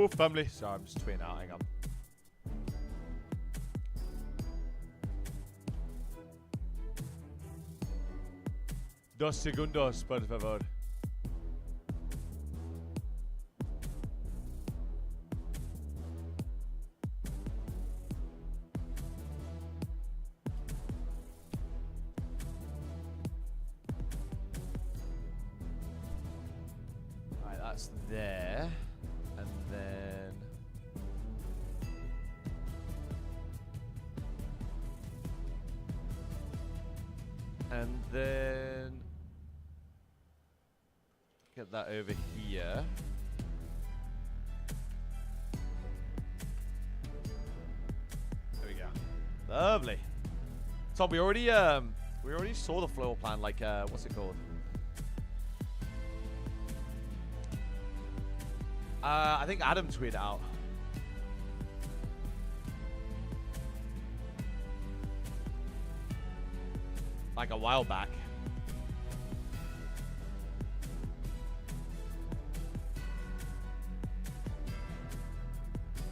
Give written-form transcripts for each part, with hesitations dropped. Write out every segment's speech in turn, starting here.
Hello, family. Sorry, I'm just tweeting out. Hang on. Dos segundos, por favor. Right, that's there. And then... And then... Get that over here. There we go. Lovely. Tom, we already saw the floor plan, like what's it called? I think Adam tweeted out. Like a while back.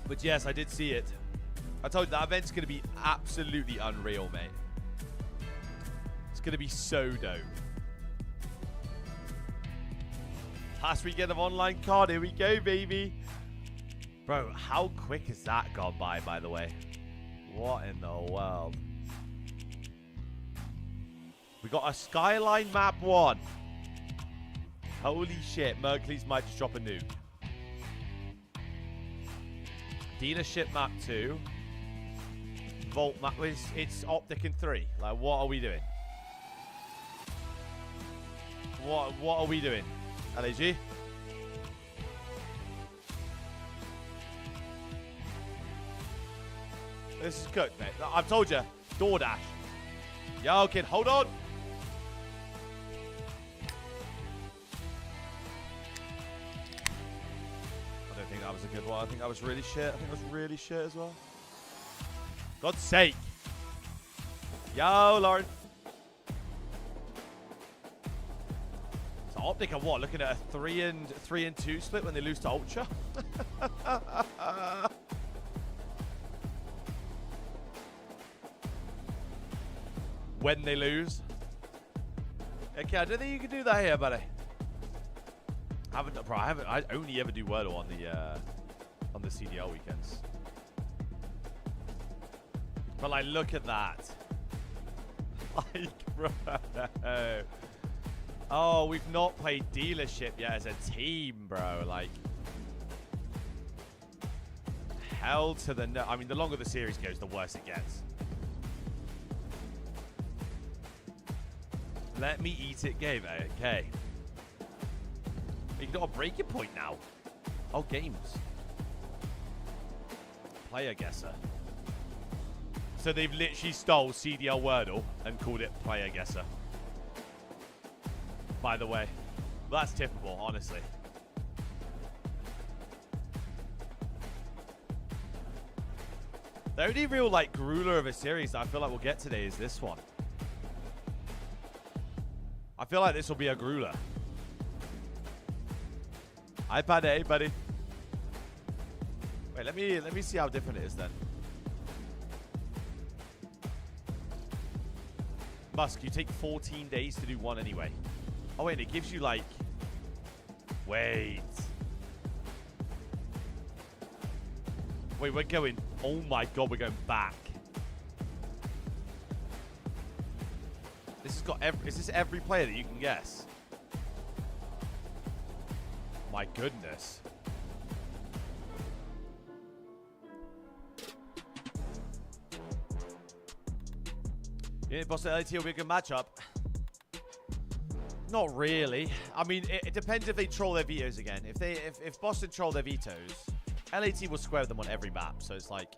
But yes, I did see it. I told you that event's going to be absolutely unreal, mate. It's going to be so dope. Last weekend of online card. Here we go, baby. Bro, how quick has that gone by the way? What in the world? We got a Skyline map 1. Holy shit, Merkley's might just drop a nuke. Dealership map 2. Vault map, it's Optic in 3. Like, what are we doing? What are we doing? LAG? This is cooked, mate. I've told you. DoorDash. Yo, kid, hold on. I don't think that was a good one. I think that was really shit. I think that was really shit as well. God's sake. Yo, Lauren. So Optic are what? Looking at a 3 and 2 split when they lose to Ultra? When they lose. Okay, I don't think you can do that here, buddy. I only ever do Wordle on the CDL weekends. But like, look at that. Like, bro. Oh, we've not played Dealership yet as a team, bro. Like, hell to the no. I mean, the longer the series goes, the worse it gets. Let me eat it, game. Okay. You got a breaking point now. Oh, games. Player guesser. So they've literally stole CDL Wordle and called it player guesser. By the way. Well, that's typical, honestly. The only real, like, grueler of a series that I feel like we'll get today is this one. I feel like this will be a grueler. iPad A, buddy. Wait, let me see how different it is then. Musk, you take 14 days to do one anyway. Oh wait, it gives you like... Wait. Wait, we're going... Oh my god, we're going back. This has got every... Is this every player that you can guess? My goodness. You think Boston LAT will be a good matchup? Not really. I mean, it depends if they troll their vetoes again. If Boston troll their vetoes, LAT will square them on every map. So it's like...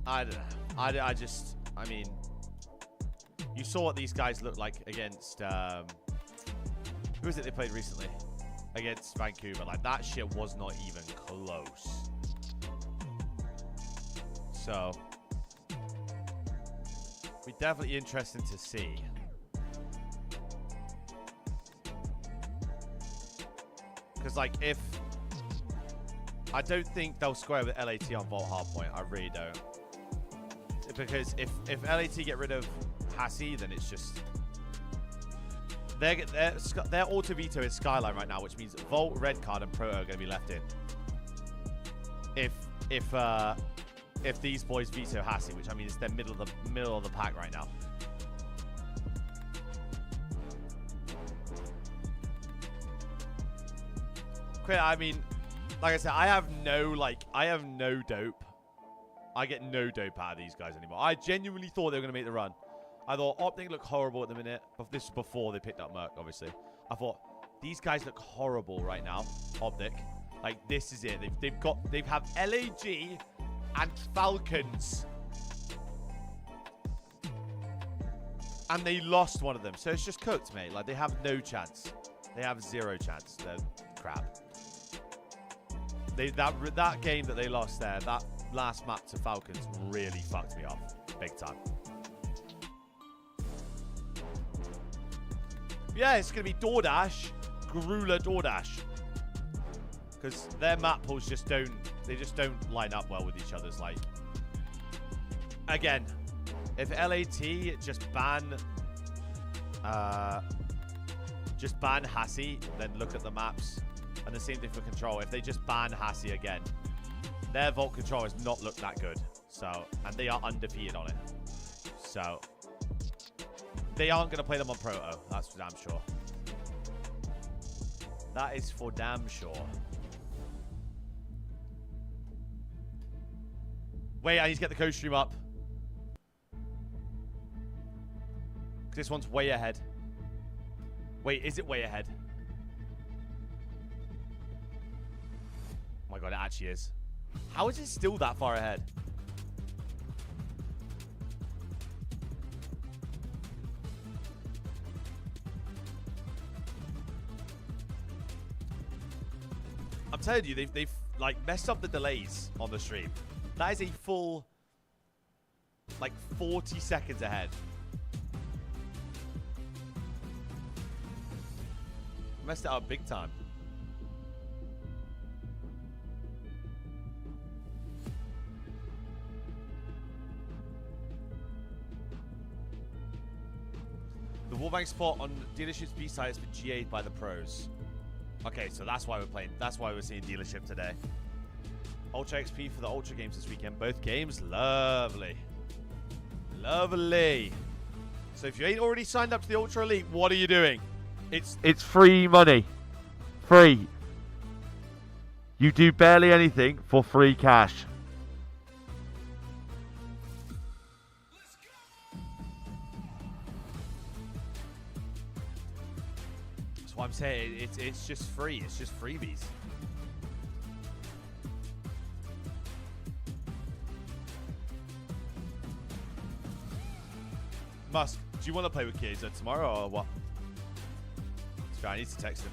I don't know. I mean... You saw what these guys looked like against... who was it they played recently? Against Vancouver. Like, that shit was not even close. So... Be definitely interesting to see. Because, like, if... I don't think they'll square with LAT on Vault Hardpoint. I really don't. Because if LAT get rid of Hassie, then it's just... Their auto veto is Skyline right now, which means Vault, Red Card, and Proto are going to be left in. If these boys veto Hassie, which I mean is their middle of the pack right now. I mean, like I said, I have no dope. I get no dope out of these guys anymore. I genuinely thought they were going to make the run. I thought Optic looked horrible at the minute. But this was before they picked up Merc, obviously. I thought, these guys look horrible right now. Optic. Like, this is it. They have LAG and Falcons. And they lost one of them. So it's just cooked, mate. Like, they have no chance. They have zero chance. They're crap. That game that they lost there, that last map to Falcons really fucked me off. Big time. Yeah, it's going to be DoorDash. Garula DoorDash. Because their map pools just don't line up well with each other's. Like, again, if LAT just ban Hassie, then look at the maps. And the same thing for Control. If they just ban Hassie again, their Vault Control has not looked that good. So, and they are undefeated on it. So, they aren't going to play them on Proto. That's for damn sure. That is for damn sure. Wait, I need to get the coach stream up. This one's way ahead. Wait, is it way ahead? Oh my god, it actually is. How is it still that far ahead? I'm telling you, they've like messed up the delays on the stream. That is a full, like, 40 seconds ahead. Messed it up big time. The Wallbang spot on dealership's B side has been GA'd by the pros. Okay, so that's why we're playing. That's why we're seeing dealership today. Ultra XP for the Ultra games this weekend. Both games, lovely. Lovely. So if you ain't already signed up to the Ultra Elite, what are you doing? It's free money. Free. You do barely anything for free cash. That's what I'm saying. It's just free. It's just freebies. Musk, do you want to play with Kieza tomorrow or what? I need to text him.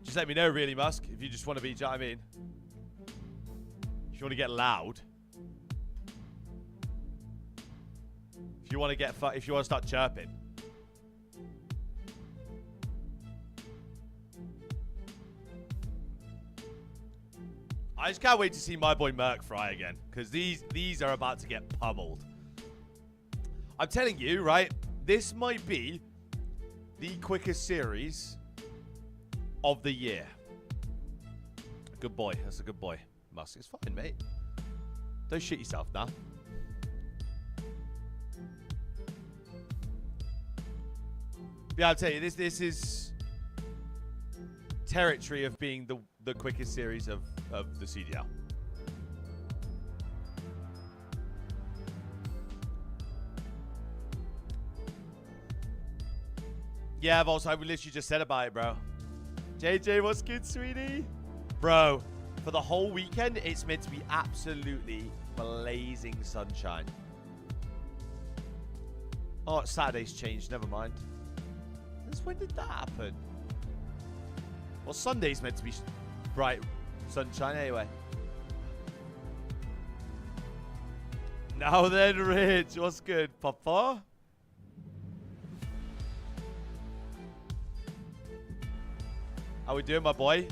Just let me know, really, Musk, if you just want to be, do you know what I mean? If you want to get loud. If you want to get, if you want to start chirping. I just can't wait to see my boy Merc fry again, because these are about to get pummeled. I'm telling you, right? This might be the quickest series of the year. Good boy. That's a good boy. Musk, it's fine, mate. Don't shit yourself now. Yeah, I'll tell you, this is territory of being the quickest series of the CDL. Yeah, I've literally just said about it, bro. JJ, what's good, sweetie? Bro, for the whole weekend, it's meant to be absolutely blazing sunshine. Oh, Saturday's changed. Never mind. When did that happen? Well, Sunday's meant to be bright sunshine anyway. Now then, Rich, what's good, Papa? How we doing, my boy?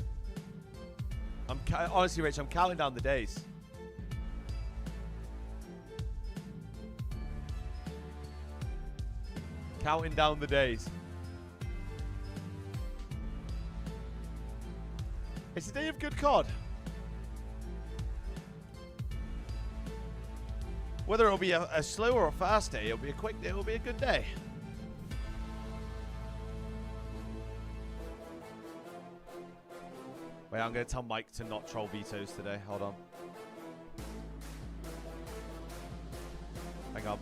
Honestly, Rich, I'm counting down the days. Counting down the days. It's a day of good COD. Whether it'll be a slow or a fast day, it'll be a quick day, it'll be a good day. Wait, I'm going to tell Mike to not troll vetoes today. Hold on. Hang on.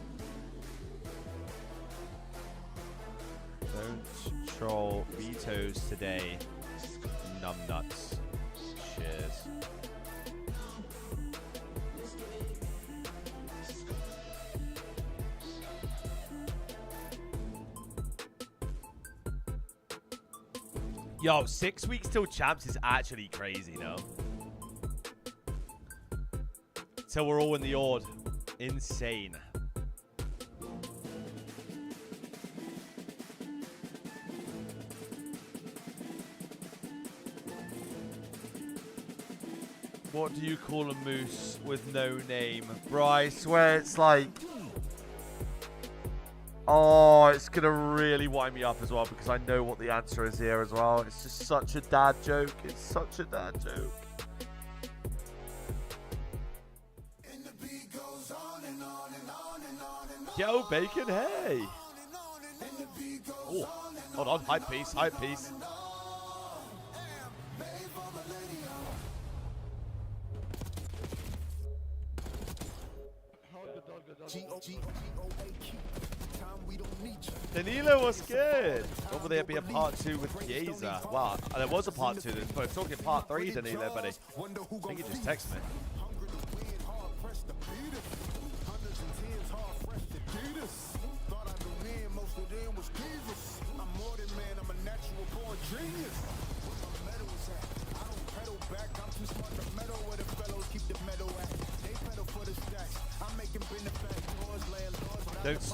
Don't troll vetoes today, numbnuts. Cheers. Yo, 6 weeks till champs is actually crazy, no? Till we're all in the Ord. Insane. What do you call a moose with no name? Bro, I swear it's like... Oh, it's going to really wind me up as well because I know what the answer is here as well. It's just such a dad joke. It's such a dad joke. Yo, Bacon, hey. Oh, hold on. Hype piece, hype piece. Danilo was good. What will there be a part 2 with Chiesa? Wow, there was a part 2. We're talking part 3, Danilo, buddy. I think you just texted me.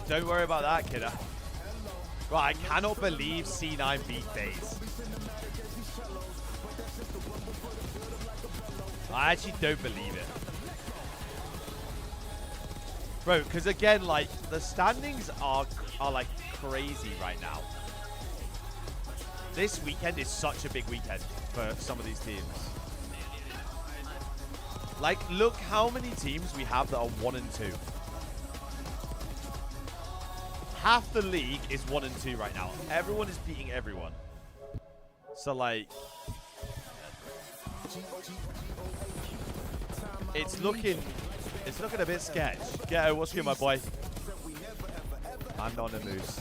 Don't worry about that, kidder. Right, I cannot believe C9 beat FaZe. I actually don't believe it. Bro, because again, like, the standings are like crazy right now. This weekend is such a big weekend for some of these teams. Like, look how many teams we have that are 1 and 2. Half the league is 1 and 2 right now. Everyone is beating everyone. So, like, it's looking a bit sketch. Ghetto, what's good, my boy? I'm not a moose.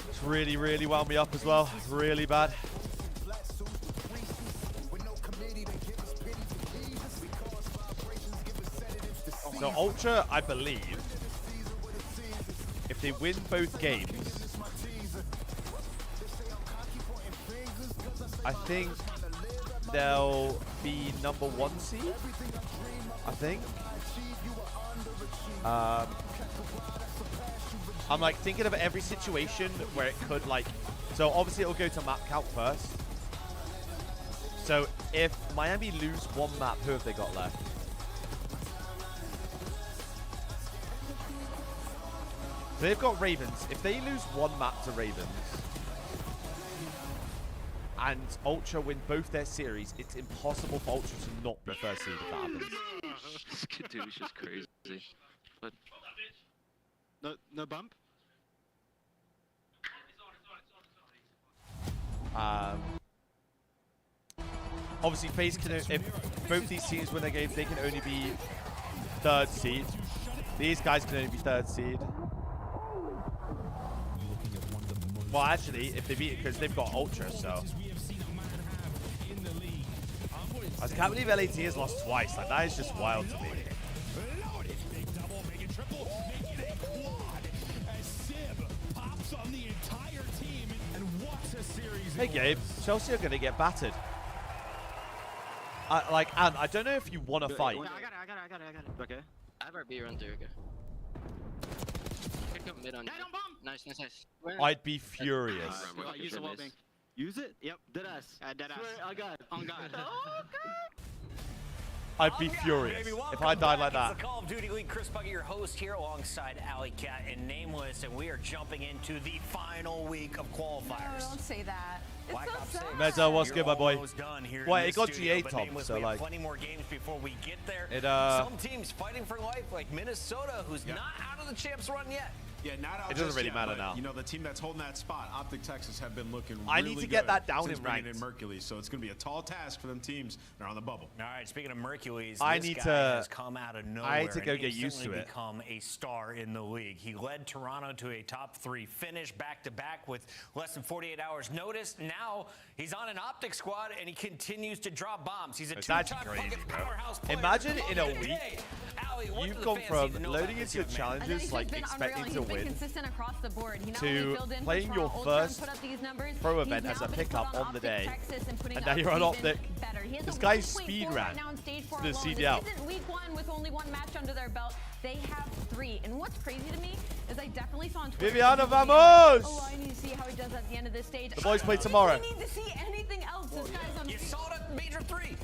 It's really, really wound me up as well. Really bad. So Ultra, I believe, if they win both games, I think they'll be number 1 seed. I think. I'm like thinking of every situation where it could like. So obviously it'll go to map count first. So if Miami lose 1 map, who have they got left? They've got Ravens. If they lose 1 map to Ravens and Ultra win both their series, it's impossible for Ultra to not be first seed if that happens. This kid dude is just crazy. But no bump? Obviously, FaZe can, if both these teams win their games, they can only be 3rd seed. These guys can only be 3rd seed. Well, actually, if they beat it, because they've got Ultra, so. I can't believe LAT has lost twice. Like, that is just wild to me. Hey, Gabe. Chelsea are going to get battered. And I don't know if you want to fight. I got it. Okay. I have our B run through. Okay. Could go mid on. Yeah, don't bomb! Nice. I'd be furious. Use the wallbang. Use it? Yep. Deadass. Deadass. On God. On God. Oh, God. I'd be furious if I died like that. It's the Call of Duty League. Chris Bucket, your host here alongside Alley Cat and Nameless, and we are jumping into the final week of qualifiers. No, don't say that. It's Black so Ops sad. 6. Mezzo, what's You're good, my boy? almost done here Well, in it the got studio, GA but top, Nameless, so we have like plenty more games before we get there. it Some teams fighting for life, like Minnesota, who's not out of the champs run yet. Yeah, not out It doesn't just really yet, matter but, now. You know, the team that's holding that spot, Optic Texas, have been looking really I need to get good that down since in bringing ranked. in Mercules, so it's going to be a tall task for them teams that are on the bubble. All right, speaking of Mercules, I this need guy to- has come out of nowhere I need to go and get used to instantly it. become a star in the league. He led Toronto to a top 3 finish back-to-back with less than 48 hours notice. Now he's on an Optic squad and he continues to drop bombs. He's a That's two-time crazy, fucking bro. powerhouse player. Imagine in a Look at week, today. Allie, what do you've the gone fans from need to know loading about this into young man? I think challenges, he's like been expecting unreal. to He's been win, consistent across the board. He not to only filled in playing for your Toronto Ultra and first put up these numbers, pro he's event now as a been pickup put on the Optic day, Texas and putting and now up you're on even Optic. better. He has This a guy's 1.4 speed right ran now in stage 4 to the alone. CDL. This isn't week 1 with only 1 match under their belt. They have 3. And what's crazy to me is I definitely saw on Twitter. Viviana, people being vamos! like, oh, I need to see how he does at the end of this stage. The boys play I don't tomorrow. think we need to see anything else. This guy's on You saw it at Major 3.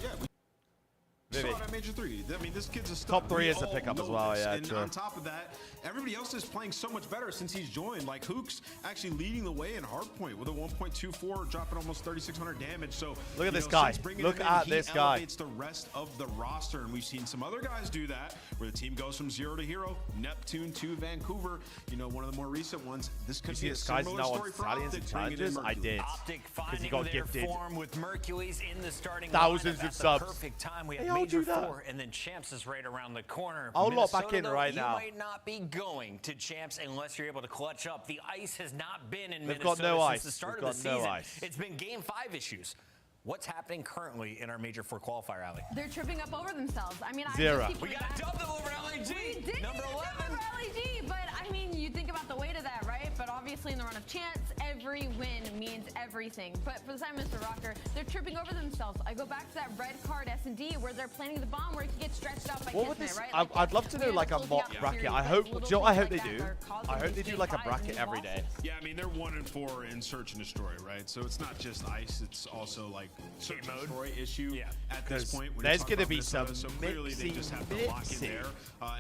Vivi. Saw that major 3. I mean, this kid's a stud. Top 3 We is the all pickup know as well, this. yeah, And true. on top of that, everybody else is playing so much better since he's joined. Like Hooks actually leading the way in hardpoint with a 1.24, dropping almost 3,600 damage. So Look at you this know, guy. since bringing Look him in, at he this guy. elevates the rest of the roster, and we've seen some other guys do that, where the team goes from 0 to hero. Neptune to Vancouver. You know, one of the more recent ones. This could You see be a this guy's similar now on story for Stallions Optic, and bringing in challenges? I Mercules. did. Optic he finding got their gifted form with Mercules in the starting thousands lineup of at the subs. perfect time. We Hey, have I'll Major do that. 4 and then Champs is right around the corner. I'll log back Minnesota, in though, right you now. might not be going to Champs unless you're able to clutch up. The ice has not been in They've Minnesota got no since ice. the start They've of the got no season. ice. It's been Game 5 issues. What's happening currently in our Major 4 qualifier, Alley? They're tripping up over themselves. I mean, Zero. I just keep We coming got a back. double over LAG. We did Number get a 11. double for LAG, but I mean, you think about the weight of that, right? But obviously, in the run of chance, every win means everything. But for the time, Mr. Rocker, they're tripping over themselves. I go back to that red card S&D where they're planning the bomb where it could get stretched out by What would Kismet, this? right? I'd love to know we're like a closing mock out the bracket. series, I but hope. Do little you know what I things hope they like that do? are causing I hope they these do game like a fives bracket and these every day. losses. Yeah, I mean, they're 1 and 4 in search and destroy, right? So it's not just ice; it's also like search and destroy issue Yeah. at this 'Cause point. when there's you're talking gonna about be Minnesota. some So clearly they just have to lock in mixy. there,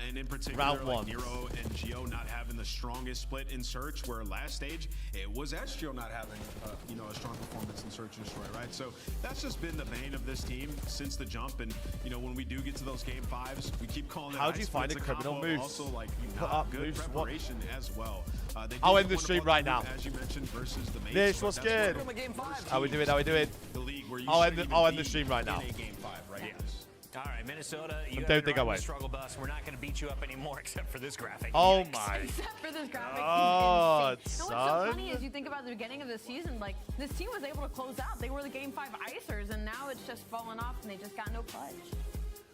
and in particular, Round like ones. Nero and Geo not having the strongest split in search. Where last stage it was Estrio not having a strong performance in search and destroy, right? So that's just been the bane of this team since the jump. And you know, when we do get to those game 5s, we keep calling it. How do you ice, find but a it's criminal combo, moves? Also, like Put not up good moves, what- preparation as well. They did I'll get end the one stream above right the now. move, as you mentioned, versus the mates, This but was that's good. one From a game of the 5. first How we teams doing? How we doing? the league where you I'll shouldn't end even the be stream right now. in a game 5, right? Yeah. All right, Minnesota, you don't have think to I ride win. the struggle bus. We're not going to beat you up anymore except for this graphic. Oh Yikes. my. Except for this graphic, Oh, he's insane. And what's so funny is you think about the beginning of the season, like this team was able to close out. They were the Game 5 icers, and now it's just fallen off, and they just got no clutch.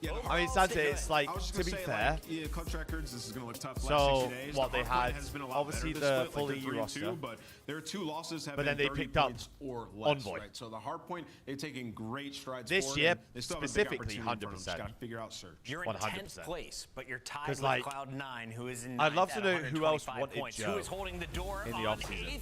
Yeah, I mean, Sante, it's like, I was just to be gonna say, fair, like, yeah, clutch records. This is gonna look tough. The So, last 60 days. what The they hard point had, has been a lot obviously better the this split, full like EU they're 3-2, roster. but their 2 losses have But been then they 30 picked up points or less, Envoy. right? So the hard point, they've taken great strides This forward, year, and they still have a big specifically, opportunity in front of them. 100%. Just gotta figure out search. You're in 10th 100%. place, but you're tied 'Cause, with like, Cloud9, who is in I'd love 9th to at know who else 125 wanted points. Joe Who is holding the door in the on offseason. 8th?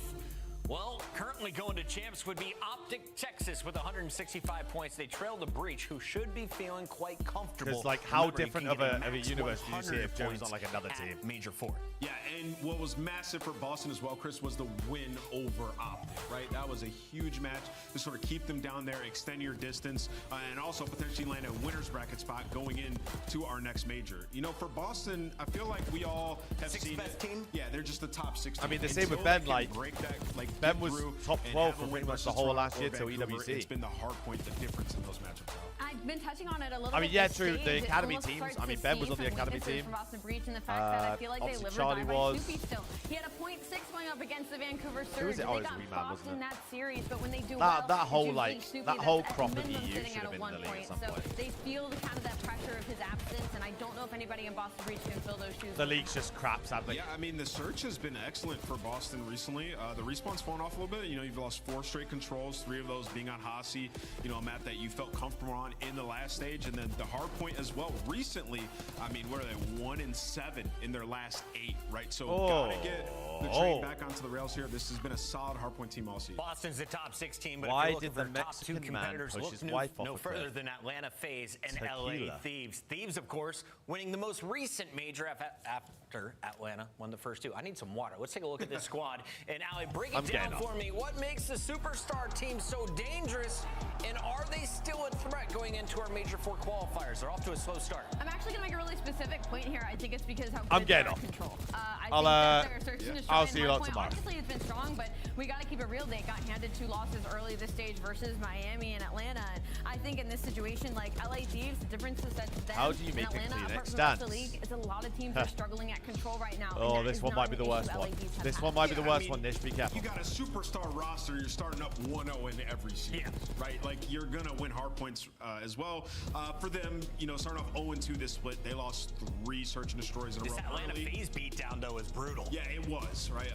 Well, currently going to champs would be Optic Texas with 165 points. They trail the Breach, who should be feeling quite comfortable. Because, like, how Remember, you different can of get a max universe do you see 100 if Joe's points on, like, another at team? Major 4. Yeah, and what was massive for Boston as well, Chris, was the win over Optic, right? That was a huge match to sort of keep them down there, extend your distance, and also potentially land a winner's bracket spot going into our next major. You know, for Boston, I feel like we all have Sixth seen best it. team? Yeah, they're just the top 6. I mean, the same with Until Ben, they can like, break that, like Ben get was through top and 12 have for a pretty win much the versus whole Toronto last or year till Vancouver. EWC. It's been the hard point, the difference in those matchups. I've been touching on it a little I bit. mean, yeah, this true, the stage. It academy almost teams, starts I mean, to Ben see was on the some academy weaknesses team. From Boston Breach and the fact that I feel like they obviously live or Charlie die by was. Snoopy still. He had a .6 going up against the Vancouver Surge. was it? and Oh, they it was got Rebound, boxed wasn't in it? that series, but when they do That- well, that it's whole, usually like, Snoopy that that's whole at crop of minimum EU sitting should at have a been in 1 the league at point. some So point. they feel kind of that pressure of his absence, and I don't know if anybody in Boston Breach can fill those shoes. The league's just crap, sadly. Yeah, I mean, the search has been excellent for Boston recently. The respawn has fallen off a little bit. You know, you've lost 4 straight controls, 3 of those being on Hasi, you know, a map that you felt comfortable on in the last stage, and then the hard point as well. Recently, I mean, what are they, 1-7 in their last 8, right? So gotta get the train back onto the rails here. This has been a solid hardpoint team all season. Boston's the top 16, but Why if you're did looking the for top 2 Mexican man competitors, push look his wife off no a further cliff? than Atlanta FaZe and LA Tequila. Thieves. Thieves, of course, winning the most recent major after Atlanta won the first 2. I need some water. Let's take a look at this squad. And Ali, break it down for me. What makes the superstar team so dangerous? And are they still a threat going into our major 4 qualifiers? They're off to a slow start. I'm actually going to make a really specific point here. I think it's because how good I'm getting they are off. at control. I I'll, think that their search and destroy I'll and see you lot hardpoint, tomorrow. obviously, it's been strong, but we got to keep it real. They got handed 2 losses early this stage versus Miami and Atlanta. And I think in this situation, like LA Thieves, the difference is that them How do you make and a Atlanta, clean apart X from the rest of stance? the league, is a lot of teams are struggling at control right now. Oh, and that this is one not might be the an worst issue one. LA Thieves have This had. one might be the I worst mean, one, Nish. Be careful. You got a superstar roster. You're starting up 1-0 in every series, right? Like, you're going to win hard points as well. For them, you know, starting off 0-2 this split, they lost 3 search and destroys in a row. This Atlanta early. FaZe beatdown, though, is brutal. Yeah, it was, right?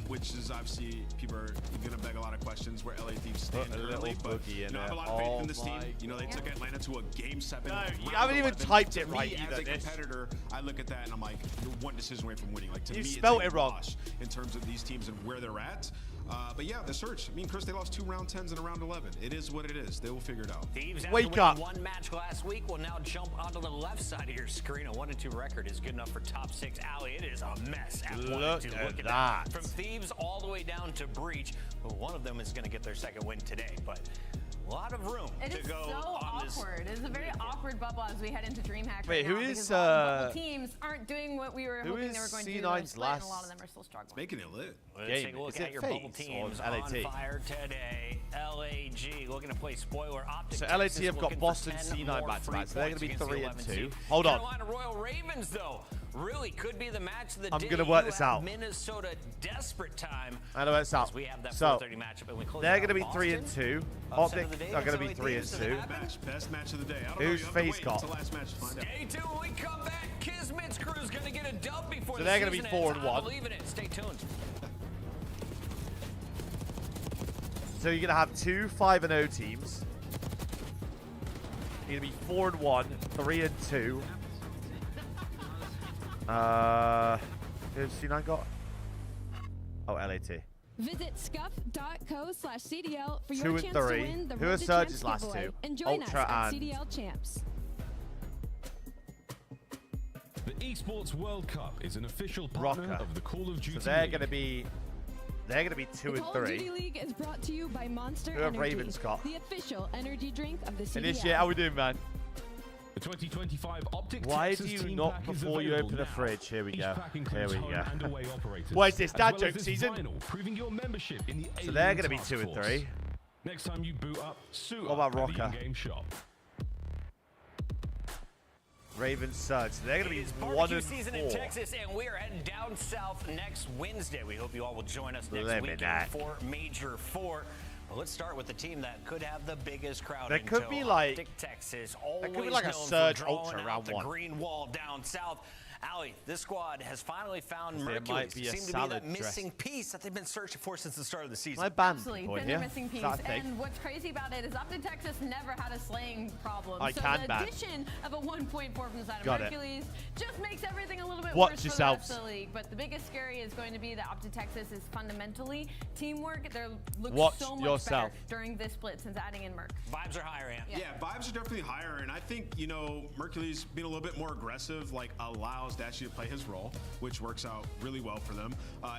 Which is obviously, people are going to beg a lot of questions where LA Thieves stand Put a little currently. But, boogie you in know, I have a there. lot of faith Oh in this team. my You know, they took Atlanta to a Game 7. No, you round haven't even 11. typed To it right me, either, as a Nish. competitor, I look at that and I'm like, you're 1 decision away from winning. Like, to You me, spelled it's a it wrong. wash in terms of these teams and where they're at. But yeah, the search. I mean, Chris, they lost 2 round 10s and a round 11. It is what it is. They will figure it out. Thieves, after Wake winning up. 1 match last week, will now jump onto the left side of your screen. A 1-2 record is good enough for top 6. Ali, it is a mess at 1-2. Look at that. From Thieves all the way down to Breach. Well, one of them is going to get their second win today, but a lot of room It to is go so on this. awkward. It's a very awkward bubble as we head into DreamHack. Wait, right who now, is, because a lot of the bubble teams aren't doing what we were who hoping is they were going to do. C9's They're split, and last a lot of them are still struggling. Making it lit. Let's game? take a look Is at it your FaZe bubble or teams LAT? on fire today. LAG looking to play spoiler optic. So LAT Texas have got looking for Boston 10 C9 more back-to-back, so free they're going to be points 3 against and the 2. 11 seed. Hold on. Carolina Royal Ravens, though, really could be the match of the I'm day. gonna work You this have out. Minnesota desperate time. I know it's out. As we have that So 4:30 matchup, and we close they're out going to be Boston. 3 and 2. Upset Optic of the day are going to be against 3 and LA 2. Thieves. Best match of the day. I don't Who's know. You have to FaZe wait got? until last match to find out. Stay tuned when we come back. Kismet's crew's going to get a dub before So the they're gonna be season 4 ends. and 1. I believe in it. Stay tuned. So you're going to have 2 5-0 teams. You're going to be 4 and 1, 3 and 2. Who's C9 got? Oh, LAT. Visit scuff.co/CDL for 2 your and chance 3. to win the Who Road are to Surge's Champs last giveaway. 2? And join Ultra us at and- CDL Champs. The Esports World Cup is an official partner Rocker. of the Call of Duty So they're League. going to be 2 The and Call of Duty 3. League is brought to you by Monster Who have Energy, Ravens got? the official energy drink of the CDL. Initiate, how we doing, man? The 2025 Optic Why Texas do you Team not Pack is before you available open the now. fridge? Here we Each go. pack Here includes we home go. and away operators, What is this, as dad well joke as this season? vinyl, proving your membership in the So they're Alien going to be Task 2 and Force. 3. Next time you boot up, suit What up about at the Rocker? in-game shop. Ravens Surge. So they're going to It is be 1 barbecue and season in 4. Texas, and we are heading down south next Wednesday. We hope you all will join us next Limit weekend that. for Major 4. Well, let's start with the team that could have the biggest crowd. There could be like- Optic Texas, there could be always like a known for Surge drawing Ultra out round the 1. green wall down south. Ali, this squad has finally found There Mercury. might be a Seemed to be salad that dress. missing piece that they've been searching for since the start of the season. My band Absolutely, point been here. their missing Is piece. that a thing? And what's crazy about it is Optic Texas never had a slaying problem. I so can the ban. addition of a 1.4 from the side of Got it. Hercules just makes everything a little bit Watch worse yourselves. for the rest of the league. But the biggest scary is going to be that Optic Texas is fundamentally teamwork. They look Watch so much yourself. better during this split since adding in Merc. Vibes are higher, Ant. Yeah. Yeah, vibes are definitely higher, and I think, you know, Mercury's being a little bit more aggressive, like allows Dashy to play his role, which works out really well for them.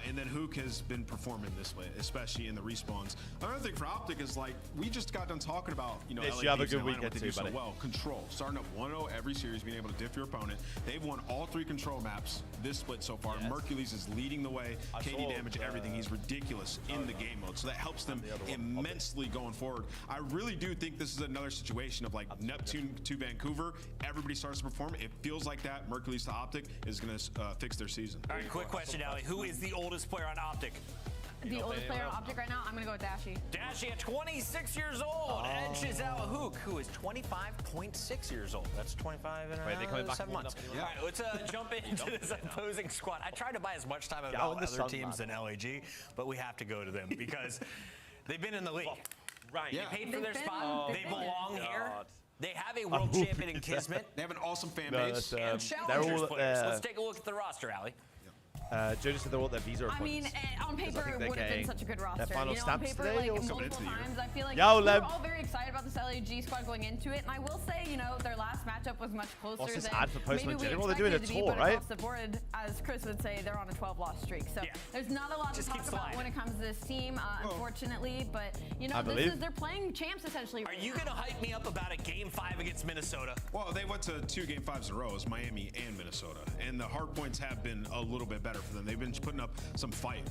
And then Hook has been performing this way, especially in the respawns. Another thing for Optic is, like, we just got done talking about, you know, Yes, LA you have a Thieves good and Atlanta, weekend what they too, do so buddy. well. Control, starting up 1-0 every series, being able to diff your opponent. They've won all 3 control maps this split so far. Yes. Mercury's is leading the way. I KD saw damage, everything. He's ridiculous in the game mode, so that helps them the other one, immensely going forward. I really do think this is another situation of like Neptune to Vancouver. Everybody starts to perform. It feels like that. Mercury's to Optic is going to fix their season. All right, quick question, Ali. Who is the oldest player on Optic? the oldest player on Optic right now, I'm going to go with Dashy. Dashy at 26 years old edges out Hook, who is 25.6 years old. That's 25 and 7 months. All right, let's jump into this opposing squad. I tried to buy as much time about other teams than LAG, but we have to go to them because they've been in the league. Right. They paid for their spot. They belong here. They have a world champion in Kismet. They have an awesome fan base. And challengers players. Let's take a look at the roster, Ali. Jonas said they want their visa I mean, on paper, it would have been such a good roster. Final on stamps paper, today, like, or multiple times, I feel like Yo, we were all very excited about this LAG squad going into it. And I will say, their last matchup was much closer What's this than ad for Post maybe we Malone? They're doing a expected it to be, tour, but right? across the board, as Chris would say, they're on a 12-loss streak. So there's not a lot to talk about when it comes to this team, unfortunately. But, they're playing champs, essentially. Are you going to hype me up about a Game 5 against Minnesota? Well, they went to 2 Game 5s in a row. It was Miami and Minnesota. And the hard points have been a little bit better for them. They've been putting up some fight.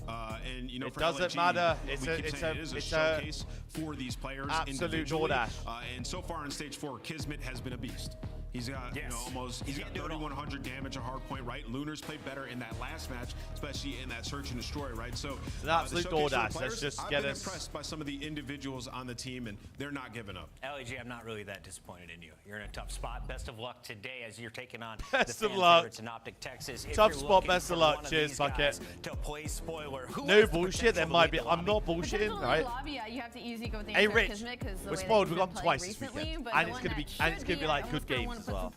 And, it for doesn't LAG, matter. it is a showcase for these players absolute individually. DoorDash. And so far in stage 4, Kismet has been a beast. He's got he's got 3,100 damage a hard point, right? Lunar's played better in that last match, especially in that search and destroy, right? So an absolute DoorDash. Let's just I've been impressed by some of the individuals on the team, and they're not giving up. LAG, I'm not really that disappointed in you. You're in a tough spot. Best of luck today as you're taking on best the of luck in Optic, Texas. Tough spot. Best of luck. Cheers. Fuck it. To play spoiler. No bullshit. There might be. I'm not bullshitting, right? You have to easily go with the Hey, Rich. Kismet, We're spoiled. We've gone twice this weekend, and it's gonna be like good games as well.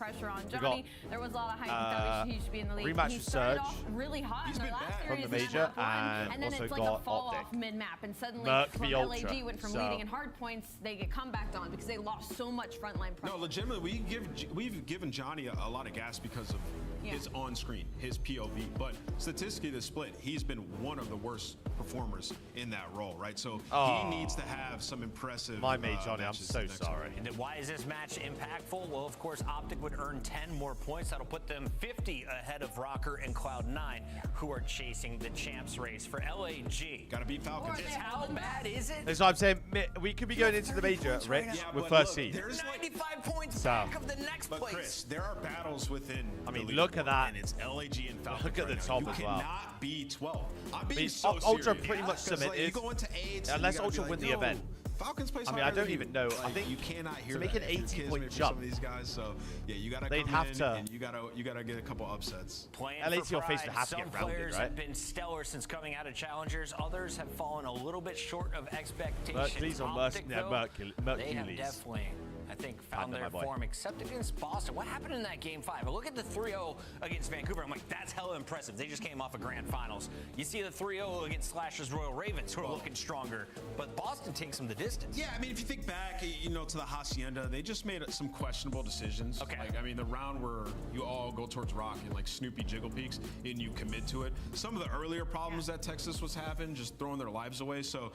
Johnny, there was a lot of hype that he should be in the league. Rematch He with started Surge. off really hot in the last from the series, major, and then also it's like got a fall Optic. off mid-map, and suddenly Merc from v LAG Ultra. went from leading in hard points, they get comebacked on because they lost so much frontline pressure. No, legitimately, we've given Johnny a lot of gas because of his on-screen, his POV. But statistically, the split, he's been one of the worst performers in that role, right? So he needs to have some impressive. My mate, Johnny, I'm so sorry. And why is this match impactful? Well, of course, Optic would earn 10 more points. That'll put them 50 ahead of Rocker and Cloud9, who are chasing the champs race for LAG. Got to beat Falcons. Just how bad is it? That's what I'm saying. We could be going into the major, Rich, with first seed. There's 95 points back of the next place. But Chris, there are battles within. I mean, look at that. And it's LAG and Falcons. Look at the top as well. You cannot be 12. I'm being so serious. Ultra pretty much Like, cemented. you go into 8, unless Ultra win the event. Falcons play. I mean, I don't even know. I think you cannot hear to make that an 80-point for jump. some of these guys. So yeah, you gotta They'd come have in to. and you gotta get a couple upsets. LAC or face to have to Some get rounded, players right? have been stellar since coming out of challengers. Others have fallen a little bit short of expectations. Mercury's or Optic, though, Mercury's. they have definitely, I think, found their form, except against Boston. What happened in that Game 5? I look at the 3-0 against Vancouver. I'm like, that's hella impressive. They just came off a grand finals. You see the 3-0 against Slash's Royal Ravens, who are looking stronger. But Boston takes them the distance. Yeah, I mean, if you think back, to the Hacienda, they just made some questionable decisions. Okay. Like, I mean, the round where you all go towards Rock and like Snoopy Jiggle Peaks and you commit to it. Some of the earlier problems that Texas was having, just throwing their lives away. So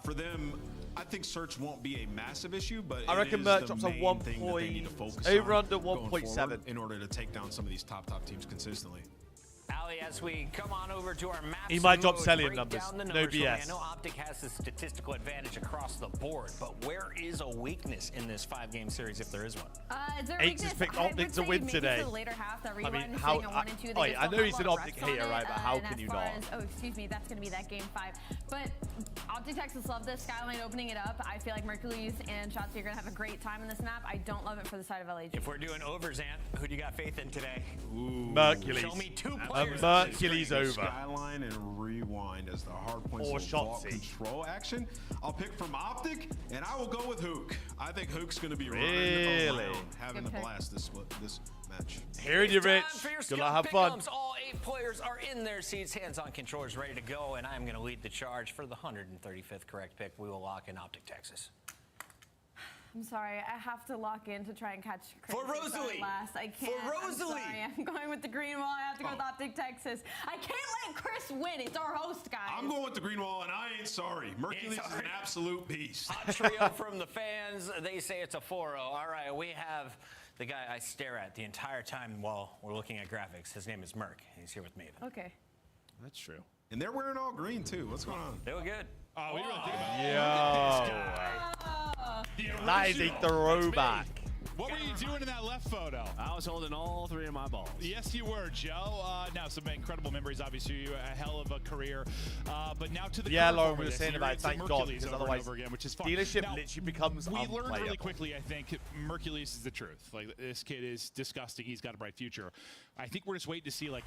for them, I think search won't be a massive issue, but I reckon Merc drops a 1 thing that they need to focus over on under going 1.7 forward in order to take down some of these top teams consistently. Ali, as we come on over to our maps, He might drop mode, Cellium break numbers. down the No numbers for me. BS. I know Optic has the statistical advantage across the board, but where is a weakness in this 5-game series if there is one? Is there a Aches weakness? has picked I would Optic to say win maybe today. to the later half, that rerun, I mean, sitting how? at 1 and 2, they Oh, just I don't know have he's a an lot of Optic reps on hater, it, right? But how and can as you far not? as- oh, excuse me, that's going to be that Game 5. But Optic Texas love this Skyline opening it up. I feel like Mercules and Shotzi are going to have a great time in this map. I don't love it for the side of LAG. If we're doing overs, Ant, who do you got faith in today? Mercules. Show me 2 players. Mercules over. Skyline and Rewind as the hard points Or of vault Shotzi. control action. I'll pick from Optic, and I will go with Hook. I think Hook's going to be Really? running around, having Good a pick. blast this match. Hearing you, Rich. Time for your Good luck, have skill fun. pick'ems. All 8 players are in their seats, hands-on controllers ready to go, and I'm going to lead the charge for the 135th correct pick. We will lock in Optic Texas. I'm sorry, I have to lock in to try and catch Chris For Rosalie. last. I can't. For Rosalie. I'm sorry. I'm going with the green wall. I have to go with Optic Texas. I can't let Chris win. It's our host, guys. I'm going with the green wall, and I ain't sorry. Mercules is an absolute beast. Hot trio from the fans. They say it's a 4-0. All right, we have the guy I stare at the entire time while we're looking at graphics. His name is Merc. He's here with me. Okay. That's true. And they're wearing all green, too. What's going on? They look good. Oh, we really think about it. Yo. That is a throwback. What were you doing in that left photo? I was holding all 3 of my balls. Yes, you were, Joe. Now, some incredible memories, obviously, a hell of a career. But now to the yeah, current Lauren, forward we were this saying year, about it's thank God, Mercules because over and otherwise over again, which is fun. dealership Now, literally becomes we learned really unplayable. quickly, I think, Mercules is the truth. Like, this kid is disgusting. He's got a bright future. I think we're just waiting to see, like,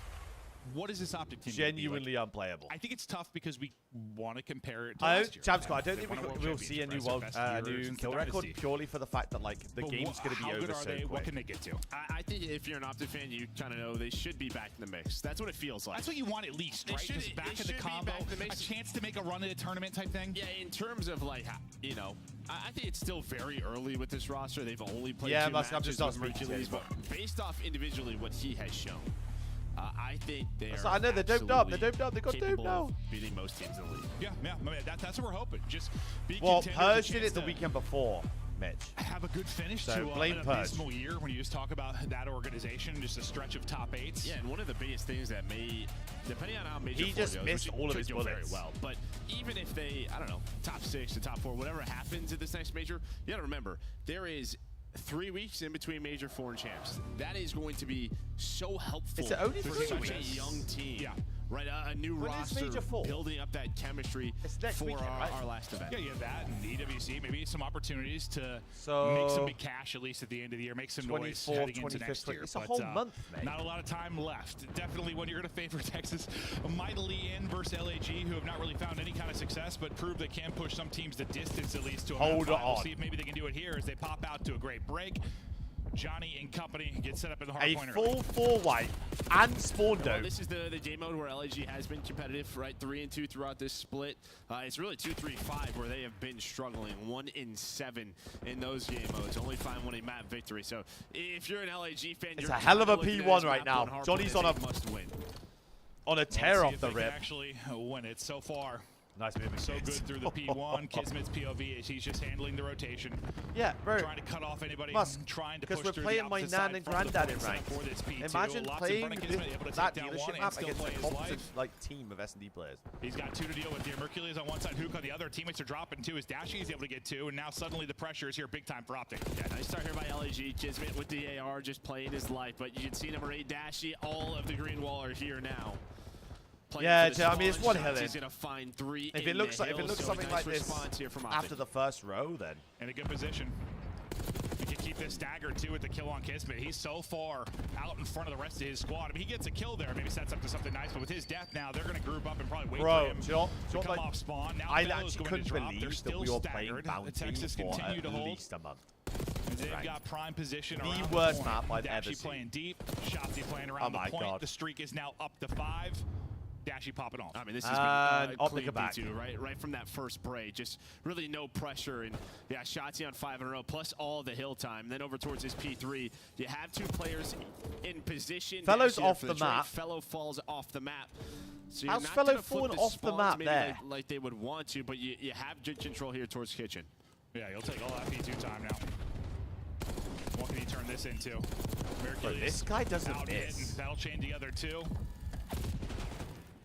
what is this optic team gonna be? Genuinely unplayable. I think it's tough because we want to compare it to last year. Champ Squad, I don't think They won a world we'll see a new championship, right? new Best kill year record since the purely for the fact that like the But game's going to be how good over are so they? quick. What can they get to? I think if you're an Optic fan, you kind of know they should be back in the mix. That's what it feels like. That's what you want at least, They right? should- Just back they in the should be combo, back in the a mix. chance to make a run at a tournament type thing. Yeah, in terms of like, you know, I think it's still very early with this roster. They've only played 2 I'm matches just not with speaking to Hercules, you, but based off individually what he has shown, I think they are. I know they're doped up. They're absolutely doped up. They got capable doped of now. beating most teams in the league. Yeah. I mean, that's what we're hoping. Just be Well, contenders, a Purge did chance it the to weekend before, Mitch. have a good finish So to blame an Purge. abysmal year when you just talk about that organization, just a stretch of top 8s. Yeah, and one of the biggest things that may, depending on how Major He 4 just goes, missed which all of could his go very bullets. well. But even if they, I don't know, top 6 to top 4, whatever happens at this next major, you got to remember there is 3 weeks in between Major 4 and champs. That is going to be so helpful. Is it only for 3 such a weeks? young team. Yeah. Right, a new When is roster, Major 4? building up that chemistry It's next for weekend, right? our last event. Yeah, you have that and EWC, maybe some opportunities to So, make some big cash at least at the end of the year, make some noise 24th, heading into 25th, next year. it's a But, whole month, mate. Not a lot of time left. Definitely when you're going to favor Texas mightily in versus LAG, who have not really found any kind of success, but prove they can push some teams the distance at least to a Hold final. on. See if maybe they can do it here as they pop out to a great break. Johnny and company get set up in the hard A point. full 4-white and spawn Well, dome. this is the game mode where LAG has been competitive, right? 3-2 throughout this split. It's really 2-3-5 where they have been struggling. 1-7 in those game modes. Only find one a map victory. So if you're an LAG fan, It's you're a hell of a looking at P1 this right map now. on hard Johnny's point on as a must win. on a Let's tear see off if the they can rip. actually win it so far. Nice movement. So kids. good through the P1. Kismet's POV is he's just handling the rotation. Yeah, bro. Trying to cut off anybody. Musk, Trying to because push we're through playing the my opposite nan side and from the granddad in point ranked. center for this P2. Imagine Lots in playing front of Kismet, able to that take down one dealership and map still against play a his competent life. like team of S&D players. He's got 2 to deal with here. Mercules on one side, Hook on the other. Teammates are dropping 2. His Dashy is able to get 2, and now suddenly the pressure is here big time for Optic. Yeah, nice start here by LAG. Kismet with the AR just playing his life. But you can see number 8, Dashy, all of the green wall are here now. Playing Yeah, for the I mean, it's spawn one shots. hill He's in. gonna find 3 If in it looks the like hill, so something nice like this response here from after Optic. the first row, then In a good position. He can keep this staggered too with the kill on Kismet. He's so far out in front of the rest of his squad. I mean, he gets a kill there, maybe sets up to something nice, but with his death now, they're going to group up and probably wait Bro, for him do you know to come like, off spawn. Now I Bellows actually going to couldn't drop. They're believe that still we were playing staggered. Bounty Texas for continue at to hold. least a month. They've Right. got prime position The around worst the point. map I've Dashy ever seen. playing deep, Shotzzy playing Oh around my the point. God. The streak is now up to 5. Dashy popping off. I mean, this has been Optic clean are back. P2, right from that first break. Just really no pressure. And yeah, Shotzzy on 5 in a row, plus all the hill time. Then over towards his P3, you have 2 players in position. Fellow's Dashy there off for the trade. map. Fellow falls off the map. So How's you're not Fellow gonna flip falling off the spawns map maybe there? like they would want to, but you have good control here towards Kitchen. Yeah, he'll take all that P2 time now. What can he turn this into? Bro, this guy doesn't out miss. in. That'll chain together too.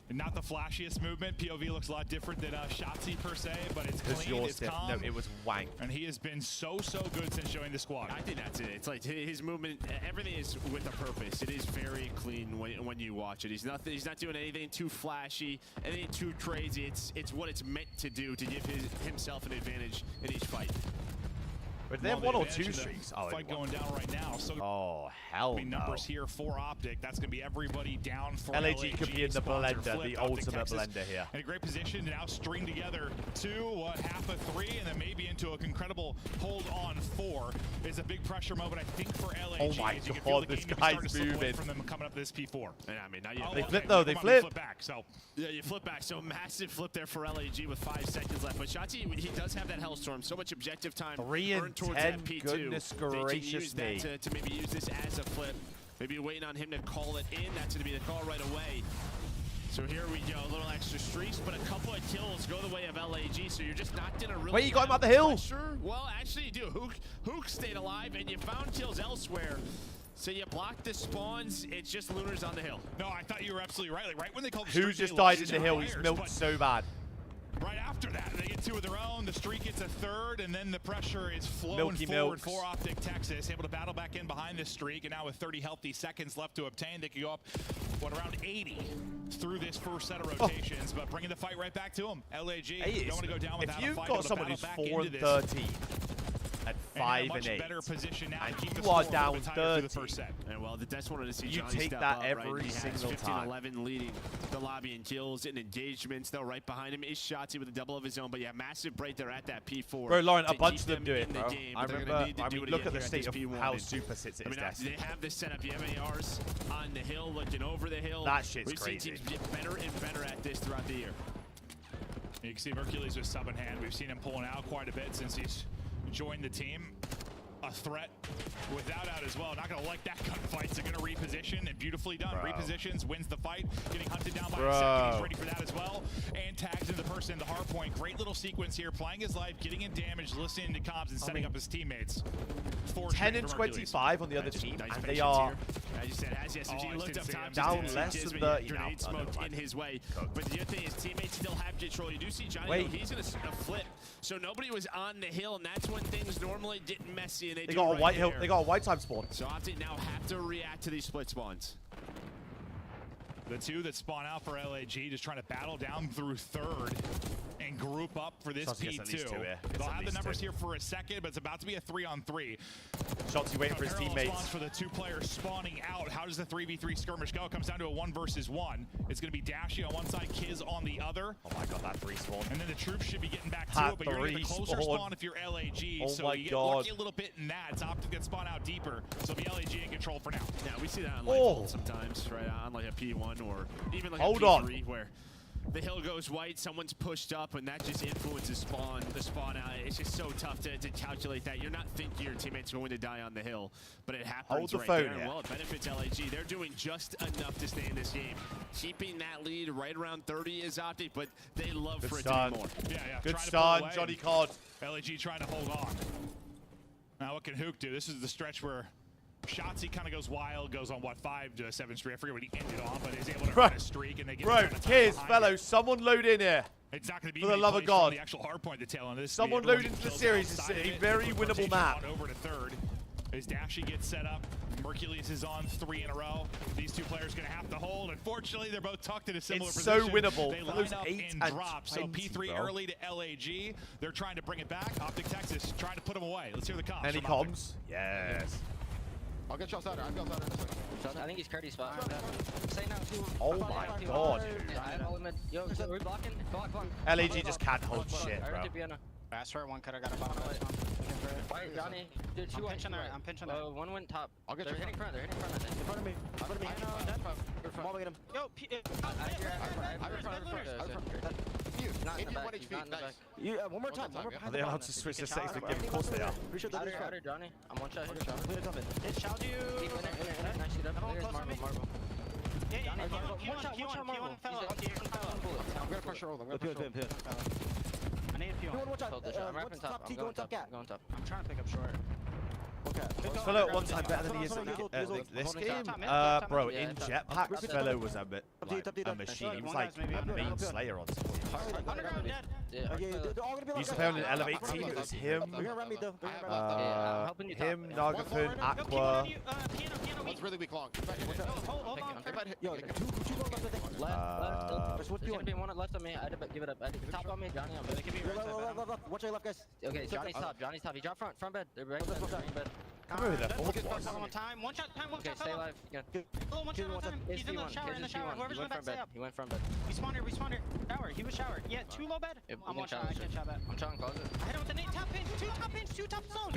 And not the flashiest movement. POV looks a lot different than Shotzzy per se, but it's clean, it's calm. No, it was wank. And he has been so good since joining the squad. I think that's it. It's like his movement, everything is with a purpose. It is very clean when you watch it. He's not doing anything too flashy, anything too crazy. It's what it's meant to do to give himself an advantage in each fight. But they have Well, 1 or the 2 advantage of the streaks. Oh, fight going down right now. So oh hell no. numbers here for Optic. That's going to be everybody down for LAG could be in the sponsor blender, flip. the Optic, ultimate Texas blender here. in a great position to now string together 2, half of 3, and then maybe into an incredible hold on 4. It's a big pressure moment, I think, for LAG. Oh my as you can God, feel the this game guy's starting to slip away moving. from them coming up to this P4. And I mean, now you They okay, flip though, they come on, flip. flip back. So yeah, you flip back. So massive flip there for LAG with 5 seconds left. But Shotzzy, he does have that Hellstorm. So much objective time 3 and earned towards 10, that P2. goodness They can gracious use me. that to maybe use this as a flip. Maybe waiting on him to call it in. That's going to be the call right away. So here we go, a little extra streaks, but a couple of kills go the way of LAG, so you're just not going to really Wait, you got him have up the hill? pressure. Well, actually you do. Hook stayed alive, and you found kills elsewhere. So you blocked the spawns, it's just Lunars on the hill. no, I thought you were absolutely right. Like right when they called the Who streak, just they died in lost the their hill? He's hires, milked but so bad. right after that, they get 2 of their own. The streak gets a 3rd, and then the pressure is flowing forward for Optic Texas, able to battle back in behind this streak, and now with 30 healthy seconds left to obtain, they could go up, around 80 through this first set of rotations, but bringing the fight right back to them. LAG, don't want to go down without a fight. If you've got someone who's 4-13 at 5 and 8, and you are down 30, and well, that's one of the see you Johnny take step that up, every right? He single has time. 15-11 leading the lobby in kills and engagements. Though right behind him is Shotzi with a double of his own, but yeah, massive break there at that P4. Bro, Lauren, a to bunch keep of them do it, bro. Game, I remember, I mean, look at the state of P1 how and, Super sits at his desk. They have this setup. You have ARs on the hill, looking over the hill. That shit's We've crazy. seen teams get better and better at this throughout the year. You can see Mercules with sub in hand. We've seen him pulling out quite a bit since he's joined the team. A threat without out as well. Not going to like that gunfight. So going to reposition, and beautifully done. Bro. Repositions, wins the fight. Getting hunted down by a second. He's ready for that as well. And tags into the person in the hard point. Great little sequence here. Playing his life, getting in damage, listening to comms, and setting up his teammates. 10 and 25 on the other team, and they are as you said, as SMG looked up top, down less than 30 now. Grenade smoke in his way. But the other thing is teammates still have control. You do see Johnny, though, he's going to flip. So nobody was on the hill, and that's when things normally get messy. And they got a white hill. They got a white time spawn. So Optic now have to react to these split spawns. The 2 that spawn out for LAG just trying to battle down through 3rd and group up for this P2. They'll have the numbers here for a second, but it's about to be a 3-on-3. Shotzi waiting for his teammates. For the 2 players spawning out. How does the 3v3 skirmish go? It comes down to a 1 versus 1. It's going to be Dashy on one side, Kiz on the other. Oh my god, that 3 spawn. And then the troops should be getting back to it, but you're going to get a closer spawn if you're LAG. Oh so my you get god. lucky a little bit in that. It's Optic that spawn out deeper. So be LAG in control for now. Yeah, we see that on Lightbolt sometimes, right? On like a P1 or even like a P3 where the hill goes white, someone's pushed up, and that just influences the spawn out. It's just so tough to calculate that. You're not thinking your teammate's going to die on the hill, but it happens right there. And well, it benefits LAG. They're doing just enough to stay in this game. Keeping that lead right around 30 is Optic, but they love for it to be more. Yeah. Good start, Johnny Cod. LAG trying to hold on. Now what can Hook do? This is the stretch where Shotzi kind of goes wild, goes on what, 5 to 7 streak. I forget what he ended on, but he's able to run a streak, and they get Kiz, fellows, someone load in here. It's not going to be for the love of God. The actual hard point, the tail end of this. Someone load into the series. It's a very winnable map. Over to 3rd as Dashy gets set up. Mercules is on 3 in a row. These 2 players going to have to hold. Unfortunately, they're both tucked in a similar position. It's so winnable. They line up and drop. So P3 early to LAG. They're trying to bring it back. Optic Texas trying to put them away. Let's hear the comms. Any comms? Yes. I'll get shots out. I'll be outside in a second. I think he's Curdy's spot. Oh my god. Yo, we're blocking. Come on. LAG just can't hold shit, bro. Fast for one cutter got a bottom. Wait, Johnny. Dude, I'm pinching there. I'm pinching there. One went top. I'll get They're hitting front. They're hitting front. I think. In front of me. In front of me. I'm all get him. Yo, Not in the back. He's not in the back. One more time. Are they allowed to switch the sex with game? Of course they are. Pretty sure they're Outer, Johnny. I'm one shot. It shalled you. Nice shoot up. There's marble. I'm gonna pressure roll. I'm gonna pressure roll. I need a few. I'm wrapping top. I'm going top. I'm trying to pick up short. Fellow at one time better than he is this game. Bro, in jetpacks, Fellow was a machine. He was like a main slayer on something. He used to play on an elevate team. It was him, Nagafun, Aqua. One's really weak long. Hold on. Yo, left. There's gonna be one left on me. I had to give it up. Top on me, Johnny. Watch your left, guys. Okay, Johnny's top. He dropped front bed. They're right bed. Come over there. One time. One shot. Okay, stay alive. One shot. He's in the shower. In the shower. Whoever's going back, stay up. He went front bed. We spawned here. Shower. He was showered. Yeah, 2 low bed. I'm one shot. I can't shot that. I'm trying to close it. I hit him with the nade. Top pinch. 2 top zone.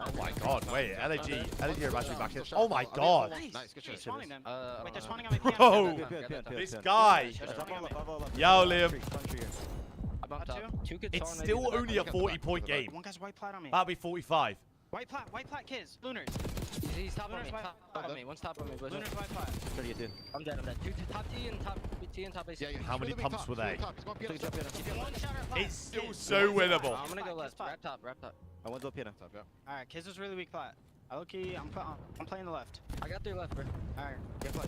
Oh my god, wait, LAG are actually back in. Oh my god. Nice, good shot. Spawning them. Wait, they're spawning on my Bro, this guy. Yo, Liam. It's still only a 40-point game. One guy's white plat on me. That'll be 45. White plat, Kiz. Lunars. He's top on me. Top on me. One's top on me. Lunars white plat. I'm dead. 2 top T and top AC. How many pumps were they? One shot. It's still so winnable. I'm gonna go left. Wrap top. I want to go piano. Alright, Kiz is really weak plat. Okay, I'm playing the left. I got 3 left, bro. Alright, get play.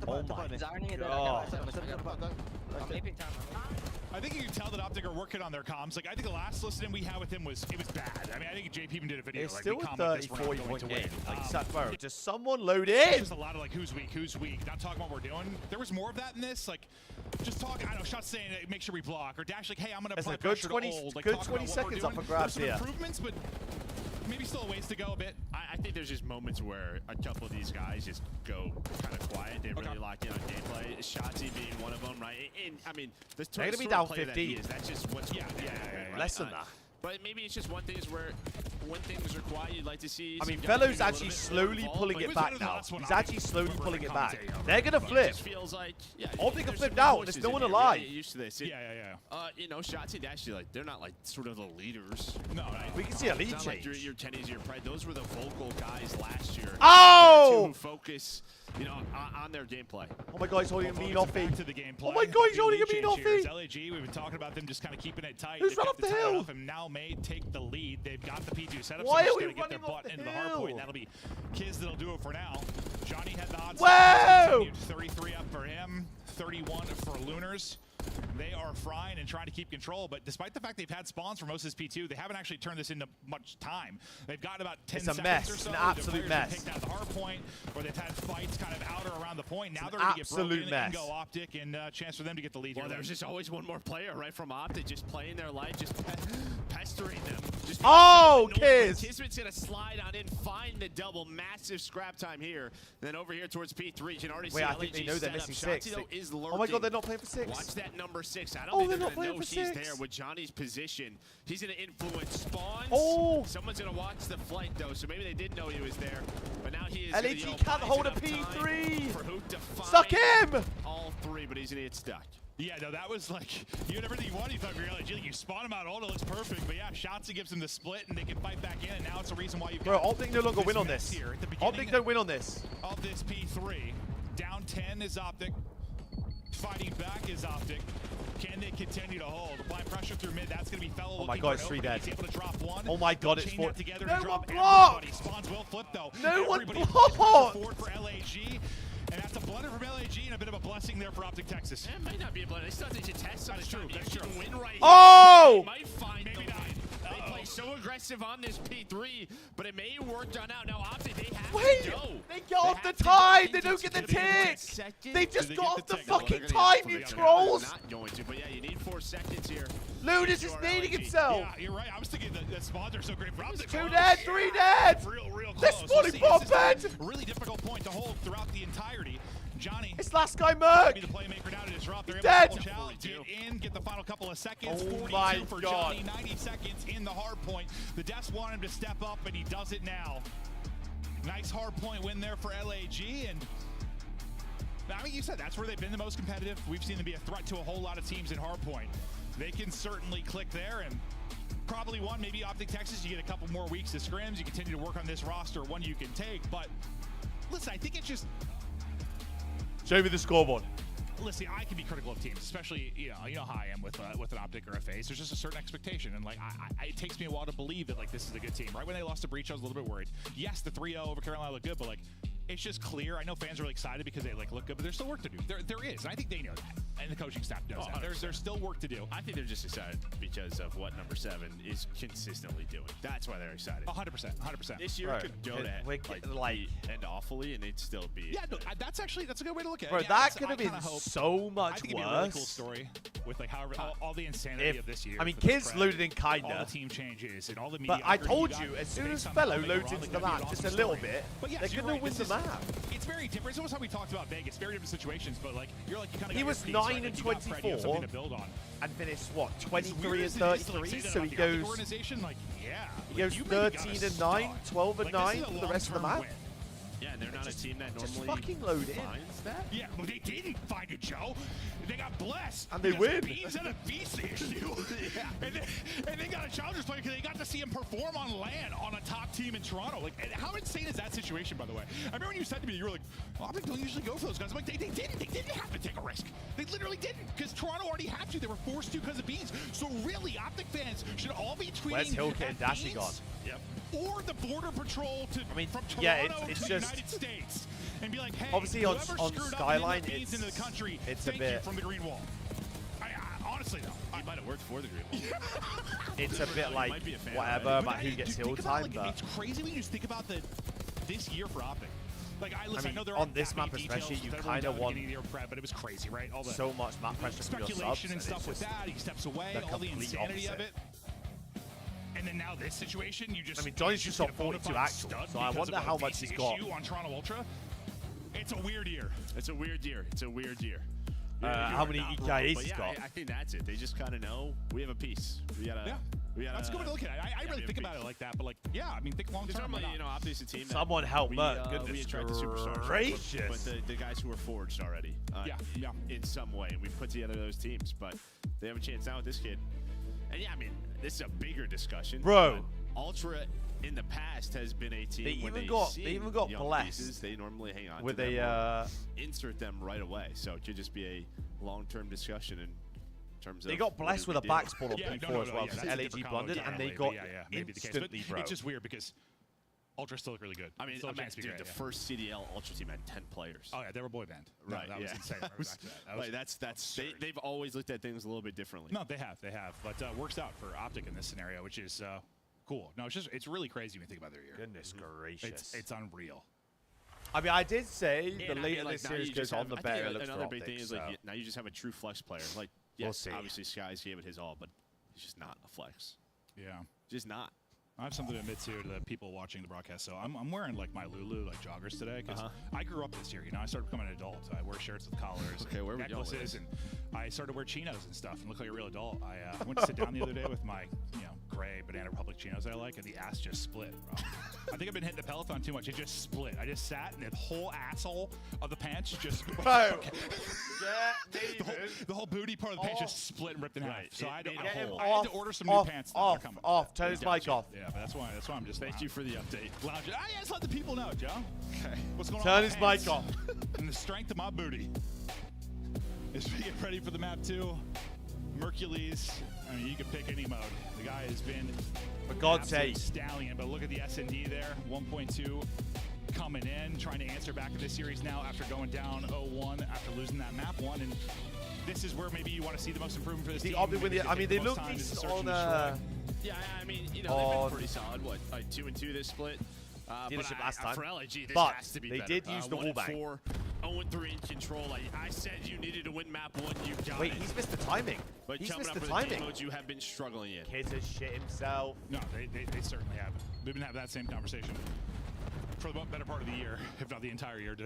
Oh my He's ironing it. God. I'm making time. I think you can tell that Optic are working on their comms. Like, I think the last listening we had with him was bad. I mean, I think JP even did a video. It's like, still we a comment this, 30, we're not 40 going point to game. win. Like, Sackborough, just someone load It's in. just a lot of like, who's weak, not talking about what we're doing. There was more of that in this. Like, just talk. I don't know, shots saying make sure we block, or Dash like, hey, I'm gonna There's apply a good pressure 20 to hold. Like, good talk 20 about what we're seconds doing. up for grabs There's some here. improvements, but maybe still a ways to go a bit. I think there's just moments where a couple of these guys just go kind of quiet. They really lock in on gameplay. Shotzi being one of them, right? And I mean, the They're gonna be sort down of player that 50. he is, that's just what's Yeah. right? Less than that. But maybe it's just one thing is where when things are quiet, you'd like to see. I mean, some guys Fellows being a actually little bit more slowly involved, pulling but it was back one of the now. last one He's I actually slowly remember pulling it back. commentating on. They're gonna It flip. just feels like, yeah. Optic there's are flipped some out. voices There's no in one here. We gotta alive. get used to this. Yeah. You know, Shotzi and Ashley, like, they're not like sort of the leaders. No, right? We can see a lead It's not like change. your Tennies, your Pride. Those were the vocal guys last year. Oh! They're two who focus, you know, on their gameplay. Oh my God, he's holding a mean offie. To the gameplay. Oh my God, he's holding a mean Lead change here. offie. It's LAG, we've been talking about them just kind of keeping it tight. Who's They've run kept off the it tight hill? enough and now may take the lead. They've got the P2 set up. Why so are we they're just gonna get their running off butt the into the hard hill? point. That'll be Kiz that'll do it for now. Johnny had the hot Whoa! continued. 33 up for him, 31 for Lunars. They are frying and trying to keep control, but despite the fact they've had spawns for most of this P2, they haven't actually turned this into much time. They've got about 10 It's a seconds mess. or It's so. an The absolute players have mess. picked out the hard point, or they've had fights kind of out or around the point. Now It's they're an going to get broken absolute and mess. go Optic, and a chance for them to get the lead Well, here. there's just always one more player, right, from Optic, just playing their life, just pestering them. Just Oh, Kiz! Kiz! Kismet's going to slide on in, find the double, massive scrap time here. Then over here towards P3, you can already Wait, see I think they LAG know they're set up. missing 6. Shotzi, though, is lurking. Oh my God, they're not playing for 6. Watch that number 6. I don't Oh, think they're they're not going to playing know for she's 6. there with Johnny's position. He's going to influence spawns. Oh! Someone's going to watch the flight, though, so maybe they did know he was there. But now he is LAG gonna, you know, can't buys hold a enough time P3. for Hoot to find Suck him! all 3, but he's going to get stuck. Yeah, no, that was like, you had everything you wanted. You thought you were LAG. Like, you spawn him out, all it looks perfect. But yeah, Shotzi gives them the split, and they can fight back in. And now it's a reason why you've Bro, got Optic no longer win on mess this. here at the Optic beginning don't win on this. of this P3. Down 10 is Optic. Fighting back is Optic. Can they continue to hold? Applying pressure through mid. That's going to be Fellow. Oh my looking God, for it's an 3 opening. dead. He's able to drop one. Oh my God, They'll it's chain 4. that together No to drop one blocked! everybody. Spawns will flip, though. No one Everybody blocked! forward for LAG. And that's a blunder from LAG and a bit of a blessing there for Optic Texas. It might not be a blunder. They still have to test on That's it. true, that's You true. can win right Oh! here. They might find Maybe the not. win. They play so aggressive on this P3, but it may work on out. Now Optic, they have Wait! to go. They get off the have to go. time! They don't It's get the gonna be a tick! second. They just they got get off the the tick? No, fucking They're gonna time, get you it. trolls! They're not going to, but yeah, you need 4 seconds here. Ludus is Your needing LAG. itself! Yeah, you're right. I was thinking that spawns are so great for Optic. 2 Oh, dead, shit. 3 dead! Real They're close. spawning See, bomb this bed! is a really difficult point to hold throughout the entirety. Johnny It's last guy be Merc! the playmaker now to disrupt. They're He's able dead. to pull challenge, get in, get the final couple of seconds. Oh 42 my for God. Johnny, 90 seconds in the hard point. The Deaths want him to step up, and he does it now. Nice hard point win there for LAG, and I mean, you said that's where they've been the most competitive. We've seen them be a threat to a whole lot of teams in hardpoint. They can certainly click there, and probably one, maybe Optic Texas, you get a couple more weeks of scrims, you continue to work on this roster, one you can take, but listen, I think it's just, Show me the scoreboard. listen, I can be critical of teams, especially, you know how I am with an Optic or a FaZe. There's just a certain expectation, and like it takes me a while to believe that like this is a good team. Right when they lost to Breach, I was a little bit worried. Yes, the 3-0 over Carolina looked good, but like it's just clear. I know fans are really excited because they like look good, but there's still work to do. There is, and I think they know that, and the coaching staff knows that. There's still work to do. I think they're just excited because of what number 7 is consistently doing. That's why they're excited. 100%. This year Bro, could go we're to like end awfully, and they'd still be. Yeah, no, that's a good way to look at it. Bro, Yeah, that it's- could have I been kinda hope- so I much think it'd be a really cool worse. story with like however all the insanity of this year. I mean, for the Kiz spread, loaded in all kinda. the team changes and all the But I mediocrity told got you, as soon based as on Fellow how they were loads on, into it's the gonna be map an just a awesome little story. bit, But yes, they're you're gonna right, win this the is- map. It's very different. It's almost how we talked about Vegas. Very different situations, but like you're like you kind of He was 9 and 24 to build on. and finished what, As 23 weird and as it is to, like, 33. say that So about he the Optic goes organization, like, yeah, he goes you maybe got a 13 and 9, stud. 12 and Like, this 9 is a for the rest of the long-term map. win. Yeah, and they're not a team that Just normally fucking load in. finds that. Yeah, well, they didn't find it, Joe. They got blessed. And they because win. Beans had a beast issue. And they got a challengers player because they got to see him perform on LAN on a top team in Toronto. Like, and how insane is that situation, by the way? I remember when you said to me, you were like, Optic don't usually go for those guys. I'm like, they didn't. They didn't have to take a risk. They literally didn't because Toronto already had to. They were forced to because of Beans. So really, Optic fans should all be tweeting Where's Hilke at and Dashy Beans gone? Yep. Or the border patrol to from Toronto it's to the just United States and be like, hey, obviously on Skyline, it's into the country, it's a thank bit you from the green wall. Honestly, though, he might have worked for the green wall. It's a bit like whatever about who gets hill time, but it's crazy when you just think about this year for Optic. Like I know there on this map especially, you kind of want but it was crazy, right? All the so much map pressure from your subs, speculation and stuff with that. He steps away, all the insanity of it. And then now this situation, you just. I mean, Johnny's just got 42 actual, so I wonder how much he's got. On Toronto Ultra. It's a weird year. It's a weird year. It's a weird year. How many EKIs he's got? I think that's it. They just kind of know we have a piece. We gotta. That's a good way to look at it. I really think about it like that, but like, yeah, I mean, think long term. Normally, obviously, a team. Someone help Merc. We Goodness attract the superstars, gracious. but the guys who are forged already. In some way, we put together those teams, but they have a chance now with this kid. And yeah, I mean, this is a bigger discussion, bro. Ultra in the past has been a team. They even got blessed. Pieces, they normally hang on with to them a insert them right away. So it could just be a long-term discussion in terms of. They got blessed with a back spawn on P4 as well because LAG blundered and they got instantly broke. It's just weird because Ultra still look really good. I mean, the first CDL Ultra team had 10 players. Oh yeah, they were boy band. Right, that was insane. They've always looked at things a little bit differently. No, they have, but works out for Optic in this scenario, which is cool. No, it's really crazy when you think about their year. Goodness gracious, it's unreal. I mean, I did say the later this series goes on, the better it looks for Another Optic. big thing is like now you just have a true flex player. Like yes, obviously Skies gave it his all, but he's just not a flex. Yeah, just not. I have something to admit to the people watching the broadcast. So I'm wearing like my Lulu like joggers today because I grew up this year. I started becoming an adult. I wear shirts with collars, and necklaces, and I started to wear chinos and stuff and look like a real adult. I went to sit down the other day with my gray Banana Republic chinos I like, and the ass just split, bro. I think I've been hitting the Peloton too much. It just split. I just sat, and the whole asshole of the pants just. Bro. The whole booty part of the pants just split and ripped in half. So I had to order some new pants. Off. Turn his mic off. Yeah, but that's why I'm just. Thank you for the update. Lounging. I just let the people know, Joe. Okay. What's going on? Turn his mic off. And the strength of my booty. As we get ready for the map 2, Mercules. I mean, you can pick any mode. The guy has been, for God's sake, stallion. But look at the S&D there, 1.2 coming in, trying to answer back in this series now after going down 0-1 after losing that map 1. And this is where maybe you want to see the most improvement for this team. I mean, they look decent on. Yeah, I mean, they've been pretty solid. What, like 2-2 this split? Dealership last time. For LAG, this but has to be they better. did use the wallbang. 0-3 in control. I said you needed to win map 1. You got Wait, it. he's missed the timing. But he's coming missed up the with timing. the modes you have been struggling in. Kids has shit himself. No, they certainly have. We've been having that same conversation for the better part of the year, if not the entire year,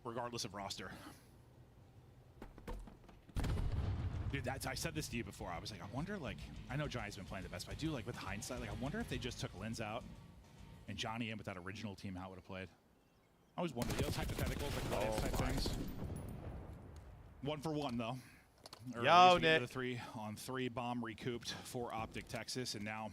regardless of roster. Dude, I said this to you before. I was like, I wonder, like, I know Johnny's been playing the best, but I do, like, with hindsight, like, I wonder if they just took Linz out and Johnny in with that original team, how it would have played. I always wondered those hypotheticals, like type things. 1 for 1, though. Yo, Nick. The 3-on-3 bomb recouped for Optic Texas, and now.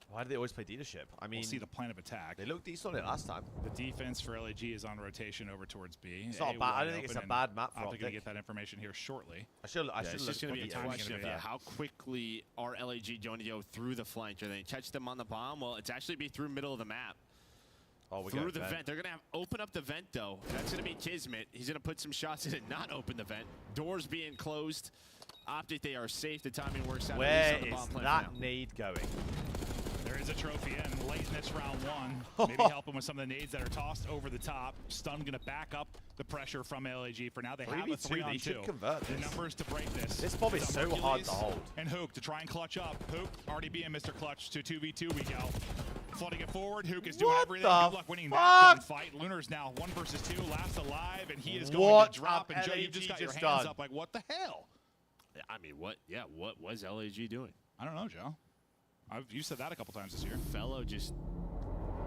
Why do they always play dealership? I mean, we'll see the plan of attack. They looked decent on it last time. The defense for LAG is on rotation over towards B. It's not bad. I don't think it's a bad map for Optic. I'm going to get that information here shortly. I should it's just going to be a question of how quickly are LAG going to go through the flank? Are they catch them on the bomb? Well, it's actually be through middle of the map. Through the vent. They're going to open up the vent, though. That's going to be Kismet. He's going to put some shots in and not open the vent. Doors being closed. Optic, they are safe. The timing works out. Where is that nade going? There is a trophy in late in this round 1. Maybe help them with some of the nades that are tossed over the top. Stun going to back up the pressure from LAG. For now, they have a 3-on-2. They should convert this. The numbers to break this. This bomb is so hard to hold. And Hook to try and clutch up. Hook already being Mr. Clutch to 2v2 we go. Flooding it forward. Hook is doing everything. Good luck winning that gunfight. Lunar's now 1 versus 2, last alive, and he is going to drop. And Joe, you just got your hands up like, what the hell? I mean, what was LAG doing? I don't know, Joe. You said that a couple times this year. Fellow just,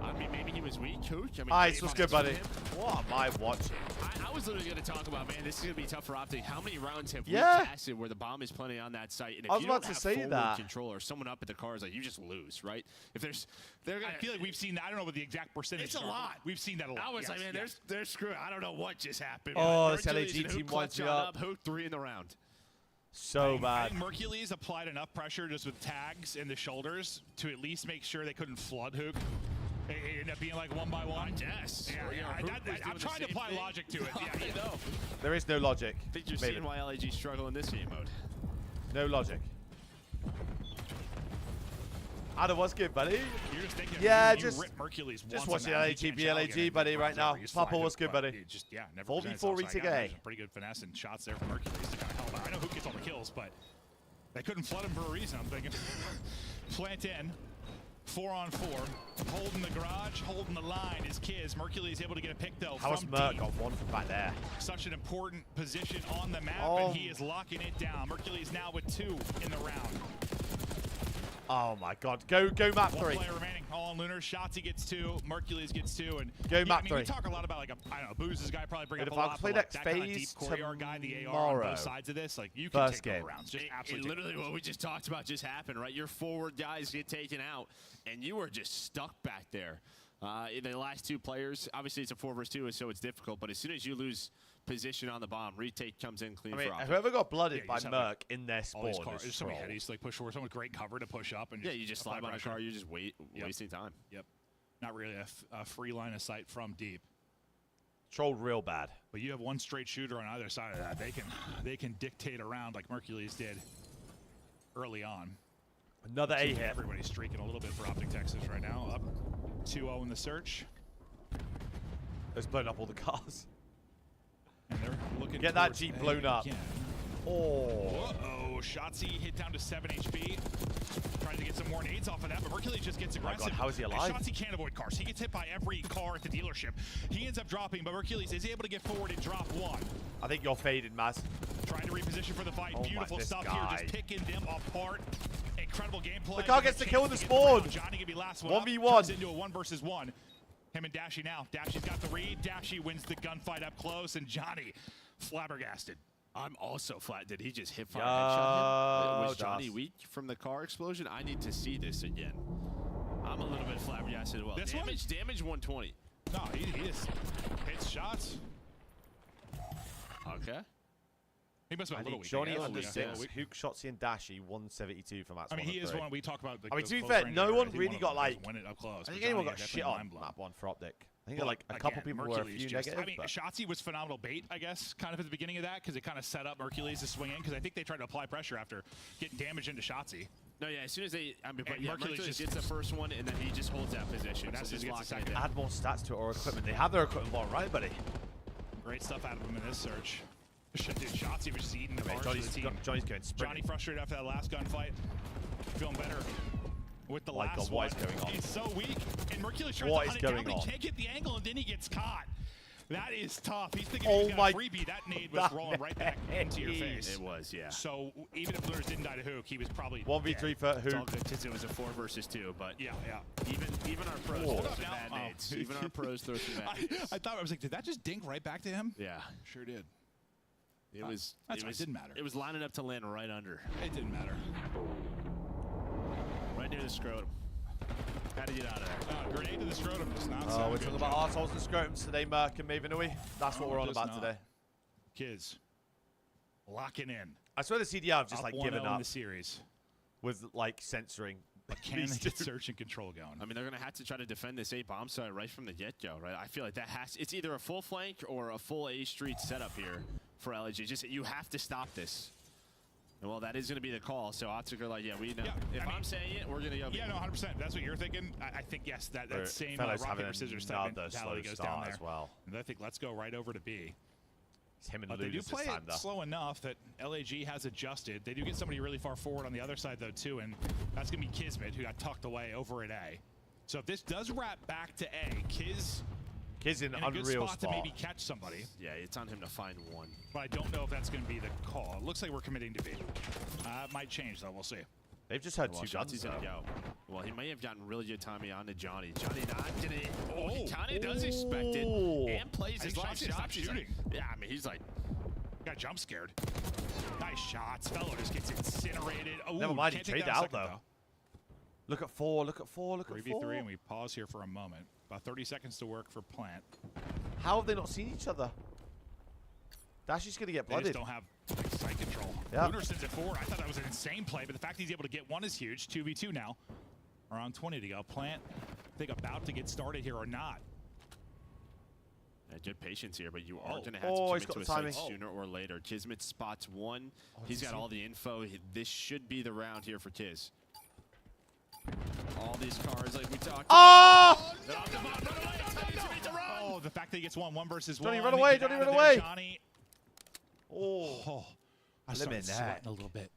I mean, maybe he was weak, Coach. I mean, Ice was good, buddy. What am I watching? I was literally going to talk about, man, this is going to be tough for Optic. How many rounds have we casted where the bomb is planted on that site? And if you don't have forward control or someone up at the cars, like, you just lose, right? If I feel like we've seen that. I don't know what the exact percentage is. It's a lot. We've seen that a lot. I was like, man, they're screwed. I don't know what just happened. Oh, this LAG team wants you up. Hook 3 in the round. So I bad. think Mercules applied enough pressure just with tags in the shoulders to at least make sure they couldn't flood Hook. It ended up being like 1 by 1. Yes. I'm trying to apply logic to it. I know. There is no logic. I think you're seeing why LAG struggle in this game mode. No logic. Adam, what's good, buddy? You're just thinking, yeah, you just rip Mercules just once watching on that, LAG he be can't LAG, challenge buddy, it. right now. You slide Papa, Hook, what's good, but buddy? it just, never 4v4 presents itself. So I retake gotta A. imagine pretty good finesse and shots there from Mercules to kind of help out. I know Hook gets all the kills, but they couldn't flood him for a reason. I'm thinking plant in. 4-on-4, holding the garage, holding the line is Kiz. Mercules able to get a pick though. How has Merc got one from back there? Such an important position on the map, and he is locking it down. Mercules now with 2 in the round. Oh my God! Go map 3. 1 player remaining. All on Lunar. Shotzi gets 2. Mercules gets 2, and go map 3. We talk a lot about like I don't know, Booze's guy probably bring up a if I lot. play But like, next that kind of deep phase courier guy, the AR on both sides of this, like you can First take game. over rounds. Just absolutely. Literally what we just talked about just happened, right? Your forward guys get taken out, and you were just stuck back there. In the last 2 players, obviously it's a 4 versus 2, so it's difficult. But as soon as you lose position on the bomb, retake comes in clean. I mean, for Optic. whoever got blooded by Merc in their spawn is somebody headies, like push forward, someone with great cover to push up, and yeah, you just slap on a car, you're just wasting time. Yep, not really a free line of sight from deep. Trolled real bad. But you have one straight shooter on either side of that. They can dictate around like Mercules did early on. Another A hit. Everybody's streaking a little bit for Optic Texas right now. Up 2-0 in the search. It's blown up all the cars. And they're looking get that Jeep blown up. Again. Oh. Uh-oh. Shotzi hit down to 7 HP. Trying to get some more nades off of that, but Mercules just gets aggressive. Oh my God, how is he alive? And Shotzi can't avoid cars. He gets hit by every car at the dealership. He ends up dropping, but Mercules is able to get forward and drop 1. I think you're faded, Maz. Trying to reposition for the fight. Oh Beautiful stuff here, just picking them apart. Incredible gameplay. The car gets the kill in the spawn. Johnny can be last 1v1. Turns into a 1 versus 1. Him and Dashy now. Dashy's got the read. Dashy wins the gunfight up close, and Johnny flabbergasted. I'm also flat. Did he just hit fire headshot him? Was Johnny weak from the car explosion? I need to see this again. I'm a little bit flabbergasted as well. This damage 120. No, he is. Hits shots. Okay. He must have been a little weak. Johnny under 6, Hook, Shotzi, and Dashy 172 for maps 1 and 3. I mean, he is one we talk about. I mean, to be fair, no one really got like. Win it up close, I think anyone got shit on map 1 for Optic. I think like a couple people were a few negative. I mean, Shotzi was phenomenal bait, I guess, kind of at the beginning of that, because it kind of set up Mercules to swing in, because I think they tried to apply pressure after getting damage into Shotzi. No, yeah, as soon as they, Mercules just gets the first one, and then he just holds that position. That's so just lock it. Add more stats to it or equipment. They have their equipment ball, right, buddy? Great stuff out of him in this search. Dude, Shotzi was just eating the bars Johnny's for the team. Johnny's going sprint. Johnny frustrated after that last gunfight. Feeling better with the last God, one. what is going on? He's so weak, and Mercules tries to hunt it down, but he can't get the angle, and then he gets caught. That is tough. He's thinking he's got a freebie. That nade was rolling right back into your face. It was, yeah. So even if Lunas didn't die to Hook, he was probably 1v3 for Hook. It's all good because it was a 4 versus 2, but yeah. Even our pros throw some bad nades. Even our pros throw some bad nades. I thought, I was like, did that just dink right back to him? Yeah. Sure did. It was. It didn't matter. It was lining up to land right under. It didn't matter. Right near the scrotum. How to get out of there? Grenade to the scrotum does not we're talking about arseholes and scrotums today, Merc and Maven, are we? That's what we're on about today. Kids, locking in. I swear the CDR have just like given up in the series with like censoring. But can they get search and control going? I mean, they're going to have to try to defend this A bomb site right from the get-go, right? I feel like it's either a full flank or a full A street setup here for LG. Just you have to stop this. And well, that is going to be the call. So Optic are like, yeah, we know. Yeah, if I'm saying it, we're going to go. Yeah, no, 100%. That's what you're thinking. I think yes, that same rock paper scissors type mentality goes down there as well. And I think let's go right over to B. It's him and But they do play it slow enough that LAG has adjusted. They do get somebody really far forward on the other side, though, too, and that's going to be Kismet, who got tucked away over at A. So if this does wrap back to A, Kiz in a good unreal spot to maybe catch somebody. Yeah, it's on him to find one. But I don't know if that's going to be the call. It looks like we're committing to B. It might change, though. We'll see. They've just had two guns. He's going to go. Well, he may have gotten really good timing on to Johnny. Johnny not going to... Johnny does expect it and plays his last shot. Stop shooting. Yeah, I mean, he's like... Got jump scared. Nice shots. Fellow just gets incinerated. Oh, never mind, he traded out, though. Look at 4, look at 4, look at 4. 3v3, and we pause here for a moment. About 30 seconds to work for Plant. How have they not seen each other? Dashy's going to get blooded. They just don't have point control. Yep. Lunar sends it forward. I thought that was an insane play, but the fact he's able to get one is huge. 2v2 now. Around 20 to go. Plant, I think, about to get started here or not. Yeah, good patience here, but you are going to have to commit to a site sooner or later. Kismet spots one. He's got all the info. This should be the round here for Kiz. All these cars, like we talked about. Oh, the fact that he gets one versus Johnny, one. Run away, Johnny, run away. Johnny. I started sweating a little bit.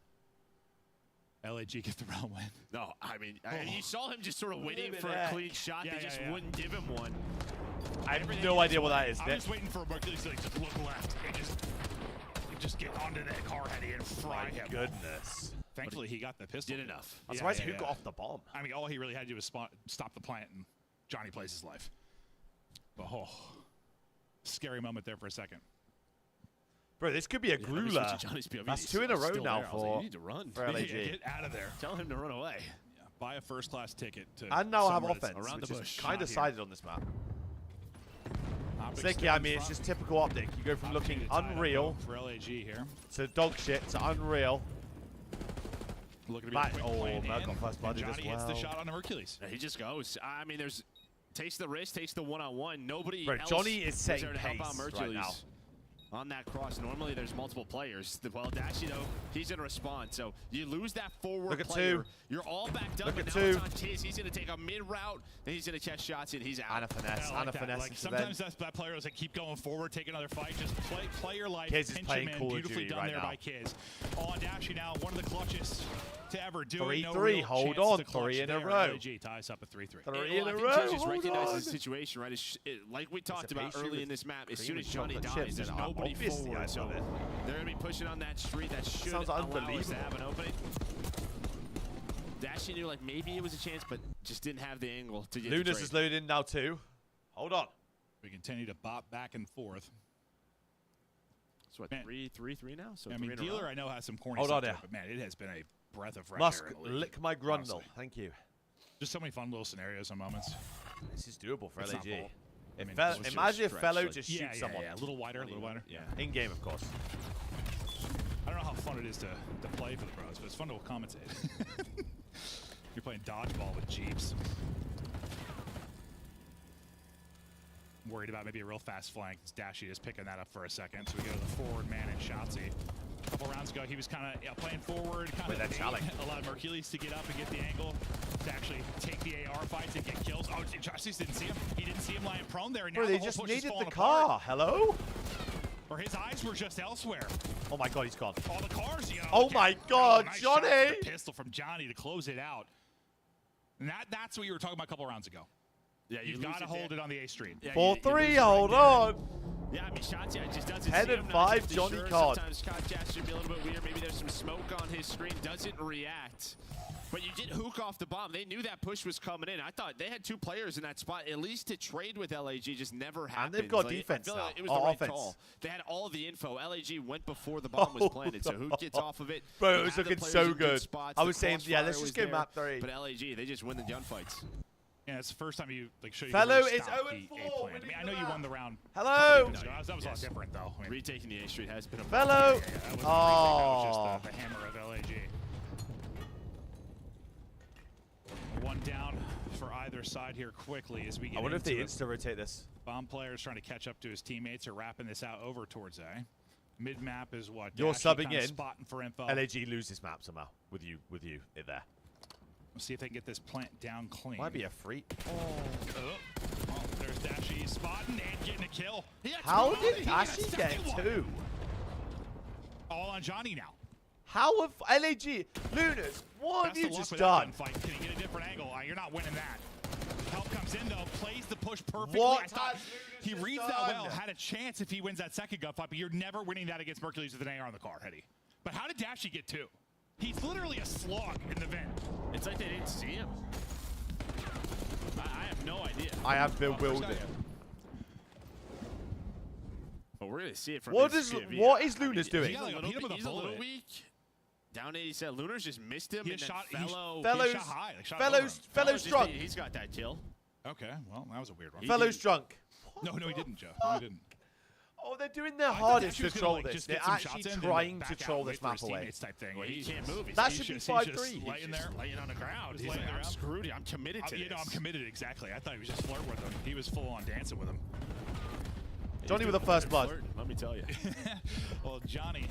LAG get the round win. No, I mean, you saw him just sort of waiting for a clean shot. They just wouldn't give him one. I have no idea what that is. I'm just waiting for Mercules to just look left and just get onto that car heady and fry him. Goodness. Thankfully, he got the pistol. Did enough. I'm surprised who got off the bomb. I mean, all he really had to do was stop the plant, and Johnny plays his life. But, scary moment there for a second. Bro, this could be a grueler. That's 2 in a row now for LAG. Get out of there. Tell him to run away. Yeah, buy a first-class ticket to and now have offense, around which the bush. is kind of sided on this map. Sticky, I mean, it's just typical Optic. You go from looking unreal for LAG here to dog shit to unreal. Looking to be Merc got first blooded as well. Johnny hits the shot on Hercules. Yeah, he just goes. I mean, takes the risk, takes the one-on-one. Nobody Bro, else Johnny is setting there to help out pace Mercules right now. on that cross. Normally, there's multiple players. Well, Dashy, though, he's going to respond. So you lose that forward player. You're all backed up, and now it's on Kiz. He's going to take a mid-route, and he's going to catch shots, and he's out. And a finesse, and a finesse. Like, sometimes that player is like, keep going forward, take another fight, just play your life. Kiz is playing Call of beautifully Duty done right there now. by Kiz. On Dashy now, one of the clutchest to ever do it. 3-3, hold on, 3 in a row. LAG ties up at 3-3. 3 in a row, Kiz just recognizes the situation, right? Like we talked about early in this map, as soon as Johnny dies, there's nobody forward. So they're going to be pushing on that street. That should allow us to have an opening. Dashy knew like maybe it was a chance, but just didn't have the angle to get Lunas is loaded in now too. Hold on. We continue to bop back and forth. So what, 3-3 now? So I mean, Dealer I know has some corny stuff to it, but man, it has been a breath of fresh Musk, air. lick my grundle. Thank you. Just so many fun little scenarios and moments. This is doable for LAG. Imagine if Fellow just shoots someone. Yeah, a little wider, a little wider. Yeah, in game, of course. I don't know how fun it is to play for the pros, but it's fun to commentate. You're playing dodgeball with Jeeps. Worried about maybe a real fast flank. Dashy is picking that up for a second. So we go to the forward man and Shotzi. A couple rounds ago, he was kind of playing forward, kind of allowed Mercules to get up and get the angle to actually take the AR fights and get kills. Oh, Shotzi didn't see him. He didn't see him lying prone there. And now Bro, they just needed the car. Hello? Or his eyes were just elsewhere. Oh my god, he's gone. All the cars, you know. Oh my god, nice Johnny! Shot with the pistol from Johnny to close it out. And that's what you were talking about a couple rounds ago. Yeah, you've got to hold it on the A street. Yeah, 4-3, hold on. Yeah, I mean, Shotzi just doesn't 10 see and him, 5, Johnny card. Sometimes Kotjak should be a little bit weird. Maybe there's some smoke on his screen. Doesn't react. But you did hook off the bomb. They knew that push was coming in. I thought they had 2 players in that spot, at least to trade with LAG. Just never happened. And they've got defense now. Like it was the right call. They had all the info. LAG went before the bomb was planted. So who gets off of it? Bro, it was looking so good. I was saying, yeah, let's just go map 3. But LAG, they just win the gunfights. Yeah, it's the first time you show you. Fellow really is 0-4. I mean, I know you won the round. Hello. That was a lot different, though. I mean, retaking the A street has been a Fellow. That was just the hammer of LAG. One down for either side here quickly as we get. I wonder if they insta-rotate this. Bomb players trying to catch up to his teammates or wrapping this out over towards A. Mid map is what you're subbing in. Spotting for info. LAG loses map somehow with you there. We'll see if they can get this plant down clean. Might be a freak. Oh, there's Dashy spotting and getting a kill. How did Dashy get 2? All on Johnny now. How have LAG Lunas? What have you just done? Can you get a different angle? You're not winning that. Help comes in though, plays the push perfectly. What he reads that well, had a chance if he wins that second gunfight, but you're never winning that against Mercules with an AR on the car, Hetty. But how did Dashy get 2? He's literally a slog in the vent. It's like they didn't see him. I have no idea. I have bewildered. But we're gonna see it from what is Lunas doing? He's a little weak. Down 87. Lunar's just missed him. And Fellow's drunk. He's got that kill. Okay, well, that was a weird one. Fellow's drunk. No, he didn't, Joe. No, he didn't. Oh, they're doing their hardest to Dashu's gonna, troll like, this. just They're get some actually shots in and trying back to out troll and wait this for map his away. teammates type thing. Well, he can't move. That He's should be just 5-3. laying there, laying on the ground. He's laying like, I'm around. screwed. I'm committed to You know, this. I'm committed, exactly. I thought he was just flirting with him. He was full on dancing with him. Johnny with the first blood. Flirting, let me tell you. Well, Johnny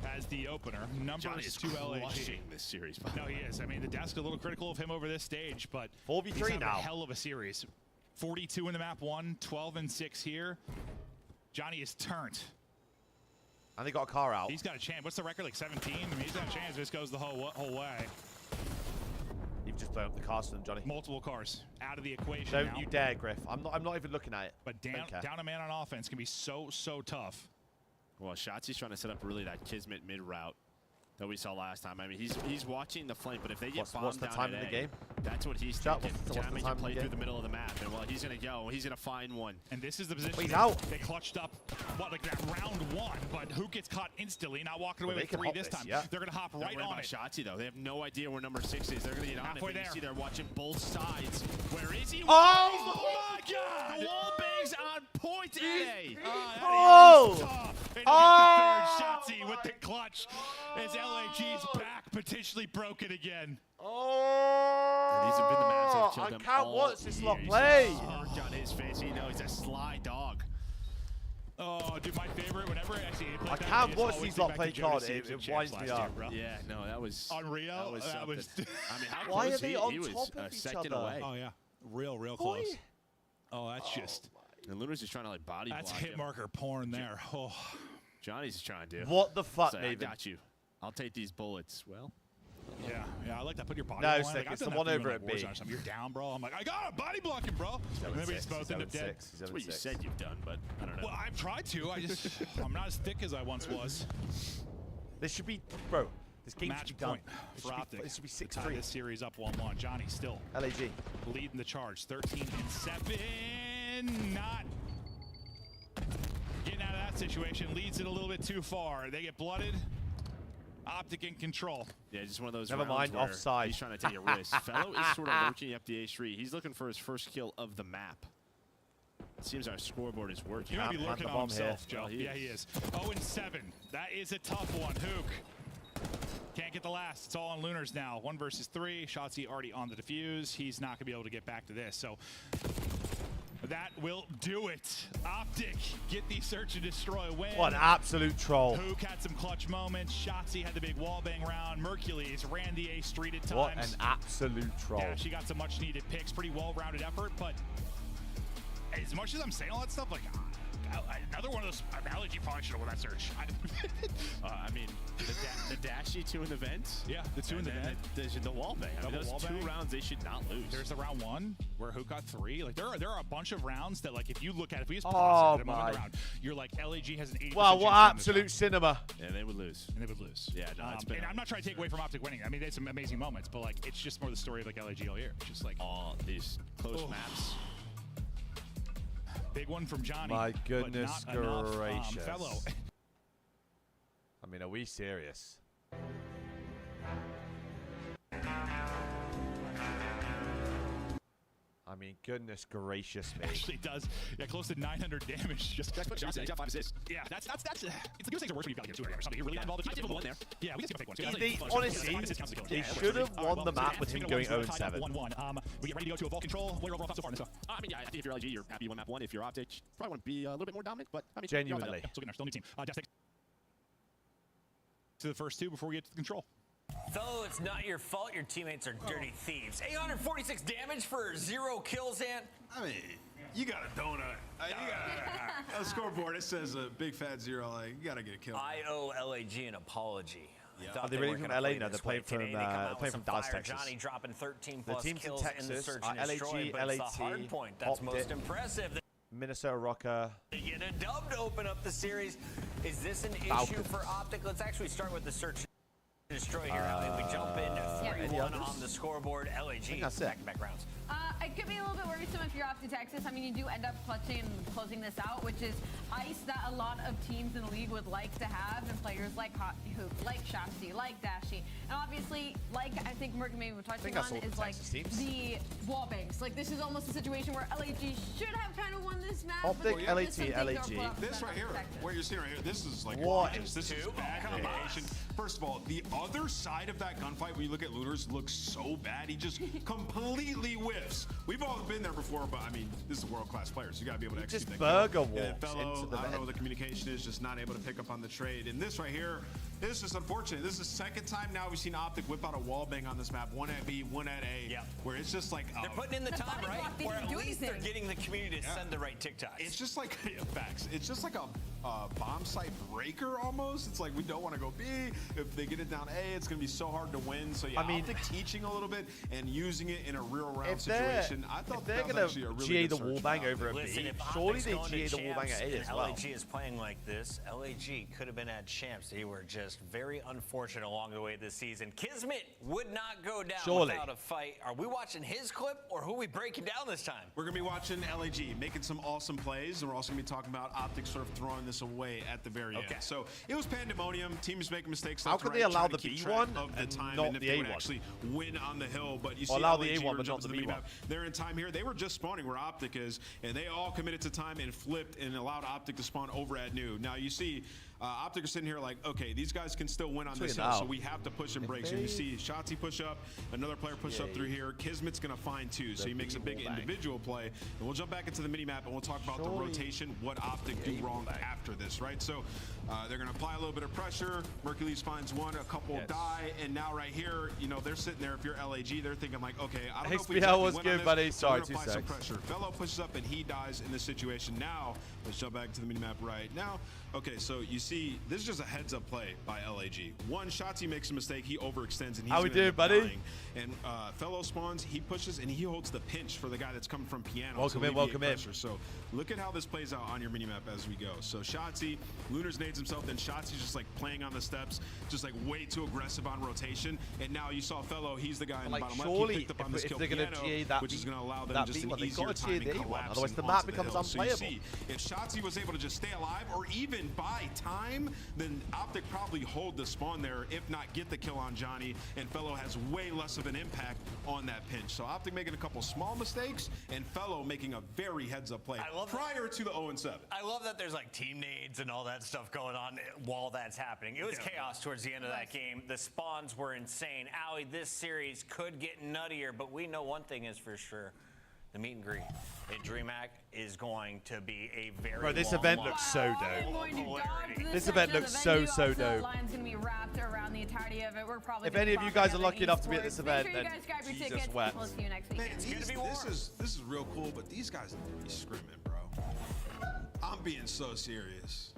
has the opener. Johnny Numbers is to LAG. crushing this series. No, he is. I mean, the desk a little critical of him over this stage, but 4v3 he's having now. a hell of a series. 42 in the map 1, 12-6 here. Johnny is turned. And they got a car out. He's got a chance. What's the record? Like 17? I mean, he's got a chance if this goes the whole way. You've just blown up the car, son, Johnny. Multiple cars out of the equation. Don't now. you dare, Griff. I'm not even looking at it. But down a man on offense can be so tough. Well, Shotzi's trying to set up really that Kismet mid route that we saw last time. I mean, he's watching the flank, but if they get bombed what's the down time at in the A, game? that's what he's Chat, thinking. what's the Jamie time can in play the through game? the middle of the map, and well, he's gonna go. He's gonna find one. And this is the position he's that out. they clutched up, like that round 1, but who gets caught instantly, not walking away Well, with they can 3 hop this this, time. yeah. They're going to hop Don't right worry on about it. Shotzi though. They have no idea where number 6 is. They're gonna get on Halfway it. But there. you see, they're watching both sides. Where is he? Oh my God! The wall bangs on point. A. Oh! And the third Shotzi with the clutch as LAG's back potentially broken again. Oh! These have been the maps that have killed I them can't all watch this year. lot You see play. the smirk on his face. He knows he's a sly dog. Oh, dude, my favorite. Whenever I see it, I can't watch these lot play card. It winds me up. Yeah, no, that was Unreal. That was something. I mean, how Why close are they he on was top a of each second other? away. Oh, yeah. Real close. Oh, that's just... And Luna's just trying to like body That's block hit him. marker porn there. Oh. Johnny's just trying to do. What the fuck, Say, I Nathan? got you. I'll take these bullets. Well, Yeah, I like that. Put your body No, on the Stick, line. Like, it's I've the done that one for you over in, like, at B. Warzone or something. You're down, bro. I'm like, I got a body blocking, bro. And then we just both end up dead. that's what you said you've done, but I don't know. Well, I've tried to. I'm not as thick as I once was. This should be, bro. This game Match should be done. point for Optic. This should be To tie 6-3. this series up 1-1. Johnny still LAG. leading the charge. 13-7. Not getting out of that situation. Leads it a little bit too far. They get blooded. Optic in control. Yeah, just one of those Never rounds mind, where offside. He's trying to take a risk. Fellow is sort of lurking up the A3. He's looking for his first kill of the map. It seems our scoreboard is working. He might be Plant lurking the on bomb himself, here. Joe. Well, Yeah, he is. 0-7. That is a tough one. Hook. Can't get the last. It's all on Lunars now. 1 versus 3. Shotzi already on the defuse. He's not going to be able to get back to this. So that will do it. Optic get the search and destroy win. What an absolute troll. Hook had some clutch moments. Shotzi had the big wall bang round. Mercules ran the A street at times. What an absolute troll. Yeah, she got some much needed picks. Pretty well-rounded effort, but as much as I'm saying all that stuff, like another one of those LAG probably should have won that search. I mean, the dashy 2 in the vents. Yeah, the 2 in the vent. The wall bang. I mean, Double those wall 2 bang. rounds they should not lose. There's the round 1 where Hook got 3. Like there are a bunch of rounds that, like, if you look at it, if we just Oh, pause it and move my. it around, you're like LAG has an 80%. Wow, what chance of winning this absolute round. cinema. Yeah, they would lose. And they would lose. Yeah, no, it's been and I'm not trying to take away from Optic winning. I mean, they had some amazing moments, but like it's just more the story of like LAG all year. It's just like all these close maps. Big one from Johnny. My but goodness not enough, gracious. fellow. I mean, are we serious? I mean, goodness gracious me. Actually does. Yeah, close to 900 damage. Just That's what Johnson. He's got 5 assists. yeah, that's it's the good things are worse when you've got to get 200 damage or something. You're really involved. I give him 1 there. Yeah, we just gotta take one. Too. Honestly, they should have won the map with him going 0-7. 1-1. We get ready to go to a vault control. What are your overall thoughts so far in this? I mean, yeah, I think if you're LG, you're happy you won map 1. If you're Optic, you probably want to be a little bit more dominant, but I mean, Genuinely. Still getting there. Still new team. Just to the first 2 before we get to the control. Though it's not your fault your teammates are dirty thieves. 846 damage for 0 kills, Ant. I mean, you got a donut. On the scoreboard, it says a big fat 0. Like, you got to get a kill. I owe LAG an apology. Yeah. Thought Are they they really weren't from gonna LA? play No, this they're playing way today. from, They come out they're with playing some from Dallas, fire. Texas. Johnny dropping 13 The plus teams in kills in the Texas search are and destroy, but it's the LAT, hard point that's most Optic. impressive. Minnesota Rocker. They get a dub to open up the series. Is this an issue Falcons. for Optic? Let's actually start with the search and destroy here, Ali. We jump in 3-1 on the scoreboard. LAG back-to-back rounds. It could be a little bit worrisome if you're off to Texas. I mean, you do end up clutching and closing this out, which is ice that a lot of teams in the league would like to have, and players like Hot Hoop, like Shafty, like Dashy, and obviously, like I think Merc maybe we're touching on, is like the wall banks. Like this is almost a situation where LAG should have kind of won this match. Optic, LAG. This right here, what you're seeing right here, this is like what? This is bad communication. First of all, the other side of that gunfight, when you look at Lunars, looks so bad. He just completely whiffs. We've all been there before, but I mean, this is world-class players. You got to be able to execute just that. burger walks Fellow, into the I don't know what the communication is, just not able to pick up on the trade. And this right here, this is just unfortunate. This is the second time now we've seen Optic whip out a wall bang on this map. One at B, one at A, where it's just like they're putting in the time, right? Where at least they're getting the community to send the right TikToks. It's just like facts. It's just like a bomb site breaker almost. It's like we don't want to go B. If they get it down A, it's going to be so hard to win. So yeah, I mean, Optic teaching a little bit and using it in a real round situation. I thought they're that was actually a really GA good the wall bang over a B. Surely they GA the wall bang at A as well. LAG is playing like this. LAG could have been at champs. They were just very unfortunate along the way this season. Kismet would not go down without a fight. Are we watching his clip, or who are we breaking down this time? We're going to be watching LAG making some awesome plays, and we're also going to be talking about Optic sort of throwing this away at the very end. So it was pandemonium. Teams making mistakes. How could they allow the B one of the time not and if the they A would one? Actually win on the hill, but you see allow LAG the A one, but not the B one. They're in time here. They were just spawning where Optic is, and they all committed to time and flipped and allowed Optic to spawn over at New. Now you see Optic are sitting here like, okay, these guys can still win on this hill, so we have to push and break. So you see Shotzi push up, another player push up through here. Kismet's going to find two, so he makes a big individual play. And we'll jump back into the mini-map, and we'll talk about the rotation, what Optic do wrong after this, right? So they're going to apply a little bit of pressure. Mercules finds one, a couple die, and now right here, you know, they're sitting there. If you're LAG, they're thinking like, okay, I don't know if we XPL was good, buddy. Sorry, 2 seconds. Some pressure. Fellow pushes up, and he dies in this situation. Now, let's jump back to the mini-map right now. Okay, so you see, this is just a heads-up play by LAG. One, Shotzi makes a mistake, he overextends, and he's how we doing, buddy? Dying. And Fellow spawns, he pushes, and he holds the pinch for the guy that's coming from piano. Welcome in, welcome in. So look at how this plays out on your minimap as we go. So Shotzi, Lunars nades himself, then Shotzi's just like playing on the steps, just like way too aggressive on rotation. And now you saw Fellow, he's the guy in the bottom left. He picked up on this kill piano, which is going to allow them just an easier time in collapsing. Otherwise the map becomes unplayable. So you see, if Shotzi was able to just stay alive or even buy time, then Optic probably hold the spawn there, if not get the kill on Johnny, and Fellow has way less of an impact on that pinch. So Optic making a couple small mistakes, and Fellow making a very heads-up play prior to the 0-7. I love that there's like team nades and all that stuff going on while that's happening. It was chaos towards the end of that game. The spawns were insane. Ali, this series could get nuttier, but we know one thing is for sure. The meet and greet at DreamHack is going to be a very Bro, this event looks so dope. This event looks so dope. The line's going to be wrapped around the entirety of it. We're probably if any of you guys are lucky enough to be at this event, then Jesus wept. We'll see you next week. This is real cool, but these guys need to be screaming, bro. I'm being so serious.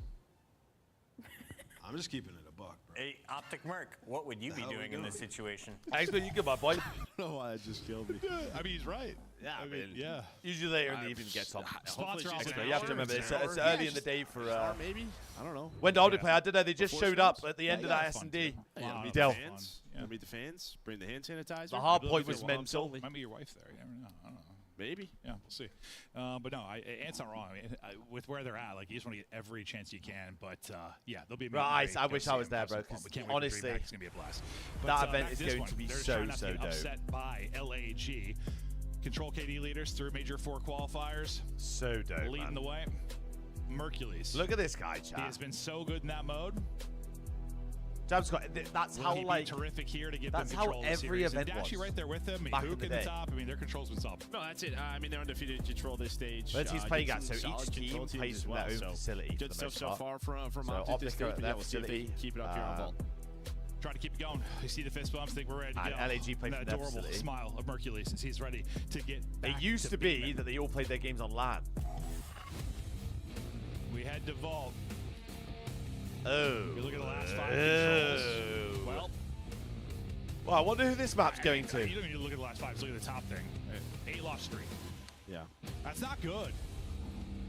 I'm just keeping it a buck, bro. Hey, Optic Merc, what would you be doing in this situation? Actually, you goodbye, boy. I don't know why that just killed me. I mean, he's right. Yeah, I mean, yeah. Usually later in the evening gets on. Sponsor You have to remember, it's early in the day for. Maybe I don't know. When the Optic play, I don't know. They just showed up at the end of that S&D. Meet the fans. Meet the fans. Bring the hand sanitizer. The hard point was mental. Might be your wife there. You never know. I don't know. Maybe. Yeah, we'll see. But no, Ant's not wrong. I mean, with where they're at, like, you just want to get every chance you can. But, yeah, there'll be a Right, I wish I was there, bro, because honestly, it's going to be a blast. That event is going to be so dope. Upset by LAG. Control KD leaders through Major 4 qualifiers. So dope, Leading the way. Mercules. Look at this guy, Chad. He has been so good in that mode. That's how like terrific here to get that's them how control every event was. Dashy right there with him. Hook at the top. I mean, their control's been solid. No, that's it. I mean, they're undefeated. Control this stage. But he's playing at so each team plays from their own facility. Good stuff so far from Optic this stage. But yeah, we'll see if they keep it up here on vault. Try to keep it going. You see the fist bumps. Think we're ready to go. LAG played that from adorable facility. Smile of Mercules as he's ready to get back. It used to be that they all played their games on LAN. We head to vault. Oh. We look at the last 5 controls. Well, I wonder who this map's going to. You don't need to look at the last 5. Just look at the top thing. 8 loss streak. Yeah. That's not good.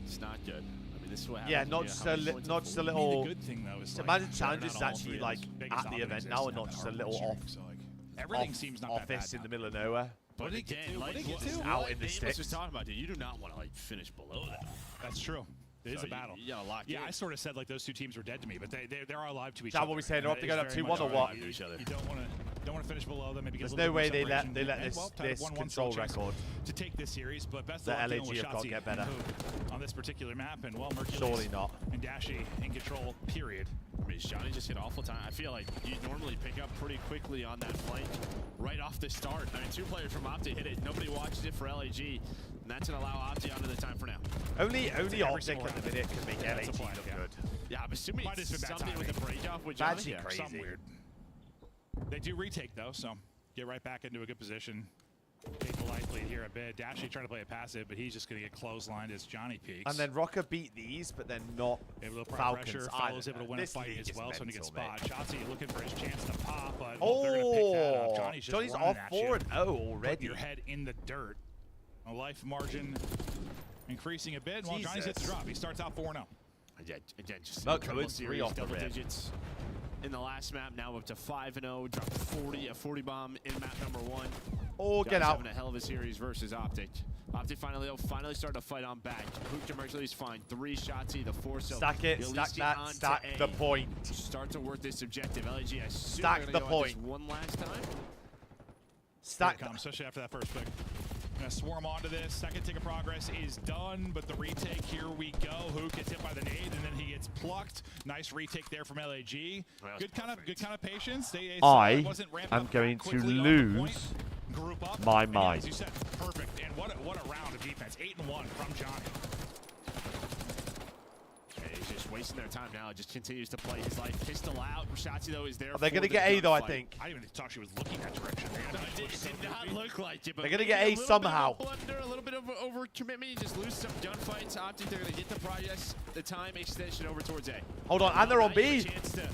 It's not good. I mean, This is what Yeah, happens not when just you a have li- not just a I mean, little. the good thing though is Imagine like, challenges is not all actually three of like those biggest at the event options now, and have not that just a hard little streak, off. so, like, everything seems not that bad office in now. the middle of nowhere. But again, like Just out in the Amos sticks. was talking about, dude, you do not want to like finish below that. That's true. It is So a battle. You gotta lock Yeah, in. I sort of said like those two teams were dead to me, but they are alive to each Is that other. what we saying? They're up to It go is up very 2-1 much or like what? You don't want to finish below them. Maybe get There's a no little way bit they more let separation. this And, well, tied up this 1-1, control so a chance record. to take this series, but best The of luck dealing with LAG have got to Shotzi get better. and Hoop on this particular map, and well, Mercules Surely not. and Dashi in control. Period. I mean, Johnny just hit awful time. I feel like you normally pick up pretty quickly on that flank right off the start. I mean, 2 players from Opti hit it. Nobody watches it for LAG, and that's going to allow Opti onto the time for now. Only Optic single at the round. minute can make Yeah, LAG that's a plan, look yeah. good. Yeah, I'm assuming Might it's have been bad something with the timing. break off with That's Johnny. crazy. Something weird. They do retake though, so get right back into a good position. Take the life lead here a bit. Dashi trying to play a passive, but he's just going to get clotheslined as Johnny peaks. And then Rocker beat these, but then not able to apply Falcons. pressure. I Fellow's don't able to know. win a This fight league as is well, so he gets mental, spot. mate. Shotzi looking for his chance to pop, but well, they're going to pick that up. Johnny's just Johnny's running off at you. 4-0 Putting already. your head in the dirt. A life margin increasing a bit. Well, Johnny's hit the drop. He starts out 4-0. Again, just Not incredible good. 3 series, off the double rip. digits. In the last map, now up to 5-0, dropped 40, a 40 bomb in map number 1. Oh, get Guys out. having a hell of a series versus Optic. Optic finally started to fight on back. Hook to Mercules fine. 3 Shotzi, the 4. So Stack it, you at stack least get that, onto stack A. the point. Start to work this objective. LAG, I assume Stack they're the gonna go at this point. one last time. Stack Here it comes, especially after that first pick. Gonna swarm onto this. Second tick of progress is done, but the retake, here we go. Hook gets hit by the nade, and then he gets plucked. Nice retake there from LAG. Good kind of patience. They I wasn't ramping am up going that to quickly on the lose point. Group up. my And yeah, mind. as you said, perfect. And what a round of defense. 8-1 from Johnny. Okay, he's just wasting their time now. Just continues to play his life. Pistol out. Shotzi, though, is there. Are they going to for get the A, though, I gunfight. think? I didn't even thought she was looking that direction. It did not look like it, but They're gonna maybe get A little somehow. Bit of a blunder, a little bit of overcommitment. You just lose some gunfights. Optic, they're going to get the progress, the time extension over towards A. Hold on, and they're on Now you have B. a chance to-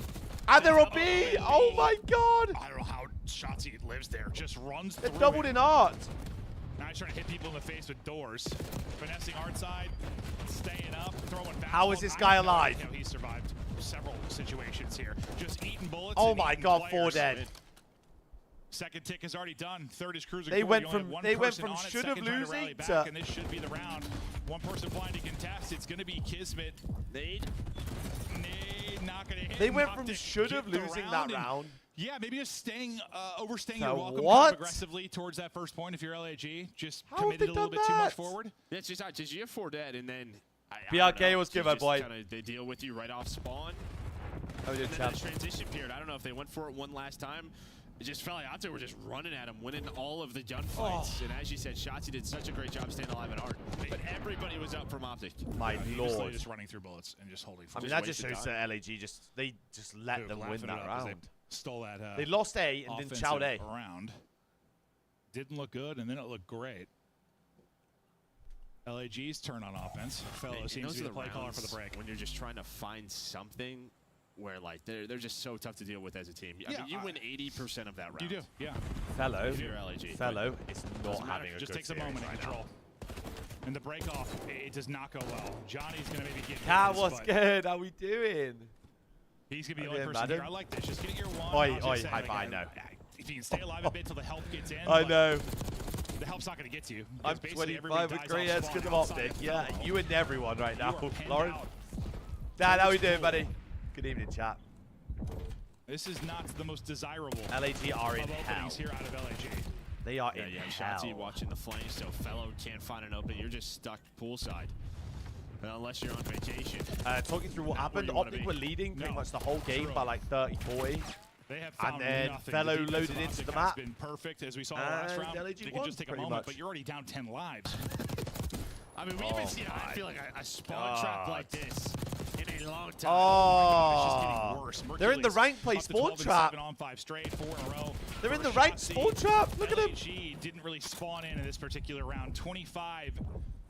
And they're on B. Oh my god. I don't know how Shotzi lives there. Just runs They're through doubled it. in art. Now he's trying to hit people in the face with doors. Finessing art side, staying up, throwing fastballs. How is this guy I have no alive? idea how he survived several situations here. Just eating bullets. Oh and my eating god, 4 players. dead. Second tick is already done. Third is cruising. They forward. went You only from- have one they went person from on it, should have second trying to rally losing back, to- and this should be the round. One person flying to contest. It's going to be Kismet. Nade. Nade not going to hit. They went Knocked from it, should have get the losing that and- round. Yeah, maybe just staying, overstaying So your welcome kind what? of aggressively towards that first point if you're LAG. Just How have committed they a little done bit too much that? forward. Yeah, it's just not. Just you have 4 dead, and then BRK was good, my boy. They deal with you right off spawn. Oh, And good then champ. the transition period. I don't know if they went for it one last time. It just felt like out there were just running at him, winning all of the gunfights. And as you said, Shotzi did such a great job staying alive at Art. But everybody was up from Optic. My He was lord. just running through bullets and just holding. I mean, full that just wasted shows time. that LAG they just let Dude, them win laughing it that up as they round. Stole that. They lost A and then chowed A. Around. Didn't look good, and then it looked great. LAG's turn on offense. Fellow And seems those to be are the play caller for the rounds break. when you're just trying to find something where like they're just so tough to deal with as a team. I Yeah, mean, you win 80% of that round. You do, yeah. Fellow If you're LAG. is not Doesn't matter. having a Just good takes a series moment to right control. And the break off, it does not go well. Johnny's going to maybe get Cat, his, what's but good? How we doing? he's going to be the Okay, only person here. madam. I like this. Just get your one. Oi, I was gonna oi, say, high like, five, no. If you can stay alive a bit till the help gets in. I but know. The help's not going to get to you. I'm because basically 25 everybody with dies grey off hairs spawn because of outside optic. of Yeah, Fellow. you and everyone right You now. are pinned Lauren. out. Dad, how we doing, buddy? Good evening, chat. This is not the most desirable LAG are in of hell. openings here out of LAG. They are Yeah, in yeah. hell. Shotzi watching the flames, so Fellow can't find an open. You're just stuck poolside. Unless you're on vacation. Talking through what Not where happened, you wanna Optic be. were leading pretty No, much the whole game true. by like 30, 40. They have And found then nothing. Fellow The defensive loaded into optic the has map. been perfect, as we saw last And round. LAG They can won just take a pretty moment, much. but you're already down 10 lives. I mean, we Oh haven't seen, I my feel like, a spawn trap God. like this in a long time. It's just getting Oh, worse. they're in the Mercules rank play up to spawn 12 and trap. 7 on 5 straight, 4 in a row. They're in for the rank Shotzi. spawn trap. Look at him. LAG didn't really spawn in this particular round. 25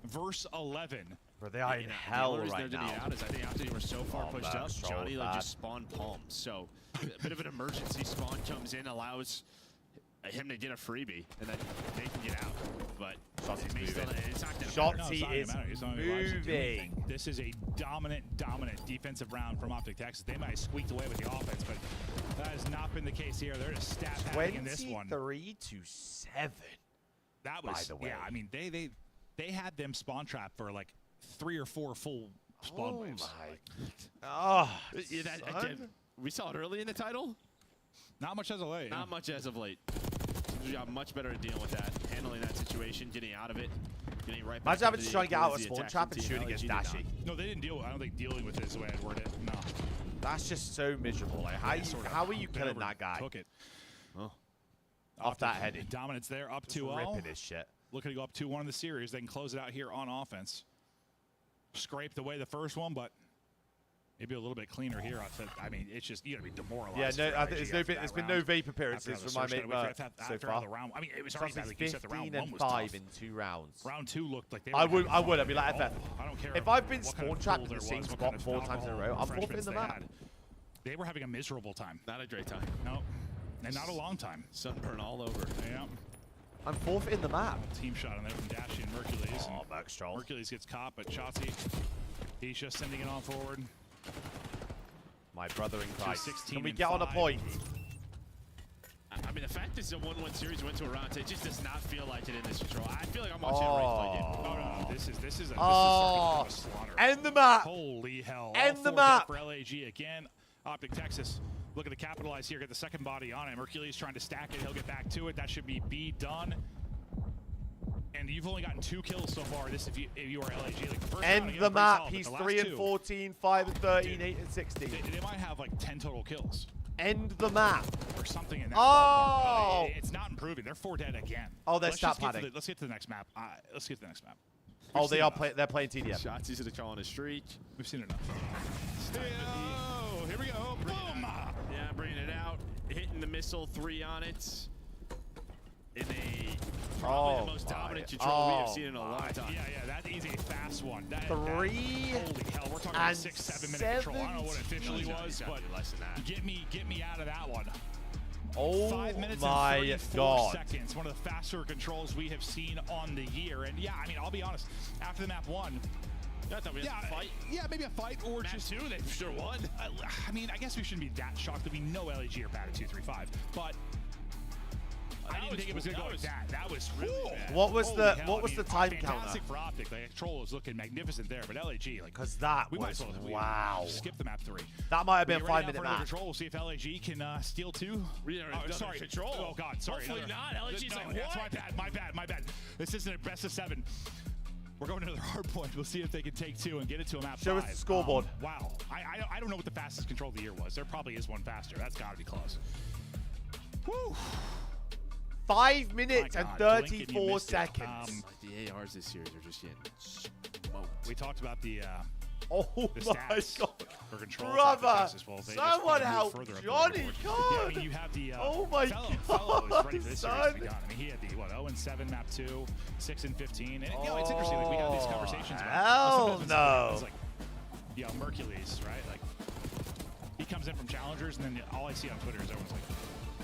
versus 11. Bro, they are in Yeah, hell Taylor's right there to now. be out, as I think after they were so far Oh, pushed man, up, so Johnny like bad. just spawned palms. So a bit of an emergency spawn comes in, allows him to get a freebie, and then they can get out. But Shotzi's it may still- moving. it's not going to Shotzi is moving. This is a dominant defensive round from Optic Texas. They might have squeaked away with the offense, but that has not been the case here. They're just stat padding in this one. 23-7. That was, by the way. yeah, I mean, they had them spawn trap for like 3 or 4 full spawn waves. Again, we saw it early in the title. Not much as of late. Not much as of late. We got much better at dealing with that, handling that situation, getting out of it, getting right back. Imagine having to try and get out of a spawn trap and shoot against Dashy. No, they didn't deal. I don't think dealing with it is the way I'd word it. No. That's just so miserable. Like, how are you killing that guy? Took it. Oh. Off that heading. Dominance there, up 2-0. Ripping his shit. Looking to go up 2-1 in the series. They can close it out here on offense. Scraped away the first one, but maybe a little bit cleaner here. I mean, it's just, you got to be demoralized. Yeah, no, there's been no vape appearances from my mate so far. I mean, it was already bad. Like you said, the round 15 1 and was 5 tough. in 2 rounds. Round 2 looked like they were I would. I'd be like, FF. I don't care. If I've been what spawn kind of trapped pool in the there same was, what spot kind of 4 times in a row, I'm forfeiting the map. They were having a miserable time. Not a great time. No. And not a long time. Sunburn all over. Yeah. I'm forfeiting the map. Team shot on there from Dashy and Mercules. Oh, Merc Stroll. Mercules gets caught, but Shotzi, he's just sending it on forward. My brother in Christ. 16 Can we and get on a 5. point? I mean, the fact this is a 1-1 series went to a round 2, it just does not feel like it in this control. I feel like I'm watching a replay game. No. This is a slaughter. End the map. Holy hell. End All the 4 map. For LAG again. Optic Texas looking to capitalize here, get the second body on it. Mercules trying to stack it. He'll get back to it. That should be B done. And you've only gotten 2 kills so far. This if you are LAG. Like the first End the map. He's 3 and 14, 5 and 13, 8 and 16. They might have like 10 total kills. End the map. Or something in that ballpark. It's not improving. They're 4 dead again. Oh, they're stat padding. Let's get to the next map. Let's get to the next map. Oh, they're playing TDM. Shotzi's gonna call on a streak. We've seen enough. Here we go. Boom. Yeah, bringing it out. Hitting the missile, 3 on it. In probably the most dominant control we have seen in a long time. Yeah, that is a fast one. 3 holy hell, we're talking about 6-7 minute control. I don't know what it officially was, but less than that. get me out of that one. Oh 5 minutes my and 34 God. seconds. One of the faster controls we have seen on the year. And yeah, I mean, I'll be honest. After the map 1, I thought we had a fight. Yeah, maybe a fight or map just 2. They sure won. I mean, I guess we shouldn't be that shocked that we know LAG are bad at 2-3-5, but. I didn't think it was going to go like that. That was really bad. What was the time counter? Fantastic for Optic. The control was looking magnificent there, but LAG, like, because that was wow. Skip the map 3. That might have been a 5-minute map. map. Control. We'll see if LAG can steal 2. Sorry, control. Oh God, sorry. Hopefully not. LAG's like, what? That's my bad. This isn't a best of 7. We're going to another hard point. We'll see if they can take 2 and get it to a map 5. Show us the scoreboard. Wow. I don't know what the fastest control of the year was. There probably is one faster. That's got to be close. Woo. 5 minutes and 34 seconds. The ARs this series are just getting smoked. We talked about the oh the my stats God, for control. brother! Well, Someone help Johnny! Yeah, I mean, you have the oh my fellow is ready for this series son. to be done. I mean, he had the 0-7 map 2, 6 and 15, and you know it's interesting. Like we have these conversations about. Hell no! It's like, Mercules, right? Like he comes in from challengers, and then all I see on Twitter is everyone's like,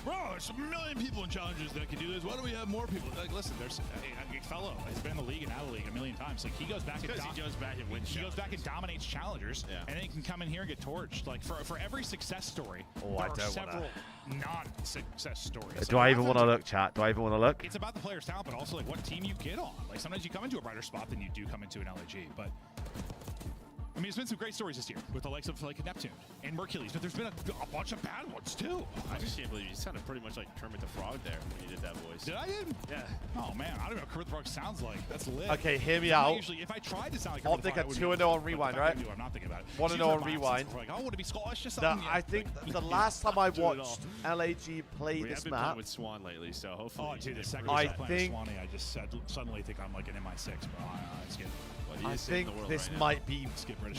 bro, there's a million people in challenges that can do this. Why do we have more people? Like, listen, there's a fellow. He's been in the league and out of the league a million times. Like, he goes back and wins. He goes back and dominates challengers, and then he can come in here and get torched. Like, for every success story, there are several non-success stories. Do I even want to look, chat? Do I even want to look? It's about the player's talent, but also like what team you get on. Like, sometimes you come into a brighter spot than you do come into an LAG, but. I mean, there's been some great stories this year with the likes of like Neptune and Mercules, but there's been a bunch of bad ones too. I just can't believe you sounded pretty much like Kermit the Frog there when you did that voice. Did I? Yeah. Oh man, I don't know what Kermit the Frog sounds like. That's lit. Okay, hear me out. Usually, if I tried to sound like Kermit the Optic Frog, at 2-0 on rewind, right? I'm not thinking about it. 1-0 on rewind. Like, oh, would it be Scottish? Just I think the last time I watched LAG play this map with Swan lately, so hopefully. Oh, dude, the second I time think Swanee, I just suddenly think I'm like an MI6, bro. I think this might be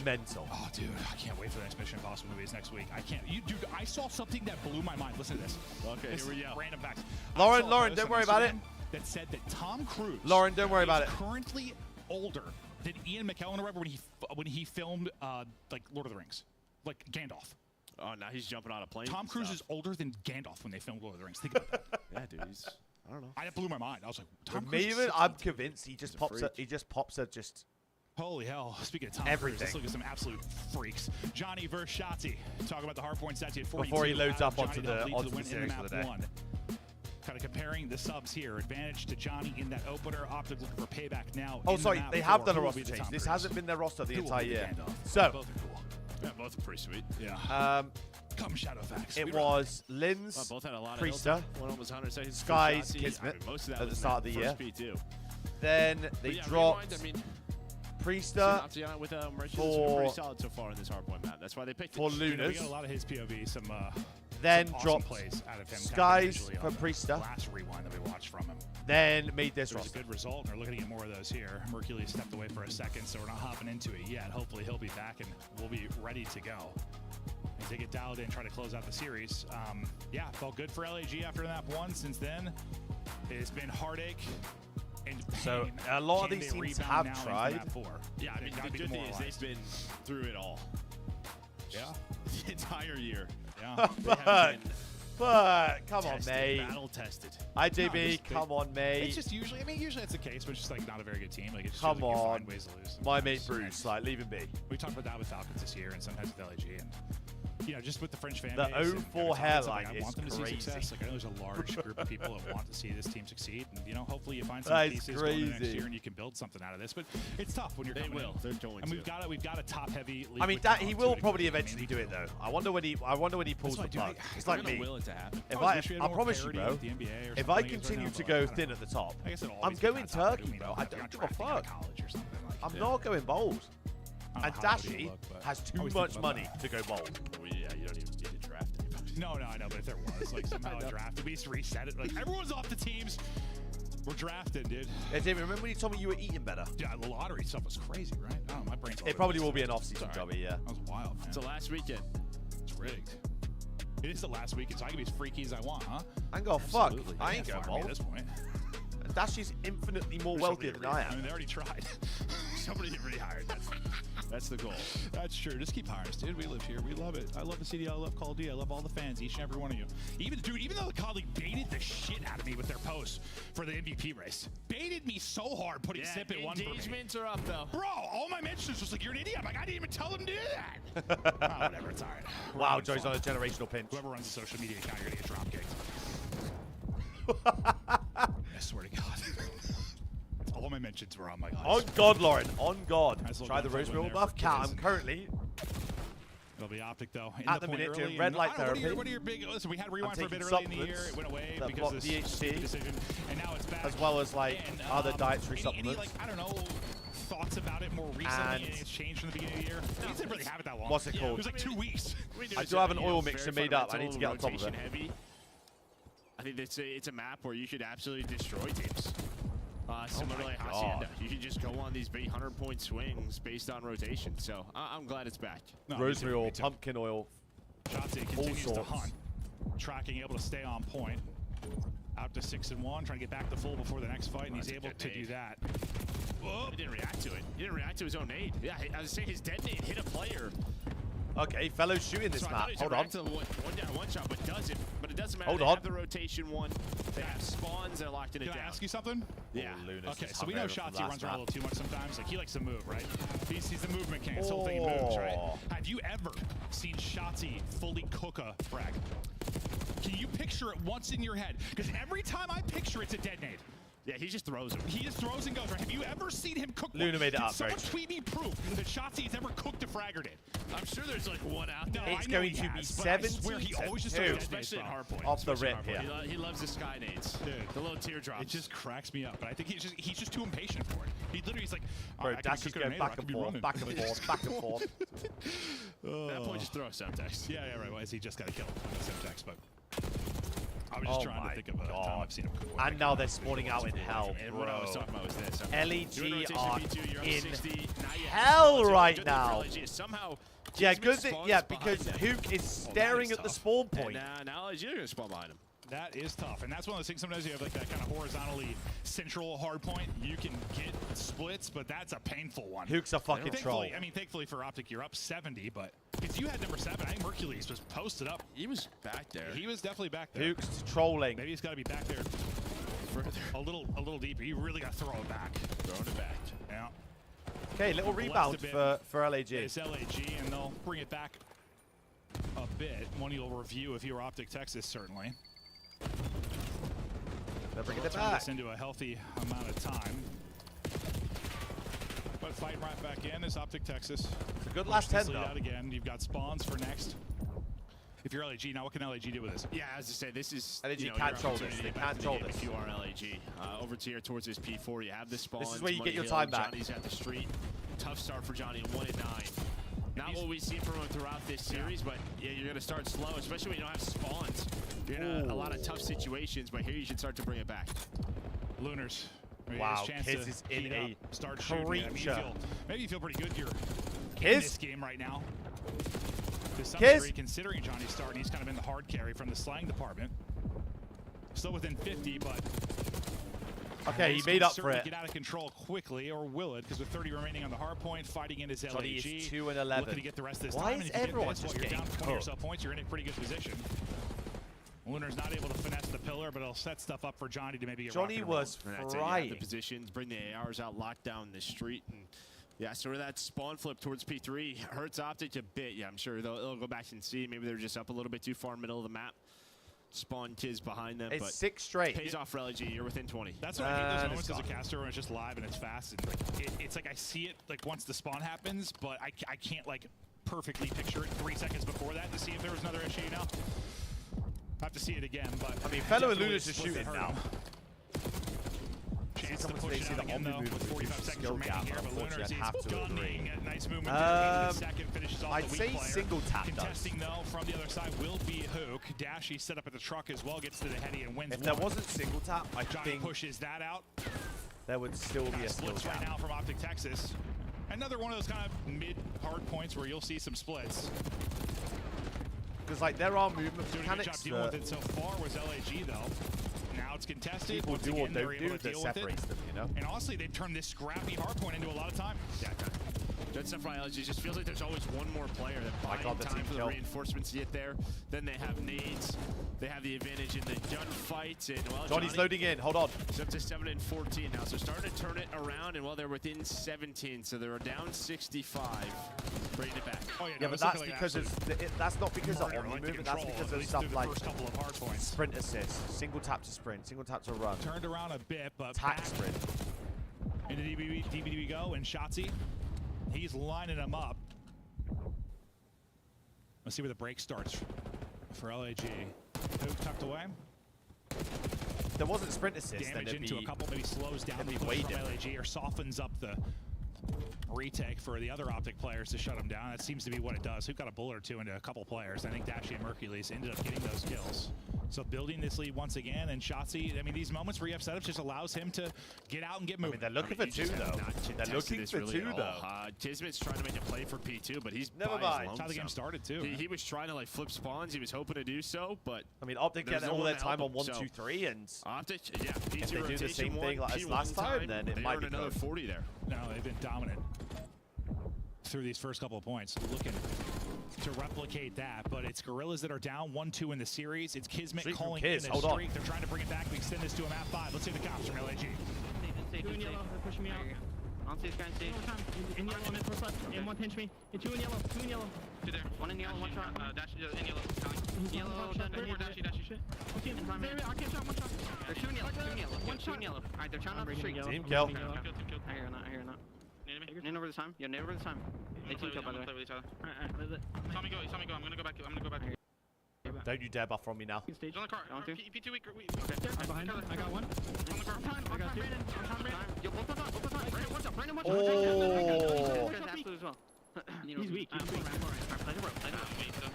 mental. Oh, dude, I can't wait for the next Mission Impossible movies next week. I can't. Dude, I saw something that blew my mind. Listen to this. Okay, here we go. Random facts. Lauren, don't worry about it. That said that Tom Cruise. Lauren, don't worry about it. Currently older than Ian McKellen or whatever when he filmed like Lord of the Rings, like Gandalf. Oh, now he's jumping on a plane. Tom Cruise is older than Gandalf when they filmed Lord of the Rings. Think about that. Yeah, dude. I don't know. It blew my mind. I was like, Tom Me Cruise. even, I'm convinced he just pops. He just pops a just. Holy hell. Speaking of Tom Everything. Cruise, let's look at some absolute freaks. Johnny versus Shotzi. Talk about the hard point stats. He had 42. Before he loads up Johnny onto to the win in series map for the day. 1. Kind of comparing the subs here. Advantage to Johnny in that opener. Optic looking for payback now. Oh, in sorry, the map they have four. done a Who will roster be the change. Tom This Cruise? hasn't been their roster the Who will entire be the year. Gandalf? So, Both are cool. Yeah, both are pretty sweet. Yeah. Come Shadowfax. It was Linz, Both had a lot of Priester, One almost 100 seconds. Skies, Shotzi. Kismet Most of that at the was start of in the that year. first P2. Then they But yeah, dropped Rewind, I mean, Priester Tatiana with Merchants has been for- pretty solid so far in this hardpoint map. That's why they picked for it. We Lunas. got a lot of his POV, some Then some awesome dropped plays out of him. Skies individually for on the Priester. Last rewind that we watched from him. Then made this It was a roster. good result, and we're looking to get more of those here. Mercury stepped away for a second, so we're not hopping into it yet. Hopefully he'll be back, and we'll be ready to go. As they get dialed in, try to close out the series. Yeah, felt good for LAG after map 1. Since then, it's been heartache and pain. So, a lot of Can these they teams rebound have now into tried. map 4? Yeah, I mean, They gotta the be good thing is demoralized. they've been through it all. Yeah. The entire year. Yeah. They have been But come on, tested, mate. battle tested. IJB, just- come on, mate. It's just usually, usually that's the case, but it's just like not a very good team. Like, it just Come feels like you on. find ways to lose. My sometimes. mate Bruce, like, leave him be. We talked about that with Falcons this year and sometimes with LAG. And, just with the French fan The base. and 0-4 every time it's hairline I is want them to crazy. see success. Like, I know there's a large group of people that want to see this team succeed. And, hopefully you find some That is pieces going into next crazy. year and you can build something out of this. But it's tough when you're They coming will. in. They're going And to. we've got a top-heavy league. I mean, with that talent he to will a probably degree. eventually do it though. I wonder when he pulls the That's plug. why, It's They're like gonna me. will it to happen. If I wish we had I more promise you, parity bro. with the NBA or If something I like it is right continue now, to but go I don't thin know. at the top, I guess it'll I'm always be going kinda tough, turkey, bro. I if you're don't not give a drafting out of fuck. college or something. Like, I'm not going bold. I don't And know how it would Dashi look, but has I too always think much about money that. to go bold. Well, yeah, you don't even need to draft anybody. No, I know, but if there was like somehow a draft, we used to reset it. Like everyone's off the teams. We're drafted, dude. Yeah, David, remember when you told me you were eating better? Yeah, the lottery stuff was crazy, right? I don't know, my brain's all It probably over will be the an off-season place. jobby, yeah. That was wild, man. It's the last weekend. It's rigged. It is the last weekend, so I can be as freaky as I want, huh? I ain't got fuck. Absolutely. I ain't Can't going fire me at bold. this point. Dashi's infinitely more wealthier than I I am. mean, they already tried. Somebody get rehired. That's the goal. That's true. Just keep hiring us, dude. We live here. We love it. I love the CDL. I love Call of Duty. I love all the fans, each and every one of you. Even though the COD League baited the shit out of me with their posts for the MVP race. Baited me so hard putting Sip at one for me. Engagements are up, though. Bro, all my mentions was like, you're an idiot. I'm like, I didn't even tell them to do that. Oh, whatever. It's all right. We're Wow, having Joey's fun. on a generational pinch. Whoever runs the social media account, you're going to get drop kicked. I swear to God. All my mentions were on my On God, Lauren. On God. Nice little Try the gunfight Rose win Wheel there buff. for Cat, Kiz. I'm currently It'll be Optic, though. In At the point minute, early, doing red and light I don't know, therapy. What are your big... Listen, we had Rewind I'm for a bit taking early in the year. supplements It went away that because block of this DHT, stupid decision. And now it's back. as well as like And, other dietary any, supplements. like, I don't know, thoughts about it more recently? And- It's changed from the beginning of the year? We didn't really have it that long. What's it It called? was like 2 weeks. I do have an oil mixture made up. I need to get on top of it. Heavy. I think it's a map where you should absolutely destroy teams. Similar to like Hacienda. You can just go on these big 100-point swings based on rotation. So I'm glad it's back. No, Rosary me oil, too. pumpkin oil. Shotzi continues to sorts. hunt. Tracking, able to stay on point. Out to 6-1, trying to get back to full before the next fight, and he's able to do that. Whoa. He didn't react to it. He didn't react to his own nade. Yeah, I was saying his dead nade hit a player. Okay, fellows shooting this So I map. thought he was Hold gonna on. react to the one down, one shot, but doesn't. But it doesn't matter. Hold They on. have the rotation one. They have spawns. They're locked in it Can I down. ask you something? Yeah. Lunas Okay, just so we hung know over from Shotzi last runs around a map. little too much sometimes. Like, he likes to move, right? He's the movement king. It's the whole thing he moves, right? Oh. Have you ever seen Shotzi fully cook a frag? Can you picture it once in your head? Because every time I picture it's a dead nade. Yeah, he just throws them. He just throws and goes, right? Have you ever seen him cook Luna one? made it Can up, someone very tweet me proof that Shotzi's ever cooked a fragger did? I'm sure there's like one out No, there. It's I know going he to be has, but I swear 17 he always just to throws 2. dead nades, Especially in bro. hardpoint. Off the Especially in rip, hardpoint. He loves the sky nades. Dude. The little teardrops. It just cracks me up, but I think he's just too impatient for it. He literally is like, Bro, I could Dash be is cooking a going nade or I back could and be forth, running. back and forth, back and forth. At that point, just throw a Semtex. Yeah, right. Well, he just got killed with Semtex, but I was just Oh trying to my think of a time God. I've seen him cook one. And now they're spawning out in hell, And what I was bro. talking about was this. LEG You're in rotation are V2, you're up in 60, now you have hell spawns. right Good thing for now. LEG is somehow Yeah, Kismet good thing. spawns Yeah, behind because them. Hook is staring at the tough. spawn And point. now LEG are going to spawn behind him. That is tough, and that's one of those things. Sometimes you have like that kind of horizontally central hard point. You can get splits, but that's a painful one. Hook's a fucking troll. Thankfully, I mean, thankfully for Optic, you're up 70, but if you had number 7, I think Hercules was posted up. He was back there. He was definitely back there. Hook's trolling. Maybe he's got to be back there further. A little deeper. You really got to throw it back. Throwing it back. Yeah. Okay, little rebound for LAG. It's LAG, and they'll bring it back a bit. One you'll review if you're Optic Texas, certainly. They're bringing it Turn back. this into a healthy amount of time. But fighting right back in is Optic Texas. It's a good last 10 though. Out again. You've got spawns for next. If you're LAG, now what can LAG do with this? Yeah, as I say, this is LAG you know, can't your troll this. opportunity They back can't in the troll game this. If you are LAG, over to here towards his P4, you have the spawn. This is where you get your time back. Johnny's at the street. Tough start for Johnny, 1-9. Not what we've seen from him throughout this series, but yeah, you're going to start slow, especially when you don't have spawns. You're in a lot of tough situations, but here you should start to bring it back. Lunars. Wow, Kiz is in a start shooting. creature. Maybe you feel pretty good you're Kiz? in this game right now. To some Kiz? degree, considering Johnny's starting, he's kind of in the hard carry from the slang department. Still within 50, but okay, he this made can up for certainly it. Get out of control quickly, or will it? Because with 30 remaining on the hard point, fighting in his Johnny LAG. is 2 and 11. Looking to get the rest of this Why time. is And if you get everyone this just while you're getting down 20 or so cooked? points, you're in a pretty good position. Lunar's not able to finesse the pillar, but it'll set stuff up for Johnny to maybe get Johnny was Right. The positions, bring the ARs out, lock down the street, and yeah, sort of that spawn flip towards P3 hurts Optic a bit. Yeah, I'm sure they'll go back and see. Maybe they're just up a little bit too far middle of the map. Spawn Kiz behind them, It's but 6 straight. Pays off for LG. You're within 20. That's what I hate those moments as a caster when it's just live and it's fast. And like, it's like I see it like once the spawn happens, but I can't like perfectly picture it 3 seconds before that to see if there was another issue. Now I have to see it again, but I mean, fellow definitely Luna's just split that shooting hurt now. him. Chance to someone push say it out the again, though, Omni with move 45 is seconds skill remaining gap, here, but unfortunately, Lunars I'd have is to gunning. agree. A nice movement there. The second finishes off I'd the weak say player. single tap does. Contesting though from the other side will be Hook. Dashy set up at the truck as well, gets to the heady and wins. If there wasn't single tap, I Johnny think pushes that out. there would still be a skill Splits right gap. now from Optic Texas. Another one of those kind of mid-hard points where you'll see some splits. Because like there are movement Doing a good job mechanics dealing that with it so far was LAG though. Now it's contested. people Once do or again, they're don't able do to that deal with it. separates them, you know? And honestly, they've turned this scrappy hardpoint into a lot of time. Yeah, good stuff by LG. It just feels like there's always one more player that my God, buying the time team for the kill. reinforcements to get there. Then they have nades. They have the advantage in the gunfights. And well, Johnny's Johnny loading in. Hold on. is up to 7 and 14 now. So starting to turn it around, and well, they're within 17. So they're down 65. Bringing it back. Oh, Yeah, but that's because that's not because of Omni movement. That's because of stuff like couple of hard points. sprint assist, single tap to sprint, single tap to run, Turned around a bit, but tack back sprint. into DBD go, and Shotzi, he's lining them up. Let's see where the break starts for LAG. Hook tucked away. If there wasn't sprint assist, then Damage it'd into be a couple, maybe slows down it'd the be push way from different. LAG or softens up the retake for the other Optic players to shut them down. That seems to be what it does. Hook got a bullet or two into a couple players. I think Dashy and Mercules ended up getting those kills. So building this lead once again, and Shotzi, I mean, these moments where you have setups just allows him to get out and get I moving. mean, they're looking for two though. They're looking for two though. Kismet's trying to make a play for P2, but he's Never by his mind. That's how the game lonesome. started too. He was trying to like flip spawns. He was hoping to do so, but I mean, Optic there's get no all one their to help time on him, 1, so 2, 3, and Optic, yeah, if they P2 do the rotation same thing one, like as P1 last time, then it they might earn be another good. 40 there. No, they've been dominant through these first couple of points. Looking to replicate that, but it's Gorillas that are down 1-2 in the series. It's Kismet Streak from calling Kiz, in hold the on. streak. They're trying to bring it back. We extend this to a map 5. Let's see the cops from LAG. Two in yellow, they're pushing me out. On stage, guys, stage. In yellow, on it, first left. And one pinch me. And two in yellow, two in yellow. Two there. One in yellow, one shot. Dash in yellow. Yellow, done. Dashy. Okay, I can't shot, one shot. They're two in yellow. One shot in yellow. Alright, they're trying out the street. Team kill. Team kill. I hear not, I hear not. Need me? Name over this time. Yeah, name over this time. They team kill, by the way. Play with each other. Alright, Saw me go. I'm gonna go back. Don't you dare buffer on me now. stage. He's on the car. Going through. P2 weak. Okay, I'm behind him. I got one. On the car. I got two. Yo, both on. Brandon, watch out. Brandon, watch out. Oh. As well. He's weak. He's weak.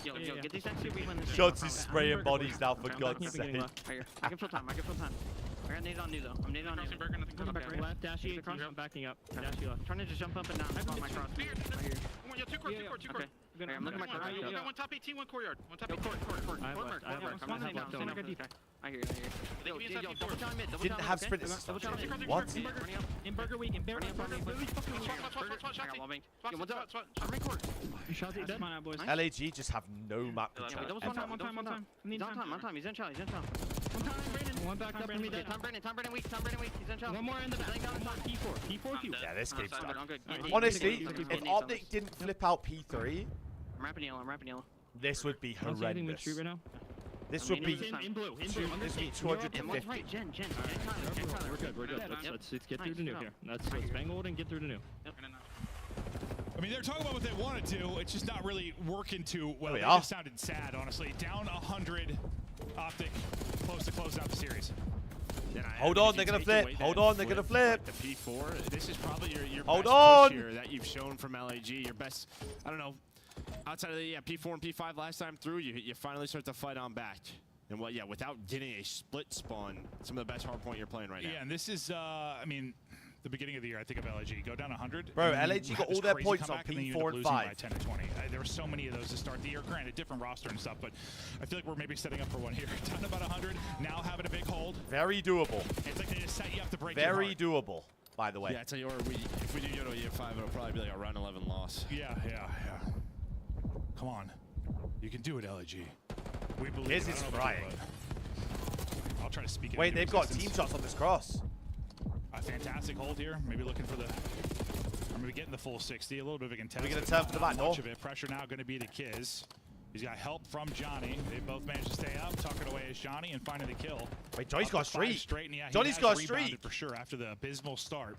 Yo, get these next two. We win this. Shots is spraying bodies now, for God's sake. Right here. I can fill time. I got nades on you though. I'm nades on you. Crossing nothing close. Okay. Left, Dashy, I'm backing up. Dashy left. I'm trying to just jump up and down. On my cross. Right here. Yo, two court. Okay. I'm looking at my cross. You got one top 18, one courtyard. One top Yo, 18. court. I have work. I'm gonna help down. I hear They can be inside Yo, P4. double shot mid. Double Didn't shot have mid, sprint okay? assist. Double shot mid. What? In burger weak. In burger weak. That's mine, boys. LAG just have no map Yeah, control. double ever. shot one time. He's in Charlie. One time, Brandon. One back up from me. Tom Brennan weak. He's in trouble. One more in the back. P4. Yeah, this game's done. I'm good. Honestly, if Optic didn't flip out P3, I'm rapping yellow. this would be Don't see anything with horrendous. street right now. This would be in blue. this would be 250. Right, Jen. We're good. Let's get through to new here. Let's bang hold and get through to new. I mean, they're talking about what they want to do. It's just not really working too well. It just sounded sad, honestly. Down 100, Optic, close to close out the series. Hold on, they're gonna flip. Hold on, they're gonna flip. The P4. This is probably your Hold best on. push here that you've shown from LAG. Your best, I don't know, outside of the P4 and P5 last time through, you finally start to fight on back. And without getting a split spawn, some of the best hardpoint you're playing right now. Yeah, and this is, I mean, the beginning of the year, I think of LAG. Go down 100. Bro, LAG got all their points on P4 and 5. By 10 to 20. There were so many of those to start the year. Granted, different roster and stuff, but I feel like we're maybe setting up for one here. Down to about 100, now having a big hold. Very doable. It's like they just set you up to break Very doable, by the way. Yeah, I tell you what, if we do go to year 5, it'll probably be like a round 11 loss. Yeah. Come on. You can do it, LAG. We believe This is frying. I'll try to speak it. Wait, they've got team shots on this cross. A fantastic hold here. Maybe looking for the... I'm going to get in the full 60. A little bit of a contest. We're going to turn for the back, no? Pressure now going to be the Kiz. He's got help from Johnny. They both managed to stay up. Tuck it away as Johnny and finding the kill. Wait, Johnny's got a streak. Straight, yeah, Johnny's got a streak. For sure after the abysmal start.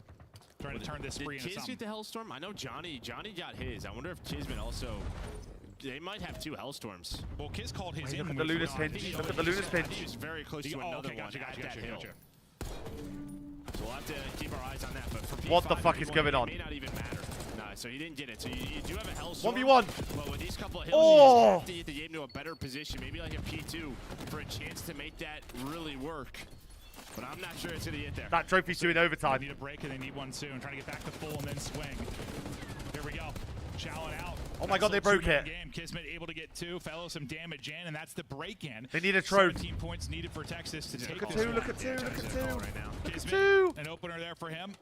Trying to turn this spree into something. Did Kiz get the Hellstorm? I know Johnny got his. I wonder if Kismet also... They might have 2 Hellstorms. Well, Kiz called his in. Look at the Luna's pinch. Look at the Luna's pinch. He was very close to another one at that hill. So we'll have to keep our eyes on that. But for P5, what the fuck is going on? It may not even matter. No, so he didn't get it. So you do have a Hellstorm. 1v1. But with these couple of hills, you just have to get the game to a better position. Maybe like a P2 for a chance to make that really work. But I'm not sure it's going to get there. That trophy's due in overtime. They need a break and they need one soon. Trying to get back to full and then swing. Here we go. Chowing out. Oh my god, they broke it. Game. Kismet able to get 2, fellow some damage in, and that's the break-in. They need a trophy. 17 points needed for Texas to take Look at this 2, one. look at 2, look at 2. Right now. Look at 2. An opener there for him.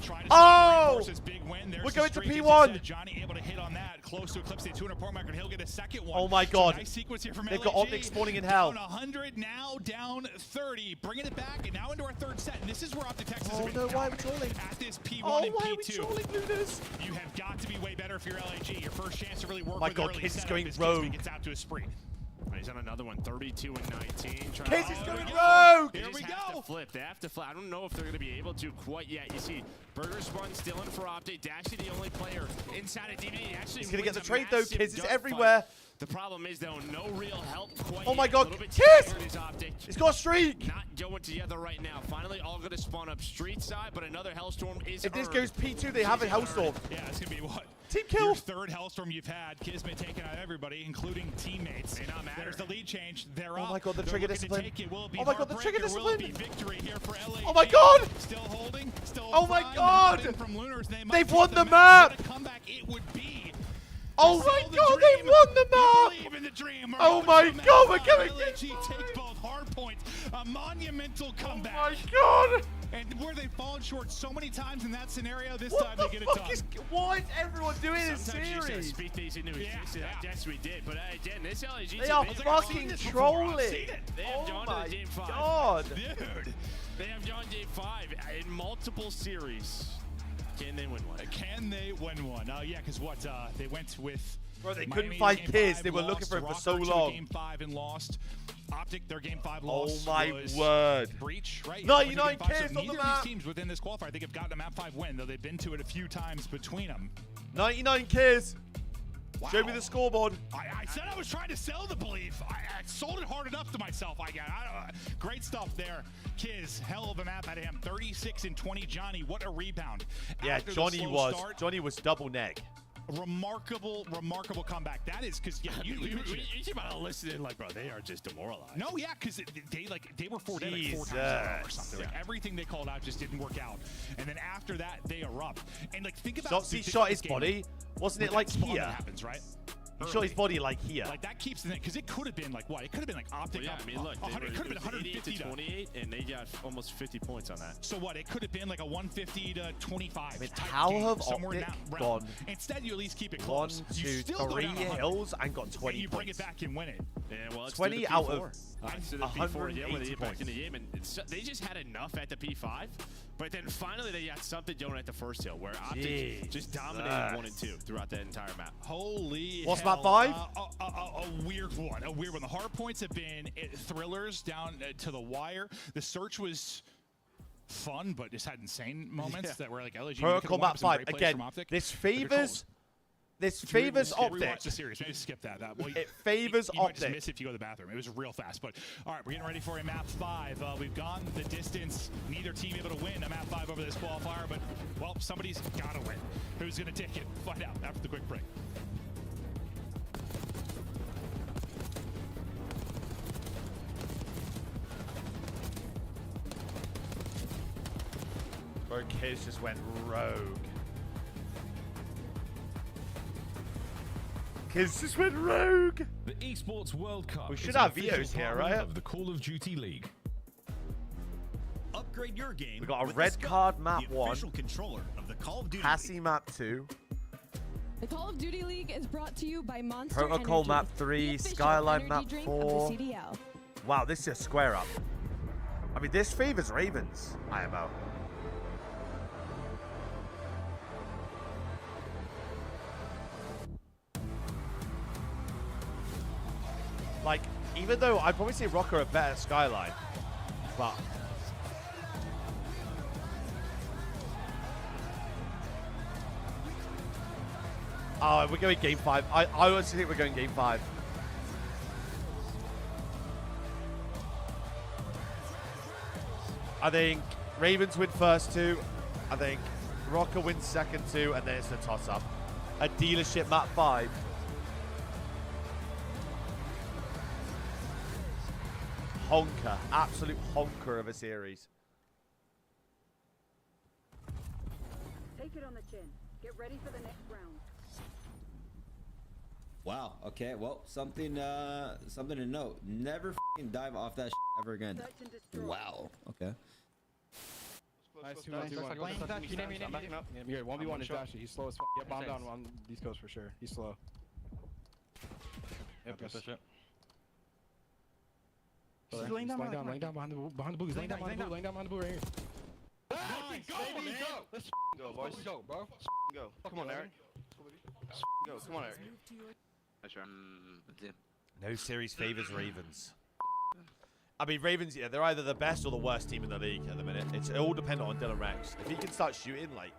Trying to reinforce big win. There's we're going to streak, P1. Johnny able to hit on that. Close to eclipse the 200 point mark, and he'll get a second one. Oh my god. So nice sequence here from They've LAG. got Optic spawning in hell. Down 100, now down 30. Bringing it back, and now into our 3rd set. And this is where Optic Texas has been why are we trolling? at this P1 Oh, and why are we P2. trolling, Lunas? You have got to be way better if you're LAG. Your first chance to really work my with god, early Kiz is setup going is rogue. Kismet gets out to a spree. He's on another one, 32 and 19. Kiz is going Here rogue! They we have go. to flip. They have to flip. I don't know if they're going to be able to quite yet. You see, Burger Spawn still in for Optic. Dashy, the only player inside of DVD. Actually, he's going to get the wins a trade though. massive Kiz is dogfight. everywhere. The problem is, though, no real help quite Oh my yet. god, A little bit Kiz! tired is Optic. He's got a streak. Not going together right now. Finally, all going to spawn up street side, but another Hellstorm is If this earned. goes P2, they have a Hellstorm. Yeah, it's going to be what? Team Your kill. 3rd Hellstorm you've had. Kismet taking out everybody, including teammates. May not matter. There's the lead change. They're Oh up. my god, the They're trigger looking to discipline. take it. Will it be Oh my god, the trigger heartbreak, or will it discipline. be victory here for LAG? Oh my god. Still holding. Still Oh my flying, god. nothing From Lunars. They might They've take won the What map. a comeback it would be. Oh my god, they won the You map. believe in the dream. Oh my god, we're going LAG takes both hard points. A monumental comeback. Oh my god. And where they've fallen short so many times in that scenario, this What time the they get it fuck done. is... Why is everyone doing this Sometimes you just gotta series? speak these into existence. I guess we did. But again, this LAG team They are is fucking trolling. They have Oh John my to game 5. god. Dude. They have John game 5 in multiple series. Can they win one? Can they win one? Yeah, because what? They went with... Bro, they Miami couldn't find game Kiz. 5, They were lost. looking for him for Rocker so to long. Game 5 and lost. Optic, their game 5 Oh loss. my was word. Breach, right? 99 Game 5, so Kiz on the neither of map. these teams within this qualifier, I think, have gotten a map 5 win, though they've been to it a few times between them. 99 Kiz. Wow. Show me the scoreboard. I said I was trying to sell the belief. I sold it hard enough to myself. Great stuff there. Kiz, hell of a map out of him. 36 and 20. Johnny, what a rebound. Yeah, After the Johnny slow start, was double neck. remarkable comeback. That is because you keep on listening like, bro, they are just demoralized. No, yeah, because they were 4 dead like 4 times in a row or something. Like everything they called out just didn't work out. And then after that, they erupt. And like think about He shot his body. Wasn't it like spawn here? that happens, right? He shot his body like here. Like that keeps the net because it could have been like what? It could have been like optic. Well, yeah, I mean, look, it could have been 150 to 28, and they got almost 50 points on that. So what? It could have been like a 150 to 25. I mean, type how game, have somewhere in Optic that realm. gone Instead, you at least keep it 1, close. 2, You still 3 go down 100, hills and got 20 and you bring points. it back and win it. Yeah, well, 20 out of 180 180 points in the game, and they just had enough at the P5, but then finally they got something going at the first hill, where Optic just dominated 1 and 2 throughout that entire map. Holy What's hell. map 5? A weird one. A weird one. The hard points have been thrillers down to the wire. The search was fun, but just had insane moments that were like LG. Protocol map 5 again. This favors. This favors Optic. Rewatch the series. Maybe skip that. It favors you might just Optic. miss it if you go to the bathroom. It was real fast. But all right, we're getting ready for a map 5. We've gone the distance. Neither team able to win a map 5 over this qualifier, but well, somebody's got to win. Who's going to take it? Find out after the quick break. Bro, Kiz just went rogue. Kiz just went rogue. The Esports World Cup. We should is have an official Vios here, partner right? Of the Call of Duty League. Upgrade your game. We got a with red the Scope, card map the 1. official controller of the Call of Duty. Passy map 2. The Call of Duty League is brought to you by Monster Protocol Energy, map the 3. official Skyline energy map drink 4. of the CDL. Wow, this is a square up. I mean, this favors Ravens, IMO. Like, even though I'd probably say Rocker are better at Skyline, but oh, we're going game 5. I honestly think we're going game 5. I think Ravens win first 2. I think Rocker wins second 2, and then it's a toss-up. A dealership map 5. Honker. Absolute honker of a series. Take it on the chin. Get ready for the next round. Wow. Okay. Well, something to note. Never f***ing dive off that ever again. Wow. Okay. Nice, 2-1, 2-1. You're 1v1 is Dashy. He's slow as fuck. Yeah, bomb down on East Coast for sure. He's slow. Yep, push it. He's laying down behind the boo. He's laying down behind the boo right here. Go, man. Let's go, boys. Let's go, bro. Go. Come on, Eric. Go. Come on, Eric. No series favors Ravens. I mean, Ravens, yeah, they're either the best or the worst team in the league at the minute. It's all dependent on Dylan Rex. If he can start shooting, like,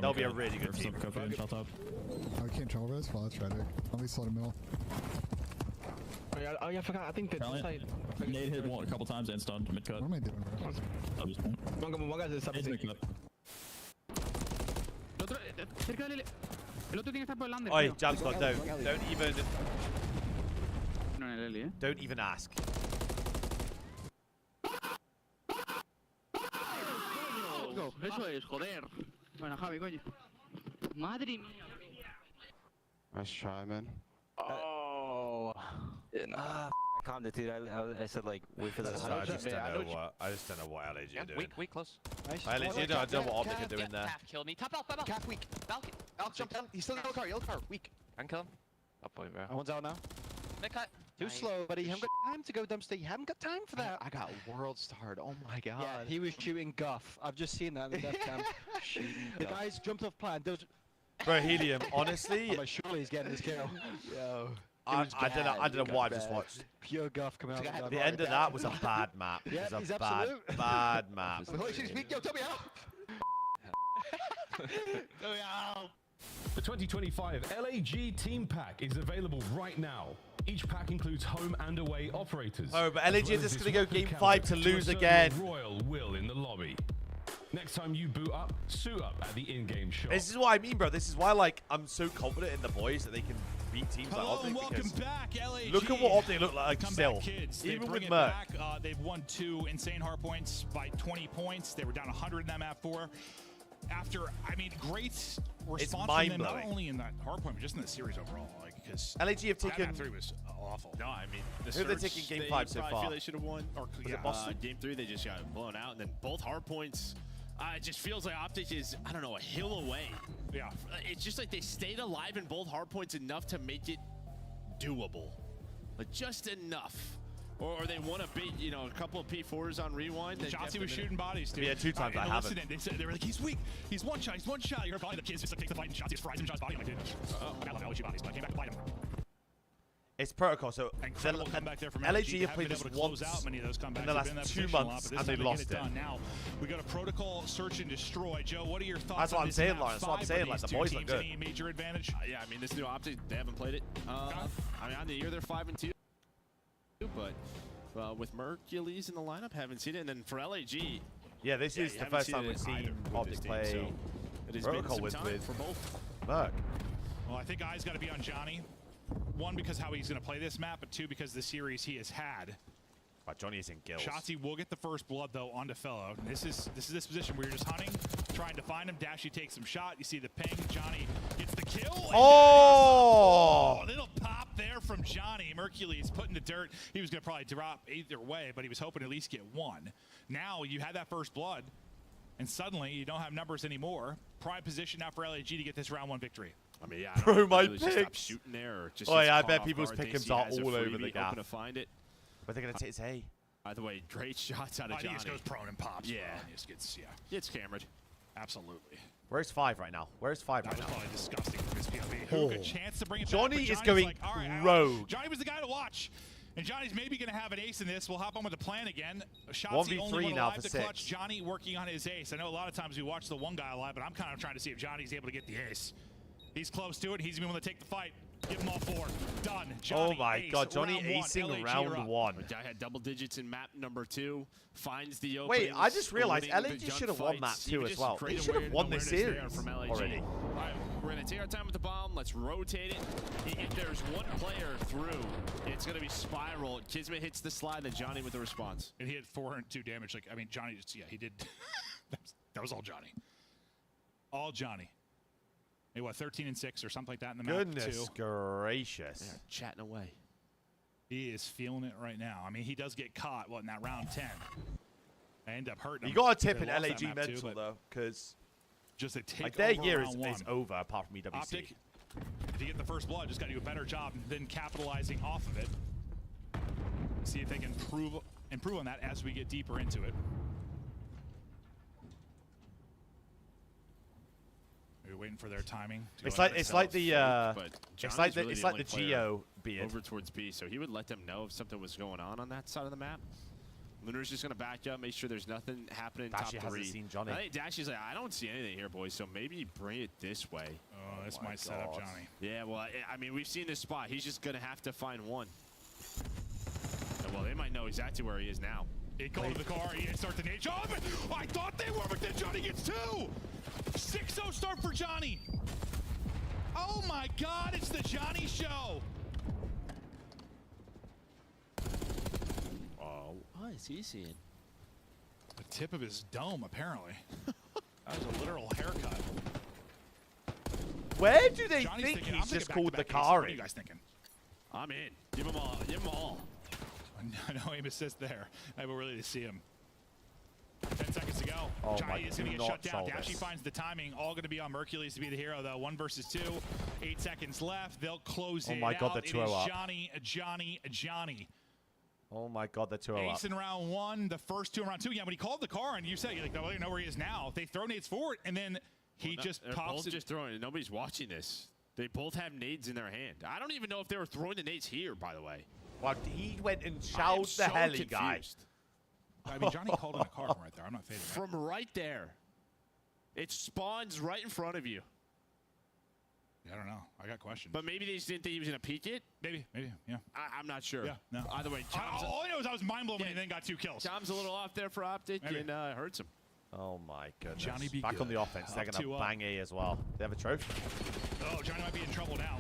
they'll be a really good team. I can't trouble this. Well, that's tragic. I'll be slow to middle. Oh yeah, I forgot. I think that side. Nade hit one a couple times and stunned mid cut. What am I doing, bro? One guy's in sub. El otro tiene que estar por el under. Oi, jab squad, don't even ask. Eso es, joder. Bueno, Javi, coño. Madre mía. Nice try, man. Oh. I calmed it, dude. I said, like, wait for the I just don't know what LAG are doing. Weak, close. Nice. I don't know what Optic are doing there. Calf killed me. Top out, Calf weak. Falcon. Falcon jump down. He's still in yellow car. Weak. I can kill him. Top point, bro. One's out now. Mid cut. Too slow, buddy. You haven't got time to go dumpster. You haven't got time for that. I got world starred. Oh my god. Yeah, he was shooting guff. I've just seen that in the death cam. The guys jumped off plan. Bro, Helium, honestly. Surely he's getting his kill. Yo. I don't know what I just watched. Pure guff coming out. The end of that was a bad map. Yeah, it was a bad map. Yo, tell me how. The 2025 LAG Team Pack is available right now. Each pack includes home and away operators. Oh, but LAG are just going to go game 5 to lose again. Royal will in the lobby. Next time you boot up, suit up at the in-game shop. This is what I mean, bro. This is why, like, I'm so confident in the boys that they can beat teams like Optic. Welcome back, LAG. Look at what Optic look like still. Kids. Even with Merc. Back. They've won 2 insane hard points by 20 points. They were down 100 in that map 4. after, I mean, great response from them, not mind-blowing. only in that hard point, but just in the series overall. Like, because LAG have taken. that 3 was awful. No, I mean, the Who are they Surge, taking game 5 so probably far? feel they should have won. Or Was it Boston? game 3, they just got blown out, and then both hard points. It just feels like Optic is, I don't know, a hill away. Yeah. It's just like they stayed alive in both hard points enough to make it doable, but just enough. Or they won a big, you know, a couple of P4s on rewind. Shotzi was shooting bodies, too. Yeah, 2 times I haven't. They were like, he's weak. He's one shot. You're probably the kids just like, take the fight, and Shotzi just fries him in Shot's body. Like, dude, I got LG bodies, but I came back to fight him. It's protocol, so Incredible comeback there from LAG have played this once out many of those comebacks in the last 2 months, and they lost it. Now we go to protocol, search and destroy. Joe, what are your thoughts? That's what on I'm this saying, map? Lawrence. That's what I'm 5 saying. for Like, the these boys two look teams. good. Any major advantage? Yeah, I mean, this new Optic, they haven't played it. I mean, on the year, they're 5-2, but with Mercules in the lineup, haven't seen it. And then for LAG, yeah, this is the first time we've seen Optic play so it has been protocol some with time for both. Merc. Well, I think eyes got to be on Johnny. 1, because how he's going to play this map, but 2, because the series he has had. But Johnny is in gills. Shotzi will get the first blood though onto Fellow. This is this position where you're just hunting, trying to find him. Dashy takes some shot. You see the ping. Johnny gets the kill. Oh! A little pop there from Johnny. Mercules put in the dirt. He was going to probably drop either way, but he was hoping to at least get 1. Now you had that first blood, and suddenly you don't have numbers anymore. Prime position now for LAG to get this round 1 victory. I mean, yeah. Bro, my really just stop picks. shooting there, or just Oh yeah, I gets bet caught off people's guard. They pickings see are has a all over freebie, the gap. open to find it. But they're gonna take his A. By the way, great shots out of He Johnny. just goes prone and pops. Yeah. Bro. He just gets, It's cameraed. Absolutely. Where's 5 right now? Where's 5 right That was now? probably disgusting from his POV. Oh. Good chance to bring it Johnny back, but is Johnny's going like, all right, rogue. Johnny was the guy to watch. And Johnny's maybe going to have an ace in this. We'll hop on with the plan again. 1v3 Shotzi only one now alive for to 6. clutch. Johnny working on his ace. I know a lot of times we watch the one guy alive, but I'm kind of trying to see if Johnny's able to get the ace. He's close to it. He's going to take the fight. Give them all 4. Done. Johnny, Oh my ace, God, Johnny round 1. acing LAG round are up. 1. The guy had double digits in map number 2. Finds the opening. Wait, I just realized LAG should have won map 2 as well. They should have won this series already. All right, we're going to take our time with the bomb. Let's rotate it. If there's one player through, it's going to be Spiral. Kismet hits the slide, and Johnny with the response. And he had 402 damage. Like, I mean, Johnny just, yeah, he did. that was all Johnny. All Johnny. Hey, what, 13 and 6 or something like that in the map, Goodness gracious. They're chatting away. He is feeling it right now. I mean, he does get caught, in that round 10. I end up hurting him. You got to tip They in lost that LAG map mental, too, though, because just a take like, their over year round 1. is over, apart from EWC. Optic, if you get the first blood, just got to do a better job than capitalizing off of it. See if they can improve on that as we get deeper into it. We're waiting for their timing. It's like the Geo beard. Over towards B, so he would let them know if something was going on that side of the map. Lunar's just gonna back up, make sure there's nothing happening. Dashy top 3. hasn't seen Johnny. I think Dashy's like, I don't see anything here, boys. So maybe bring it this way. Oh, this might set up Johnny. Yeah, well, I mean, we've seen this spot. He's just gonna have to find one. Well, they might know exactly where he is now. He called to the car. He starts the nade job. I thought they were, but then Johnny gets 2. 6-0 start for Johnny. Oh my God, it's the Johnny show. Oh, what is he seeing? The tip of his dome, apparently. That was a literal haircut. Where do they Johnny's think thinking, he's I'm thinking just called the back-to-back aces. car What are in? you guys thinking? I'm in. Give him all. Give him all. No aim assist there. I will really see him. 10 seconds to go. Oh Johnny my, is going to do get not shut down. solve Dashy this. finds the timing. All going to be on Mercules to be the hero, though. 1 versus 2. 8 seconds left. They'll close it Oh my God, out. they're It is 2-0 up. Johnny. Oh my God, they're 2-0 up. Ace in round 1, the first 2 in round 2. Yeah, when he called the car and you said, you're like, well, you know where he is now. They throw nades forward, and then he just They're pops both it. just throwing it. Nobody's watching this. They both have nades in their hand. I don't even know if they were throwing the nades here, by the way. Well, he went and shelled the heli guy. I mean, Johnny called in a car from right there. I'm not fading. From right there. It spawns right in front of you. I don't know. I got questions. But maybe they just didn't think he was going to peek it? Maybe, yeah. I'm not sure. Yeah, no. Either way, All I know is I was mind blown when he then got 2 kills. Tom's a little off there for Optic, Maybe. and it hurts him. Oh my goodness. Johnny be Back on good. the offense. They're Up going 2 to up. bang A as well. They have a trophy? Oh, Johnny might be in trouble now.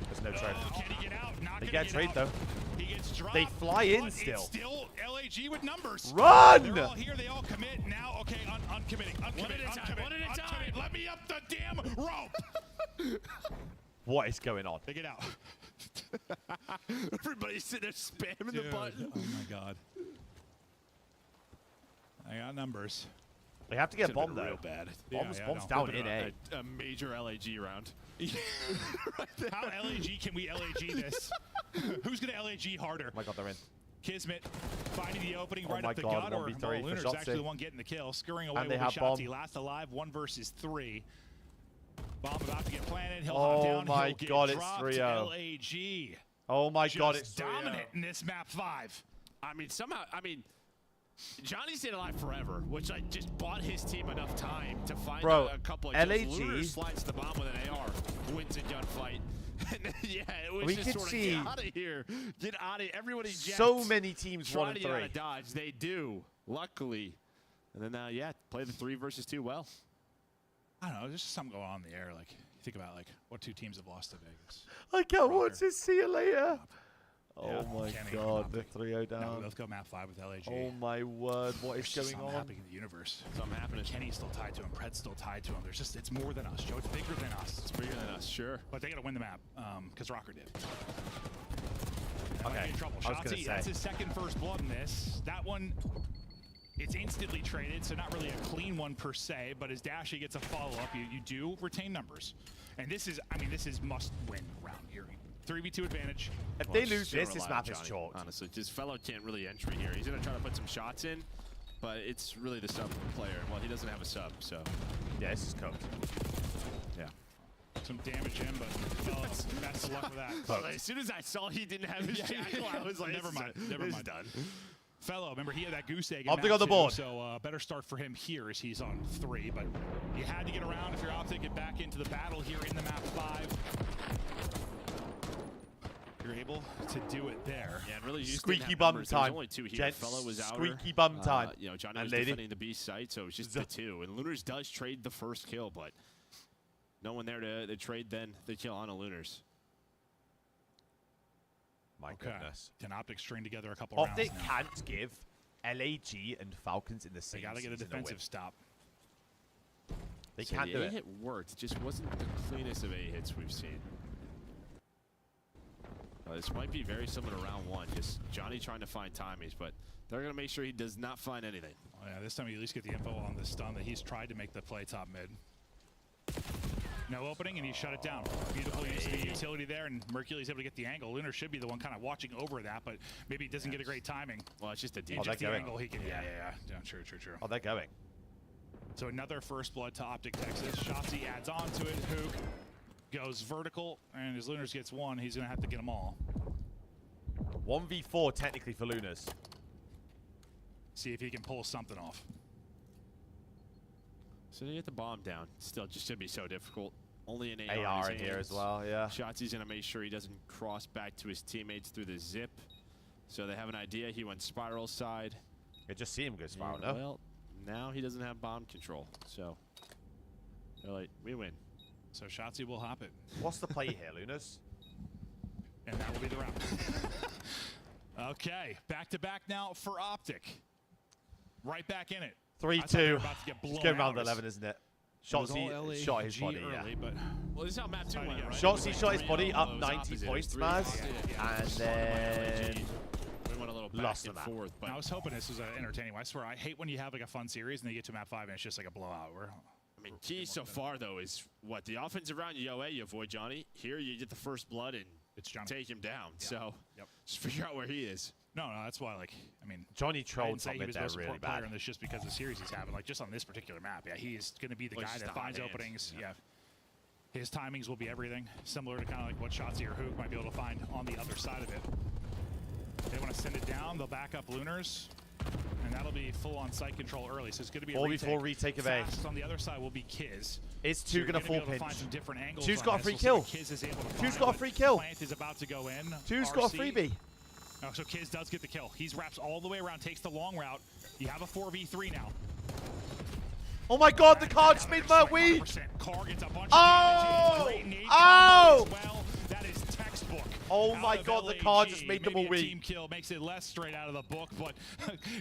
There's no trophy. Can he get out? Not They gonna get a trade, out. though. He gets dropped. They fly in but still. It's still LAG with numbers. Run! They're all here. They all commit now. Okay, Uncommitting. Let me up the damn rope. What is going on? Take it out. Everybody's sitting there spamming the button. Oh my god. I got numbers. They have to get bombed though. Real bad. Bombs down in A. A major LAG round. How LAG can we LAG this? Who's gonna LAG harder? Oh my god, they're in. Kismet finding the opening right my up the god, gut, or 1v3 for Lunar's Shotzi. actually the one getting the kill. Scurrying away And will they be have Shotzi. bomb. Last alive, 1 versus 3. Bomb about to get planted. He'll Oh hop down. my He'll get god, it's dropped. 3-0. LAG. Oh my god, Just it's dominant in this map 5. I mean, somehow, Johnny stayed alive forever, which just bought his team enough time to find a couple of LAG Lunar slides the bomb with an AR, wins a gunfight. Yeah, it was we just could sort of see get out of here. Get out of here. Everybody jets. so many teams Try 1 and to get out 3. of dodge. They do, luckily. And then, yeah, play the 3 versus 2 well. I don't know. There's just something going on in the air. Like, think about what 2 teams have lost to Vegas. I can't watch this. See you later. Oh Yeah, my can't god, even the 3-0 down. No, we both go map 5 with LAG. Oh my word, what is There's going something on? happening in the universe. Something happening. Kenny's still tied to him. Pred's still tied to him. There's just, it's more than us, Joe. It's bigger than us. It's bigger than us, sure. But they got to win the map, because Rocker did. Okay, In trouble. I was gonna Shotzi, say. that's his second first blood in this. That one, it's instantly traded, so not really a clean one per se, but as Dashy gets a follow-up, you do retain numbers. And this is, this is must-win round here. 3v2 advantage. If they lose this map is chalked. Honestly, this fellow can't really entry here. He's going to try to put some shots in, but it's really the sub player. Well, he doesn't have a sub, so. Yeah, this is cooked. Yeah. Some damage in, but fellas, best of luck with that. Well, as soon as I saw he didn't have his jackal, I was like, never mind. Done. Fellow, remember he had that goose egg in Optic map on the 2, board. so better start for him here as he's on 3, but you had to get around if you're Optic, get back into the battle here in the map 5. You're able to do it there. Yeah, and really Squeaky bum time. There was only 2 here. Gents, Fellow was out. squeaky bum time. You know, Johnny And was lady. defending the B site, so it was just the 2. And Lunars does trade the first kill, but no one there to trade then the kill on a Lunars. My goodness. Can Optic string together a couple Optic rounds now? can't give LAG and Falcons in the same They got to get a season defensive win. stop. They So can't the do A it. hit worked. It just wasn't the cleanest of A hits we've seen. This might be very similar to round 1. Just Johnny trying to find timings, but they're going to make sure he does not find anything. Oh, yeah, this time you at least get the info on the stun that he's tried to make the play top mid. No opening, and he shut it down. Beautiful use of the utility there, and Mercury's able to get the angle. Lunar should be the one kind of watching over that, but maybe he doesn't get a great timing. Well, it's just a deep. It's just the going. angle he can. Yeah, true. Oh, they're going. So another first blood to Optic Texas. Shotzi adds on to it. Hook goes vertical, and as Lunars gets 1, he's going to have to get them all. 1v4 technically for Lunars. See if he can pull something off. So they get the bomb down. Still, just should be so difficult. Only an AR in here as well, yeah. Shotzi's going to make sure he doesn't cross back to his teammates through the zip. So they have an idea. He went spiral side. You just see him go spiral, Yeah, no? Well, now he doesn't have bomb control. So they're like, we win. So Shotzi will hop it. What's the play here, Lunars? And that will be the round. Okay, back-to-back now for Optic. Right back in it. 3-2. About to get blown It's going round out. 11, isn't it? It was all Shotzi shot his body, early, yeah. but Well, this is how map 2 went, right? Shotzi It shot his was body like up 3-0, 90 opposite. points, 3-0, Maz. yeah. And then We went a little back lost and the map. forth, but I was hoping this was entertaining. I swear, I hate when you have like a fun series and they get to map 5 and it's just like a blowout. I mean, key so far though is what the offensive round. You avoid Johnny. Here you get the first blood and it's Johnny. Take him down. Yeah. So Yep. just figure out where he is. No, that's why. Johnny I trolled didn't say he something was the there most really important player bad. in this just because of the series he's having. Like just on this particular map, yeah, he is going to be the Well, guy he's that just a finds hot hand. openings. Yeah. Yeah. His timings will be everything, similar to kind of like what Shotzi or Hook might be able to find on the other side of it. They want to send it down. They'll back up Lunars, and that'll be full on site control early. So it's going to be a 4v4 retake of A. Fast on the other side will be Kiz. Is So 2 you're going to be full able to pinch? find some different angles 2's on got a this. free We'll see kill. what Kiz is able to 2's find, got a but free kill. Plant is about to go in. 2's got a RC. freebie. Oh, so Kiz does get the kill. He's wraps all the way around, takes the long route. You have a 4v3 now. Oh my god, the card spin my weed! Car gets a bunch Oh! of damage. Oh! Well, that is textbook. Oh my out God, of the LAG. car just made them Maybe a win. Team kill makes it less straight out of the book, but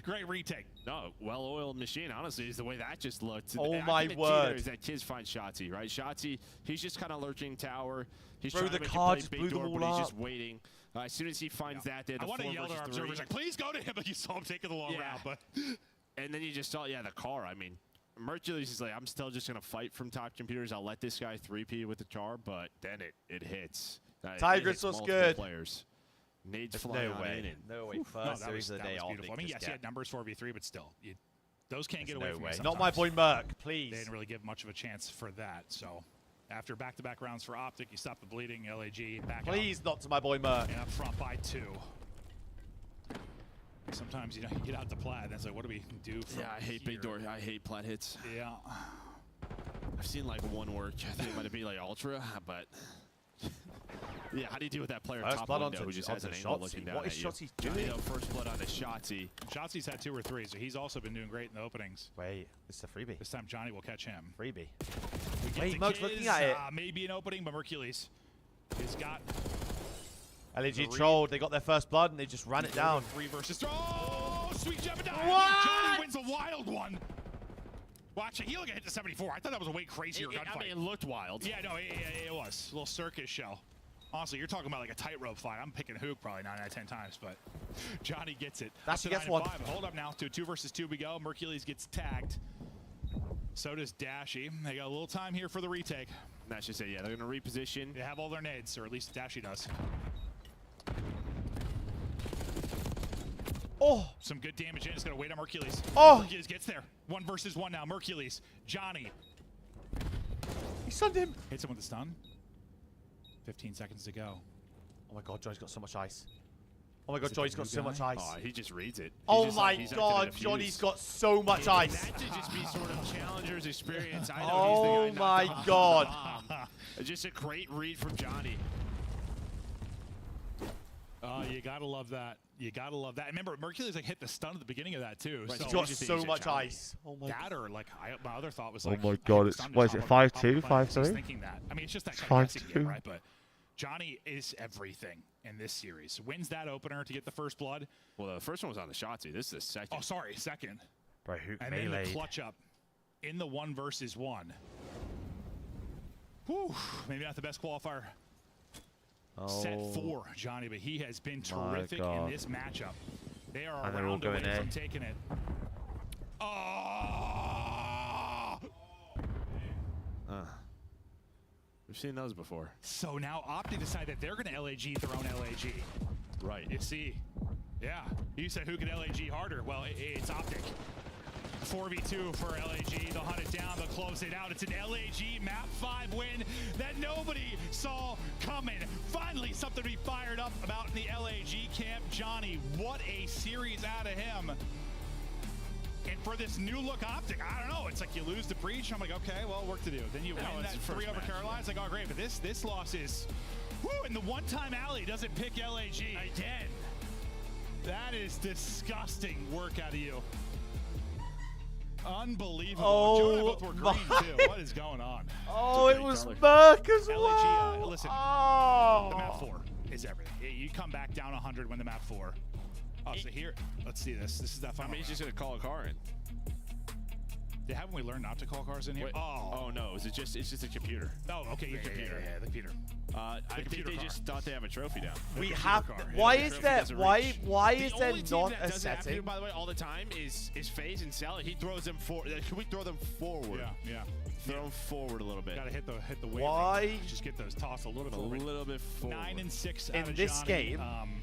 great retake. No, well-oiled machine, honestly, is the way that just looked. Oh The my argument word. there is that kids find Shotzi, right? Shotzi, he's just kind of lurking tower. He's Bro, trying the to make car a just play blew big them door, all but he's up. just waiting. As soon as he finds that, they're the I want to 4 yell to our versus 3. observers, like, please go to him, but you saw him taking the long route. But And then you just saw, the car. I mean, Mercury's is like, I'm still just going to fight from top computers. I'll let this guy 3P with the char, but then it hits. Tigress was good. Players. Nades There's flying no on way. in. And No way. No, First that series was of the day off. beautiful. I mean, yes, he had numbers 4v3, but still, those can't get away No from way. you Not my boy sometimes. Merc, please. They didn't really give much of a chance for that. So after back-to-back rounds for Optic, you stop the bleeding. LAG back Please up. not to my boy Merc. And up front by 2. Sometimes, you get out to plat, and it's like, what do we do from I hate big door. I hate plat hits. Yeah. I've seen like one work. I think it might be like Ultra, but yeah, how do you deal with that player First top blood window onto- who just has an onto angle Shotzi. looking down What at is you? Shotzi doing? You know, first blood on the Shotzi. Shotzi's had 2 or 3, so he's also been doing great in the openings. Wait, it's a freebie. This time Johnny will catch him. Freebie. We get Wait, the Merc's Kiz, looking at it. Maybe an opening, but Mercules has got LAG trolled. They got their first blood and they just ran it down. 3 versus 3. Oh, sweet Jebediah. What? Johnny wins a wild one. Watch it. He look at hit to 74. I thought that was a way crazier gunfight. I mean, it looked wild. Yeah, no, it was. A little circus show. Honestly, you're talking about like a tightrope fight. I'm picking Hook probably 9 out of 10 times, but Johnny gets it. That's Up to gets 9 and one. 5. Hold up now. To 2 versus 2 we go. Mercules gets tagged. So does Dashy. They got a little time here for the retake. That's just it. Yeah, they're going to reposition. They have all their nades, or at least Dashy does. Oh! Some good damage in. It's going to wait on Mercules. Oh! Mercules gets there. 1 versus 1 now. Mercules. Johnny. He stunned him. Hits him with the stun. 15 seconds to go. Oh my God, Joy's got so much ice. Oh my God, Joy's got so much ice. Oh, he just reads it. Oh my God, Johnny's got so much ice. That should just be sort of Challenger's experience. I know Oh he's the guy my not the God. bomb. Just a great read from Johnny. You gotta love that. You gotta love that. Remember, Mercules like hit the stun at the beginning of that too. Right, So He's got so much ice. Oh my that or like my other thought was Oh like, my God, it's what is it, 5-2, 5-3? Thinking that. I mean, it's just that kind of guessing game, right? But Johnny is everything in this series. Wins that opener to get the first blood. Well, the first one was on the Shotzi. This is the second. Oh, sorry, second. Bro, Hook And then meleeed. the clutch up in the 1 versus 1. Whew, maybe not the best qualifier. Set for Johnny, but he has been terrific in this matchup. They are And they're all around away going from A. taking it. Oh! We've seen those before. So now Opti decide that they're going to LAG their own LAG. Right. You see, yeah. You said who can LAG harder? Well, it's Optic. 4v2 for LAG. They'll hunt it down. They'll close it out. It's an LAG map 5 win that nobody saw coming. Finally, something to be fired up about in the LAG camp. Johnny, what a series out of him. And for this new look Optic, I don't know. It's like you lose the breach. I'm like, okay, well, work to do. Then you win that 3 over Carolina. It's like, oh, great. But this loss is, whoo, and the one-time Alley doesn't pick LAG. Again. That is disgusting work out of you. Unbelievable. Oh, Joe and I both were green, too. What is going on? Oh, it was Merc as well. LAG, listen, oh. the map 4 is everything. You come back down 100 when the map 4. Oh, so here, let's see this. This is that final. I mean, he's just going to call a car in. Haven't we learned not to call cars in here? Wait, oh no, it's just a computer. Oh, okay, your computer. Yeah, the computer. I think they just thought they have a trophy down. We have. Why is there? Why is there not a setting? By the way, all the time is FaZe and Sally. He throws them forward. Can we throw them forward? Yeah. Throw them forward a little bit. Gotta hit the wave. Why? Just get those tossed a little bit forward. A little bit forward. 9 and 6 In out of this Johnny. game,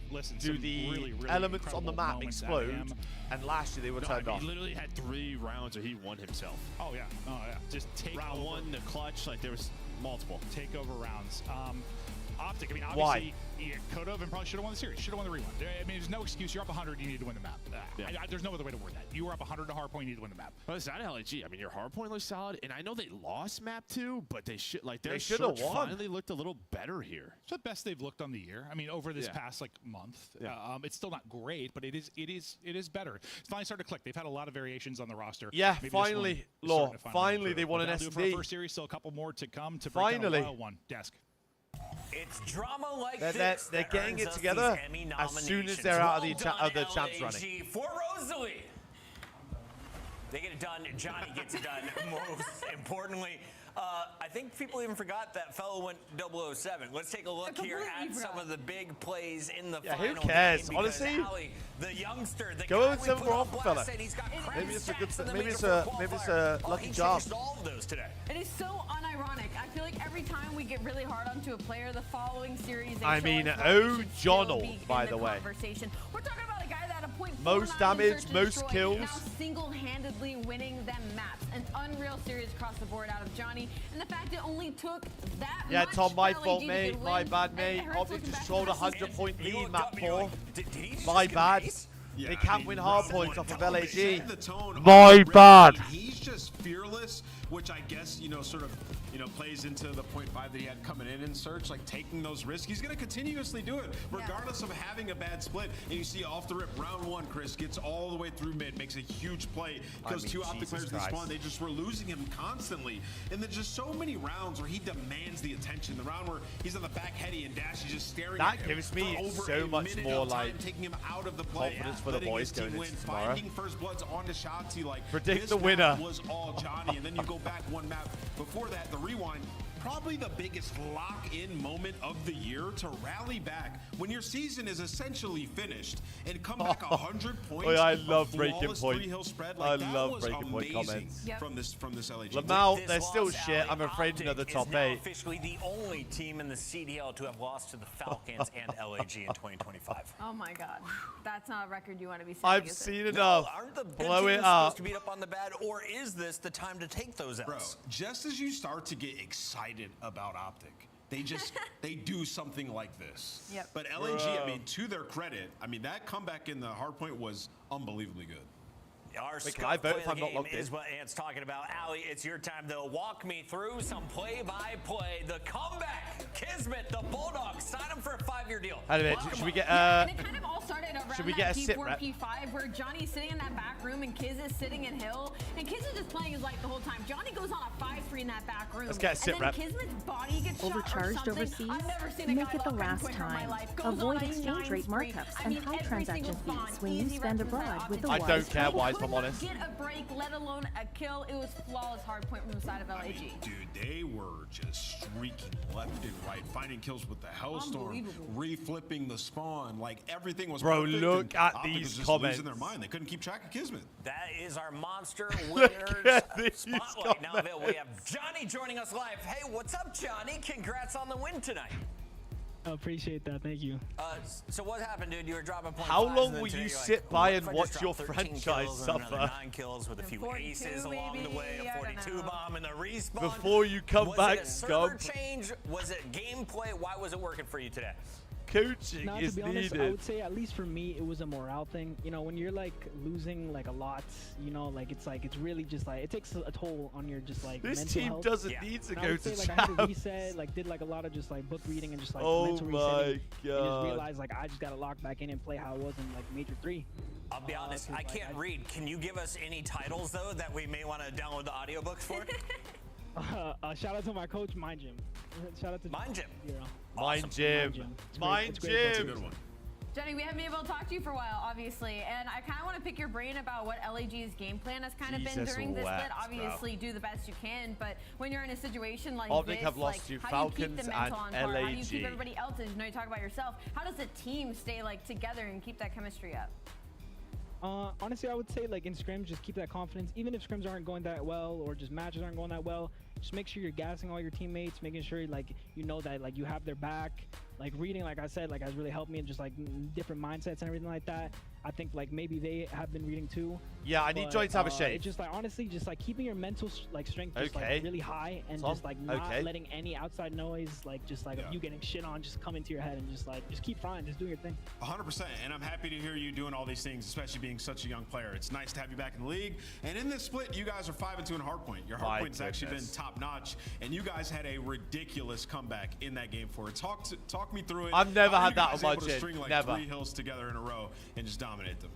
listen, do some the really elements on the incredible map moments out of explode? him. And last year they were turned off. He literally had 3 rounds where he won himself. Oh yeah. Just take round over. 1, the clutch, like there was multiple Takeover rounds. Optic, I mean, obviously, he could have and probably should have won the series. Should have won the rewind. I mean, there's no excuse. You're up 100, you need to win the map. There's no other way to word that. You were up 100 to hardpoint, you need to win the map. Well, it's not LAG. I mean, your hardpoint looks solid, and I know they lost map 2, but they should their should have search won. finally looked a little better here. It's the best they've looked on the year. I mean, over this past month, it's still not great, but it is better. It's finally started to click. They've had a lot of variations on the roster. Yeah, Maybe finally, this one is Law. starting to Finally, they improve. won an But that'll do it for our SD. first series. Still a couple more to come to break down a Finally. wild one. Desk. It's drama like They're that getting earns it us together these Emmy as soon as nominations. they're out of Well the done, champs LAG running. For Rosalie. They get it done. Johnny gets it done. Most importantly, I think people even forgot that fellow went 007. Let's take a look here at some of the big plays in the final. Who cares? Game Honestly, Ali, the youngster, the go guy and we send put for on offer, blast, fella. said he's got Maybe it's a good. stats in the Maybe it's major a lucky he job. changed all of those today. It is so unironic. I feel like every time we get really hard onto a player, the following series. They I show mean, us why we should still O'Donnell, be by in the way. Conversation. We're talking about a guy that had a .49 Most damage, most search and kills. destroy, now single-handedly winning them maps. An unreal series across the board out of Johnny, and the fact it only took that Yeah, much Tom, my for fault, LAG to mate. get My wins, bad, and mate. it hurts Optic looking just back sold a on this. 100-point You lead, looked map up and you're 4. like, did he just My get a bad. base? Yeah, They I can't mean, win hard someone points off of tell me, LAG. set the tone My already. bad. He's just fearless, which I guess, sort of, plays into the .5 that he had coming in search, like taking those risks. He's going to continuously do it, regardless of having a bad split. And you see off the rip, round 1, Chris gets all the way through mid, makes a huge play. Because two Optic players they spawn, they just were losing him constantly. And there's just so many rounds where he demands the attention. The round where he's on the back heady and Dash is just staring at him. That gives me for over so a much minute more of time, like taking him out of the play, confidence for the letting boys his team going win, into tomorrow. finding first bloods onto Shotzi. Like Predict this the winner. map was all Johnny, and then you go back one map before that, the rewind. Probably the biggest lock-in moment of the year to rally back when your season is essentially finished and come back 100 points. Oh, yeah, I love a breaking flawless point. three-hill spread. I Like, that love was breaking point amazing comments. from this LAG. Lamau, they're still shit. I'm afraid Optic of the top is now 8. officially the only team in the CDL to have lost to the Falcons and LAG in 2025. Oh my God, that's not a record you want to be setting. I've is it? seen enough. Aren't the good Blow it teams up. supposed to beat up on the bad, or is this the time to take those L's? Bro, just as you start to get excited about Optic, they do something like this. Yep. But LAG, I mean, to their credit, I mean, that comeback in the hard point was unbelievably good. Our Wait, can I vote if I'm not logged in? is what Ant's talking about. Ali, it's your time to walk me through some play-by-play. The comeback, Kismet, the Bulldogs, sign him for a 5-year deal. Wait a minute, should we get Yeah, and it kind of all started around should we that get a sit P4, rep? P5 where Johnny's sitting in that back room and Kiz is sitting in Hill. And Kiz is just playing his life the whole time. Johnny goes on a 5-3 in that back room. Let's get a sit and rep. then Kismet's body gets shot or Overcharged something. overseas? I've never seen a Make guy it the lock last on my time. life. Goes Avoid on a exchange 9 rate spree. markups I and mean, high every transaction single spawn, fees when you easy spend reps inside abroad with Optic. the I don't Wise care, Credit Wise, if Card. I'm honest. Get a break, let alone a kill. It was flawless hard point from the side of LAG. Dude, they were just streaking left and right, finding kills with the Hellstorm, reflipping the spawn, like everything was Bro, perfect, look and at Optic these was just comments. losing their mind. They couldn't keep track of Kismet. That is our monster Look winners at these spotlight. Now comments. available. We have Johnny joining us live. Hey, what's up, Johnny? Congrats on the win tonight. I appreciate that. Thank you. So what happened, dude? You were dropping points. How long will you sit by and watch your franchise suffer? 9 kills with a few aces along the way, a 42 bomb and a respawn. Before you come back, Was it a server scum. change? Was it gameplay? Why was it working for you today? Coaching Now, is to be honest, I needed. would say at least for me, it was a morale thing. You know, when you're like losing like a lot, you know, like it's really just like it takes a toll on your just like This mental team health. doesn't need to And I go would to say, like, I had to champs. reset, like did like a lot of just like book reading and just like Oh mental my resetting, and God. just realized like I just gotta lock back in and play how I was in like Major 3. I'll be honest, I can't read. Can you give us any titles though that we may want to download the audiobooks for? Shout out to my coach, Mind Gym. Shout out to Mind Gym. Mind Gym. Mind Gym. Johnny, we haven't been able to talk to you for a while, obviously, and I kind of want to pick your brain about what LAG's game plan has kind of been Jesus during this wept, split. Obviously, do the best you can, but when you're in a situation like Optic this, have lost like to how do you keep Falcons the mental and on par? How do you LAG. keep everybody else's? You know, you talk about yourself. How does the team stay like together and keep that chemistry up? Honestly, I would say like in scrims, just keep that confidence. Even if scrims aren't going that well or just matches aren't going that well, just make sure you're gassing all your teammates, making sure like you know that like you have their back. Like reading, like I said, like has really helped me in just like different mindsets and everything like that. I think like maybe they have been reading too. Yeah, I need Johnny to have a shave. It's just like honestly, just like keeping your mental like strength just Okay. like really high and Tom, just like not okay. letting any outside noise, like just like you getting shit on, just come into your head and just like just keep trying, just do your thing. 100%, and I'm happy to hear you doing all these things, especially being such a young player. It's nice to have you back in the league. And in this split, you guys are 5-2 in hardpoint. Your My hardpoint's actually been goodness. top notch, and you guys had a ridiculous comeback in that game for it. Talk me through it. I've never How were had you that guys on my able to chin. string like Never. 3 hills together in a row and just dominate them?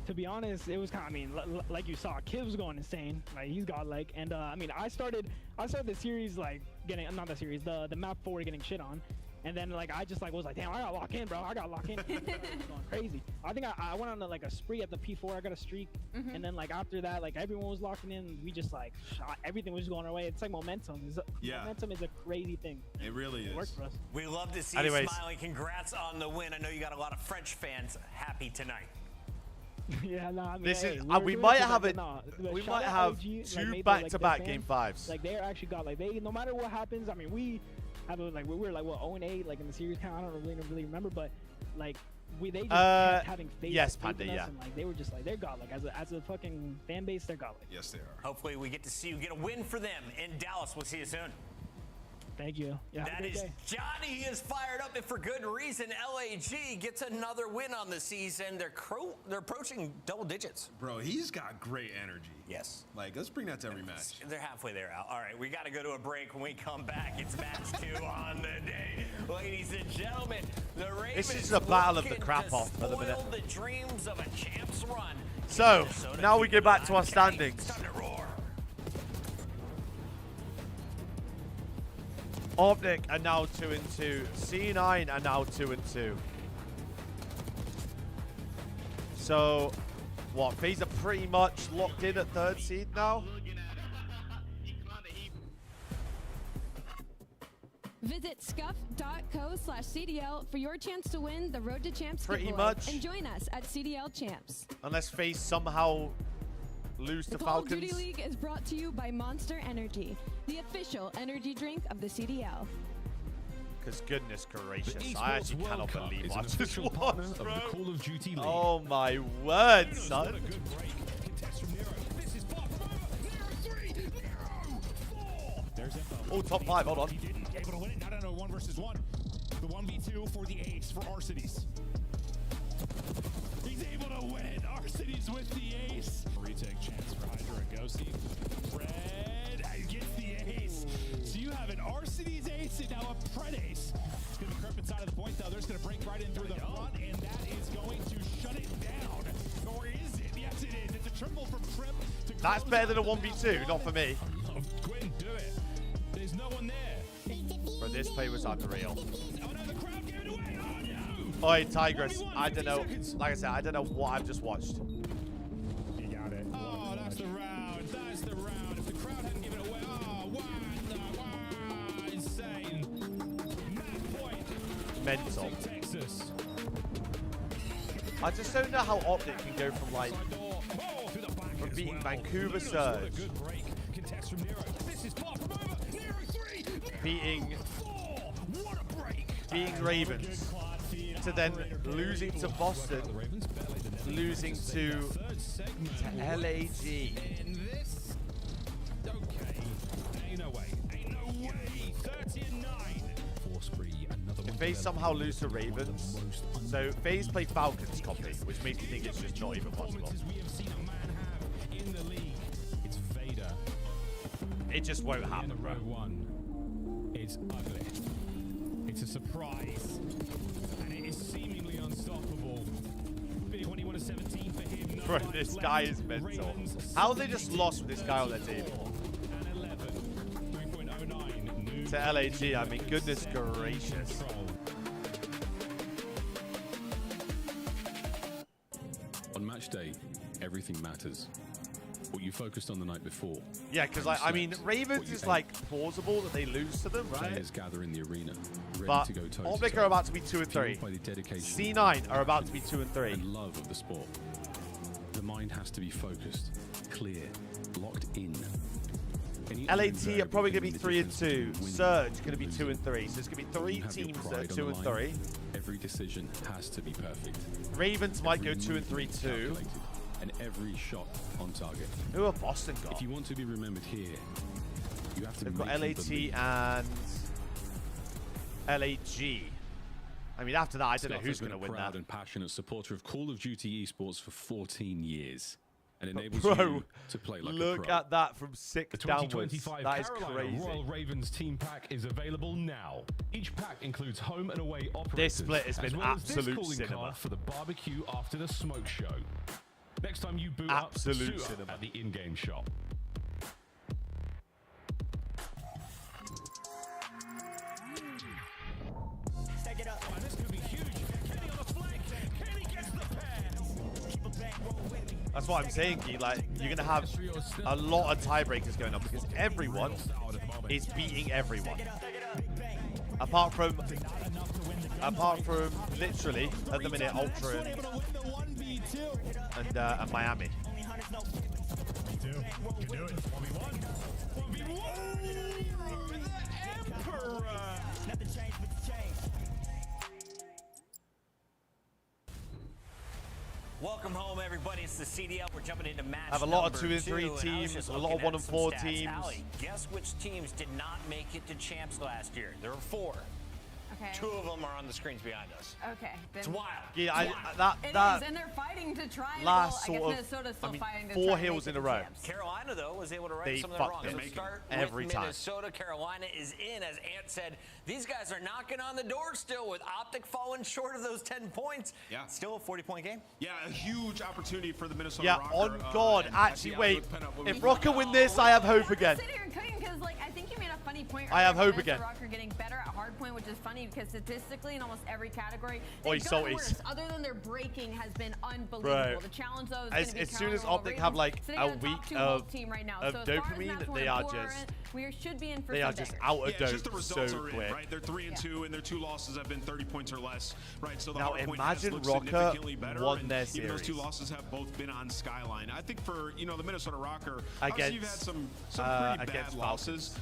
To be honest, it was kind of, I mean, like you saw, Kid was going insane. Like he's godlike, and I mean, I started the series like getting, not the series, the map 4 getting shit on, And then like I just like was like, damn, I gotta lock in, bro. I gotta lock in. Going crazy. I think I went on like a spree at the P4. I got a streak, and then like after that, like everyone was locking in. We just like shot. Everything was just going our way. It's like momentum. Momentum is a crazy thing. It really is. It works for us. We love to see you smiling. Congrats on the win. I know you got a lot of French fans happy tonight. Yeah, no, I mean, This hey, is we might have it. We Shout might out have LG, two made back-to-back this game band. 5s. Like they actually got like they no matter what happens. I mean, we have like we were like 0-8 like in the series count. I don't really remember, but like they just kept having faith. Yes, in Panda, us, yeah. and like they were just like they're godlike as a fucking fan base. They're godlike. Yes, they are. Hopefully, we get to see you get a win for them in Dallas. We'll see you soon. Thank you. Yeah, That is Johnny. He is fired up, and for good reason. LAG gets another win on the season. They're approaching double digits. Bro, he's got great energy. Yes. Like, let's bring that to every match. They're halfway there, Al. All right, we got to go to a break. When we come back, it's match 2 on the day. Ladies and gentlemen, the Ravens This is a battle of the crap off at the minute. spoil the dreams of a champ's run. So, now we get back to our standings. Optic are now 2-2. C9 are now 2-2. So, what? FaZe are pretty much locked in at 3rd seed now. Visit scuff.co/CDL for your chance to win the Road to Champs Pretty giveaway. much. And join us at CDL Champs. Unless FaZe somehow lose to The Call of Falcons. Duty League is brought to you by Monster Energy, the official energy drink of the CDL. Because goodness gracious, The I actually Esports cannot World Cup believe is what I an just official partner watched, of bro. the Call of Duty League. Oh my word, son. A good break. Contest from Nero. This is far from over. Nero 3, Nero 4. There's Info. Oh, top 5, hold on. He didn't able to win it. Not on a 1 versus 1. The 1v2 for the ace for Arcides. He's able to win. Arcides with the ace. Retake chance for Hydra and Ghosty. Red gets the ace. So you have an Arcides ace and now a Pred ace. It's going to be Crip inside of the point, though. They're just going to break right in through the front, and that is going to shut it down. Or is it? Yes, it is. It's a triple from Crip. That's better than a 1v2, not for me. Quinn, do it. There's no one there. Bro, this play was unreal. Oh no, the crowd gave it away. Oh no. Oi, Tigress, I don't know. Like I said, I don't know what I've just watched. He got it. Oh, that's the round. That's the round. If the crowd hadn't given it away. Oh, wow. Insane. Mad point. Mental. Texas. I just don't know how Optic can go from like from beating Vancouver Surge, Good break. Contest from Nero. This is far from over. Nero 3. beating What a break. Ravens, to then losing to Boston, losing to LAG. In this. Okay. Ain't no way. Ain't no way. 30-9. Four spree. Another one. If FaZe somehow lose to Ravens, so FaZe play Falcons copy, which makes me think it's just not even possible. We have seen a man have in the league. It's Vader. It just won't happen, bro. Row 1. It's ugly. It's a surprise. And it is seemingly unstoppable. Big 21-17 for him. No Bro, life this left. guy is mental. Ravens How they just lost with this guy on their team? and 11. 3.09. To LAG, I mean, goodness gracious. On match day, everything matters. What you focused on the night before. Yeah, because like, I mean, Ravens is like plausible that they lose to them, right? Players gather in the arena, ready But to go toe Optic are about to be 2 and 3. By the dedication C9 are about to be 2 and 3. and love of the sport. The mind has to be focused, clear, locked in. LAT are probably going to be 3 and 2. Surge going to be 2 and 3. So it's going to be 3 teams that are 2 and 3. Every decision has to be perfect. Ravens might go 2 and 3 too. And every shot on target. Who have Boston got? If you want to be remembered here, you have to They've make got them LAT believe. and LAG. I mean, after that, I don't know Scuff who's has been going to a win proud that. and passionate supporter of Call of Duty esports for 14 years. And enables Bro, you to play like a look pro. at that from 6 The downwards. 2025 That is Carolina crazy. Royal Ravens team pack is available now. Each pack includes home and away operators. This split has as been well as this absolute calling cinema. card for the barbecue after the smoke show. Next time you boot Absolute up, suit cinema. up at the in-game shop. That's what I'm saying, Key. Like, you're gonna have a lot of tiebreakers going on because everyone is beating everyone. Apart from literally at the minute Ultra and Miami. Can do it. 1v1. 1v1. The Emperor. Welcome home, everybody. It's the CDL. We're jumping into match I have a lot of number 2 and 3 teams, a lot of 1 and 4 teams. Allie, guess which teams did not make it to champs last year? There were 4. Okay. 2 of them are on the screens behind us. Okay. Then It's wild. Yeah, It that is, and they're fighting to try and last go. I guess sort of, Minnesota's still fighting to 4 try and hills make in it a to row. champs. Carolina, though, was able to right They some of them fucked wrong. it So start every with time. Minnesota. Carolina is in, as Ant said. These guys are knocking on the door still with Optic falling short of those 10 points. Yeah. Still a 40-point game. Yeah, a huge opportunity for the Minnesota Yeah, Rocker. on God. And Actually, the wait. outlook pen up what If we- Rocker win this, I have hope again. Sit here and cooking because, like, I think you made a funny point. I have earlier hope about again. Minnesota Rocker getting better at hardpoint, which is funny because statistically in almost every category, Oi, they've gotten salties. worse. Other than their breaking has been unbelievable. Bro. The challenge though is As going to be soon as Carolina Optic Ravens have like sitting a in the top week 2 of team right now. of So as far as dopamine, match 1 they and are 4 just we should be in for they some are just bangers. out of Yeah, dope just the results so are in, quick. right? They're 3 and 2, and their 2 losses have been 30 points or less, right? So the Now hard point imagine has looked Rocker significantly better, won and their even those 2 series. losses have both been on Skyline. I think for the Minnesota Rocker, Against, obviously you've had some pretty bad against losses.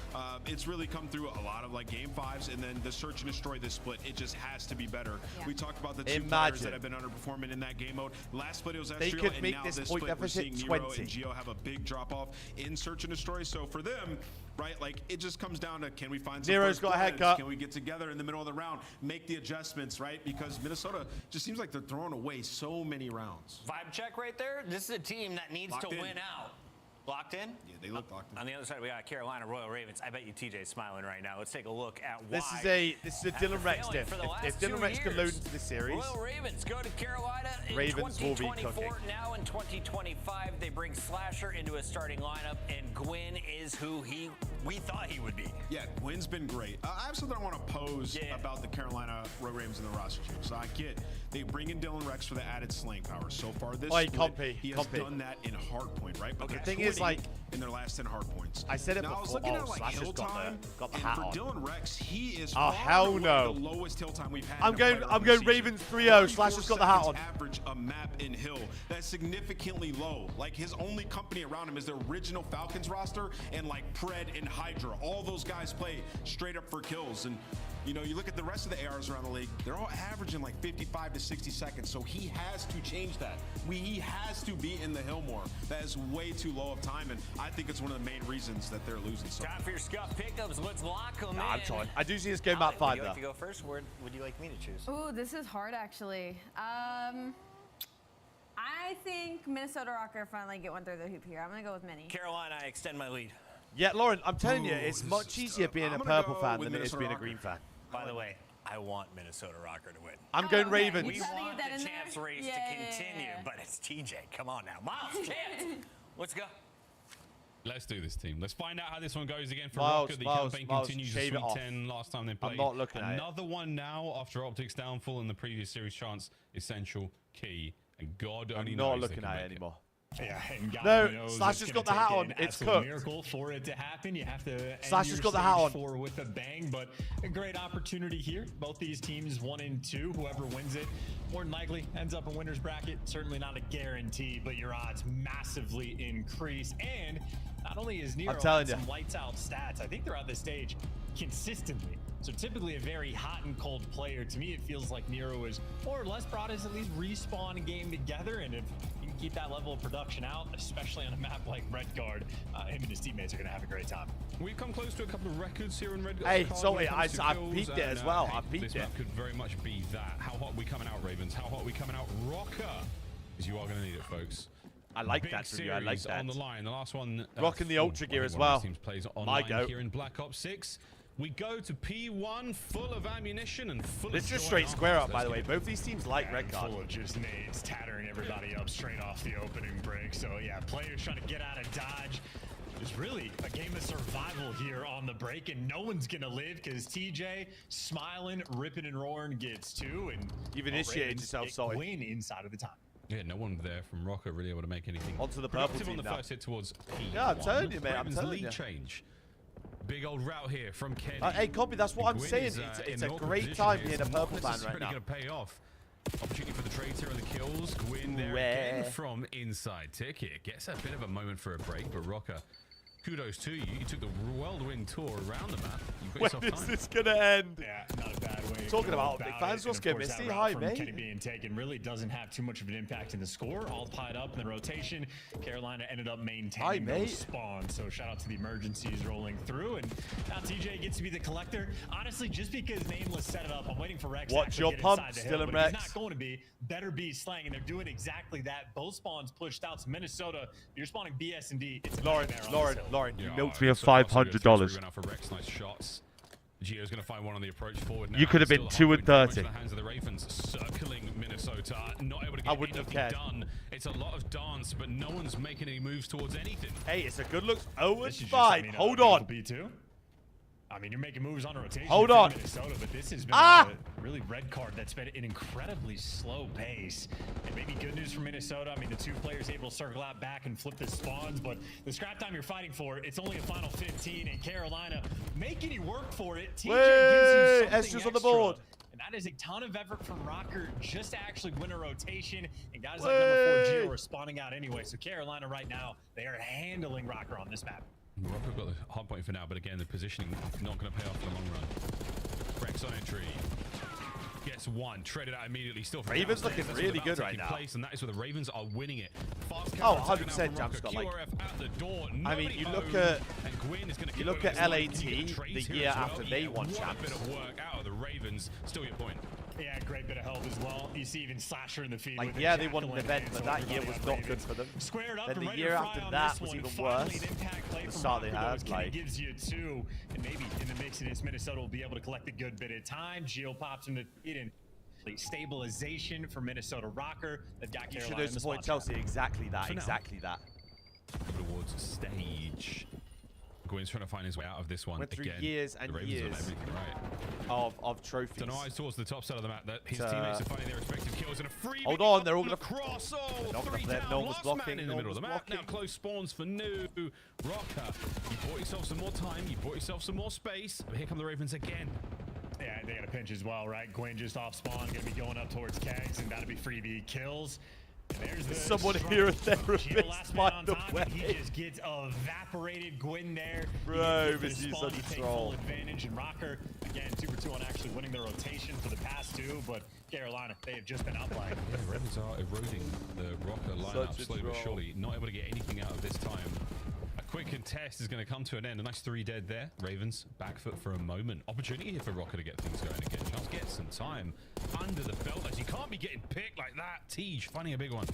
It's really come through a lot of like game 5s, and then the search and destroy this split. It just has to be better. Yeah. We talked about the 2 players Imagine. that have been underperforming in that game mode. Last split it was They Ezreal, could and make now this this point split we're deficit seeing Nero 20. and Geo have a big drop off in search and destroy. So for them, right, like it just comes down to can we find some Nero's first got a bloods? haircut. Can we get together in the middle of the round, make the adjustments, right? Because Minnesota just seems like they're throwing away so many rounds. Vibe check right there. This is a team that needs Locked to in. win out. Locked in? Yeah, they look locked in. On the other side, we got Carolina Royal Ravens. I bet you TJ's smiling right now. Let's take a look at why. This is a after Dylan Rex failing diff. for the If last Dylan 2 Rex can years, load into this series, Royal Ravens go to Carolina in Ravens will be 2024. cooking. Now in 2025, they bring Slasher into a starting lineup, and Gwyn is who we thought he would be. Yeah, Gwyn's been great. I have something I want to pose about the Carolina Royal Ravens and the roster change. So I get they bring in Dylan Rex for the added slaying power. So far this Oi, split, Compy, he has Compy. done that in hardpoint, right? But Okay, they're the thing is, 20 like, in their last 10 hardpoints. I said it now, before. I was looking at like Slasher's hill got time, the and hat for on. Dylan Rex, he is Oh, far hell and away no. the lowest hill time we've had. I'm in a going player I'm on the going season. Ravens 3-0. Slasher's got the hat on. Average a map in hill. That's significantly low. Like his only company around him is the original Falcons roster and like Pred and Hydra. All those guys play straight up for kills. And you know, you look at the rest of the ARs around the league, they're all averaging like 55 to 60 seconds. So he has to change that. He has to be in the hill more. That is way too low of time, and I think it's one of the main reasons that they're losing. So Time for your scuff pickups. Let's lock them in. I'm trying. I do see this game about Would 5 you though. like to go first? Where would you like me to choose? Ooh, this is hard actually. I think Minnesota Rocker finally get one through the hoop here. I'm gonna go with Minnie. Carolina, I extend my lead. Yeah, Lauren, I'm telling you, Ooh, it's this much is easier tough. being I'm a gonna purple go fan with than it is Minnesota being a Rocker. green fan. By the way, I want Minnesota Rocker to win. I'm going okay. Ravens. You We trying to want get that the in champs there? race Yeah, to yeah, continue, yeah. but it's TJ. Come on now. Miles, chance. Let's go. Let's do this, team. Let's find out how this one goes again for Miles, Rocker. The Miles, campaign Miles, continues shave to it Sweet off. 10 last time they played. not looking at it. Another one now after Optic's downfall in the previous series. Chance, essential, key, and God only I'm knows not they looking can at make it anymore. Yeah, and God No, knows Slasher's it's got gonna the hat take on. an It's absolute cooked. miracle for it to happen. You have to end Slasher's your got the hat stage on. 4 with a bang, but a great opportunity here. Both these teams 1 and 2. Whoever wins it more than likely ends up in winner's bracket. Certainly not a guarantee, but your odds massively increase. And not only is Nero telling on you. some lights out stats, I think they're on this stage consistently. So typically a very hot and cold player. To me, it feels like Nero is more or less brought us at least respawn a game together. And if you can keep that level of production out, especially on a map like Red Guard, him and his teammates are going to have a great time. We've come close to a couple of records here in Red Guard. Hey, Card sorry, when it comes to I kills, peeked it and, as well. hey, I peeked this it. map could very much be that. How hot we coming out, Ravens? How hot we coming out, Rocker? Because you are going to need it, folks. I like Big that from you. I like series that. on the line. The last one. Rocking the Ultra gear I think as one of well. these teams plays My online goat. here in Black Ops 6. We go to P1 full of ammunition and full This of is joy straight and square hearts. up, by the Let's way. get it. Both these teams like Red Guard. Full of just nades, tattering everybody up straight off the opening break. So yeah, players trying to get out of dodge. It's really a game of survival here on the break, and no one's gonna live because TJ smiling, ripping and roaring gets 2, and You've initiated yourself, Salty. Win inside of the time. Yeah, no one there from Rocker really able to make anything. Onto the purple team on the now. first hit towards P1. Yeah, I'm telling you, mate. I'm Ravens telling lead you. change. Big old route here from Kenny. Hey, copy. That's what I'm Gwyn saying. is, It's in a an great awkward time position being a here. purple It's fan not right now. necessarily going to pay off. Opportunity for the trades here on the kills. Gwyn there Where? again from inside ticket. Gets a bit of a moment for a break, but Rocker, kudos to you. You took the whirlwind tour around the map. You've got When yourself is time. this gonna end? Yeah, not a bad way. Talking to go about big fans, it. what's And good, of course, Misty? that route Hi, from mate. Kenny being taken really doesn't have too much of an impact in the score. All tied up in the rotation. Carolina ended up maintaining those spawns. So shout out to the emergencies rolling through. And now TJ gets to be the collector. Honestly, just because Nameless set it up, I'm waiting for Rex. Watch to your get pump, inside the still hill, in but if Rex. he's not going to be. Better be slang, and they're doing exactly that. Both spawns pushed out to Minnesota. You're spawning BS and D. It's Lauren, you milked me of $500. Went out for Rex, nice shots. Gio's going to find one on the approach forward now. You could have been Still 2 and 30. the hands of the Ravens, circling Minnesota, not able to get I wouldn't have anything cared. done. It's a lot of dance, but no one's making any moves towards anything. Hey, it's a good look. 0 and This is just, 5. Hold on. B2. I mean, you're making moves on rotation. Hold for on. Minnesota, but this has been a really red card that's been an incredibly slow pace. And maybe good news for Minnesota. I mean, the two players able to circle out back and flip the spawns, but the scrap time you're fighting for, it's only a final 15, and Carolina making you work for it. TJ gives you something Esther's on the extra. board. And that is a ton of effort from Rocker just to actually win a rotation. And guys like number 4 Gio are spawning out anyway. So Carolina right now, they are handling Rocker on this map. Morocco got the hard point for now, but again, the positioning not going to pay off in the long run. Rex on entry. Gets one, traded out immediately. Still from Ravens downstairs. looking That's really what's good about right taking now. Place, and that is where the Ravens are winning it. Fast Oh, counter 100% attack now Jam from Scott, Rocker. like- QRF at the door. I mean, you look Nobody at home, and Gwyn is gonna you keep look going at as well. Can you LAT get trades the here year as well? after they won what champs. a bit of work out of the Ravens. Still your point. Yeah, great bit of help as well. You see even Slasher in the feed. Like, with the yeah, they won an jackal in event, hand, but so that year everybody was on not good Ravens for them. Squared up Then and the ready year to fry after on that this was one. even Finally, worse. an impact play The from start they Rocker, though, had, as Kenny like- gives you 2, and maybe in the mix of this, Minnesota will be able to collect a good bit of time. Gio pops into feed and stabilization for Minnesota Rocker. They've got You should Carolina have in the supported spot. Chelsea. Exactly that. For now. Exactly that. Towards stage. Gwyn's trying to find his way out of this one Went through again. years and the Ravens have years everything right. of trophies. So no eyes towards the top side of the map that his It's, teammates are finding their respective kills and a free. Hold on, they're all gonna cross. Oh, they're not gonna 3 flip. down. No one was Last blocking, man in the no middle one of the was map. Now blocking. close spawns for new Rocker. You bought yourself some more time. You bought yourself some more space. But here come the Ravens again. Yeah, they got a pinch as well, right? Gwyn just off spawn, gonna be going up towards Kegs, and that'll be freebie kills. And there's the Someone strong here at start. therapist, Gio last by man on the time, way. and he just gets evaporated. Gwyn there. Bro, this he's such a troll. advantage, and Rocker again 2-for-2 on actually winning the rotation for the past 2, but Carolina, they have just been outlined. Yeah, the Ravens are eroding the Rocker lineup Such a slowly but troll. surely. Not able to get anything out of this time. A quick contest is going to come to an end. A nice 3 dead there. Ravens back foot for a moment. Opportunity here for Rocker to get things going again. Chance get some time under the belt as you can't be getting picked like that. Tej finding a big one.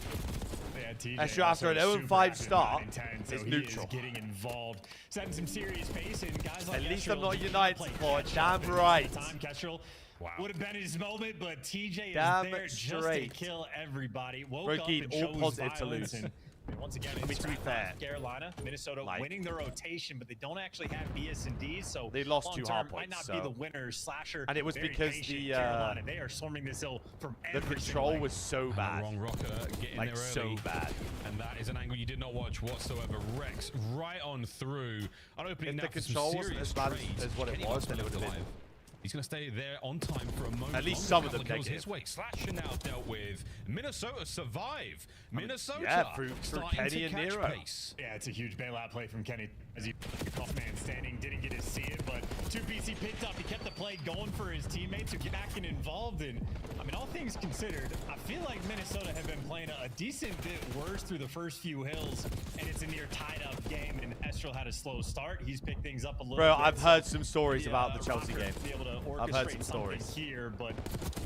Yeah, TJ Actually, after an also 0-5 super active, start, 9 and 10, so it's he neutral. is getting involved, setting some serious pace, and guys like At least Kestrel I'm not just United play supporter. catch Damn up, and right. Time Kestrel Wow. would have been his moment, but TJ Damn is there just to straight. kill everybody. Woke Bro, up Keane, and all chose positive to violence, lose. and once again, I mean, it's to be fair, Carolina, Minnesota like- winning the rotation, but they don't actually have BS and Ds, so They lost 2 long-term hard might points, not be so- the winner. Slasher, And it was very because patient. the, Carolina, they are swarming this hill from The every single control angle. was so And bad. the wrong Rocker getting Like, there so early. bad. And that is an angle you did not watch whatsoever. Rex right on through. An opening If now the for some control wasn't serious as bad trades. as what it Kenny was, Watson then it would have alive. been. He's going to stay there on time for a moment. At least longer. some of them Couple kills negative. his way. Slasher now dealt with. Minnesota survive. Minnesota yeah, through starting Kenny to and catch Nero. pace. Yeah, it's a huge bailout play from Kenny as he off man standing, didn't get to see it, but 2PC picked up. He kept the play going for his teammates to get back and involved in. I mean, all things considered, I feel like Minnesota have been playing a decent bit worse through the first few hills, and it's a near tied-up game, and Estrel had a slow start. He's picked things up a little Bro, bit. I've heard some stories The, about the Chelsea Rocker game. be able to I've heard orchestrate some something stories. here, but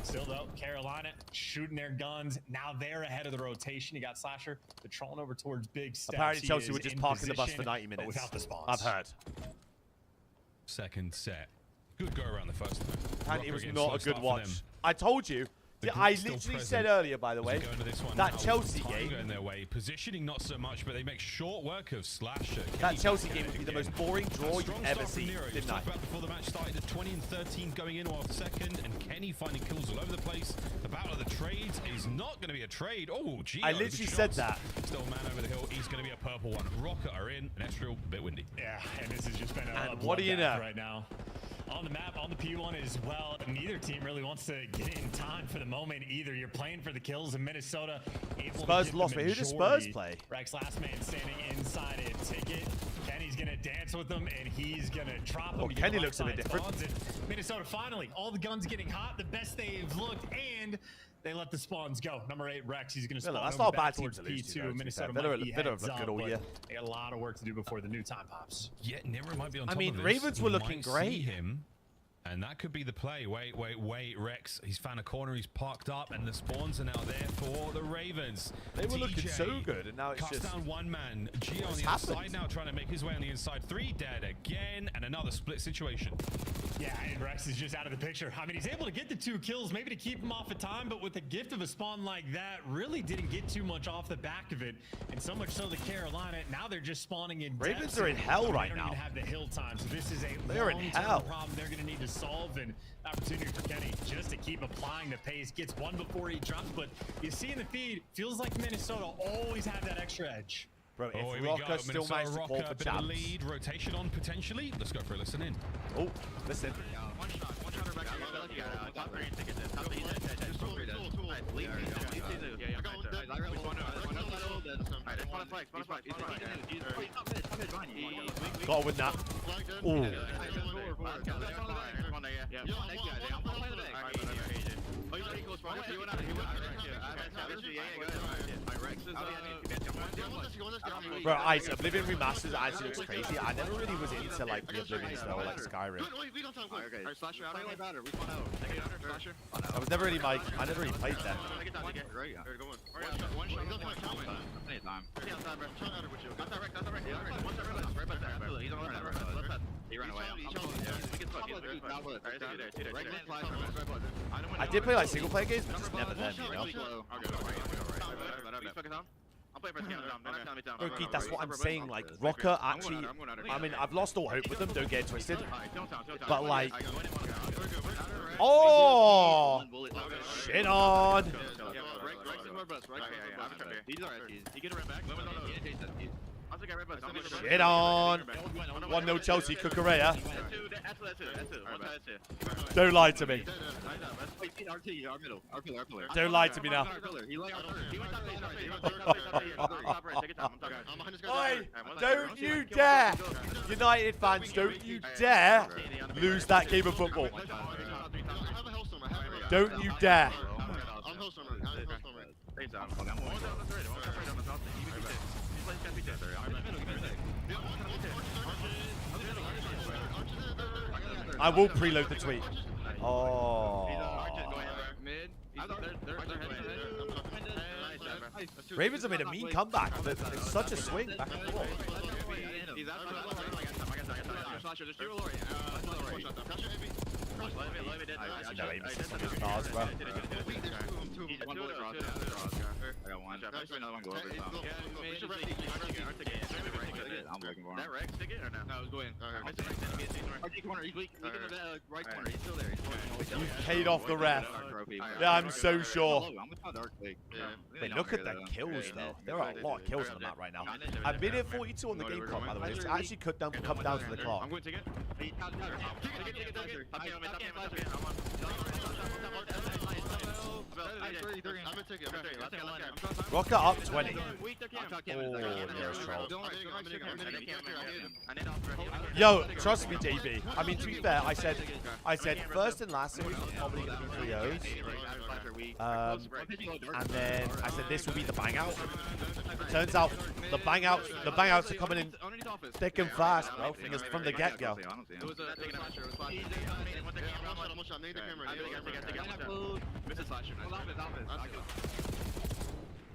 still though, Carolina shooting their guns. Now they're ahead of the rotation. You got Slasher patrolling over towards Big Steps. Apparently He Chelsea is were just in parking the bus position, for 90 but minutes. without the spawns. I've heard. Second set. Good go around the first time. And it was Rocker getting not slow a good start for watch. them. I told you. The The Yeah, I grid's still literally present said earlier, by the as we way, go into this one that now. Chelsea Time game. going their way. Positioning not so much, but they make short work of Slasher. That Chelsea game would be the most boring draw you've ever seen, didn't I? About before the match started at 20 and 13 going in off second, and Kenny finding kills all over the place. The battle of the trades is not going to be a trade. Oh, gee. I literally said that. Still man over the hill. He's going to be a purple one. Rocket are in. An Estriel, a bit windy. Yeah, and this has just been a what do you know? right now. On the map, on the P1 as well, neither team really wants to get in time for the moment either. You're playing for the kills in Minnesota. Spurs lost me. Who does Spurs play? Rex last man standing inside a ticket. Kenny's going to dance with them, and he's going to drop him. Oh, Kenny looks a bit different. Minnesota finally, all the guns getting hot, the best they've looked, and they let the spawns go. Number 8, Rex, he's going to spawn that's over not a back bad team towards to lose to, P2. though, Minnesota to be fair. might be Better heads look up, good all but year. they got a lot of work to do before the new time pops. Yeah, Nero might be on top I mean, of this. Ravens were We looking might see great. him, and that could be the play. Wait. Rex, he's found a corner. He's parked up, and the spawns are now there for the Ravens. They were looking TJ so good, and now it's cuts just... down one man. Gio on What's the happened? inside now, trying to make his way on the inside. 3 dead again, and another split situation. Yeah, and Rex is just out of the picture. I mean, he's able to get the 2 kills, maybe to keep him off of time, but with the gift of a spawn like that, really didn't get too much off the back of it. And so much so that Carolina, now they're just spawning in Ravens depths, are in hell right They now. don't even have the hill time, so this is a They're in long-term hell. problem they're going to need to solve, and opportunity for Kenny just to keep applying the pace. Gets one before he drops, but you see in the feed, feels like Minnesota always have that extra edge. Bro, Oh, if here we Rocker go. still Minnesota managed to call Rocker, for a bit of a champs... lead. Rotation on potentially. Let's go for a listen in. Oh, listen. One shot back. Top 3 ticket. Top 3 dead. Tool. Leave Gotta win that. Ooh. Bro, Ice, Oblivion Remastered actually looks crazy. I never really was into like the Oblivions though, like Skyrim. I was never really like, I never really played them. I did play like single player games, but just never them, you know? Bro, Keith, that's what I'm saying, like, Rocker actually, I mean, I've lost all hope with them, don't get it twisted, but like, oh, shit on. Shit on. 1-0 Chelsea, Cucurella. Don't lie to me. Don't lie to me now. Oi, don't you dare, United fans, don't you dare lose that game of football. Don't you dare. I will preload the tweet. Oh. Ravens have made a mean comeback. It's such a swing back and forth. No aim assist on his cars, bro. I got one. Another one go over. I'm looking for him. That Rex ticket or no? No, it was going. RT corner, he's weak. He's in the right corner. He's still there. You've paid off the ref. Yeah, I'm so sure. But look at the kills, though. There are a lot of kills on the map right now. I'm minute 42 on the game clock, by the way. It's actually could come down to the clock. I'm going to ticket. Rocker up 20. Oh, Nero's trolled. Yo, trust me, JB. I mean, to be fair, I said first and last series was probably going to be 3-0s. And then I said this will be the bang out. Turns out the bang outs are coming in thick and fast, bro. From the get-go.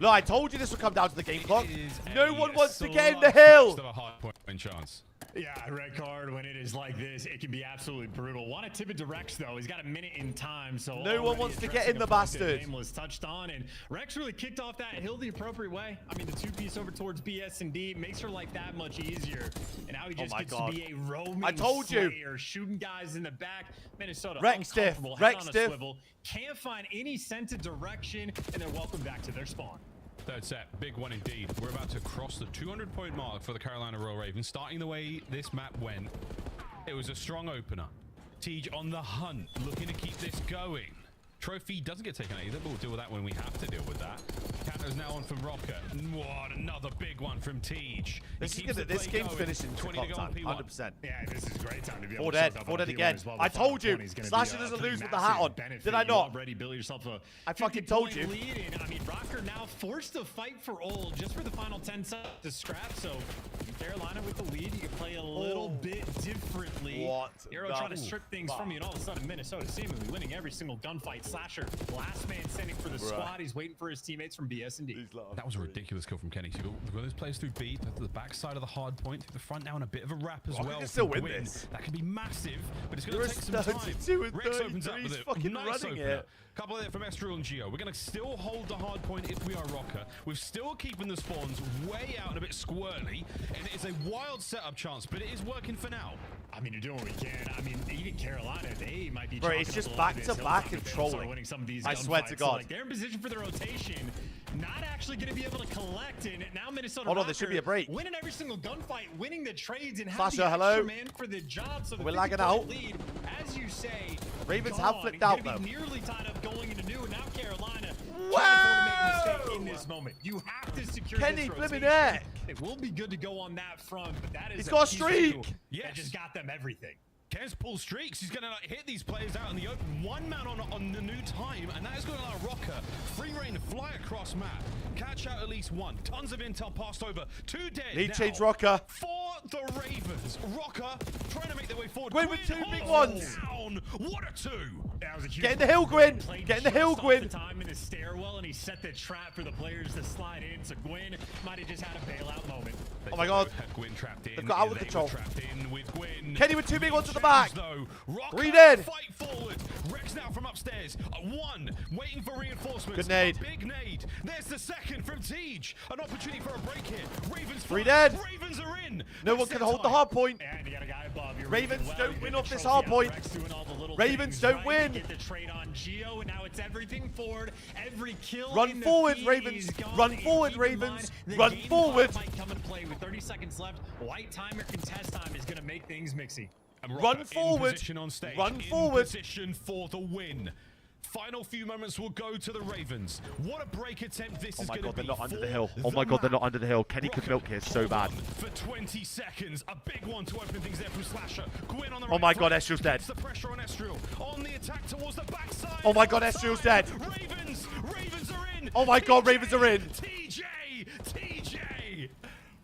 Look, I told you this would come down to the game clock. No one wants to get in the hill. Still a hard point chance. Yeah, red card when it is like this, it can be absolutely brutal. Want to tip it to Rex though. He's got a minute in time, so no one wants to get in the bastard. Nameless touched on, and Rex really kicked off that hill the appropriate way. I mean, the two-piece over towards BS&D makes her life that much easier. And now he just gets to be a roaming I told you. slayer, shooting guys in the back. Minnesota Rex stiff. uncomfortable, head Rex on a stiff. swivel, can't find any sense of direction, and they're welcome back to their spawn. Third set, big one indeed. We're about to cross the 200-point mark for the Carolina Royal Ravens. Starting the way this map went, it was a strong opener. Tej on the hunt, looking to keep this going. Trophy doesn't get taken out either, but we'll deal with that when we have to deal with that. Counter's now on from Rocker. What, another big one from Tej. This game's finishing 20 to to go time, on P1. 100%. Yeah, this is a great time to be able Four to dead, shut up four on dead P1 again. as well. I The told you, 520 is gonna Slasher be a doesn't pretty lose with the hat on. massive benefit. Did I You not? already built yourself a I fucking told 50-point you. lead, and I mean, Rocker now forced to fight for old just for the final 10 seconds to scrap. So Carolina with the lead, you can play a little bit differently. What? Arrow trying to strip things from you, and all of a sudden Minnesota seemingly winning every single gunfight. Slasher, last man standing for the squad. He's waiting for his teammates from BS&D. That was a ridiculous kill from Kenny. So you've got those players through B, to the back side of the hard point, through the front now, and a bit of a wrap as well. Can still for win Gwyn. this. That can be massive, but it's going You're to take some time. 32 and Rex opens up 33, with he's it. fucking Nice running opener. it. Couple there from Estriel and Geo. We're going to still hold the hard point if we are Rocker. We're still keeping the spawns way out and a bit squirrely, and it is a wild setup chance, but it is working for now. I mean, you're doing what we can. I mean, even Carolina, they might be. Bro, it's just back to back and trolling. Winning some of these I swear to God. So, like, they're in position for the rotation, not actually going to be able to collect. And now Minnesota. Hold on, there should be a break. Winning every single gunfight, winning the trades, and Slasher, having the hello. extra man for the job. So the We're lagging 50-point out. lead, as you say, Ravens gone. have flipped out Gonna though. be nearly tied up going into new. Now Carolina. Whoa! Trying to make a mistake in this moment. You have to secure Kenny, this rotation. blimmin' heck. It will be good to go on that front, but that is He's got a piece streak. of Yes. that just got them everything. Ken's pull streaks. He's going to hit these players out in the open. One man on the new time, and that is going to allow Rocker free reign to fly across map. Catch out at least one. Tons of intel passed over. 2 dead. Lead now change Rocker. For the Ravens. Rocker trying to make their way forward. Gwyn with two big holds ones. Down. What a two. That was a huge Get in the hill, Gwyn. Played Get in the hill, just off Gwyn. the time in his stairwell, and he set the trap for the players to slide in. So Gwyn might have just had a bailout moment. Oh my God. Gwyn trapped in. They've got out of They control. were trapped in with Gwyn. Kenny with two big ones at the back. Though. Rocker, 3 dead. Fight forward. Rex now from upstairs. One waiting for reinforcements. Good nade. A big nade. There's the second from Tej. An opportunity for a break here. Ravens 3 fight. dead. Ravens are in. No one can hold the hard point. And you got a guy above. You're Ravens well. don't You win get off the this trophy hard out. point. Rex doing all the little Ravens things don't right. win. You get the trade on Geo, and now it's everything forward. Every kill. Run in the forward, feed Ravens. is gone. Run And forward, keep in Ravens. mind, the Run game forward. clock might come into play with 30 seconds left. White time or contest time is going to make things mixy. And Run Rocker forward. In position on stage. Run in forward. Position for the win. Final few moments will go to the Ravens. What a break attempt this is Oh my going to God, they're be not under the for hill. Oh my God, they're map. not under the hill. Kenny could milk here so Hold bad. on for 20 seconds. A big one to open things there from Slasher. Gwyn on the Oh right my God, flank. Estriel's dead. Puts the pressure on Estriel. On the attack towards the backside. Oh my God, Outside. Estriel's dead. Ravens are in. Oh my God, Ravens are in. TJ.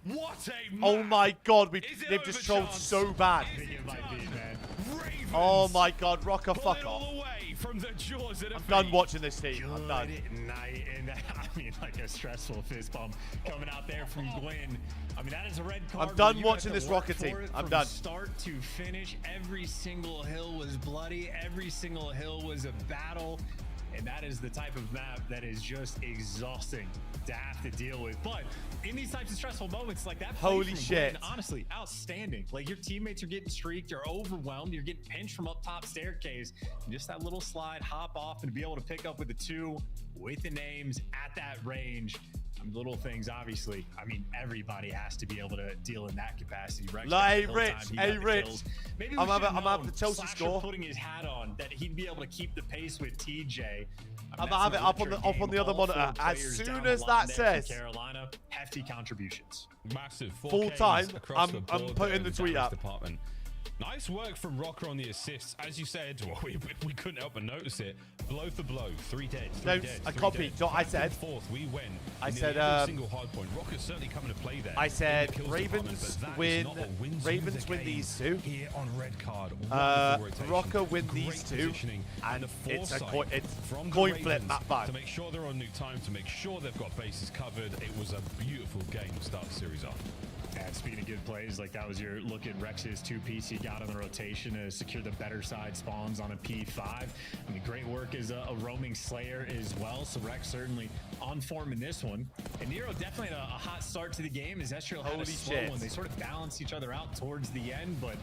What a match. Oh my God, Is it they've just trolled overchance? so bad. I think it might be, man. Ravens Oh my God, Rocker, pull fuck it off. all away from the jaws of I'm defeat. done watching this team. I'm Good done. night, and I mean, like a stressful fist bump coming out there from Gwyn. I mean, that is a red card. I'm done where you watching have to this work Rocket for team. it I'm from done. Start to finish, every single hill was bloody. Every single hill was a battle. And that is the type of map that is just exhausting to have to deal with. But in these types of stressful moments, like that play Holy from shit. Gwyn, honestly, outstanding. Like, your teammates are getting streaked, you're overwhelmed, you're getting pinched from up top staircase. And just that little slide, hop off, and be able to pick up with the 2 with the names at that range. Little things, obviously. I mean, everybody has to be able to deal in that capacity. Rex got Hey, the kill Rich. time, he Hey, got the Rich. kills. Maybe I'm we should've having the known Chelsea Slasher score. putting his hat on that he'd be able to keep the pace with TJ. I'm gonna have it up on the other monitor. As soon as that says Carolina, hefty contributions. Massive full 4Ks time, across I'm the board putting there the in tweet damage up. Department. Nice work from Rocker on the assists. As you said, well, we couldn't help but notice it. Blow for blow, 3 dead, 3 No, dead. I 3 copied. dead. So I said. Fourth, we win. I said. Every single hard point. Rocker's certainly coming to play there. I said in the kills Ravens department, win. but that is not what wins Ravens you the win game these two. Here on red card. Rocker win Great these two, positioning and the it's a foresight from the coin flip Ravens map 5 to make sure they're on new time, to make sure they've got bases covered. It was a beautiful game to start the series off. Yeah, speaking of good plays, like that was your look at Rex's 2-piece he got on the rotation to secure the better side spawns on a P5. I mean, great work as a roaming Slayer as well. So Rex certainly on form in this one. And Nero definitely had a hot start to the game as Ezreal had a slow one. They sort of balanced each other out towards the end, but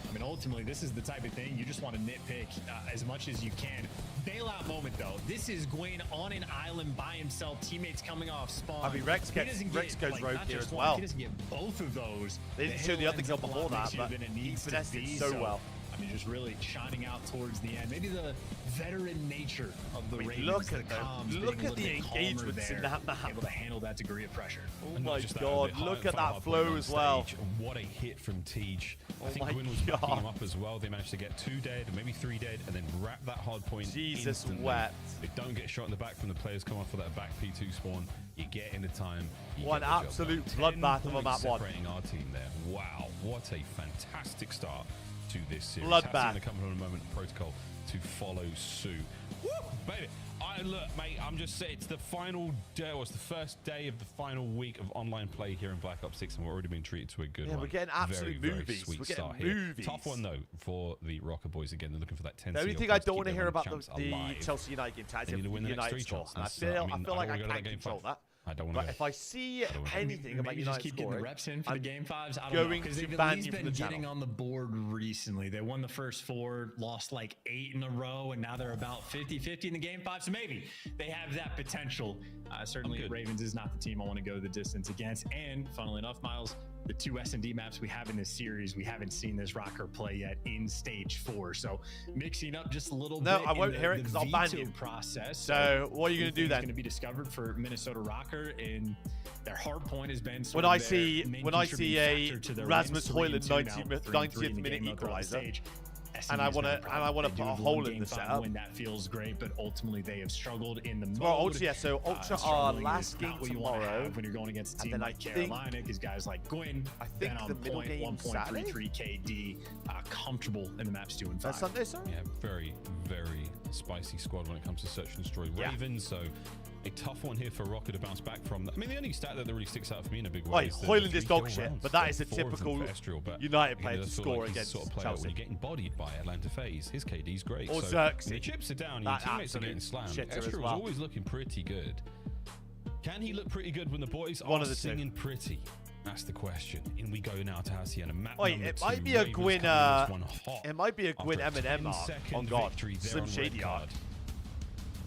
I mean, ultimately, this is the type of thing you just want to nitpick as much as you can. Bailout moment, though. This is Gwen on an island by himself. Teammates coming off spawn. I mean, Rex goes rogue here as well. He doesn't get both of those. They didn't show the other kill before that, but he finessed it so well. I mean, just really shining out towards the end. Maybe the veteran nature of the Ravens. Look at the engagements in that map. Able to handle that degree of pressure. Oh my god, look at that flow as well. What a hit from Tej. I think my Gwyn was backing him up as well. They managed to get 2 dead, maybe 3 dead, and then wrap that hard point. Jesus instantly. wept. They don't get shot in the back from the players come off for that back P2 spawn. You get into time. One absolute bloodbath of a map 1. Separating our team there. Wow, what a fantastic start to this series. Bloodbath. Going to come in a moment. Protocol to follow suit. Woo, baby. Look, mate, I'm just saying, it's the final day, or it's the first day of the final week of online play here in Black Ops 6, and we're already being treated to a good one. We're getting absolute very movies. Sweet We're start getting here. movies. Tough one, though, for the Rocker boys again. They're looking for that 10. The only thing I don't want to hear about the Chelsea United game tag is the United score. I feel like I can't control that. I don't want to. But if I see anything about Maybe United just keep getting the scoring, reps in for the game 5s. I don't know, because they've at least been getting on the board recently. They won the first 4, lost like 8 in a row, and now they're about 50-50 in the game 5. So maybe they have that potential. Certainly, Ravens is not the team I want to go the distance against. And funnily enough, Miles, the 2 S&D maps we have in this series, we haven't seen this Rocker play yet in stage 4. So mixing up just a little bit. No, I won't hear it because I'll ban you. Process. So what are you going to do then? It's going to be discovered for Minnesota Rocker, and their hard point has been when I see a Rasmus Højlund 90th minute equalizer. And I want to put a hole in the setup. When that feels great, but ultimately they have struggled in the mode. Ultra, yeah. So Ultra are last game tomorrow. When you're going against a team like Carolina, because guys like Gwyn, I think on the middle point, game 1.33 KD, comfortable in the maps 2 and 5. That's Sunday, sir? Yeah, very, very spicy squad when it comes to search and destroy Ravens. So a tough one here for Rocker to bounce back from. I mean, the only stat that really sticks out for me in a big way is Højlund is dog shit, but that is a typical United player to score against Chelsea. When you're getting bodied by Atlanta FaZe, his KD's great. Or so Xerxes. when the chips are down, your teammates are getting slammed. Ezreal was always looking pretty good. Can he look pretty good when the boys are singing pretty? That's the question. In we go now to Hacienda. Map it might be a Gwyn. It might be a Gwyn Eminem art. Oh god, Slim Shady art.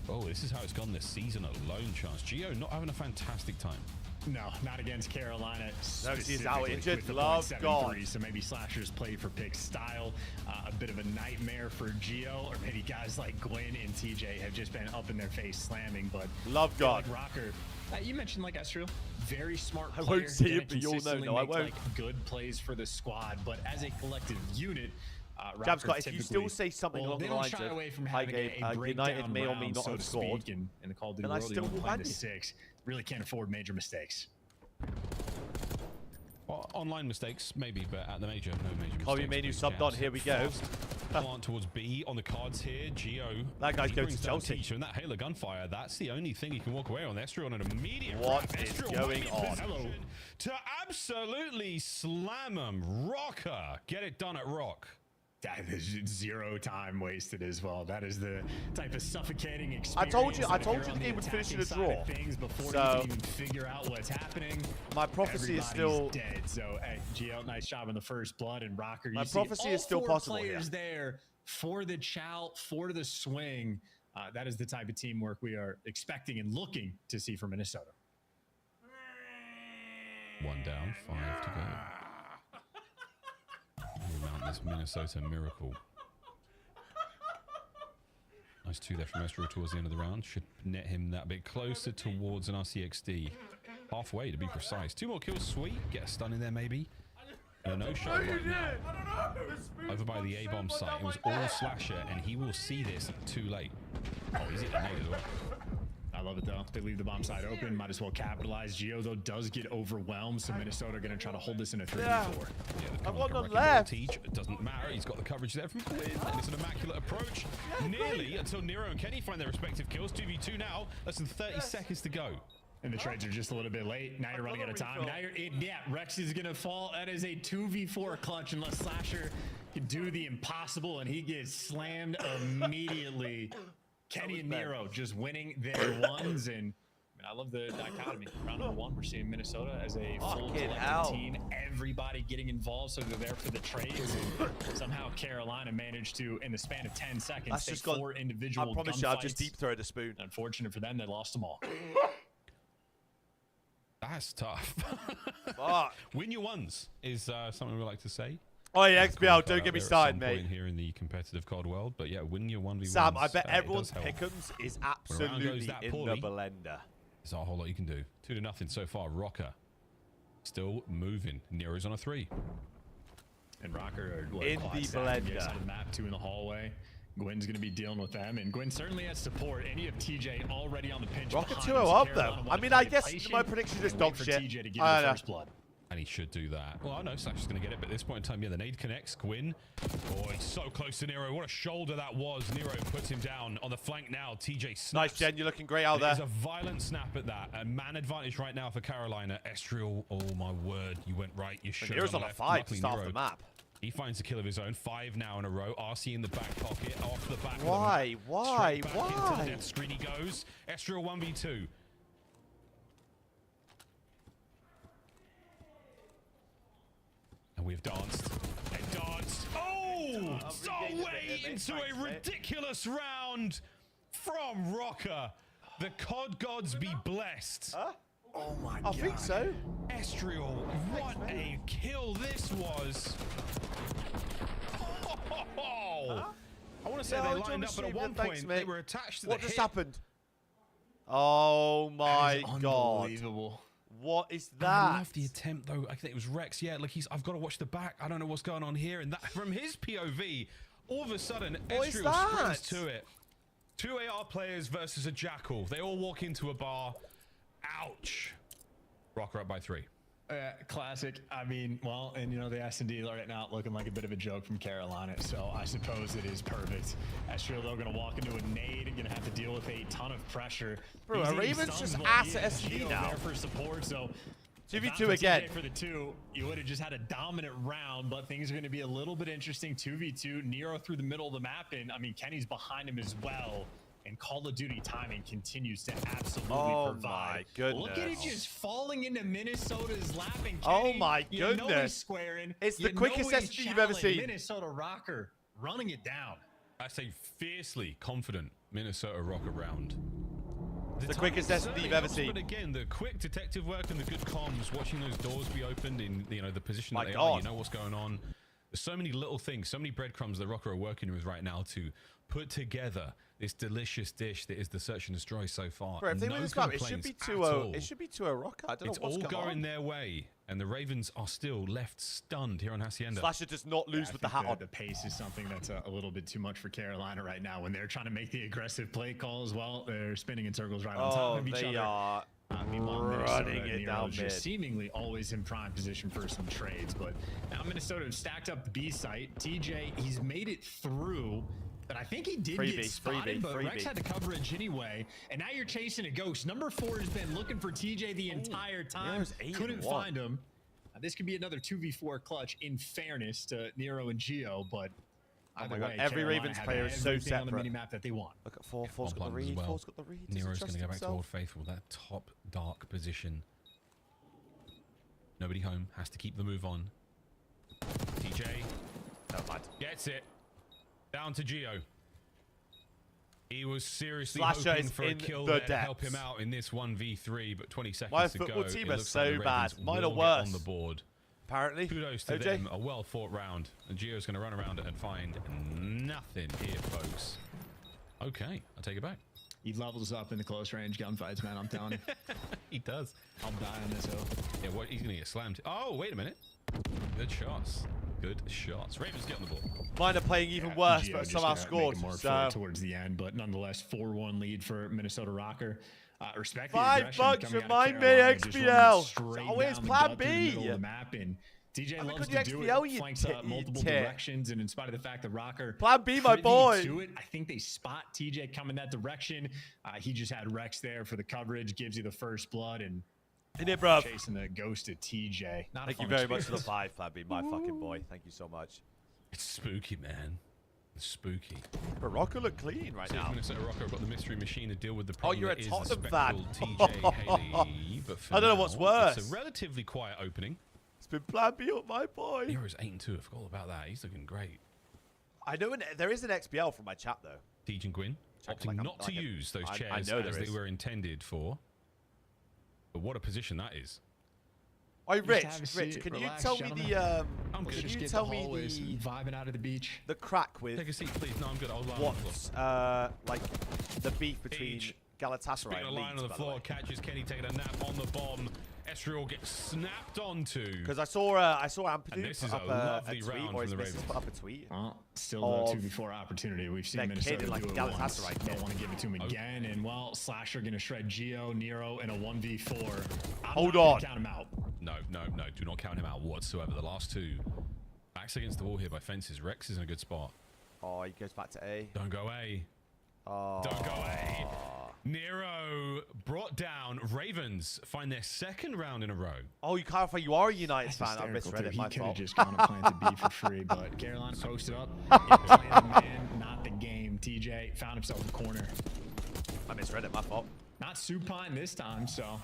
Oh, this is how it's gone this season alone, Chance. Geo not having a fantastic time. No, not against Carolina. He's out injured. Love God. So maybe Slashers play for pick style. A bit of a nightmare for Geo, or maybe guys like Gwyn and TJ have just been up in their face slamming. But love God. Like Rocker, you mentioned like Ezreal, very smart player. I won't see it, but you'll know. No, I won't. Like good plays for the squad, but as a collective unit. Jab Scott, if you still say something along the lines of United may or may not have scored, in the Call of Duty then I world, still will ban you. 6, really can't afford major mistakes. Well, online mistakes, maybe, but at the major, no major mistakes. Kobe Manu subbed on. Here we go. Plant towards B on the cards here. Geo. That guy's going to Chelsea. And that Halo gunfire, that's the only thing he can walk away on. Ezreal on an immediate. What is going on? To absolutely slam him. Rocker. Get it done at Rock. That is 0 time wasted as well. That is the type of suffocating experience. I told you the game would finish in a draw. Before you can even figure out what's happening. My prophecy is still dead. So, hey, Geo, nice job on the first blood, and Rocker. My prophecy is still possible. Players there for the chow, for the swing. That is the type of teamwork we are expecting and looking to see from Minnesota. 1 down, 5 to go. Mount this Minnesota miracle. Nice 2 there from Ezreal towards the end of the round. Should net him that bit closer towards an RCXD. Halfway to be precise. 2 more kills, sweet. Get a stun in there maybe. a no-shot right now. Over by the A-bomb site. It was all Slasher, and he will see this too late. Oh, he's hit the nade as well. I love it, though. They leave the bomb side open. Might as well capitalize. Geo, though, does get overwhelmed, so Minnesota are going to try to hold this in a 3v4. Yeah, I've got none left. It doesn't matter. He's got the coverage there from Quinn, and it's an immaculate approach. Nearly until Nero and Kenny find their respective kills. 2v2 now. Less than 30 seconds to go. And the trades are just a little bit late. Now you're running out of time. Now yeah, Rex is going to fall. That is a 2v4 clutch unless Slasher can do the impossible, and he gets slammed immediately. Kenny and Nero just winning their ones, and I love the dichotomy. Round number 1, we're seeing Minnesota as a full collective team. Everybody getting involved, so they're there for the trades. And somehow Carolina managed to, in the span of 10 seconds, take 4 individual gunfights. I promise you, I'll just deep throw the spoon. Unfortunate for them, they lost them all. That's tough. Win your ones is something we like to say. Oh yeah, XBL, don't get me started, mate. Here in the competitive COD world, but yeah, win your 1v1s. Sam, I bet everyone's pick'ems is absolutely in the blender. There's not a whole lot you can do. 2-0 so far. Rocker still moving. Nero's on a 3. And Rocker are in the blender. Side of the map, 2 in the hallway. Gwen's going to be dealing with them, and Gwen certainly has support. And you have TJ already on the pinch. Rocker 2-0 up though. I mean, I guess my prediction is dog shit. TJ to give the first blood. And he should do that. Well, I know Slash is going to get it, but at this point in time, yeah, the nade connects. Gwyn. Oh, he's so close to Nero. What a shoulder that was. Nero puts him down on the flank now. TJ snaps. Nice, Jen. You're looking great out there. There's a violent snap at that. A man advantage right now for Carolina. Estriel, oh my word. You went right. You should. Nero's on a 5 to start the map. He finds a kill of his own. 5 now in a row. RC in the back pocket. Off the back. Why? Why? Into the death screen he goes. Estriel 1v2. And we've danced and danced. Oh! Way into a ridiculous round from Rocker. The COD gods be blessed. Huh? Oh my god. I think so. Estriel, what a kill this was. Oh. I want to say they lined up, but at one point they were attached to the hip. What just happened? Oh my god. Unbelievable. What is that? I love the attempt though. I think it was Rex. Yeah, like I've got to watch the back. I don't know what's going on here. And that from his POV, all of a sudden, Estriel sprints to it. 2 AR players versus a Jackal. They all walk into a bar. Ouch. Rocker up by 3. Classic. I mean, well, and you know, the S&D right now looking like a bit of a joke from Carolina, so I suppose it is perfect. Estriel, though, going to walk into a nade and going to have to deal with a ton of pressure. Bro, Raven's just ass at S&D now. There for support, so 2v2 again. For the 2, you would have just had a dominant round, but things are going to be a little bit interesting. 2v2, Nero through the middle of the map, and I mean, Kenny's behind him as well. And Call of Duty timing continues to absolutely provide. My goodness. Look at it just falling into Minnesota's lap. And Kenny, oh my goodness. You know he's squaring. It's the quickest S&D you've ever seen. Minnesota Rocker running it down. I say fiercely confident Minnesota Rocker round. The quickest S&D you've ever seen. But again, the quick detective work and the good comms, watching those doors be opened in the position that they are, you know what's going on. There's so many little things, so many breadcrumbs that Rocker are working with right now to put together this delicious dish that is the search and destroy so far. Bro, if they win this map, it should be 2-0. It should be 2-0 Rocker. I don't know what's going on. It's all going their way, and the Ravens are still left stunned here on Hacienda. Slasher does not lose with the hat on. The pace is something that's a little bit too much for Carolina right now. When they're trying to make the aggressive play calls, well, they're spinning in circles right on top of each other. Are running it down mid. Seemingly always in prime position for some trades, but now Minnesota stacked up the B site. TJ, he's made it through. But I think he did get spotted, but Rex had the coverage anyway. And now you're chasing a ghost. Number 4 has been looking for TJ the entire time. Couldn't find him. This could be another 2v4 clutch in fairness to Nero and Geo, but either way, every Ravens player is so separate. On the mini-map that they want. Look at 4. 4's got the read. 4's got the read. Nero's going to go back to Old Faithful. That top dark position. Nobody home. Has to keep the move on. TJ. Gets it. Down to Geo. He was seriously hoping for a kill there to help him out in this 1v3, but 20 seconds to go. My football team are so like bad. Mine are worse. On the board. Apparently. Kudos to them. A well-fought round. And Geo's going to run around and find nothing here, folks. Okay, I'll take it back. He levels up in the close range gunfights, man. I'm telling you. He does. I'll die on this hill. Yeah, what? He's going to get slammed. Oh, wait a minute. Good shots. Good shots. Ravens get on the ball. Mine are playing even worse, Gio but just somehow gonna scored. make a mark So for it towards the end, but nonetheless, 4-1 lead for Minnesota Rocker. Respect the $5 aggression coming out of remind me, Carolina, just running XPL. straight Always down the plan gut through the B. middle of the map, and TJ I mean, loves could to you do XPL, it. you Flanks up you multiple tit. directions, and in spite of the fact that Rocker Plan B, my boy. to it, I think they spot TJ coming that direction. He just had Rex there for the coverage, gives you the first blood, and bruv. chasing the ghost of TJ. Not a Thank you fun very much for the experience. 5, Plan B, my fucking boy. Thank you so much. It's spooky, man. It's spooky. But Rocker look clean right So now. Minnesota Rocker have got the mystery machine to deal with the problem. You're a that is Tottenham the fan. spectral TJ Haley. But for I don't know now, what's worse. It's a relatively quiet opening. It's been Plan B up my boy. Nero's 8-2. I forgot all about that. He's looking great. I know there is an XBL from my chat though. Tej and Gwyn opting not to use those chairs as they were intended for. But what a position that is. Hey, Just Rich, have a Rich, seat, can relax, you tell gentlemen. me the I'm good. can Just you get tell the me hallways the vibing out of the beach. crack with Take a seat, please. No, I'm good. I'll what's like the beef between Galatasaray Speaking and of lying Leeds, on the by floor, way? catches Kenny taking a nap on the bomb. Esriel gets snapped onto. Because I saw Ampadu And this put is up a lovely tweet, round or from his the missus Ravens. put up a tweet. Still the 2v4 opportunity. We've seen They're Minnesota kidding like do it Galatasaray once. kid. Don't want to give it to him again. And well, Slasher gonna shred Gio, Nero in a 1v4. Hold not gonna on. count him out. No. Do not count him out whatsoever. The last two. Backs against the wall here by fences. Rex is in a good spot. Oh, he goes back to A. Don't go A. Oh. Don't go A. Nero brought down. Ravens find their second round in a row. Oh, you clarify you are a United That's fan. I hysterical, misread too. it. My He could have fault. just gone and planted B for free, but Carolina posted up. Playing the man, not the game. TJ found himself in the corner. I misread it. My fault. Not supine this time, so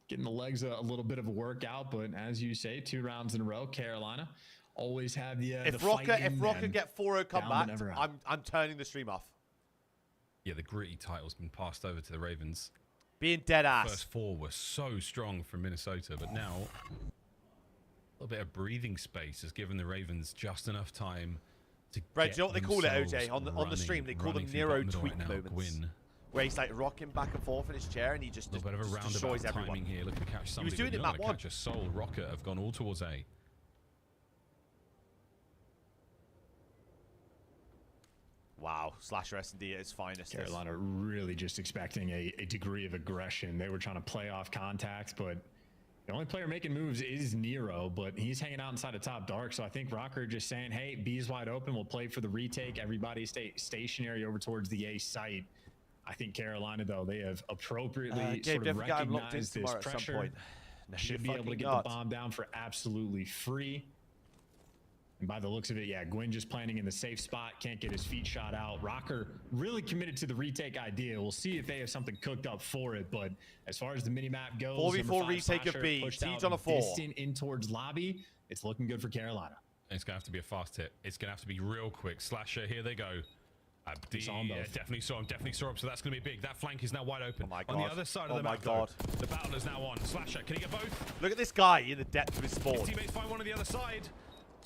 getting the legs a little bit of a workout. But as you say, 2 rounds in a row. Carolina always have the If the Rocker fight in them. get 4-0 Down but comeback, never out. I'm turning the stream off. Yeah, the gritty title's been passed over to the Ravens. Being dead ass. First 4 were so strong from Minnesota, but now a little bit of breathing space has given the Ravens just enough time to Brad, get do you know what they call it, themselves OJ? On the stream, they call them running through Nero bottom tweak middle right now. moments. Gwyn. Where he's like rocking back and forth in his chair and he just, A little bit of a just destroys roundabout everyone. timing here, looking to catch somebody. doing but it not map gonna 1. catch a soul. Rocket have gone all towards A. Wow, Slasher S&D at its finest. Carolina really just expecting a degree of aggression. They were trying to play off contact, but the only player making moves is Nero, but he's hanging out inside the top dark. So I think Rocker just saying, hey, B's wide open. We'll play for the retake. Everybody stay stationary over towards the A site. I think Carolina, though, they have appropriately Gabe, sort of don't forget I'm locked in recognized this tomorrow at some pressure. point. No, Should you're be able to fucking get not. the bomb down for absolutely free. And by the looks of it, yeah, Gwyn just planning in the safe spot, can't get his feet shot out. Rocker really committed to the retake idea. We'll see if they have something cooked up for it, but as far as the mini-map goes, 4v4 retake of B, Siege on a 4. Distant in towards lobby, it's looking good for Carolina. It's going to have to be a fast hit. It's going to have to be real quick. Slasher, here they go. Abdi, Saw 'em yeah, both. definitely saw him, so that's going to be big. That flank is now wide open. Oh my On the God. other side Oh of the my map, God. though, the battle is now on. Slasher, can he get both? Look at this guy in the depth of his His spawn. teammates find one on the other side.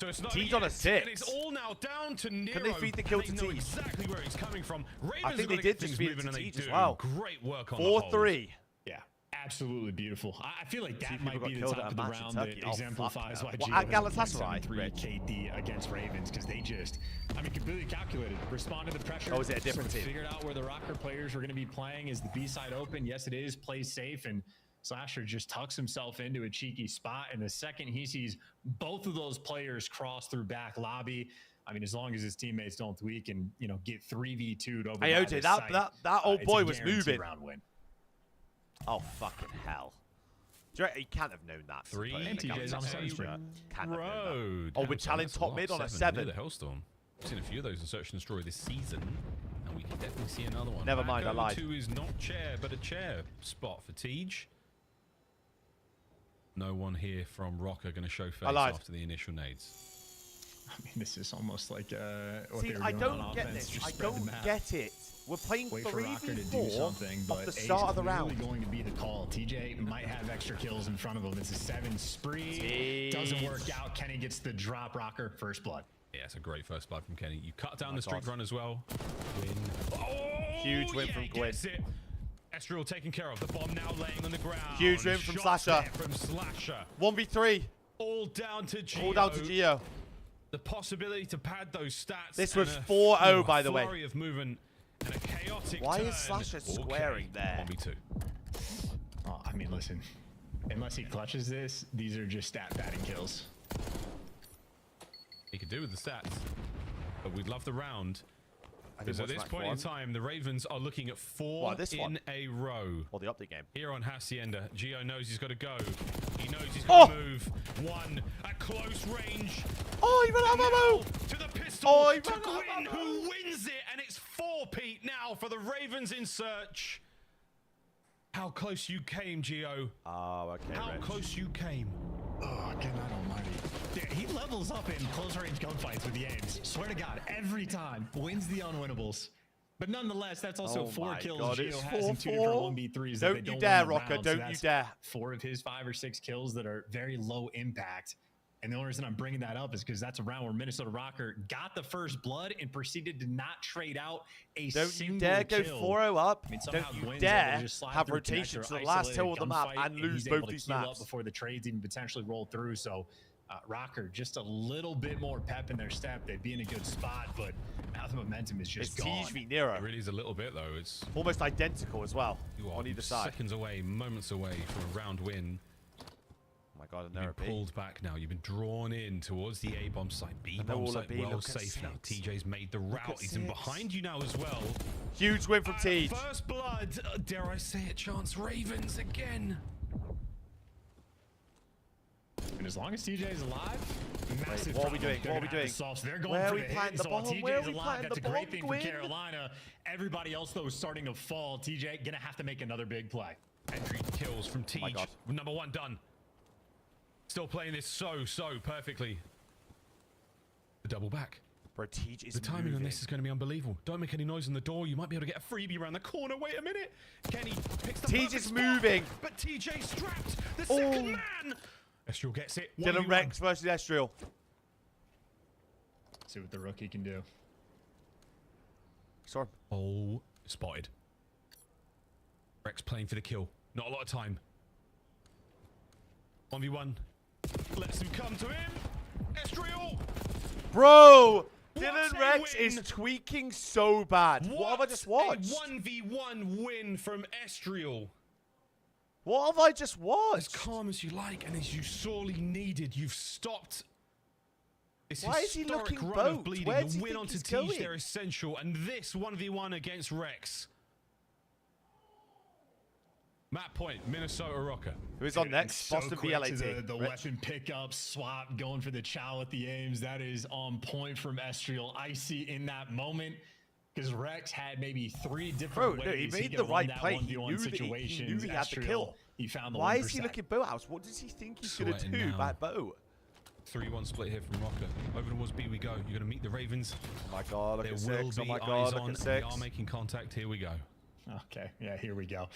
So it's not Teej on a yet, 6. And it's all now down to Nero. Can they feed the kill and to they know Teej? exactly where he's coming from. Ravens I think are they gonna did get just things feed it moving, to and they Teej as do. well. Great work on the hold. 4-3. Yeah, absolutely beautiful. I feel like that people might got be the killed top at a of the match in round Turkey. that Oh, exemplifies fuck why no. Gio Well, at has a Galatasaray, 0.73 Rich. KD against Ravens because they just, I mean, completely calculated, responded to the pressure. Oh, is it a different sort of team? Figured out where the Rocker players were going to be playing. Is the B side open? Yes, it is. Plays safe, and Slasher just tucks himself into a cheeky spot. And the second he sees both of those players cross through back lobby, I mean, as long as his teammates don't tweak and, you know, get 3v2'd over Hey, by OJ, the that site, old it's boy a was guaranteed moving. round win. Oh, fucking hell. Do you reckon he can't have known that? Three Put it in the TJ's on Galatasaray seven shirt. Can't have known Road. that. Oh, we're challenging top mid on a 7. Near the Hellstorm. We've seen a few of those in Search and Destroy this season, and we can definitely see another one. Never Back mind, I over lied. to is not chair, but a chair spot for Tej. No one here from Rocker going to show face lied. after the initial nades. I mean, this is almost like what See, they were I doing on don't get offense. this. Just I spread the don't map. get it. We're playing Wait for Rocker to do 3v4 something, off but the A's start of the clearly round. going to be the call. TJ might have extra kills in front of him. It's a 7 spree. Doesn't work out. Kenny gets the drop. Rocker, first blood. Yeah, it's a great first blood from Kenny. You cut down my the streak God. run as well. Win. Huge win yeah, from he Gwyn. gets it. Esriel taken care of. The bomb now laying on the ground. Huge win from Shots Slasher. there from Slasher. 1v3. all down to Gio. All down to Gio. The possibility to pad those stats. This was and 4-0, by the way. Flurry of movement and a chaotic Why turn. is Slasher squaring there? 1v2. Oh, I mean, listen. Unless he clutches this, these are just stat padding kills. He could do with the stats, but we'd love the round. I Because think at this what's point in match time, the Ravens are looking at 4 What, this in one? a row. Or the update game. Here on Hacienda, Gio knows he's got to go. He knows he's Oh! got to move. One at close range. Oh, he ran out of ammo! To the pistol. Oh, he to ran out of Gwyn, ammo! who wins it, and it's 4-Pete now for the Ravens in search. How close you came, Gio. Oh, okay. How Rich. close you came. Oh, good night almighty. Yeah, he levels up in close range gunfights with the aims. Swear to God, every time wins the unwinnables. But nonetheless, that's also 4 kills Gio has in 2 different 1v3s. that they Don't you win dare, the Rocco. round, so Don't you that's dare. 4 of his 5 or 6 kills that are very low impact. And the only reason I'm bringing that up is because that's a round where Minnesota Rocker got the first blood and proceeded to not trade out a Don't single you dare kill. go 4-0 up. I mean, somehow Don't you Gwyn's dare able to just slide have through rotation connector, to the last hill of the map isolated and gunfight, lose he's able both to these heal up maps. before the trades even potentially roll through. So Rocker, just a little bit more pep in their step. They'd be in a good spot, but now the momentum is just It's gone. Tej v Nero. It really is a little bit, though. It's almost identical as well. You are on either side. seconds away, moments away from a round win. Oh my God, and You've been pulled back now. You've been drawn in towards the A-bomb site. B-bomb site B, well look at safe now. 6. TJ's made the route. He's in 6. behind you now as well. Huge win from Tej. First blood. Dare I say it, chance Ravens again. And as long as TJ is alive, massive what are we doing? problem. What are we They're gonna have doing? to solve. So they're going Where are for we the planting hit. the So while bomb? TJ Where are is we alive, planting that's a the great bomb, thing for Gwyn? Carolina. Everybody else, though, is starting to fall. TJ gonna have to make another big play. Entry kills from my Tej. God. Number 1 done. Still playing this so perfectly. The double back. Bro, Tej is The timing on moving. this is going to be unbelievable. Don't make any noise on the door. You might be able to get a freebie around the corner. Wait a minute. Kenny picks the Tej perfect is spot, moving. But TJ strapped. The second man. Estriel gets it. Dylan 1v1. Rex versus Estriel. See what the rookie can do. Sorry. Oh, spotted. Rex playing for the kill. Not a lot of time. 1v1. Lets him come to him. Estriel. Bro, Dylan What a Rex win. is tweaking so bad. What have I just watched? A 1v1 win from Estriel. What have I just As watched? calm as you like and as you sorely needed, you've stopped this Why is he historic looking run of boat? bleeding. Where does The he win think onto he's Tej, going? they're essential. And this 1v1 against Rex. Map point, Minnesota Rocker. Who's on next? So Boston quick BLAT. to the weapon pickup, swap, going for the chow with the aims. That is on point from Estriel. Icy in that moment. Because Rex had maybe 3 different Bro, ways no, he made could the won right that play. He 1v1 knew that he situations. had the Estriel, kill. He found the Why 1%. is he looking boathouse? What does he think he's going to Sweating do now. by boat? 3-1 split here from Rocker. Over towards B we go. You're going to meet the Ravens. Oh my God, look There at will 6. Oh be my eyes God, look on. at We 6. are making contact. Here we go. Okay, yeah, here we go.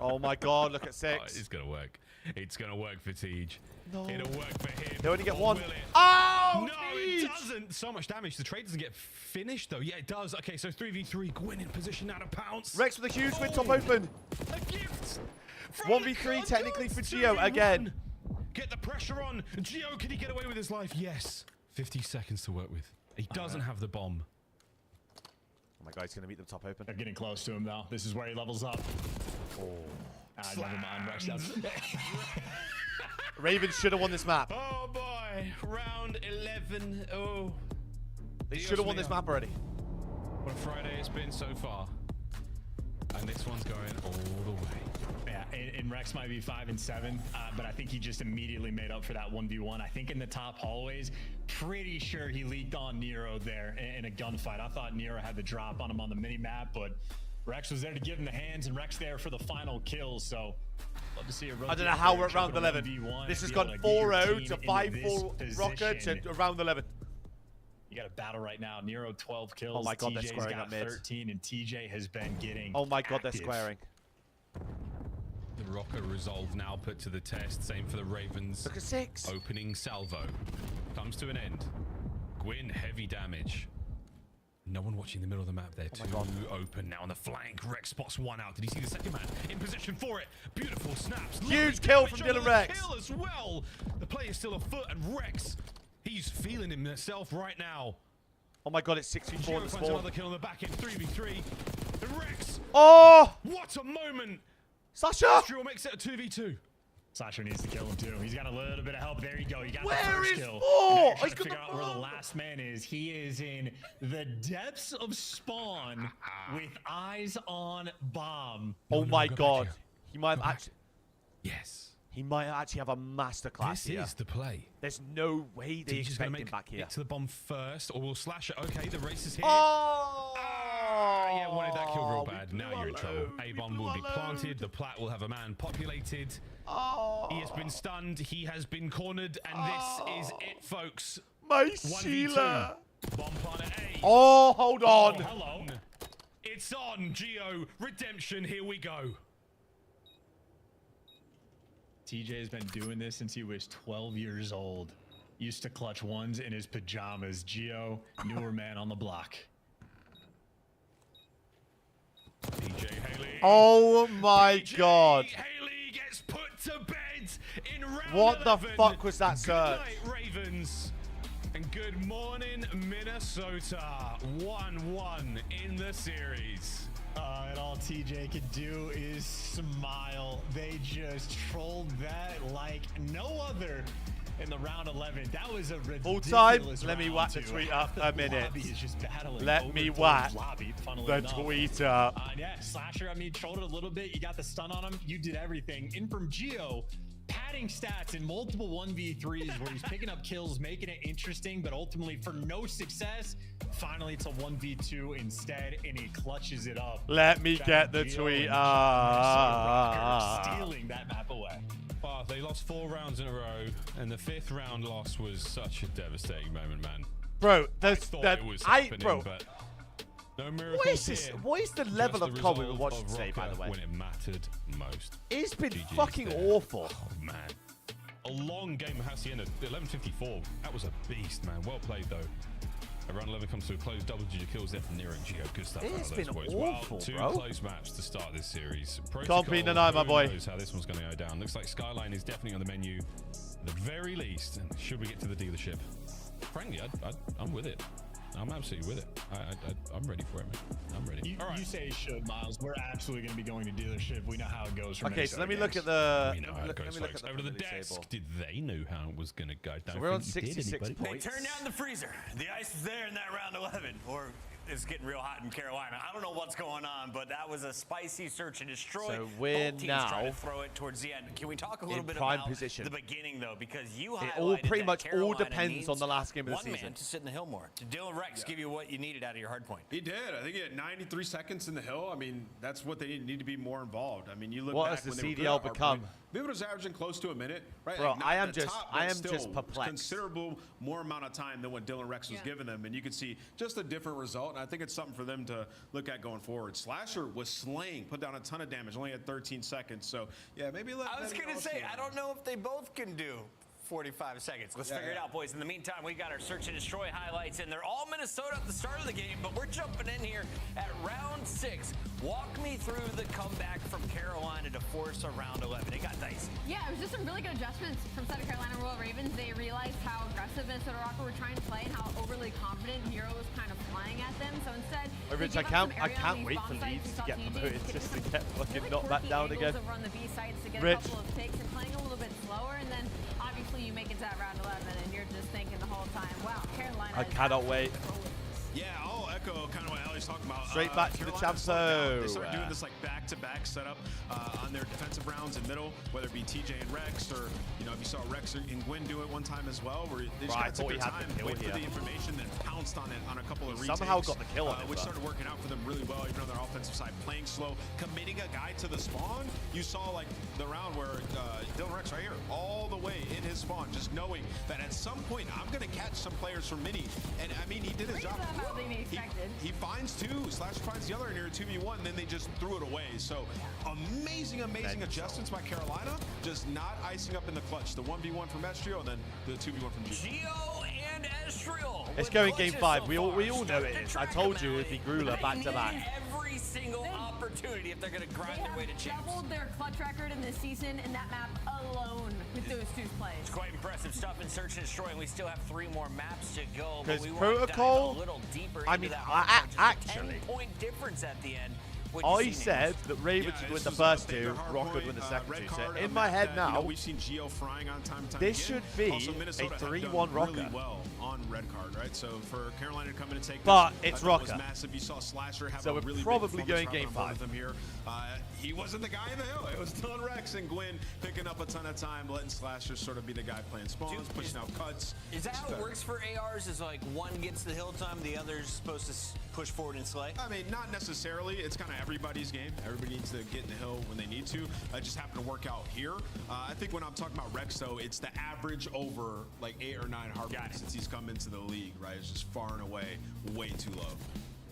Oh my God, look at Oh, 6. it's going to work. It's going to work for Tej. No. It'll work for him. They only get Or 1. will it? Oh, No, it doesn't. So much damage. The trade doesn't get finished, though. Yeah, it does. Okay, so 3v3. Gwyn in position now to pounce. Rex with a huge win, top Oh. open. A gift. 1v3 technically for Gio again. Get the pressure on. Gio, can he get away with his life? Yes. 50 seconds to work with. He doesn't have the bomb. Oh my God, he's going to meet them top open. They're getting close to him, though. This is where he levels up. Oh. Never mind. Rex does. Ravens should have won this map. Oh, boy. Round 11. Oh. They should have won this map already. What a Friday it's been so far. And this one's going all the way. Yeah, and Rex might be 5 and 7, but I think he just immediately made up for that 1v1. I think in the top hallways, pretty sure he leaked on Nero there in a gunfight. I thought Nero had the drop on him on the mini map, but Rex was there to give him the hands, and Rex there for the final kill. So love to see a I don't know how we're at round 11. This has gone 4-0 to 5-4 Rocker to round 11. You got a battle right now. Nero 12 kills. Oh my God, they're TJ's squaring got up mid. 13, and TJ has been getting Oh my God, they're active. squaring. The Rocker resolve now put to the test. Same for the Ravens. Look at 6. Opening salvo comes to an end. Gwyn, heavy damage. No one watching the middle of the map there. Too open now on the flank. Rex spots one out. Did he see the second man? In position for it. Beautiful snaps. Huge kill from Dylan Rex. Kill as well. The play is still afoot, and Rex, he's feeling himself right now. Oh my god, it's 6v4 in the spawn. Another kill on the back end, 3v3. And Rex. Oh! What a moment. Sasha! Astral makes it a 2v2. Sasha needs to kill him too. He's got a little bit of help. There you go. You got Where the first is kill. Four? He's got to figure out where the last man is. He is in the depths of spawn with eyes on bomb. Oh my god. He might have actually... Yes. He might actually have a masterclass here. This is the play. There's no way they expect him back here. Get to the bomb first, or we'll slash it. Okay, the race is here. Oh! Yeah, wanted that kill real bad. Now you're in trouble. A bomb will be planted. The plat will have a man populated. Oh! He has been stunned. He has been cornered, and this is it, folks. My Sheila. Bomb planet A. Oh, hold on. Oh, hello. It's on, Geo. Redemption. Here we go. TJ has been doing this since he was 12 years old. Used to clutch ones in his pajamas. Geo, newer man on the block. DJ Haley. Oh my god. Haley gets put to bed in round What 11. the fuck was that search? Good night, Ravens. And good morning, Minnesota. 1-1 in the series. And all TJ could do is smile. They just trolled that like no other in the round 11. That was a ridiculous Full time. round Let me whack the two. tweet up a minute. Lobby is just battling Let me over whack lobby, funnily the enough. tweet up. Yeah, Slasher, I mean, trolled it a little bit. You got the stun on him. You did everything. In from Geo, padding stats in multiple 1v3s where he's picking up kills, making it interesting, but ultimately for no success, finally it's a 1v2 instead, and he clutches it up. Let me get the tweet up. Stealing that map away. Oh, they lost 4 rounds in a row, and the 5th round loss was such a devastating moment, man. Bro, I thought it was happening, but no miracles what is this? here. What is the level Just of the comment we're resolve watching of today, by the way? When it mattered most. It's been GG's fucking there. awful. Oh, man. A long game of Hacienda. 11:54. That was a beast, man. Well played, though. Round 11 comes to a close. Double-digit kills there from Nero and Geo. Good stuff. It's out of been those boys. awful, Two bro. close maps to start this series. Can't be denied, my boy. Who knows how this one's going to go down. Looks like Skyline is definitely on the menu, at the very least. And should we get to the dealership? Frankly, I'm with it. I'm absolutely with it. I'm ready for it, man. I'm ready. You say it should, Miles. We're absolutely going to be going to dealership. We know how it goes. Okay, so let me look at the. We know how it goes, folks. Over to the desk. Did they know how it was going to go? So we're on 66 They points. turned down the freezer. The ice is there in that round 11. Or it's getting real hot in Carolina. I don't know what's going on, but that was a spicy search and destroy. So we're Both teams now trying to throw it towards the end. Can we talk a little in bit prime about position. the beginning, though? Because you It all highlighted pretty that much all Carolina depends needs on the last game of the one season. man to sit in the hill more. Did Dylan Rex give you what you needed out of your hard point? He did. I think he had 93 seconds in the hill. I mean, that's what they need to be more involved. I mean, you look What back has the when they were good CDL at hard become? point, Vivid was averaging close to a minute, right? Bro, Like, not I am at the just- top, I but am still just perplexed. Considerable more amount of time than what Dylan Rex was giving them, and you could see just a different result. And I think it's something for them to look at going forward. Slasher was slaying, put down a ton of damage, only had 13 seconds. So yeah, maybe let. I was going to say, I don't know if they both can do 45 seconds. Let's figure it out, boys. In the meantime, we got our search and destroy highlights, and they're all Minnesota at the start of the game, but we're jumping in here at round 6. Walk me through the comeback from Carolina to force a round 11. It got dicey. Yeah, it was just some really good adjustments from South Carolina Royal Ravens. They realized how aggressive Minnesota Rocker were trying to play and how overly confident Hero was kind of flying at them. So instead, Rich, I can't wait for Leeds to get promoted just to get fucking knocked back down again. Over on the B sides to get Rich. a couple of takes and playing a little bit slower, and then obviously you make it to that round 11, and you're just thinking the whole time, wow, Carolina. I cannot wait. Yeah, I'll echo kind of what Ellie's talking about. Straight back to the Carolina champs, slowed down. though. They started doing this like back-to-back setup on their defensive rounds and middle, whether it be TJ and Rex, or if you saw Rex and Gwyn do it one time as well, where they just Right, kind of took their time, wait for here. the information, then pounced on it on a couple of retakes. Somehow got the kill on it, which though. started working out for them really well, even on their offensive side, playing slow, committing a guy to the spawn. You saw like the round where Dylan Rex right here, all the way in his spawn, just knowing that at some point I'm going to catch some players from mini, and I mean he did his job. He finds two, Slash finds the other in here, 2v1, and then they just threw it away. So amazing adjustments by Carolina, just not icing up in the clutch. The 1v1 from Estrio, and then the 2v1 from Geo. Geo and Estriel It's going game 5. We all know it is. I told you it'd be Gruler back to back. Every single opportunity if they're going to grind their way to champs. Doubled their clutch record in this season in that map alone with those 2 plays. It's quite impressive stuff in Search and Destroy, and we still have 3 more maps to go. Because we Protocol, a little deeper I into mean, that actually, 10-point difference at the end. I said that Ravens would win the first 2, Rock would win the second 2. So in my head now, we've seen Geo frying on time this should be a 3-1 Rocker. Really well on red card, right? So for Carolina to come in and take but this, it's Rocker. Was massive. You saw Slasher have so a really we're probably big going game 5. Them here. He wasn't the guy in the hill. It was Dylan Rex and Gwyn picking up a ton of time, letting Slasher sort of be the guy playing spawns, pushing out cuts. Is that how it works for ARs? Is like one gets the hill time, the other's supposed to push forward and slay? I mean, not necessarily. It's kind of everybody's game. Everybody needs to get in the hill when they need to. It just happened to work out here. I think when I'm talking about Rex, though, it's the average over like 8 or 9 hard points since he's come into the league, right? It's just far and away way too low.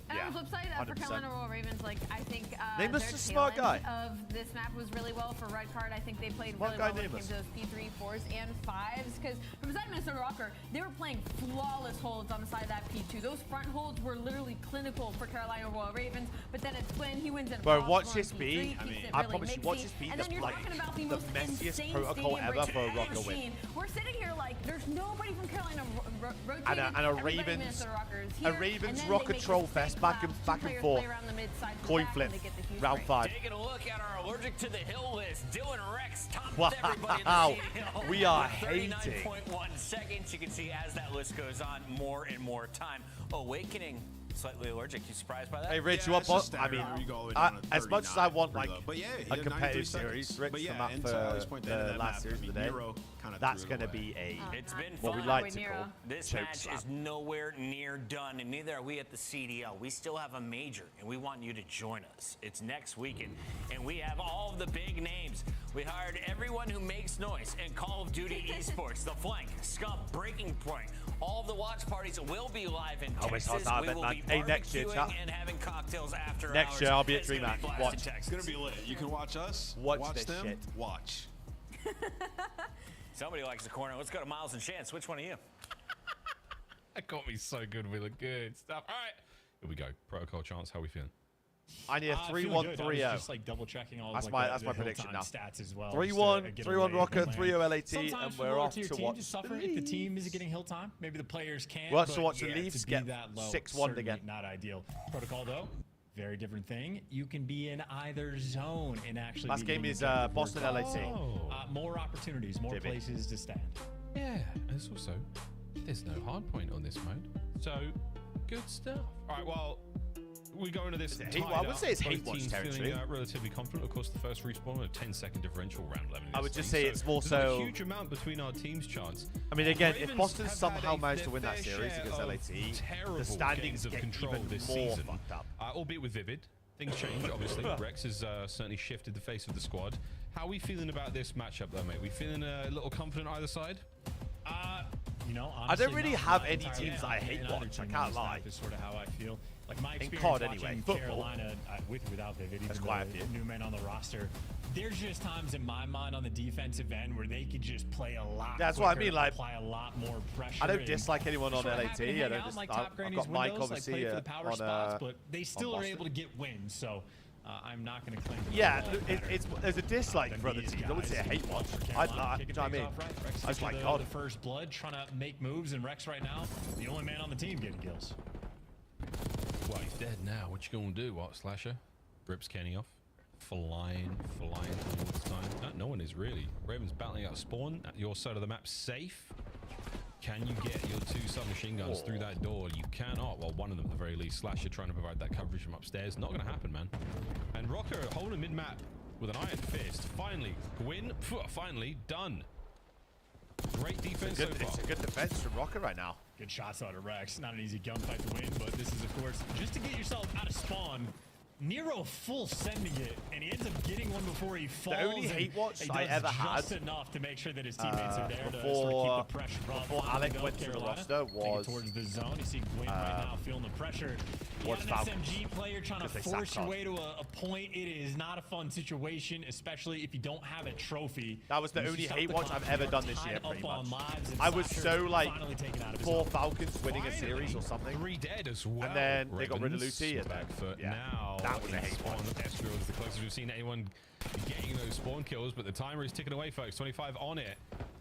And on the flip side, for Carolina Royal Ravens, like I think Nameless their is a smart guy. of this map was really well for red card. I think they played really well when it came to those P3, 4s, and 5s. Because from the side of Minnesota Rocker, they were playing flawless holds on the side of that P2. Those front holds were literally clinical for Carolina Royal Ravens. But then it's when he wins in Bro, watch this be. I promise you, watch this be. And then you're talking about the most messiest protocol ever for a Rocker win. We're sitting here like there's nobody from Carolina rotating. And a Ravens Rocker troll fest back and forth. Coin flip. Round 5. Taking a look at our allergic to the hill list. Dylan Rex tops everybody Wow. in the hill. We are hating. 39.1 seconds. You can see as that list goes on, more and more time. Awakening. Slightly allergic. You surprised by that? Hey, Rich, you want boss? I mean, as much as I want like a competitive series, Rich, the map for the last series of the day, that's going to be a what we like to call this match is nowhere near done, and neither are we at the CDL. We still have a major, and we want you to join us. It's next weekend, and we have all of the big names. We hired everyone who makes noise in Call of Duty Esports, The Flank, Scum, Breaking Point. All of the watch parties will be live in Texas. We will be barbecuing and having cocktails after hours. Next year, I'll be at DreamHack. Watch. It's going to be lit. You can watch us. Watch this them. shit. Watch. Somebody likes the corner. Let's go to Miles and Chance. Which one are you? That got me so good with the good stuff. All right. Here we go. Protocol Chance. How we feeling? I need a 3-1-3-0. Just like double checking all that's of my prediction now. Stats as well. 3-1 Rocker, 3-0 LAT, Sometimes and we're off to watch to suffer if the team isn't getting hill time. Maybe the players can't. We'll have to watch the Leafs get 6-1 again. Not ideal. Protocol though, very different thing. You can be in either zone and actually. Last game is Boston LAT. More opportunities, more places to stand. Yeah, and also there's no hard point on this mode, so good stuff. All right, well. We go into this. I would say it's hate watch territory. Feeling relatively confident. Of course, the first respawn, a 10-second differential round 11. I would just say it's more so. A huge amount between our teams' chance. I mean, again, if Boston somehow managed to win that series against LAT, the standings of get control even this more season, fucked up. Albeit with Vivid, things change. Obviously, Rex has certainly shifted the face of the squad. How are we feeling about this matchup, though, mate? We feeling a little confident either side? You know, I don't really have any teams I hate watch. I can't lie. Is sort of how I feel. Like my experience COD watching anyway, Carolina without Vivid, even though new men on the roster. There's just times in my mind on the defensive end where they could just play a lot. That's quicker, what I mean. Like, apply a lot more pressure. I don't dislike anyone on LAT. I don't just. I've got Mike obviously for the power spots, but they still are Boston. able to get wins. So. I'm not going to claim. Yeah, there's a dislike for other teams. I wouldn't say a hate watch. You know what I mean? I just like COD. The first blood, trying to make moves, and Rex right now, the only man on the team getting kills. Well, he's dead now. What you gonna do, what, Slasher? Rips Kenny off. Flying towards time. No one is really. Raven's battling out spawn at your side of the map. Safe. Can you get your 2 submachine guns through that door? You cannot. Well, one of them at the very least. Slasher trying to provide that coverage from upstairs. Not going to happen, man. And Rocker holding mid-map with an iron fist. Finally, Gwyn, finally done. Great defense so far. It's a good defense from Rocker right now. Good shots out of Rex. Not an easy gunfight to win, but this is, of course, just to get yourself out of spawn. Nero full sending it, and he ends up getting one before he falls. The only hate watch I ever had just enough to make sure that his teammates are there before, to sort of keep the pressure up. Before Alec went to the roster was towards the zone. You see Gwyn right now feeling the pressure. You have an SMG player trying to force your way to a point. It is not a fun situation, especially if you don't have a trophy. That was the only hate watch I've ever done this year, pretty much. I was so like 4 Falcons winning a series or something. 3 dead as well. And then they got rid of Lucy. And back foot yeah, now. That was a hate watch. Ezreal is the closest we've seen anyone getting those spawn kills, but the timer is ticking away, folks. 25 on it.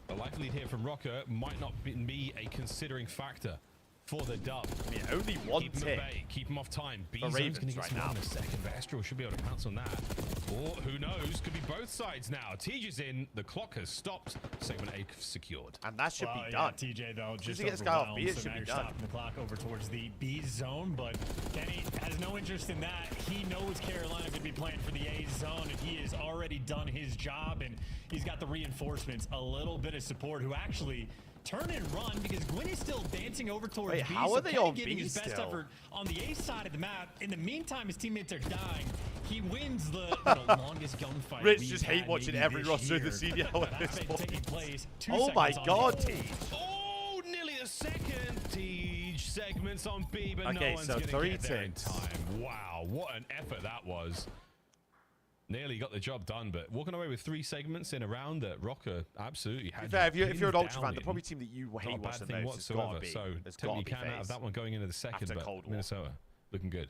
The life lead here from Rocker might not be a considering factor for the dub. I mean, only one keep him tick. at bay, keep him off time. For Ravens going to get right some now. in a second, but Ezreal should be able to pounce on that. Or who knows? Could be both sides now. TJ's in. The clock has stopped. Segment A secured. And that should be done. TJ though just get this guy off B, it so should now be you're done. stopping the clock over towards the B zone, but Kenny has no interest in that. He knows Carolina could be playing for the A zone, and he has already done his job, and he's got the reinforcements, a little bit of support, who actually turn and run because Gwyn is still dancing over towards B. How so are they Kenny on giving B his best still? effort on the A side of the map. In the meantime, his teammates are dying. He wins the longest gunfight. Rich we've just hate had watching maybe every this roster of the year. CDL at That's this been point. taking place 2 Oh my seconds on god, the- Tej. Oh, nearly a second. Tej segments on B, but Okay, no one's so going to 3 get there in ticks. time. Wow, what an effort that was. Nearly got the job done, but walking away with 3 segments in a round that Rocker absolutely had. Fair, if you're an pinned Ultra down fan, the in. probably team that you Not a hate bad watch the thing most has got to whatsoever. be. So It's take got what to you be can out of that one going into the second, After but Cold War. Minnesota looking good.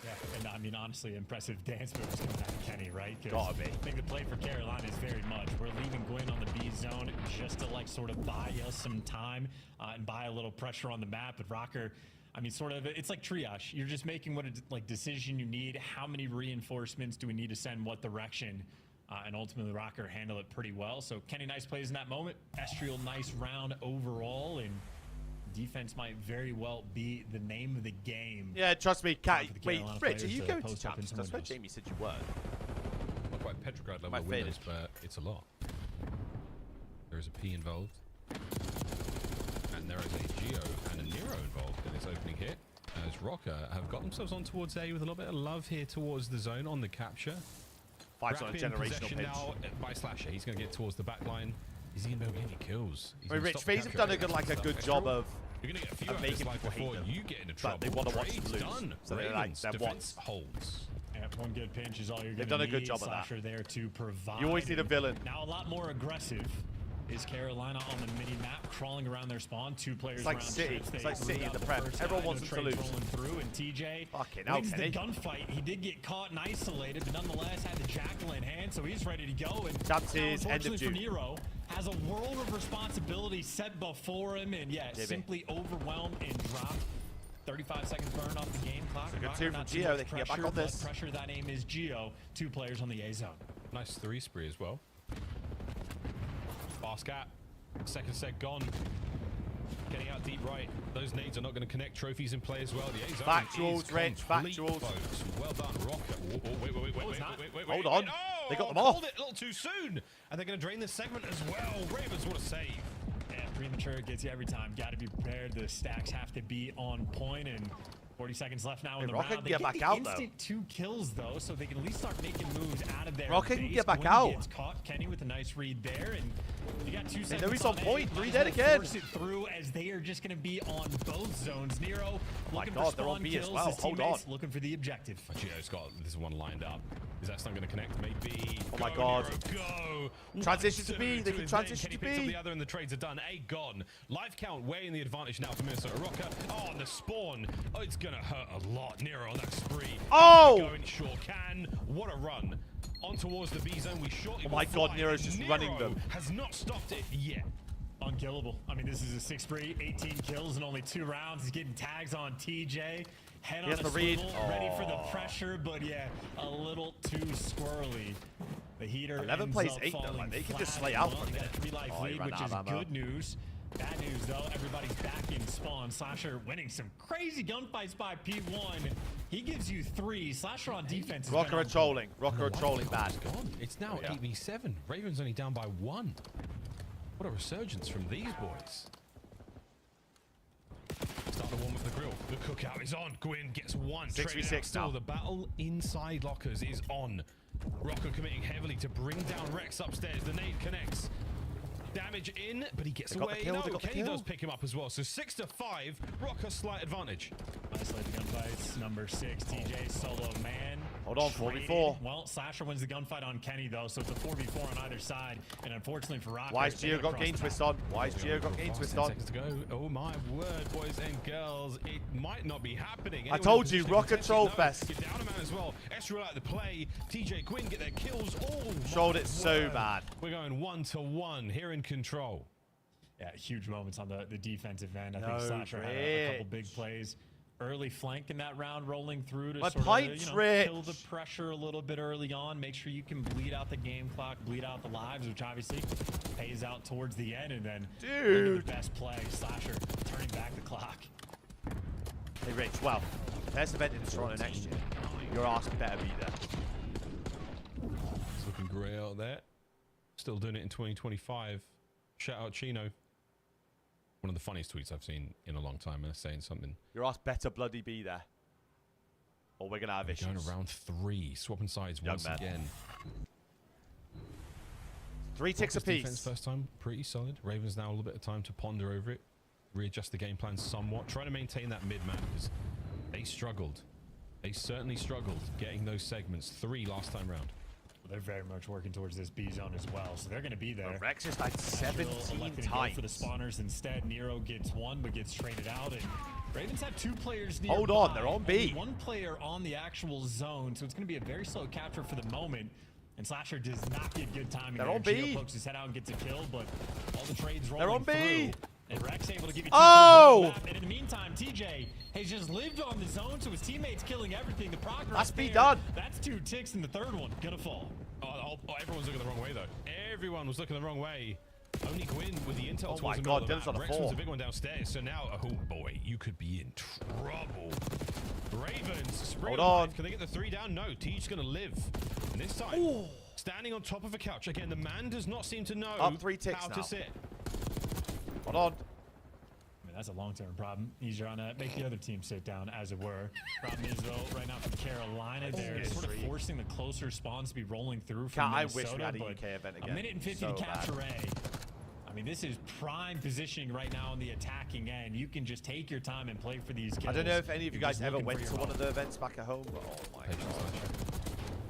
Yeah, and I mean, honestly, impressive dance moves coming out of Kenny, right? 'Cause Gotta be. I think the play for Carolina is very much, we're leaving Gwyn on the B zone just to like sort of buy us some time and buy a little pressure on the map. But Rocker, I mean, sort of, it's like triage. You're just making what a decision you need. How many reinforcements do we need to send? What direction? And ultimately, Rocker handled it pretty well. So Kenny, nice plays in that moment. Ezreal, nice round overall, and defense might very well be the name of the game. Yeah, trust me, Cat. For the Wait, Carolina Rich, are players you to going to post up in champs? some That's what windows. Jamie said you were. Not quite Petrograd level My of windows, faded. but it's a lot. There is a P involved. And there is a Geo and a Nero involved in this opening hit. As Rocker have got themselves on towards A with a little bit of love here towards the zone on the capture. 5 on a Rapid generational possession pitch. now by Slasher. He's going to get towards the back line. Is he going to be able to get any kills? He's I mean, gonna Rich, stop the FaZe have capture done a rate good, and like a stuff. good Ezreal, job of you're going to get a few of of making this life people hate before them. you get into But trouble. they wanna watch them Trade's lose. done. So they're like, Ravens they're defense holds. Yeah, one good pinch is all you're going to need. They've done a good job of that. Slasher there to provide. You always need a villain. Now a lot more aggressive is Carolina on the mini map, crawling around their spawn. 2 players It's like around City. trips. It's They like City moved in out the the Prem. first Everyone guy, wants no them to trades lose. rolling through, and TJ Fucking hell, wins the Kenny. gunfight. He did get caught and isolated, but nonetheless had the jackal in hand, so he's ready to go. And That's now, his end of unfortunately for June. Nero, has a world of responsibility set before him, and yeah, Maybe. simply overwhelmed and dropped. 35 seconds burned off the game clock. It's a good Rocker, two from not too Gio. much They can get back pressure, on but this. Pressure, that name is Gio. 2 players on the A zone. Nice 3 spree as well. Fast gap. Second set gone. Getting out deep right. Those nades are not going to connect. Trophies in play as well. The A zone Factuals, is Rich, complete, factuals. folks. Well done, Rocker. Oh, wait. Hold on. Oh, They got them called off. it a little too soon. And they're going to drain this segment as well. Ravens, what a save. Yeah, premature gets you every time. Got to be prepared. The stacks have to be on point, and 40 seconds left now in the Rocket round. can get back the out, though. instant 2 kills, though, so they can at least start making moves out of their Rocket can base. get back Gwyn out. Gets caught. Kenny with a nice read there, and you got 2 seconds. know he's on A. point. Might 3 as dead well again. Force it through, as they are just going to be on both zones. Nero my looking God, for they're on spawn B as kills. well. His Hold teammates on. looking for the objective. Gio's got this one lined up. Is that not going to connect? Maybe. Oh my Go, God. Nero, go. Transition to 1, B. 2, They to can his transition lane. to Kenny picks up B. the other, and the trades are done. A gone. Life count way in the advantage now for Minnesota Rocker. Oh, and the spawn. Oh, it's going to hurt a lot. Nero on that spree. Oh! Going sure can. What a run. On towards the B zone. We shortly Oh my will God, fly, Nero's and just running Nero them. has not stopped it yet. Unkillable. I mean, this is a 6 spree, 18 kills in only 2 rounds. He's getting tags on TJ. Head He on has a to read. swivel, ready for the Oh. pressure, but yeah, a little too squirrely. The heater 11 ends plays up 8 though. falling Like, they can just flat slay as out well. for a They got minute. a 3 life Oh, he lead, ran which out is of ammo. good news. Bad news, though, everybody's back in spawn. Slasher winning some crazy gunfights by P1. He gives you 3. Slasher on defense is Rocker better are on trolling. Rocker are trolling bad. It's gone. It's now Yeah. 8v7. Ravens only down by 1. What a resurgence from these boys. Starting to warm up the grill. The cooker lookout is on. Gwyn gets one. 6v6 still. now. The battle inside lockers is on. Rocker committing heavily to bring down Rex upstairs. The nade connects. Damage in, but he gets away. No, Kenny does pick him up as well. So 6-5. Rocker slight advantage. Nice late gunfights. Number 6, TJ solo man. Hold on, 4v4. Well, Slasher wins the gunfight on Kenny though, so it's a 4v4 on either side. And unfortunately for Rocker, Why has Gio got game twist on? Why has Gio got game twist on? 10 seconds to go. Oh my word, boys and girls, it might not be happening. I told you, Rocker troll fest. Get down a man as well. Ezreal out the play. TJ Gwyn get their kills. Oh, trolled it so bad. We're going 1-1 here in control. Yeah, huge moments on the defensive end. I think Slasher had a couple big plays. Early flank in that round, rolling through to sort of, kill the pressure a little bit early on. Make sure you can bleed out the game clock, bleed out the lives, which obviously pays out towards the end. And then the best play, Slasher turning back the clock. Hey, Rich, well, first event in Toronto next year. Your ass better be there. It's looking great out there. Still doing it in 2025. Shout out Chino. One of the funniest tweets I've seen in a long time, and saying something. Your ass better bloody be there, or we're gonna have issues. Going to round 3, swapping sides once again. 3 ticks apiece. Defense first time, pretty solid. Ravens now a little bit of time to ponder over it, readjust the game plan somewhat, try to maintain that mid map because they struggled. They certainly struggled getting those segments. 3 last time round. They're very much working towards this B zone as well, so they're going to be there. Rex has died 17 times. For the spawners instead, Nero gets 1 but gets traded out, and Ravens have 2 players nearby. Hold on, they're on B. Only 1 player on the actual zone, so it's going to be a very slow capture for the moment. And Slasher does not get good timing. They're there. on B. Gio pokes his head out and gets a kill, but all the trades rolling They're on B. through. And Rex able to give you 2 oh! And in the meantime, TJ has just lived on the zone, so his teammates killing everything. The progress. That's B done. That's 2 ticks, and the third one gonna fall. Oh, everyone's looking the wrong way though. Everyone was looking the wrong way. Only Gwyn with the intel towards the middle of the map. Rex was a big one downstairs, so now, oh boy, you could be in trouble. Ravens, hold on. Can they get the 3 down? No, Teach's gonna live. And this time, standing on top of a couch. Again, the man does not seem to know up 3 ticks how now. to sit. Hold on. I mean, that's a long-term problem. He's trying to make the other team sit down, as it were. Problem is, though, right now for Carolina, they're sort of forcing the closer spawns to be rolling through from Minnesota. I wish we had a UK event again. A minute and 50 to capture A. I mean, this is prime positioning right now on the attacking end. You can just take your time and play for these kills. I don't know if any of you guys ever went to one of the events back at home, but oh my god.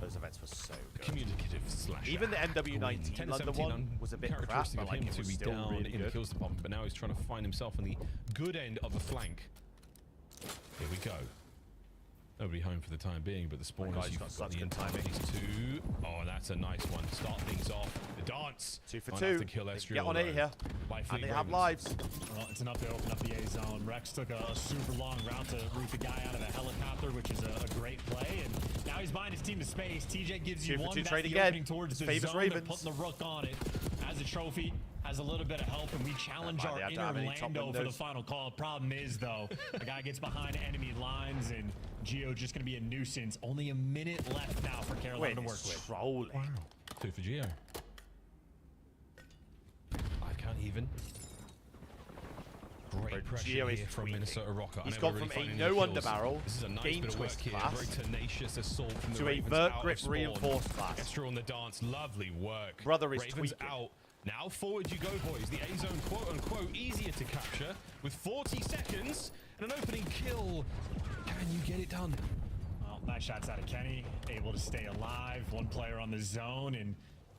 Those events were so good. Communicative slash. Even the MW19 London one was a bit crap, but like it was still down really in good. the kills department, but now he's trying to find himself on the good end of the flank. Here we go. Nobody home for the time being, but the spawners, you've got the intel of these 2. Oh, that's a nice one. Start things off. The dance. 2 for 2. Have to kill Ezreal, Get on A here. And they have lives. Well, it's enough to open up the A zone. Rex took a super long route to root the guy out of a helicopter, which is a great play. And now he's buying his team to space. TJ gives you 2 for 1. 2 That's trade the again. opening towards the Favors zone. Ravens. They're putting the rook on it as a trophy. Has a little bit of help, and we challenge our inner Lando for the final call. Problem is, though, the guy gets behind enemy lines, and Gio just going to be a nuisance. Only a minute left now for Carolina to work with. Trolling. Wow. 2 for Gio. I can't even. Great pressure Gio is here from Minnesota Rocker. He's gone from a no underbarrel, this is a nice game bit of work twist here. class, Very tenacious assault from the to a Ravens vert out grip of spawn. reinforced class. Ezreal on the dance, lovely work. Brother is Ravens tweaking. out. Now forward you go, boys. The A zone, quote unquote, easier to capture with 40 seconds and an opening kill. Can you get it done? Well, nice shots out of Kenny, able to stay alive. 1 player on the zone, and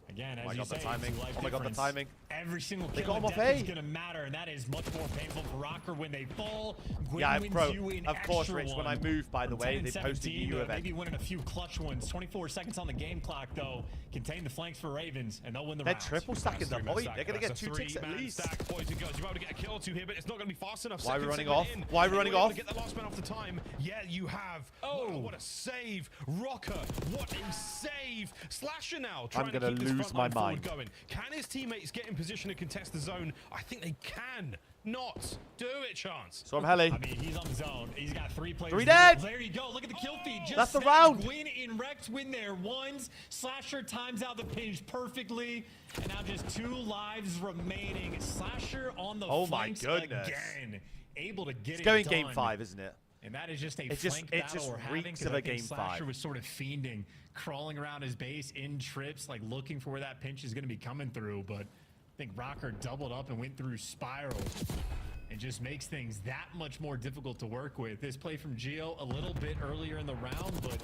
again, as you say, oh my god, the timing. Every single kill in depth is going to matter, and that is much more painful for Rocker when they fall. Gwyn wins you in of course, extra Rich, when I move, by the way, they posted EU event. Maybe winning a few clutch ones. 24 seconds on the game clock, though. Contain the flanks for Ravens, and they'll win the round. They're triple stacking the point. They're going to get 2 ticks at least. Stack, boys and girls. You're about to get a kill or 2 here, but it's not going to be fast enough. Why are we running off? Why are we running off? Get the last man off the time. Yeah, you have. Oh, what a save. Rocker, what a save. Slasher now trying to keep this front line forward going. Can his teammates get in position to contest the zone? I think they can. Not do it, Chance. So I'm heli. I mean, he's on the zone. He's got 3 players. 3 dead. There you go. Look at the kill feed. Just that's the round. Gwyn in Rex win their 1s. Slasher times out the pinch perfectly. And now just 2 lives remaining. Slasher on the flanks again. Able to get it done. It's going game 5, isn't it? And that is just a It flank just battle we're having, reeks 'cause of I a think game Slasher 5. was sort of fiending, crawling around his base in trips, like looking for where that pinch is going to be coming through. But I think Rocker doubled up and went through Spiral. It just makes things that much more difficult to work with. This play from Gio a little bit earlier in the round, but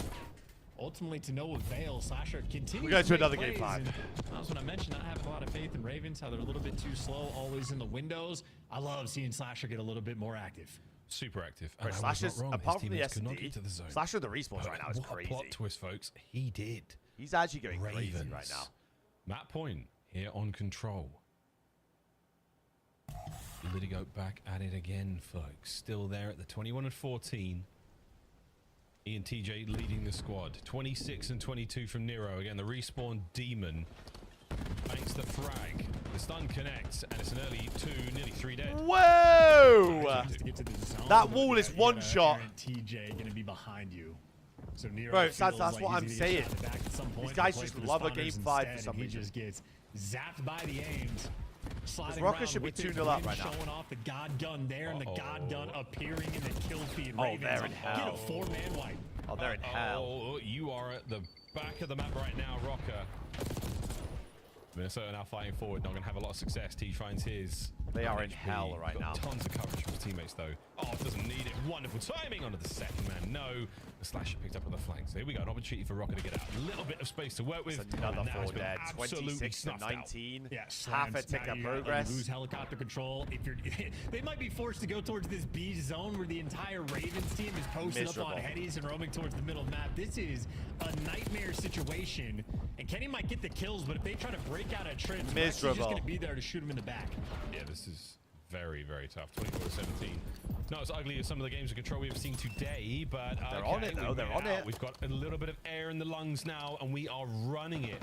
ultimately to no avail. Slasher continues We go to make another game plays, 5. and that was when I mentioned not having a lot of faith in Ravens, how they're a little bit too slow, always in the windows. I love seeing Slasher get a little bit more active. Super active. Bro, And I was Slasher's, not wrong. apart His from the teammates could not SD, get to the zone. Slasher the respawns right now is What a crazy. plot twist, folks. He did. He's actually going crazy Ravens. right now. Matt Point here on control. Lidigo back at it again, folks. Still there at the 21 and 14. Ian TJ leading the squad. 26 and 22 from Nero. Again, the respawn demon banks the frag. The stun connects, and it's an early 2, nearly 3 dead. Whoa! To get to the zone, That but wall is you one got a shot. errant TJ going to be behind you. So Nero Bro, feels that's like what he's I'm gonna get saying. shot in the back at some point. These He'll guys play just for the love a spawners game 5 for instead, some and reason. He just gets zapped by the aims. Sliding Rocker around should be with his 2-0 up wind right now. Showing off the God Gun there, and the God Gun appearing in the kill feed. Oh, Ravens they're in get hell. a 4-man wipe. Oh, they're in hell. Oh, you are at the back of the map right now, Rocker. Minnesota now fighting forward, not going to have a lot of success. T finds his. They are in HP. hell right Got now. Tons of coverage from his teammates, though. Oh, doesn't need it. Wonderful timing onto the second man. No. The Slasher picked up on the flanks. Here we go. An opportunity for Rocker to get out. A little bit of space to work with. It's another and that has 4 been dead. absolutely 26 to snuffed out. 19. Yeah, Half a slams. tick Now of you progress. lose helicopter control. If you're, they might be forced to go towards this B zone where the entire Ravens team is posted up on headies and roaming towards the middle of the map. This is a nightmare situation, and Kenny might get the kills, but if they try to break out a trench, he's just going to be there to shoot him in the back. Yeah, this is very, very tough. 24-17. Not as ugly as some of the games of control we've seen today, but They're on it, though. They're on it. We've got a little bit of air in the lungs now, and we are running it.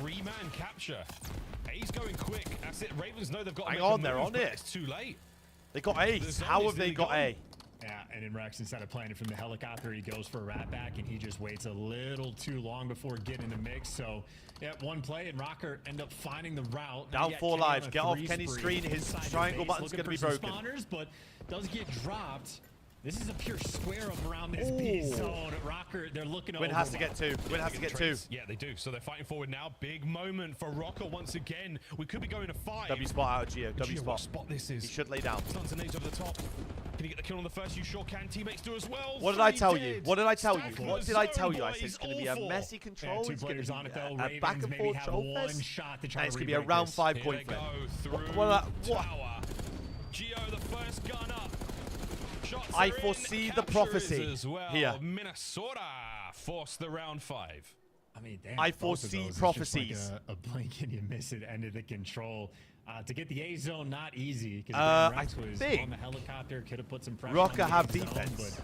3-man capture. A's going quick. That's it. Ravens know they've got to Hang make a on, they're move, on but it. It's too late. They got Ace. How have they got A? Yeah, and in Rex, instead of playing it from the helicopter, he goes for a rat back, and he just waits a little too long before getting in the mix. So, yeah, one play, and Rocker end up finding the route. Down You got 4 Kenny lives. on a Get off 3 Kenny's spree screen. His inside triangle your base, button's looking going to be for some broken. Spawners, but does get dropped. This is a pure square up around this B zone. Rocker, they're looking over. Win has to get 2. Win has to get 2. Yeah, they do. So they're fighting forward now. Big moment for Rocker once again. We could be going to 5. W spot out of Gio. W Gio, spot. what spot this is. He should lay down. Stuns and nades over the top. Can he get the kill on the first? You sure can. Teammates do as well. What did I 3 tell dead. you? What did I tell you? Stack What was did I zone, tell you? I boys. said it's going to be a Awful. messy control. Two It's going players to on be it, though. a back Ravens and maybe forth have troll one fest. shot to try And it's to going to be a re-break round this. 5 Here coin they flip. go through What? tower. Gio, the first gun up. Shots I are in. foresee the Capture prophecy is as well. here. Minnesota forced the round 5. I mean, damn, I both of foresee those, it's prophecies. just like a blink and you miss it, end of the control. To get the A zone, not easy. Because I Rex was think on the helicopter, could have put some pressure Rocker on the have A zone, defense.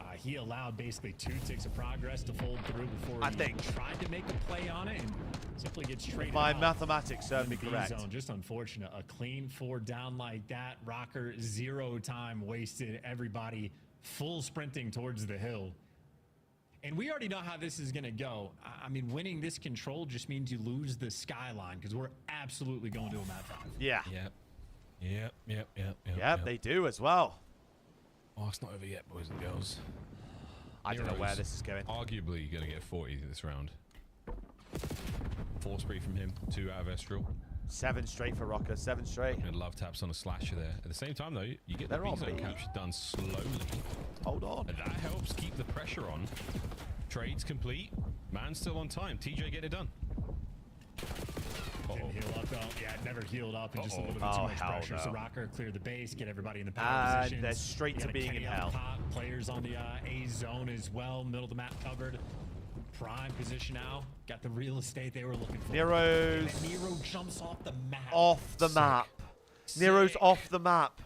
but he allowed basically 2 ticks of progress to fold through before he tried to make a play on it and simply gets traded My out. mathematics serve me In the B correct. zone. Just unfortunate. A clean 4 down like that. Rocker 0 time wasted. Everybody full sprinting towards the hill. And we already know how this is going to go. I mean, winning this control just means you lose the skyline because we're absolutely going to a map 5. Yeah. Yep, they do as well. Oh, it's not over yet, boys and girls. I don't know where this is going. Arguably going to get 40 this round. 4 spree from him, 2 out of Estral. 7 straight for Rocker. 7 straight. And love taps on a slasher there. At the same time, though, you get the They're on B zone B. capture done slowly. Hold on. And that helps keep the pressure on. Trades complete. Man still on time. TJ get it done. Didn't heal up though. Yeah, it never healed up and just a little bit too Oh, much hell pressure. So no. Rocker cleared the base, get everybody in the power And positions. they're straight We to got a being Kenny in up hell. top, players on the A zone as well. Middle of the map covered. Prime position now. Got the real estate they were looking for. Nero's And Nero jumps off the map. off the map. Nero's off the map.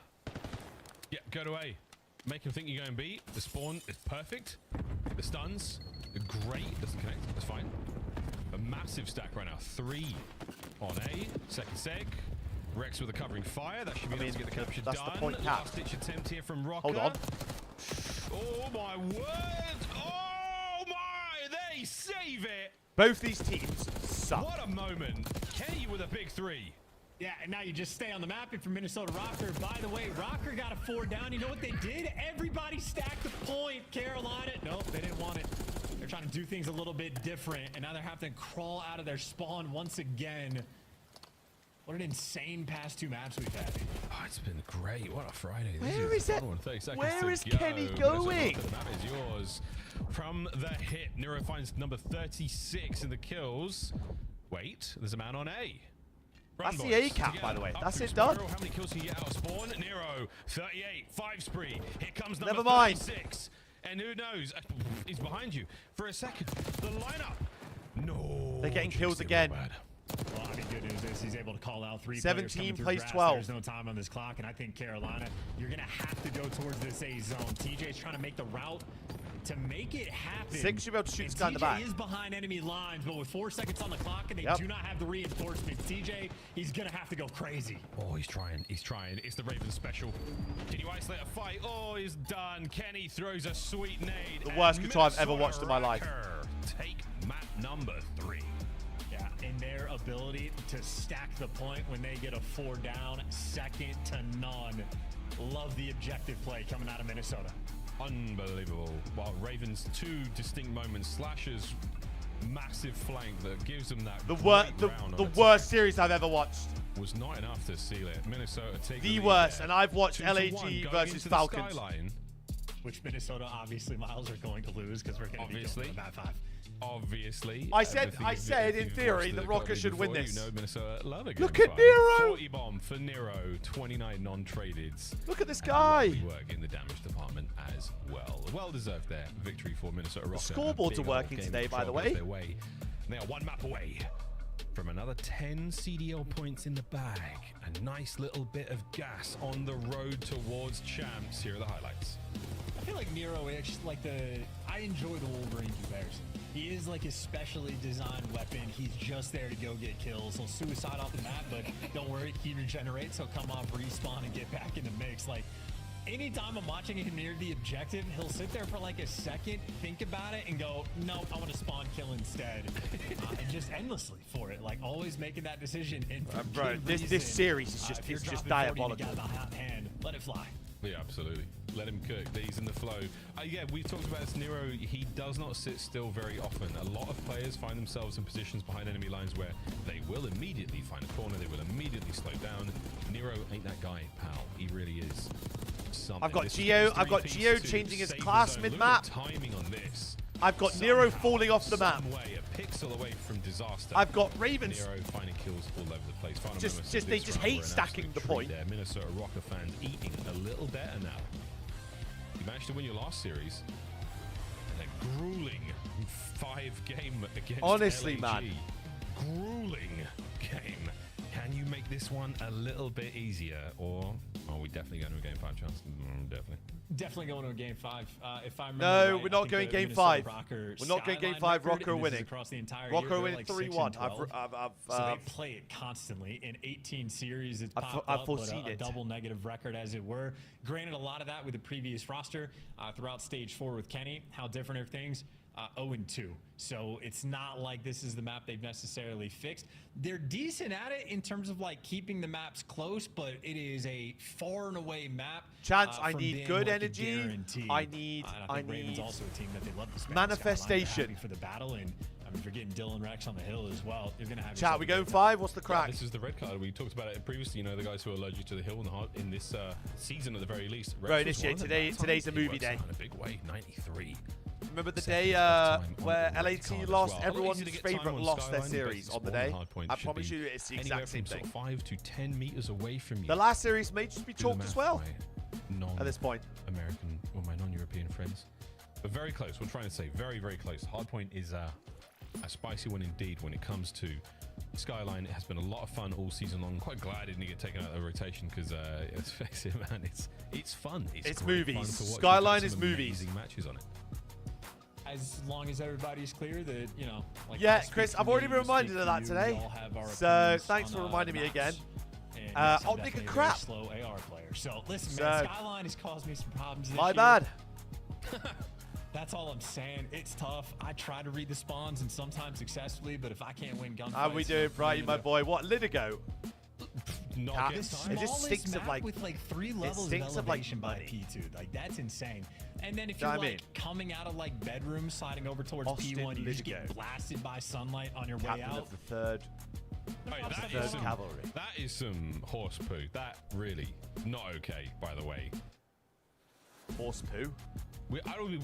Yeah, go to A. Make him think you're going B. The spawn is perfect. The stuns are great. Doesn't connect. That's fine. A massive stack right now. 3 on A. Second seg. Rex with a covering fire. That should be able to get the capture that's done. the point, Cap. Last ditch attempt here from Rocker. Hold on. Oh my word! Oh my! They save it! Both these teams suck. What a moment. Kenny with a big 3. Yeah, and now you just stay on the map. If you're Minnesota Rocker, by the way, Rocker got a 4 down. You know what they did? Everybody stacked Carolina. Nope, they didn't want it. They're trying to do things a little bit different, and now they're having to crawl out of their spawn once again. What an insane past 2 maps we've had. Oh, it's been great. What a Friday. Where is it? Where is Kenny The going? map is yours. From the hit, Nero finds number 36 in the kills. Wait, there's a man on A. That's the A cap, by the way. That's it done. How many kills can you get out of spawn? Nero, 38, 5 spree. Here comes number Never mind. 36. And who knows? He's behind you for a second. The lineup. No. They're getting kills again. Well, I mean, good news is he's able to call out 3 17 players plays grass. 12. There's no time on this clock, and I think Carolina, you're going to have to go towards this A zone. TJ's trying to make the route to make it happen. 6 should be able to shoot this guy in the back. TJ is behind enemy lines, but with 4 seconds on the clock, and they do not have the reinforcements. TJ, he's going to have to go crazy. Oh, he's trying. He's trying. It's the Ravens special. Can you isolate a fight? Oh, he's done. Kenny throws a sweet nade. The worst control I've ever watched in my life. Take map number 3. Yeah, and their ability to stack the point when they get a 4 down, second to none. Love the objective play coming out of Minnesota. Unbelievable. Well, Ravens 2 distinct moments. Slashers massive flank that gives them that the worst series I've ever watched. Was not enough to seal it. Minnesota take the worst, and I've watched 2-1 LAG versus Falcons. Skyline. Which Minnesota, obviously, Miles are going to lose because we're going to be going to bat 5. Obviously. I said in theory the Rockets should win this. You know Minnesota love a game Look at 5. Nero! 40 bomb for Nero, 29 non-tradeds. Look at this guy! We work in the damage department as well. Well deserved there. Victory for Minnesota Rockets. The scoreboards are working today, by the way. They are 1 map away from another 10 CDL points in the bag. A nice little bit of gas on the road towards champs. Here are the highlights. I feel like Nero is like I enjoy the Wolverine comparison. He is like a specially designed weapon. He's just there to go get kills. He'll suicide off the map, but don't worry, he regenerates. He'll come off, respawn, and get back in the mix. Like, anytime I'm watching him near the objective, he'll sit there for like a second, think about it, and go, no, I want to spawn kill instead. And just endlessly for it. Like, always making that decision. And for bro, this series is just diabolical. Let it fly. Yeah, absolutely. Let him cook. He's in the flow. Yeah, we've talked about this. Nero, he does not sit still very often. A lot of players find themselves in positions behind enemy lines where they will immediately find a corner. They will immediately slow down. Nero ain't that guy, pal. He really is something. I've got Geo changing his class mid-map. Timing on this. I've got Nero falling off the map. A pixel away from disaster. I've got Ravens. Nero finding kills all over the place. They just hate stacking the point. There. Minnesota Rocker fans eating a little better now. You managed to win your last series. And a grueling 5-game against honestly, LAG. man. Grueling game. Can you make this one a little bit easier, or are we definitely going to a game 5 chance? Definitely going to a game 5. If I remember no, right, we're not going game 5. We're not going game 5. Rocker winning. Across the entire Rocker year, winning like 3-1. So they play it constantly. In 18 series, it's popped up, but a double negative record, as it were. Granted, a lot of that with the previous roster throughout Stage 4 with Kenny. How different are things? 0-2. So it's not like this is the map they've necessarily fixed. They're decent at it in terms of like keeping the maps close, but it is a far and away map. Chance, I need good energy. I need Ravens also a team that they love to spend manifestation for the battle. And I mean, if you're getting Dylan Rex on the hill as well, you're gonna have. Chat, we going 5. What's the crack? Yeah, this is the red card. We talked about it previously. You know, the guys who are allergic to the hill in this season at the very least. Bro, this year, today's a movie day. In a big way, 93. Remember the day where LAT lost, everyone's favourite lost their series on the day? I promise you it's the exact same thing. 5 to 10 meters away from you. The last series may just be chalked as well at this point. American or my non-European friends. But very close. We're trying to say very, very close. Hardpoint is a spicy one indeed when it comes to Skyline. It has been a lot of fun all season long. I'm quite glad it didn't get taken out of the rotation because let's face it, man, it's fun. It's movies. Fun to watch. Skyline is movies. Amazing matches on it. As long as everybody's clear that, you know. Like yeah, Chris, I've already been reminded of that today. So thanks for reminding me again. Optic and crap. Slow AR player. So listen, man, Skyline has caused me some problems this My year. bad. That's all I'm saying. It's tough. I try to read the spawns and sometimes successfully, but if I can't win gunfights... How we doing, Brighty, my boy? What, Lidigo? not get it just stinks of like with like 3 levels of elevation by P2. Like that's insane. And then if you're like coming out of like bedroom, sliding over towards P1, you just get blasted by sunlight on your way out. Of the third. That is some horse poo. That really not okay, by the way. Horse poo?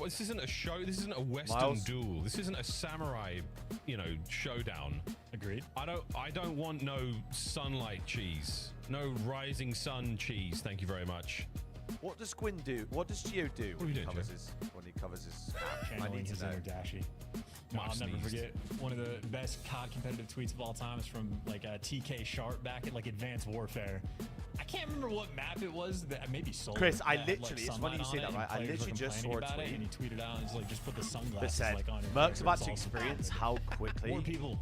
This isn't a show. This isn't a Western duel. This isn't a samurai, showdown. Agreed. I don't want no sunlight cheese. No rising sun cheese. Thank you very much. What does Gwyn do? What does Gio do when he covers his I need to know. Dashy. I'll never forget one of the best COD competitive tweets of all time is from like TK Sharp back at like Advanced Warfare. I can't remember what map it was that maybe sold. Chris, I literally, it's funny you say that, right? I literally just saw a tweet. And he tweeted out and he's like, just put the sunglasses like on your Merc's about to experience how quickly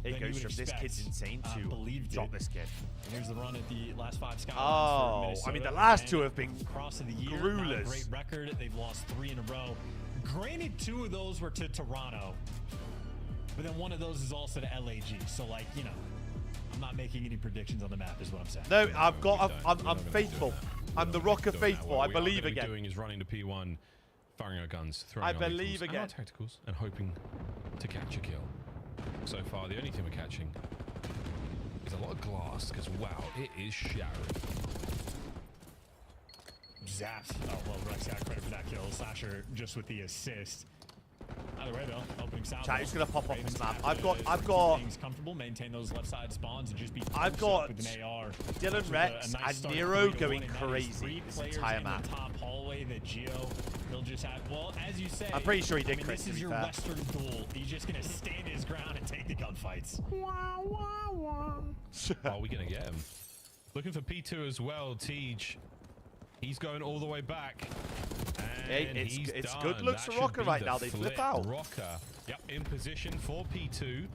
it goes from this kid's insane to drop this kid. And here's the run at the last 5 skylines for Minnesota. I mean, the last 2 have been cross of the year. Gruelers. Great record. They've lost 3 in a row. Granted, 2 of those were to Toronto, but then one of those is also to LAG. So, like, I'm not making any predictions on the map, is what I'm saying. No, I'm faithful. I'm the Rocker faithful. I believe again. What we're doing is running to P1, firing our guns, throwing I believe again. Our tacticals, and hoping to catch a kill. So far, the only thing we're catching is a lot of glass, because wow, it is shattering. Zap. Oh, well, Rex got credit for that kill. Slasher just with the assist. Either way, though, opening sound. Chat, he's gonna pop off the snap. I've got. Things comfortable, maintain those left side spawns, and just be. I've got with an AR. Dylan Rex and Nero going crazy this entire map. In the top hallway that Gio, he'll just have. Well, as you say, I'm pretty sure he did. Chris, this is your Western duel. He's just gonna stand his ground and take the gunfights. Are we gonna get him? Looking for P2 as well. Tej. He's going all the way back. And it's good looks for Rocker right now. They flip out. Rocker, yep, in position for P2.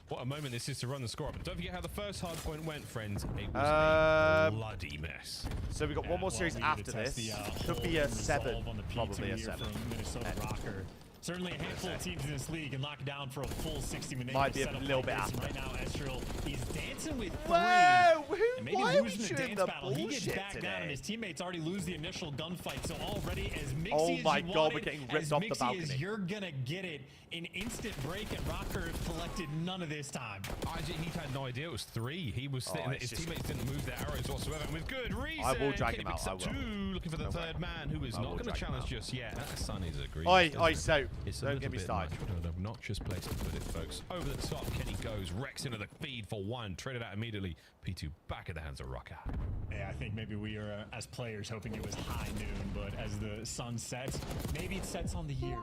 What a moment this is to run the score up. But don't forget how the first hard point went, friends. It was a bloody mess. So we got one more series after this. Could be a 7, probably a 7. Minnesota Rocker. Certainly a handful of teams in this league can lock it down for a full 60 minutes. Might be a little bit after. Right now, Estrel, he's dancing with 3. Whoa! And maybe losing the dance battle. He gets back down, and his teammates already lose the initial gunfight. So already, as mixy as you want we're getting ripped off the balcony. As you're gonna get it, an instant break, and Rocker collected none of this time. He had no idea it was 3. He was sitting there. His teammates didn't move their arrows whatsoever, and with good reason. I will drag him out. I will. 2, looking for the third man, who is not going to challenge just yet. That sun is agreed. So don't get me started. An obnoxious place to put it, folks. Over the top, Kenny goes. Rex into the feed for 1. Traded out immediately. P2 back at the hands of Rocker. Yeah, I think maybe we are, as players, hoping it was high noon, but as the sun sets, maybe it sets on the year,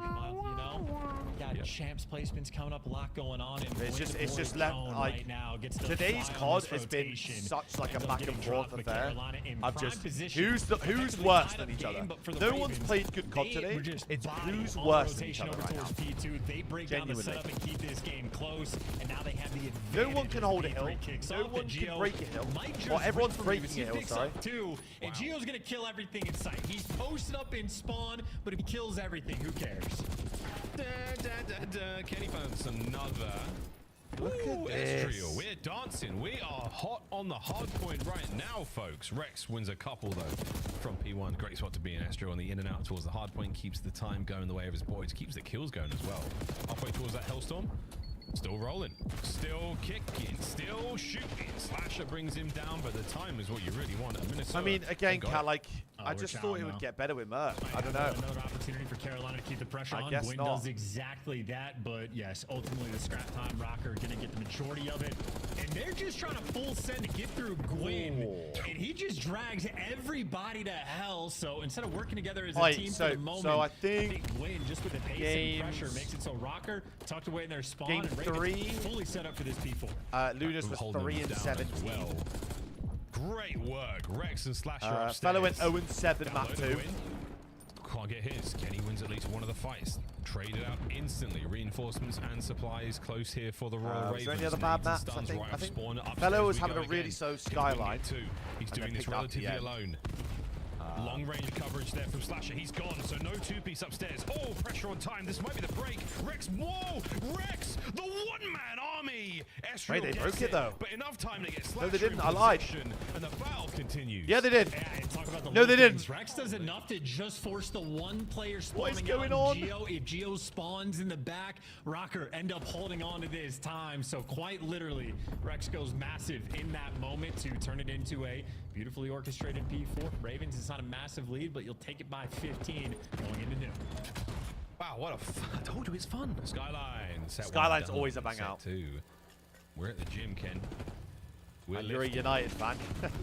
Got champs placements coming up, a lot going on. And it's just left, right now. Today's COD has been such like a back and forth affair. I'm just, who's worse than each other? No one's played good COD today. It's who's worse than each other right now. They break down the setup and keep this game close, and now they have the advantage. No one can hold a hill. No one can break a hill. Well, everyone's breaking a hill, sorry. And Gio's gonna kill everything in sight. He's posted up in spawn, but if he kills everything, who cares? Kenny finds another. Look at this. Estriel, we're dancing. We are hot on the hard point right now, folks. Rex wins a couple, though, from P1. Great spot to be in. Estriel on the in and out towards the hard point. Keeps the time going the way of his boys. Keeps the kills going as well. Halfway towards that Hellstorm. Still rolling, still kicking, still shooting. Slasher brings him down, but the time is what you really want at Minnesota. I mean, again, Cal, like, I just thought it would get better with Merc. I don't know. Another opportunity for Carolina to keep the pressure on. Gwyn does exactly that, but yes, ultimately the scrap time Rocker gonna get the majority of it, and they're just trying to full send to get through Gwyn, and he just drags everybody to hell. So instead of working together as a team for the moment, I think Gwyn, just with the pace and pressure, makes it so Rocker tucked away in their spawn and 3 fully set up for this P4. Lunas was 3 and 17. Well. Great work, Rex and Slasher upstairs. Fellow went 0 and 7 map 2. Can't get his. Kenny wins at least one of the fights. Traded out instantly. Reinforcements and supplies close here for the Royal Ravens. Is there any other bad maps? I think Fellow was having a really slow skyline. He's doing this relatively alone. Long range coverage there from Slasher. He's gone, so no 2-piece upstairs. Oh, pressure on time. This might be the break. Rex, whoa! Rex, the one-man dummy. Wait, they broke it though. But enough time to get No, they Slasher didn't. in I lied. position, and the battle continues. Yeah, they did. Yeah, and talk about the No, they little didn't. things. Rex does enough to just force the one player What is spawning going out on? Geo. If Geo spawns in the back, Rocker end up holding on to this time. So quite literally, Rex goes massive in that moment to turn it into a beautifully orchestrated P4. Ravens, it's not a massive lead, but you'll take it by 15 going into noon. Wow, what a I told you it's fun. Skyline. Skyline's always a bang out. Two. We're at the gym, Ken. And you're a United fan.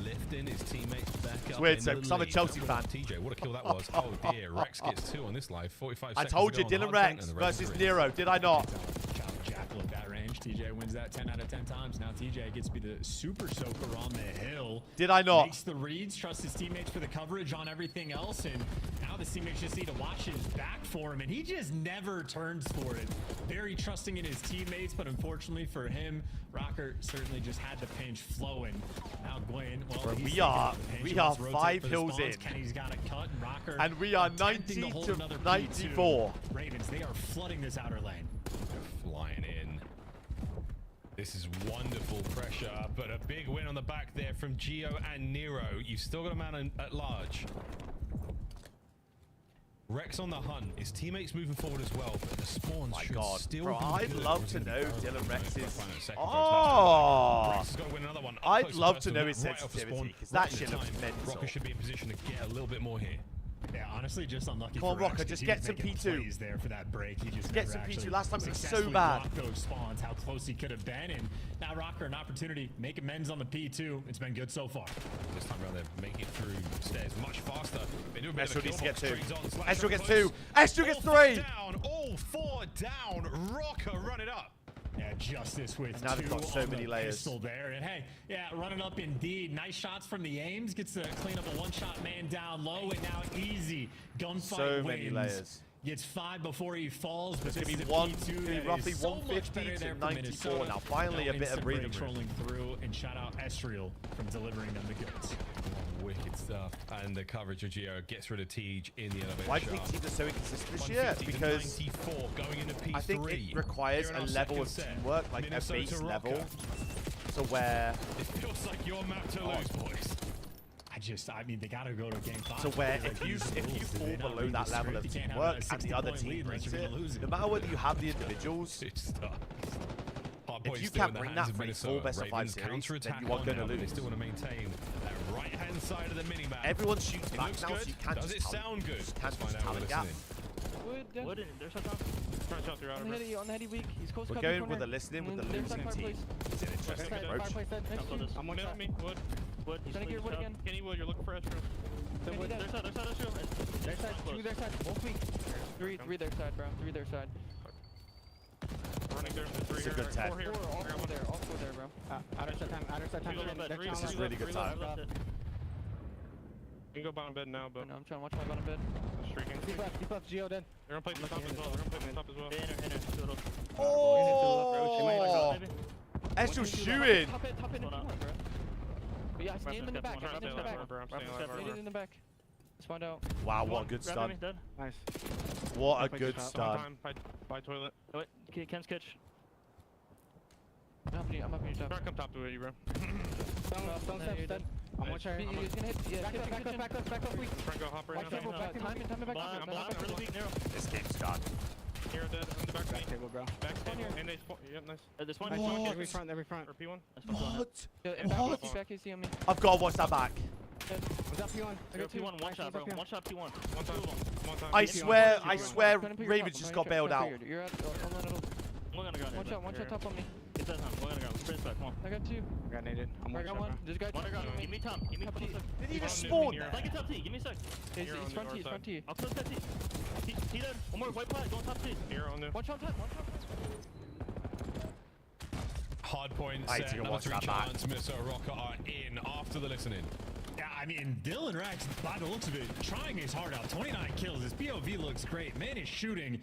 Lifting his teammates back up. It's weird, in so the because I'm a lead. Chelsea fan. TJ, what a kill that was. Oh dear, Rex gets 2 on this live. 45 I seconds told to you, go on Dylan hard Rex point, and the Ravens versus are in. Nero. Did I not? Jackal at that range. TJ wins that 10 out of 10 times. Now TJ gets to be the super soaker on the hill. Did I not? Makes the reads, trusts his teammates for the coverage on everything else, and now the teammates just need to watch his back for him, and he just never turns for it. Very trusting in his teammates, but unfortunately for him, Rocker certainly just had the pinch flowing. Now Gwen, well, Bro, he's we taking are the pinch. we He are wants to rotate 5 for the hills spawns. in, Kenny's got a cut, and Rocker and we are attempting 90 hold to another P2. 94. Ravens, they are flooding this outer lane. They're flying in. This is wonderful pressure, but a big win on the back there from Geo and Nero. You've still got a man at large. Rex on the hunt. His teammates moving forward as well, but the spawns My should God, still bro, be I'd good. love Or is to it gonna know be Aroma? Dylan Rex's. Rex has got to win another one. Up I'd close and love to personal, know his right off the sensitivity spawn, because right that in shit the looks time. mental. Rocker should be in position to get a little bit more here. Yeah, honestly, just unlucky Come on, for Rocker, Rex, just 'cause he get was some making P2. plays there for that break. He just Get never some P2. actually Last time it was so successfully bad. blocked those spawns, how close he could have been, and now Rocker an opportunity make amends on the P2. It's been good so far. This time around, they're making it through stairs much faster. They do a bit Esther of a needs to kill get box, 2. trades on, slash Esther up gets close. 2. Esther gets All 3. down, all 4 down. Rocker, run it up. Yeah, Justice with And now they've 2 got so on many the layers. pistol there. And hey, yeah, running up indeed. Nice shots from the aims. Gets to clean up a one-shot man down low, and now easy. Gunfight So many wins. layers. Gets 5 before he falls, but It's this gonna is be a one, P2 gonna be that roughly is so much 150 better to there for 94 Minnesota. now. Finally, No a bit of instant breathing breaks room. rolling through, and shout out Estriel from delivering them the goods. Wicked stuff. And the coverage of Geo gets rid of Tej in the elevator. Why do you think teams are so inconsistent this year? 150 to Because 94 going into P3. I think it requires Here in a our level of second set, teamwork, like Minnesota a base Rocker. level, to where It feels like your map to lose, boys. I mean, they gotta go to game 5. to where Like, if you these rules, fall they not below read that the level script. of You can't have teamwork a and the other 60-point team lead unless brings you're it, gonna lose no matter whether you have the individuals, Good stuff. Hard if points you still can't in the bring hands that of for a Minnesota. full best of 5 Ravens series, counter-attack then you are on going now, to but they lose. still want to maintain that right-hand side of the minimap. Everyone shoots It back looks now, good. so you can't Does just it sound good? Can't Let's find just out. talent We're gap. listening. Wood, there's shut down. Trying to shut through outer, On bro. the heady weak. He's close. We're going with the listening with the losing team. It's an interesting approach. I'm one shot. Me. Wood. Wood. He's trying to get Wood again. Kenny Wood, you're looking for Esther. Their side. Their side. 2 their side. Both weak. 3 their side, bro. 3 their side. Running there. 3 It's a here. good tag. 4 here. All 4 there. All 4 there, bro. Outer side time. This is really good time. You can go bottom bed now, but I'm trying to watch my bottom bed. streaking. Deep left, Geo dead. They're gonna play the top as well. They're gonna play the top as well. Oh! Esther's shooting. Top it in P1, bro. But yeah, I stayed in the back. I'm staying alive, bro. I'm staying alive, Stayed bro. in the back. Spawned out. Wow, what a good stun. Nice. What a good stun. Time by toilet. Oh, wait, Ken's catch. I'm up in your top. Try to come top to it, you bro. Stone steps dead. I'm one shot. He's gonna hit. Yeah, back left, weak. Try to go hop right now. Time and back. I'm blind. Really weak. Nero. This game's gone. Nero dead. On the back table, bro. Back table. And they spawn. Yep, nice. This one. Every front. Or P1. What? What? Back AC on me. I've got to watch that back. Was that P1? I got P1, one shot, bro. One shot, P1. One time. I swear, Ravens just got bailed out. You're at. One shot top on me. I got 2. I got naded. I'm I got 1. There's a guy. Give me time. Give me Did he just spawn? Flank it top T. Give me a sec. He's front T. I'll close that T. T dead. One more white plat. Going top T. Nero on there. One shot. Hard point I need set. to go Another watch 3 that back. chance. Minnesota Rocker are in after the listening. Yeah, I mean, Dylan Rex, by the looks of it, trying his heart out. 29 kills. His POV looks great. Man is shooting.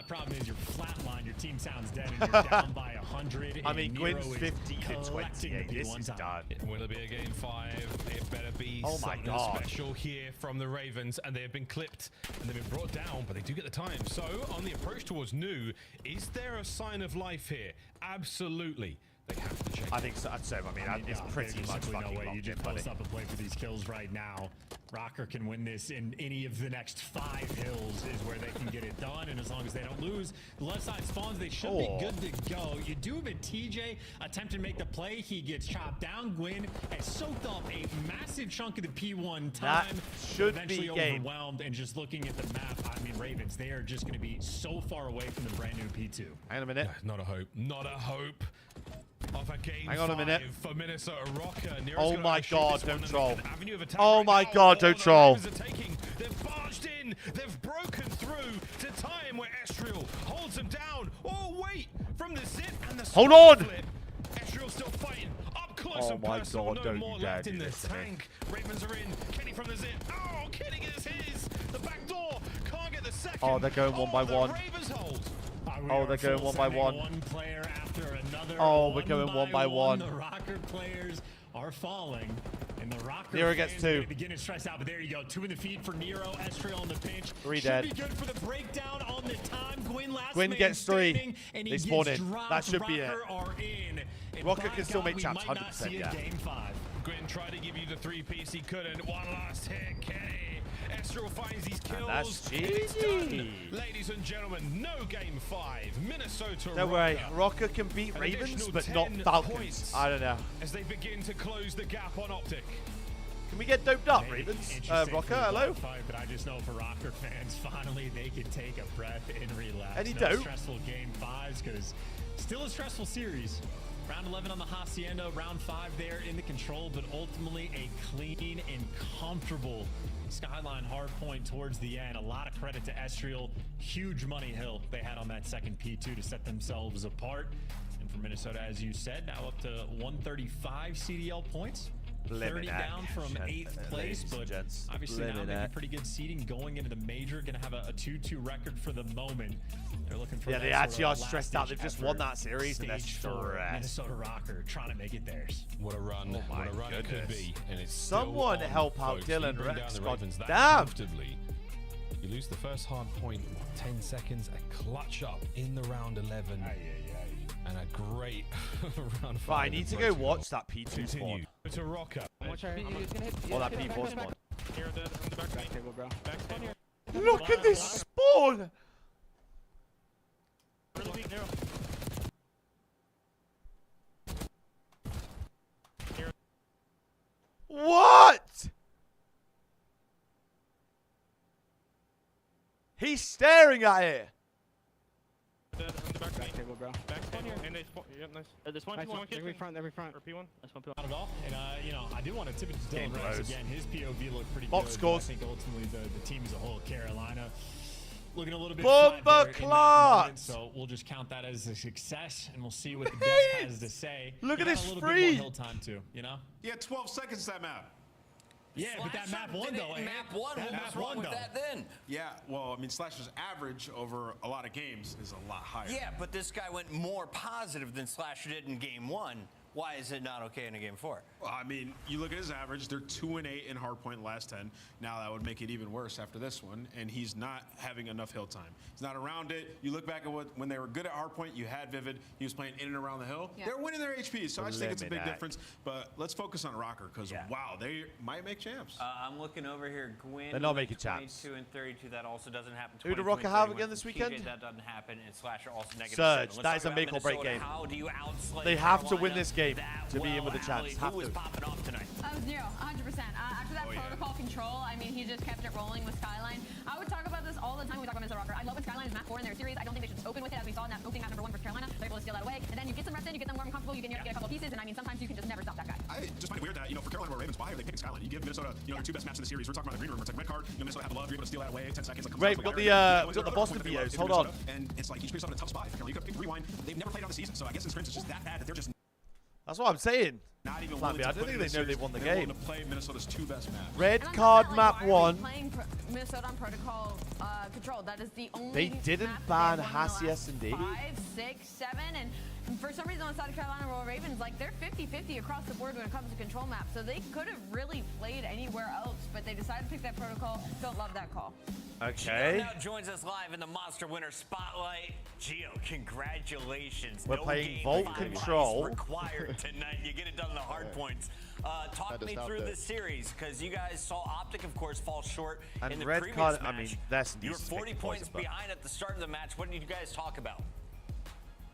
Problem is, you're flatline. Your team sounds dead, and you're down by 100. I mean, Gwyn's 50 to 28. This is done. Will it be a game 5? It better be something special here from the Ravens, and they have been clipped and they've been brought down, but they do get the time. So, on the approach towards Nu, is there a sign of life here? Absolutely. They have to check. I think so. I'd say. I mean, it's pretty much no fucking way. You just buddy. post up and play for these kills right now. Rocker can win this in any of the next 5 hills is where they can get it done. And as long as they don't lose, the left side spawns, they should be good to go. You do have a TJ attempting to make the play. He gets chopped down. Gwyn has soaked up a massive chunk of the P1 time. That should eventually be game. overwhelmed. And just looking at the map, I mean, Ravens, they are just going to be so far away from the brand new P2. Hang on a minute. Not a hope. Not a hope. Of a game Hang on a minute. for Minnesota Rocker. Oh my God, don't troll. Oh my God, don't troll. They've barged in. They've broken through to time where Estriel holds them down. Oh wait, from the zip and the hold on. Flip. Estriel still fighting up close and personal. God, no don't more you dare left in do the this to me. tank. Ravens are in. Kenny from the zip. Oh, Kenny is his. The back door can't get the second. Oh, they're going one by one. Ravens hold. Oh, they're going one by one. One player after another. Oh, we're going one by one. The Rocker players are falling, and the Rocker Nero gets 2. Begin to stress out, but there you go. 2 in the feed for Nero. Estriel on the pinch. 3 should dead. Be good for the breakdown on the time. Gwyn gets 3. And They spawn in. That should be it. Rocker can still make champs 100%. Yeah. Game 5. Gwyn tried to give you the 3-piece. He couldn't. One last hit. Kenny. Estriel finds these kills. And that's It's GG. done. Ladies and gentlemen, no game 5. Minnesota Don't worry, Rocker can beat An Ravens, additional but 10 not Falcons. points I don't know. As they begin to close the gap on Optic. Can we get doped up, Ravens? Rocker, hello? Fight, but I just know for Rocker fans, finally they can take a breath and relax. Any no dope? stressful game 5s, because still a stressful series. Round 11 on the Hacienda, round 5 there in the control, but ultimately a clean and comfortable Skyline hard point towards the end. A lot of credit to Estriel. Huge money hill they had on that second P2 to set themselves apart. And for Minnesota, as you said, now up to 135 CDL points. 30 down from 8th place, but obviously now making pretty good seeding going into the major. Going to have a 2-2 record for the moment. They're looking for they actually are stressed out. They've just won that series and they're stressed. Minnesota Rocker trying to make it theirs. What a run! What a run it could be, and it's someone still on, help out folks. Dylan You bring Rex. down the Ravens that Damn. comfortably. You lose the first hard point. 10 seconds. A clutch up in the round 11. And a great round 5. Right, I need to go watch that P2 spawn. Continue to Rocker. Or that P4 spawn. Here, on the back table, bro. Back table. Look at this spawn! Really weak, Nero. What? He's staring at it. On the back table, bro. Back table. And they spawn. Yeah, nice. There's one kitchen. Every front. Or P1. That's one P1. Not at all. And, you know, I do want to tip it to Dylan Rex again. His POV looked pretty Box good. scores. I think ultimately the team as a whole, Carolina, looking a little bit Bumper flat there in that clots. moment, so we'll just count that as a success, and we'll see what the desk has to say. Look You at got this a little free. bit more hill time too, you know? Yeah, 12 seconds that map. Yeah, but that map one though. Map one. What's wrong with that then? Yeah, well, I mean, Slasher's average over a lot of games is a lot higher. Yeah, but this guy went more positive than Slasher did in game 1. Why is it not okay in a game 4? Well, I mean, you look at his average, they're 2-8 in hardpoint last 10. Now that would make it even worse after this one, and he's not having enough hill time. He's not around it. You look back at when they were good at hardpoint, you had Vivid. He was playing in and around the hill. Yeah. They're winning their HPs, so I just think it's a big difference. But let's focus on Rocker, because wow, they might make champs. I'm looking over here. Gwyn. They're not making champs. 22 and 32. That also doesn't happen. Who do Rocker have again this weekend? That doesn't happen. And Slasher also negative. Surge. That is a make or break game. How do you outslay They have to win Carolina this game that to be in with a chance. Allie, Have who was to. popping off tonight? Nero, 100%. After that protocol control, I mean, he just kept it rolling with Skyline. I would talk about this all the time when we talk about Mr. Rocker. I love when Skyline is map 4 in their series. I don't think they should just open with it, as we saw in that opening map number 1 for Carolina. They're able to steal that away, and then you get some reps in, you get them warm and comfortable, you get a couple pieces, and I mean, sometimes you can just never stop that guy. I just find it weird that, you know, for Carolina or Ravens, why are they picking Skyline? You give Minnesota, you know, their 2 best maps in the series. We're talking about the green room. It's like red card. You know, Minnesota have the love. You're able to steal that away. 10 seconds. Like, Great, we got the Boston videos. Hold on. And it's like you screw yourself in a tough spot. You could rewind. They've never played on the season, so I guess in scrims it's just that bad that they're just. That's what I'm saying. not even Might willing be. to I don't put think in they the know they series. won the They're willing game. to play Minnesota's 2 best maps. Red And I'm card not, map why are we 1. playing Minnesota on protocol control. That is the only They didn't map ban that they've won in the Hassi last S&D? 5, 6, 7, and for some reason on South Carolina Royal Ravens, like they're 50-50 across the board when it comes to control maps. So they could have really played anywhere else, but they decided to pick that protocol. Don't love that call. Okay. Gio now joins us live in the Monster Winner Spotlight. Gio, congratulations. We're No playing game Vault five Control. ice required tonight. You get it done in the hard points. Talk me through this series, because you guys saw Optic, of course, fall short And in the red previous card, match. I mean, that's You were decent 40 pick, points but- behind at the start of the match. What did you guys talk about?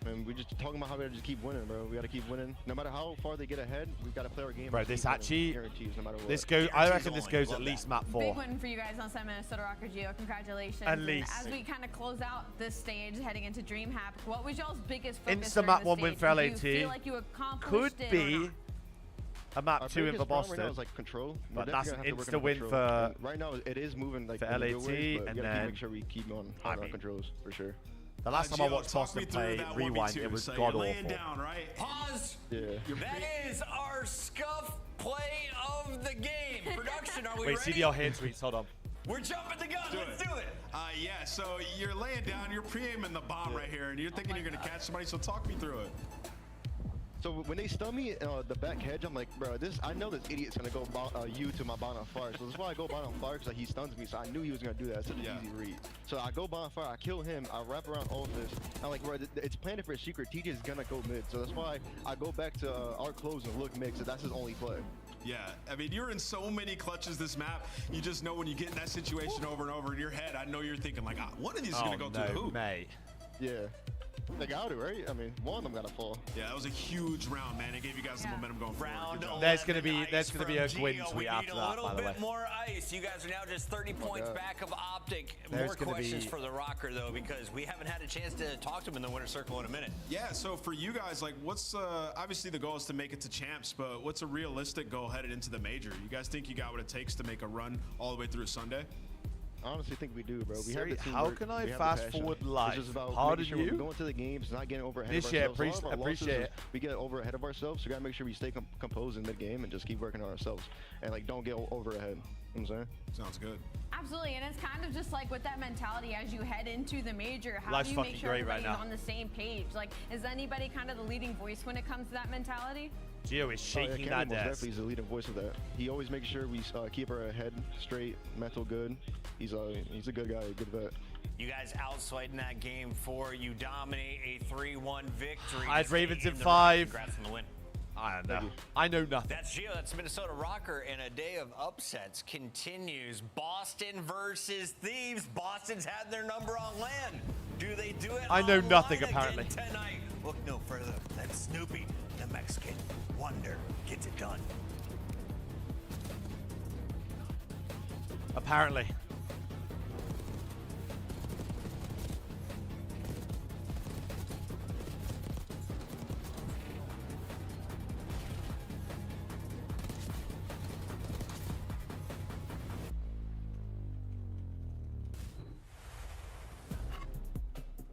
And we're just talking about how we gotta just keep winning, bro. We gotta keep winning. No matter how far they get ahead, we gotta play our game. Bro, and this keep winning. actually, Guarantees, no matter what. this goes. I reckon this goes at least map 4. Big win for you guys on San Minnesota Rocker. Gio, congratulations. At And least. as we kind of close out this stage heading into DreamHack, what was y'all's biggest focus Insta during map this 1 win stage? for Did LAT. you feel like you accomplished Could it or be not? a map Our 2 in biggest for problem Boston. right now is like control. We're But that's definitely an gonna have to insta work win on for control. And right now it is moving like for in a good LAT, way, but and we gotta then- make sure we keep on hard on our controls for sure. The last time I Gio, watched talk Boston me through play that Rewind, 1v2. it was So god you're laying awful. down, right? Pause. Yeah. That is our scuff play of the game. Production, are we Wait, ready? CDL hand tweets. Hold on. We're jumping the gun. Let's do it. Yeah, so you're laying down, you're pre-aiming the bomb right here, and you're thinking you're gonna catch somebody, so talk me through it. So when they stun me, the back hedge, I'm like, bro, I know this idiot's gonna go you to my bonfire. So that's why I go bonfire, because like, he stuns me. So I knew he was gonna do that. It's such an easy read. So I go bonfire, I kill him, I wrap around all this. I'm like, bro, it's planted for a secret. TJ is gonna go mid. So that's why I go back to our close and look mid. So that's his only play. Yeah, I mean, you're in so many clutches this map. You just know when you get in that situation over and over in your head, I know you're thinking like, one of these is gonna go through the hoop. Mate. Yeah. They got it, right? I mean, one of them got to fall. Yeah, that was a huge round, man. It gave you guys the momentum going forward. Good job. There's gonna be a Gwyn Gio, tweet after that, by the way. a little bit more ice. You guys are now just 30 points back of Optic. There's More gonna questions be- for the Rocker, though, because we haven't had a chance to talk to him in the winner's circle in a minute. Yeah, so for you guys, like, what's obviously the goal is to make it to champs, but what's a realistic goal headed into the major? You guys think you got what it takes to make a run all the way through Sunday? I honestly think we do, bro. We Siri, have the how teamwork, can I we have the fast passion. forward It's live? just about Pardon making sure you? we go into the games, not getting over ahead of Appreciate it, ourselves. A lot of our appreciate losses it. is we get over ahead of ourselves, so we gotta make sure we stay composed in mid-game and just keep working on ourselves. And like, don't get over ahead. You know what I'm saying? Sounds good. Absolutely, and it's kind of just like with that mentality as you head into the major, how Life's do you make fucking sure great right everybody's now. on the same page? Like, is anybody kind of the leading voice when it comes to that mentality? Gio is shaking Kenny that most desk. definitely is the leading voice of that. He always makes sure we keep our head straight, mental good. He's a good guy, a good vet. You guys outswiped in that game 4. You dominate a 3-1 victory. I had to Ravens stay in the 5. race. Congrats on the win. I don't know. I know nothing. That's Gio. That's Minnesota Rocker. And a day of upsets continues. Boston versus Thieves. Boston's had their number on land. Do they do it I know online nothing, again apparently. tonight? Look no further than Snoopy, the Mexican Wonder, gets it done. Apparently.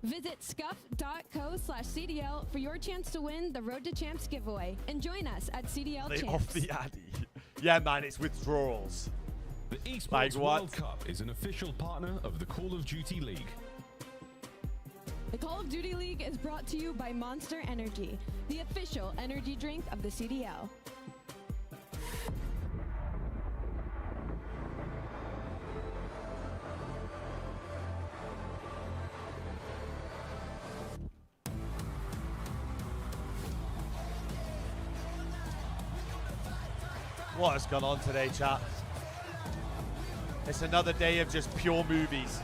Visit scuff.co/CDL for your chance to win the Road to Champs giveaway and join us at CDL They Champs. off the Addy. Yeah, man, it's withdrawals. The Esports Like what? World Cup is an official partner of the Call of Duty League. The Call of Duty League is brought to you by Monster Energy, the official energy drink of the CDL. What has gone on today, chat? It's another day of just pure movies.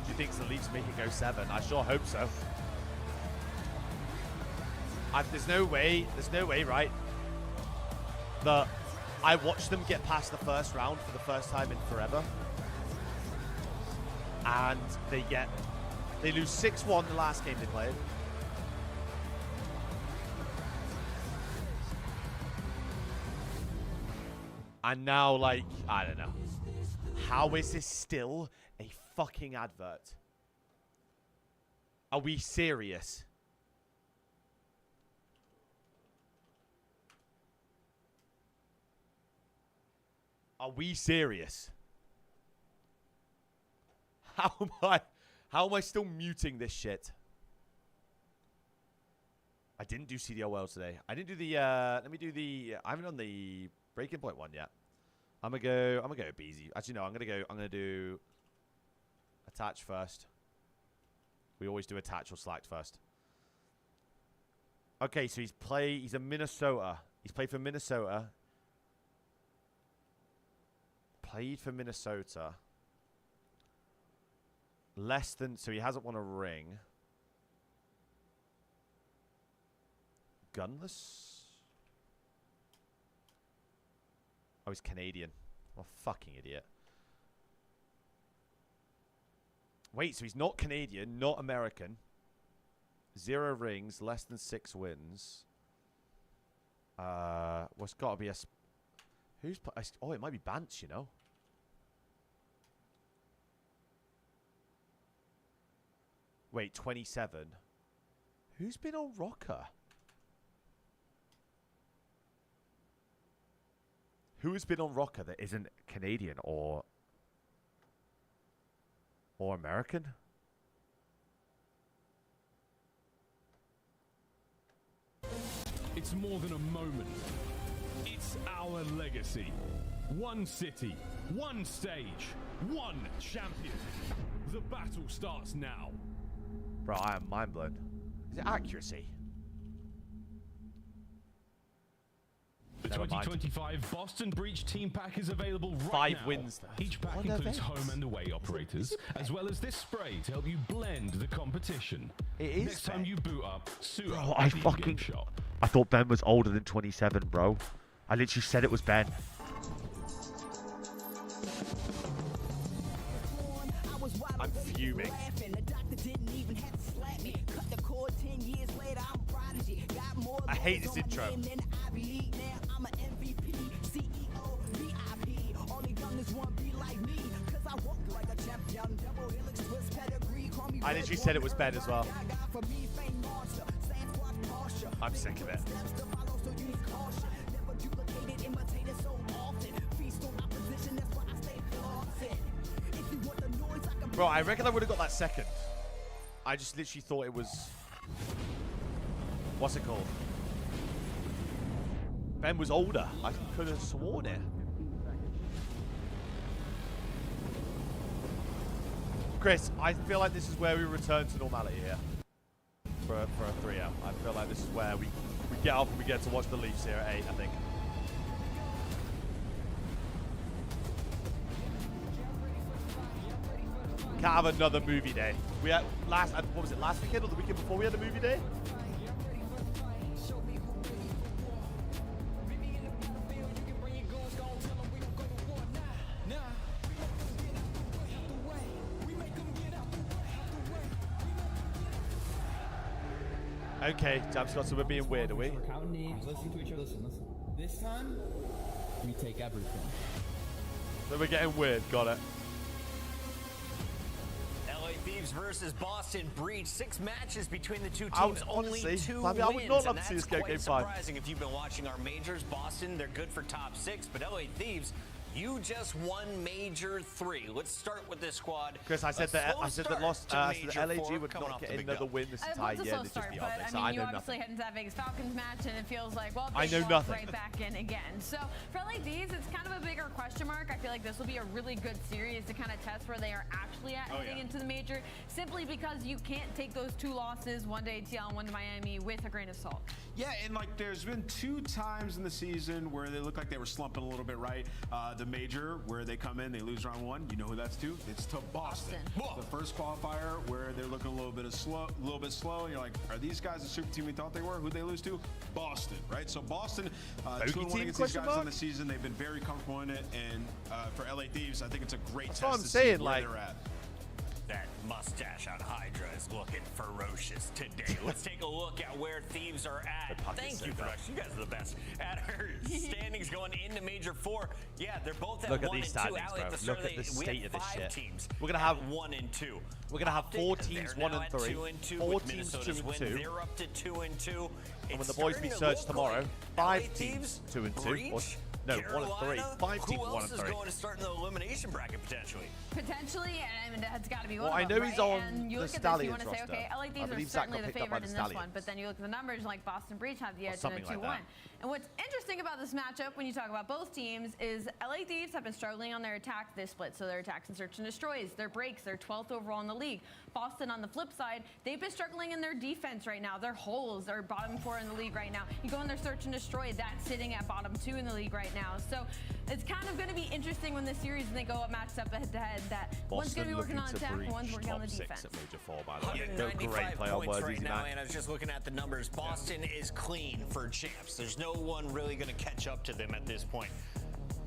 Do you think the Leafs make it go 7? I sure hope so. There's no way, right, that I watched them get past the first round for the first time in forever. And they lose 6-1 the last game they played. And now, like, I don't know. How is this still a fucking advert? Are we serious? Are we serious? How am I still muting this shit? I didn't do CDL well today. I didn't do the let me do the I haven't done the breaking point one yet. I'm gonna go easy. Actually no, I'm gonna do attach first. We always do attach or select first. Okay, so he's a Minnesota. He's played for Minnesota. Played for Minnesota. Less than, so he hasn't won a ring. Gunless? Oh, he's Canadian. I'm a fucking idiot. Wait, so he's not Canadian, not American. 0 rings, less than 6 wins. Well, it's got to be a... Who's... Oh, it might be Bance, you know. Wait, 27. Who's been on Rocker? Who has been on Rocker that isn't Canadian or American? It's more than a moment. It's our legacy. One city, one stage, one champion. The battle starts now. Bro, I am mind blown. Is it accuracy? The 2025 Boston Breach Team Pack is available right 5 now. wins. Each pack includes home and away operators, as well as this spray to help you blend the competition. It is. Next time you boot up, suit Bro, up I at the in-game fucking... shop. I thought Ben was older than 27, bro. I literally said it was Ben. I'm fuming. I hate this intro. I literally said it was Ben as well. I'm sick of it. Bro, I reckon I would have got that second. I just literally thought it was... What's it called? Ben was older. I could have sworn it. Chris, I feel like this is where we return to normality here. For a 3-0. I feel like this is where we get up and we get to watch the Leafs here at 8, I think. Can't have another movie day. We had what was it, last weekend or the weekend before we had a movie day? Okay, Jam Scots, so we're being weird, are we? We're counting names, listening to each other. Listen. This time, we take everything. So we're getting weird, got it. LA Thieves versus Boston Breach. 6 matches between the two teams. Only 2 I would wins, not love and to see that's this quite game 5. surprising if you've been watching our majors. Boston, they're good for top 6, but LA Thieves, you just won Major 3. Let's start with this squad. Chris, I said that LAG would not get another win this entire year. It's a slow start, but I mean, you obviously head into that Vegas Falcons match, and it feels like, well, I know walk nothing. right back in again. So for LA Thieves, it's kind of a bigger question mark. I feel like this will be a really good series to kind of test where they are actually at heading into the major, simply because you can't take those 2 losses, one to ATL and one to Miami, with a grain of salt. Yeah, and like there's been 2 times in the season where they look like they were slumping a little bit, right? The major where they come in, they lose round 1. You know who that's to? It's to Boston. The first qualifier where they're looking a little bit slow, and you're like, are these guys the super team we thought they were? Who'd they lose to? Boston, right? So Boston, 2-1 against these guys on the season. They've been very comfortable in it, and for LA Thieves, I think it's a great test to see where they're at. That mustache on Hydra is looking ferocious today. Let's take a look at where Thieves are at. Thank you, production. You guys are the best. At our standings going into Major 4, yeah, they're both at 1 and 2. Look at these standings, bro. Look at the state of this shit. Teams we're gonna have 1 and 2. We're gonna have 4 teams 1 and 3. 4 teams 2 and 2. They're up to 2 and 2. And when the boys meet Surge tomorrow, 5 teams 2 and 2. No, 1 and 3. 5 teams, Who 1 else and is 3. going to start in the elimination bracket potentially? Potentially, and I mean, that's got to be one Well, of I them, know he's right? on And you the look at this, you want Stallions to say, roster. okay, LA I Thieves are believe Zach certainly got the picked up by favorite the in this one, Stallions. but then you look at the numbers, like Boston Breach have the edge in a something like 2-1. that. And what's interesting about this matchup, when you talk about both teams, is LA Thieves have been struggling on their attack this split. So their attacks and search and destroys, their breaks, they're 12th overall in the league. Boston, on the flip side, they've been struggling in their defense right now. Their holes are bottom 4 in the league right now. You go in their search and destroy, that's sitting at bottom 2 in the league right now. So it's kind of going to be interesting when this series and they go up matched up head to head. That one's going to be working on attack, and one's working on the defense. At Major 4, by the way. 195 Great play on points words, right easy now, man. and I was just looking at the numbers. Boston is clean for champs. There's no one really going to catch up to them at this point.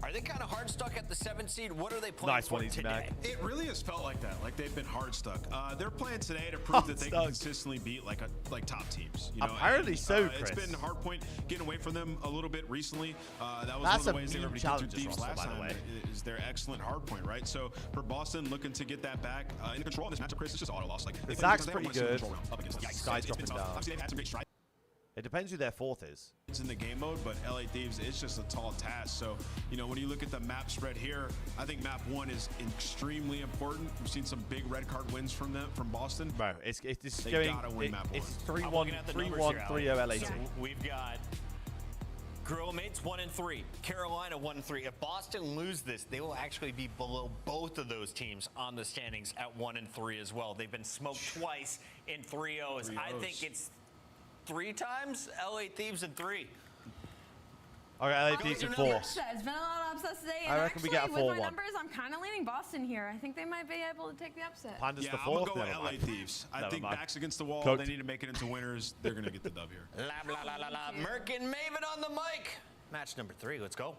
Are they kind of hard stuck at the 7th seed? What are they playing Nice for one, easy today? Mac. It really has felt like that, like they've been hard stuck. They're playing today to prove that they can consistently beat like top teams. You know? Apparently so, It's Chris. been Hardpoint getting away from them a little bit recently. That was That's one of the a ways they were mean able to get through challenges Thieves roster, last by the time. way. Is their excellent Hardpoint, right? So for Boston, looking to get that back in control of this matchup, Chris, it's just auto loss. Like Zach's pretty good. Sky's dropping down. Obviously, they've had some great strides. It depends who their 4th is. It's in the game mode, but LA Thieves, it's just a tall task. So, you know, when you look at the map spread here, I think map 1 is extremely important. We've seen some big red card wins from Boston. Bro, it's they going. gotta win map 1. It's 3-1, 3-1, 3-0 LA. So we've got Gorilla Mates 1 and 3, Carolina 1 and 3. If Boston lose this, they will actually be below both of those teams on the standings at 1 and 3 as well. They've been smoked twice in 3-0s. I think it's 3 times LA Thieves in 3. Okay, LA Thieves in 4. There's been a lot of upsets today, and I reckon we get a actually, with my 4-1. numbers, I'm kind of leaning Boston here. I think they might be able to take the upset. Panda's Yeah, the I'm 4th. gonna go with Never LA mind. Thieves. I Never think mind. backs against the wall. Cooked. They need to make it into winners. They're gonna get the dub here. La la la la la. Merc and Maven on the mic. Match number 3. Let's go.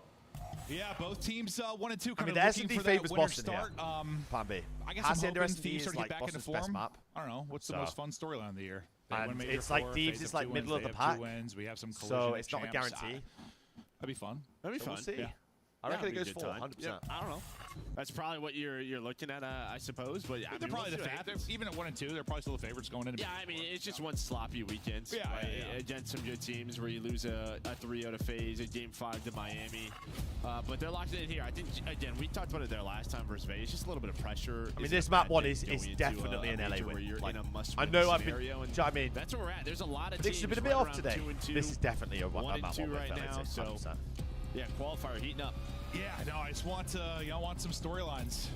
Yeah, both teams 1 and 2 I kind mean, of the looking S&D for that favours winner Boston start. here. Plan B. I guess Hacienda I'm hoping S&D Thieves is start to like get back into Boston's best form. map. I don't know. What's the So- most fun storyline of the year? They And won Major it's like 4, Thieves FaZe is have like 2 middle wins, of the they have pack. 2 wins. We have some collision So at it's not a champs. guarantee. That'd be fun. That'd be So fun. we'll see. Yeah. I reckon it it'd goes be a 4, good time. 100%. Yeah, I don't know. That's probably what you're looking at, I suppose. But I They're mean, probably we'll the see what favorites. happens. Even at 1 and 2, they're probably still the favorites going into. Yeah, I mean, it's just one sloppy weekend. Yeah, right? yeah. Against some good teams where you lose a 3-0 to FaZe, a Game 5 to Miami. But they're locked in here. I think, again, we talked about it there last time versus Vegas. Just a little bit of pressure. I mean, isn't this a map bad 1 thing is going into definitely a an LA major where win. you're Like, in a must-win I know I've been. scenario, and Do you know what I mean? that's where we're at. There's a lot of Predictions teams have been a bit right off around today. 2 and 2, This is definitely a 1 and map 2 1 right for LA now. Thieves, So 100%. yeah, qualifier heating up. Yeah, no, I just want want some storylines.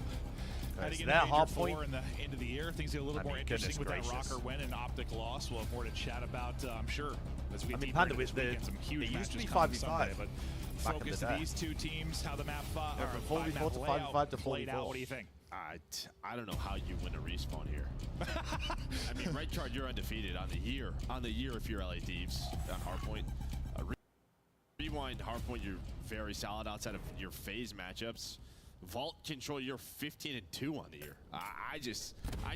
Heading so into that Major hard 4 point- in the end of the year, things get a little I more mean, interesting with goodness that gracious. Rocker win and Optic loss. We'll have more to chat about, I'm sure, as we I get mean, deeper Panda, into this with the- weekend. Some huge it used to matches be coming 5v5 Sunday, but back in the focus day. these 2 teams, how the map Yeah, from 4v4 to 5v5 to played out. 4v4. What do you think? I don't know how you win a respawn here. I mean, red card, you're undefeated on the year. On the year, if you're LA Thieves on Hardpoint. Rewind Hardpoint, you're very solid outside of your FaZe matchups. Vault Control, you're 15 and 2 on the year. I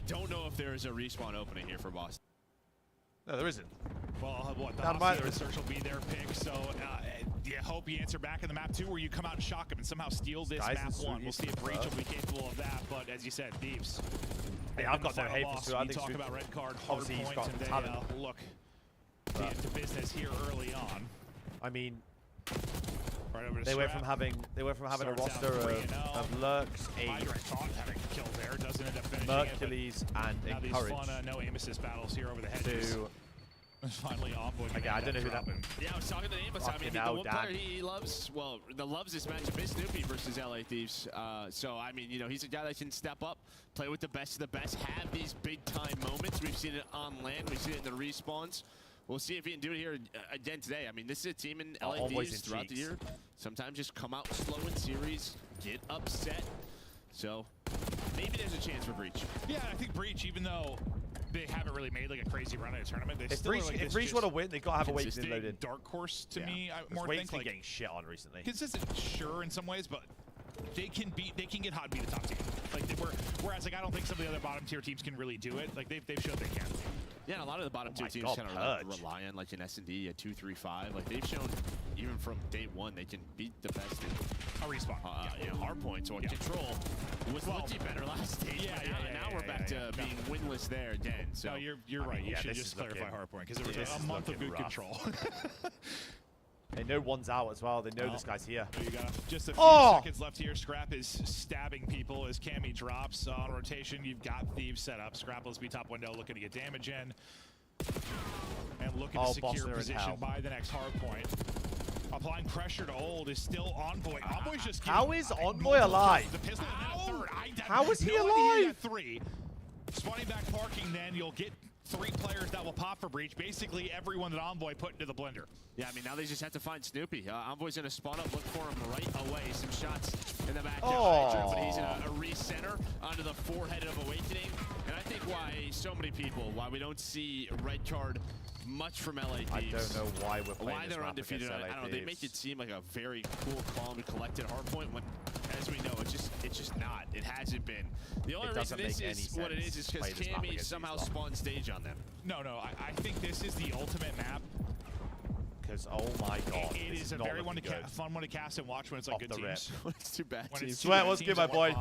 don't know if there is a respawn opening here for Boston. No, there isn't. Well, what, the Down by Hostia there. search will be their pick, so you hope you answer back in the map 2 where you come out and shock them and somehow steal this Guys, map it's 1. We'll see if Breach rough. will be capable of that, but as you said, Thieves. Hey, they've I've been got no the hate final for boss. Stu. I We think talk Stu- about red card, hard obviously he's point, got and they talent. look into business here early on. I mean, Right over to they went Strap. from having a Starts out roster 3-0. of Lurks, Hydra thought having a kill there, doesn't end up finishing Mercules, and it. Now these Encourage fun no aim assist battles here over the hedges. to. Finally on board. Okay, I don't know who that. Yeah, I was talking to Amos. I mean, Fucking the hell, one Dan. player he loves, well, that loves this matchup is Snoopy versus LA Thieves. So, I mean, you know, he's a guy that can step up, play with the best of the best, have these big-time moments. We've seen it on land. We've seen it in the respawns. We'll see if he can do it here again today. I mean, this is a team in LA Always Thieves in throughout the cheeks. year. Sometimes just come out slow in series, get upset. So, maybe there's a chance for Breach. Yeah, I think Breach, even though they haven't really made like a crazy run in a tournament, they If still Breach, are like if this Breach just want to win, they gotta have a weight consistent loaded. dark horse to me. I Because more Wade's think been like getting shit on recently. consistent, sure, in some ways, but they can get hot and beat the top team. Like whereas like I don't think some of the other bottom tier teams can really do it. Like they've showed they can. Yeah, and a lot of the bottom two my teams God, kind of Purge. rely on like an S&D, a 2-3-5. Like they've shown even from day one they can beat the best in A respawn. hard points or control. Was looking better last stage. Yeah, but yeah, now, yeah, now yeah, we're yeah, back yeah. to being winless there again. So No, you're I right. mean, You yeah, should this just is clarify looking- hard point because there was this a is month of looking good rough. control. They know one's out as well. They know this guy's here. You got just a few Oh! seconds left here. Scrap is stabbing people as Cammy drops on rotation. You've got Thieves set up. Scrap will be top window, looking to get damage in. And looking to secure position by the next hard point. Applying pressure to Old is still Envoy. Envoy's just How is Envoy alive? The pistol in that third. How is he no idea alive? at 3. Spawning back parking, then you'll get 3 players that will pop for breach. Basically everyone that Envoy put into the blender. Yeah, I mean, now they just have to find Snoopy. Envoy's going to spawn up, look for him right away. Some shots in the back. But he's in a recenter onto the forehead of Awakening. And I think why we don't see red card much from LA Thieves. I don't know why we're playing why this they're map undefeated. against LA I don't know. They make it seem like a very cool, calm, and collected hardpoint when, as we know, it's just not. It hasn't been. The only reason this is what it is because Cammy somehow spawned stage on them. No, I think this is the ultimate map. Because, oh my god. It is a very fun one to cast and watch when it's like good teams. It's too bad. When it's Sweat, what's good, my boy?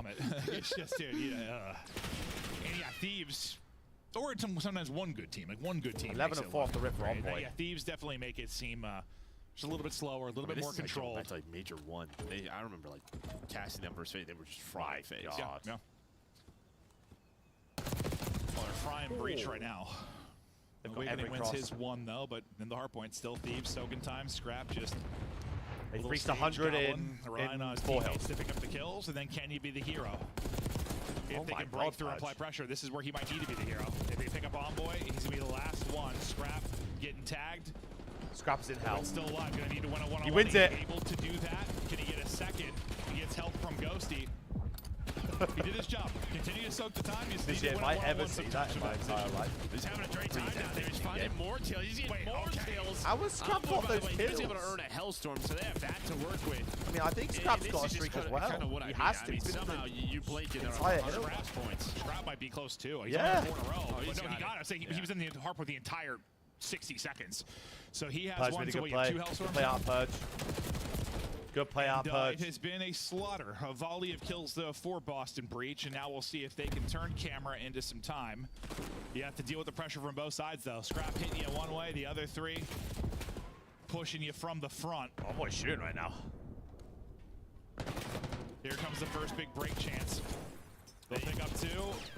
It's just, dude, and yeah, Thieves. Or it's sometimes one good team, like one good team. 11 and 4 off the rip for Envoy. Yeah, Thieves definitely make it seem just a little bit slower, a little bit more controlled. That's like Major 1. I remember like casting them versus they were just frying face. Yeah. Well, they're frying breach right now. Awakening wins his 1 though, but in the hardpoint still Thieves, soaking time, Scrap just. They've reached 100 in 4 health. To pick up the kills, and then can you be the hero? If they can break through and apply pressure, this is where he might need to be the hero. If they pick up Envoy, he's going to be the last one. Scrap getting tagged. Scrap's in hell. Still alive, going to need to win a one-on-one. He wins it. Able to do that. Can he get a second? He gets help from Ghosty. He did his job. Continue to soak the time. If I ever see that in my entire life. He's having a great time down there. He's finding more kills. He's getting more kills. How was Scrap got those kills? He was able to earn a Hellstorm, so they have that to work with. I mean, I think Scrap's got a streak as well. He has to. Somehow you blink and there are are Scrap's points. Scrap might be close too. He's yeah. on 4 in a row. But no, he got it. He was in the harp with the entire 60 seconds. So he has Purge 1, so we play. have 2 Hellstorms. Play out Purge. Good play out Purge. It has been a slaughter. A volley of kills though for Boston Breach, and now we'll see if they can turn camera into some time. You have to deal with the pressure from both sides though. Scrap hitting you one way, the other 3 pushing you from the front. Oh boy, shooting right now. Here comes the first big break chance. They'll pick up 2.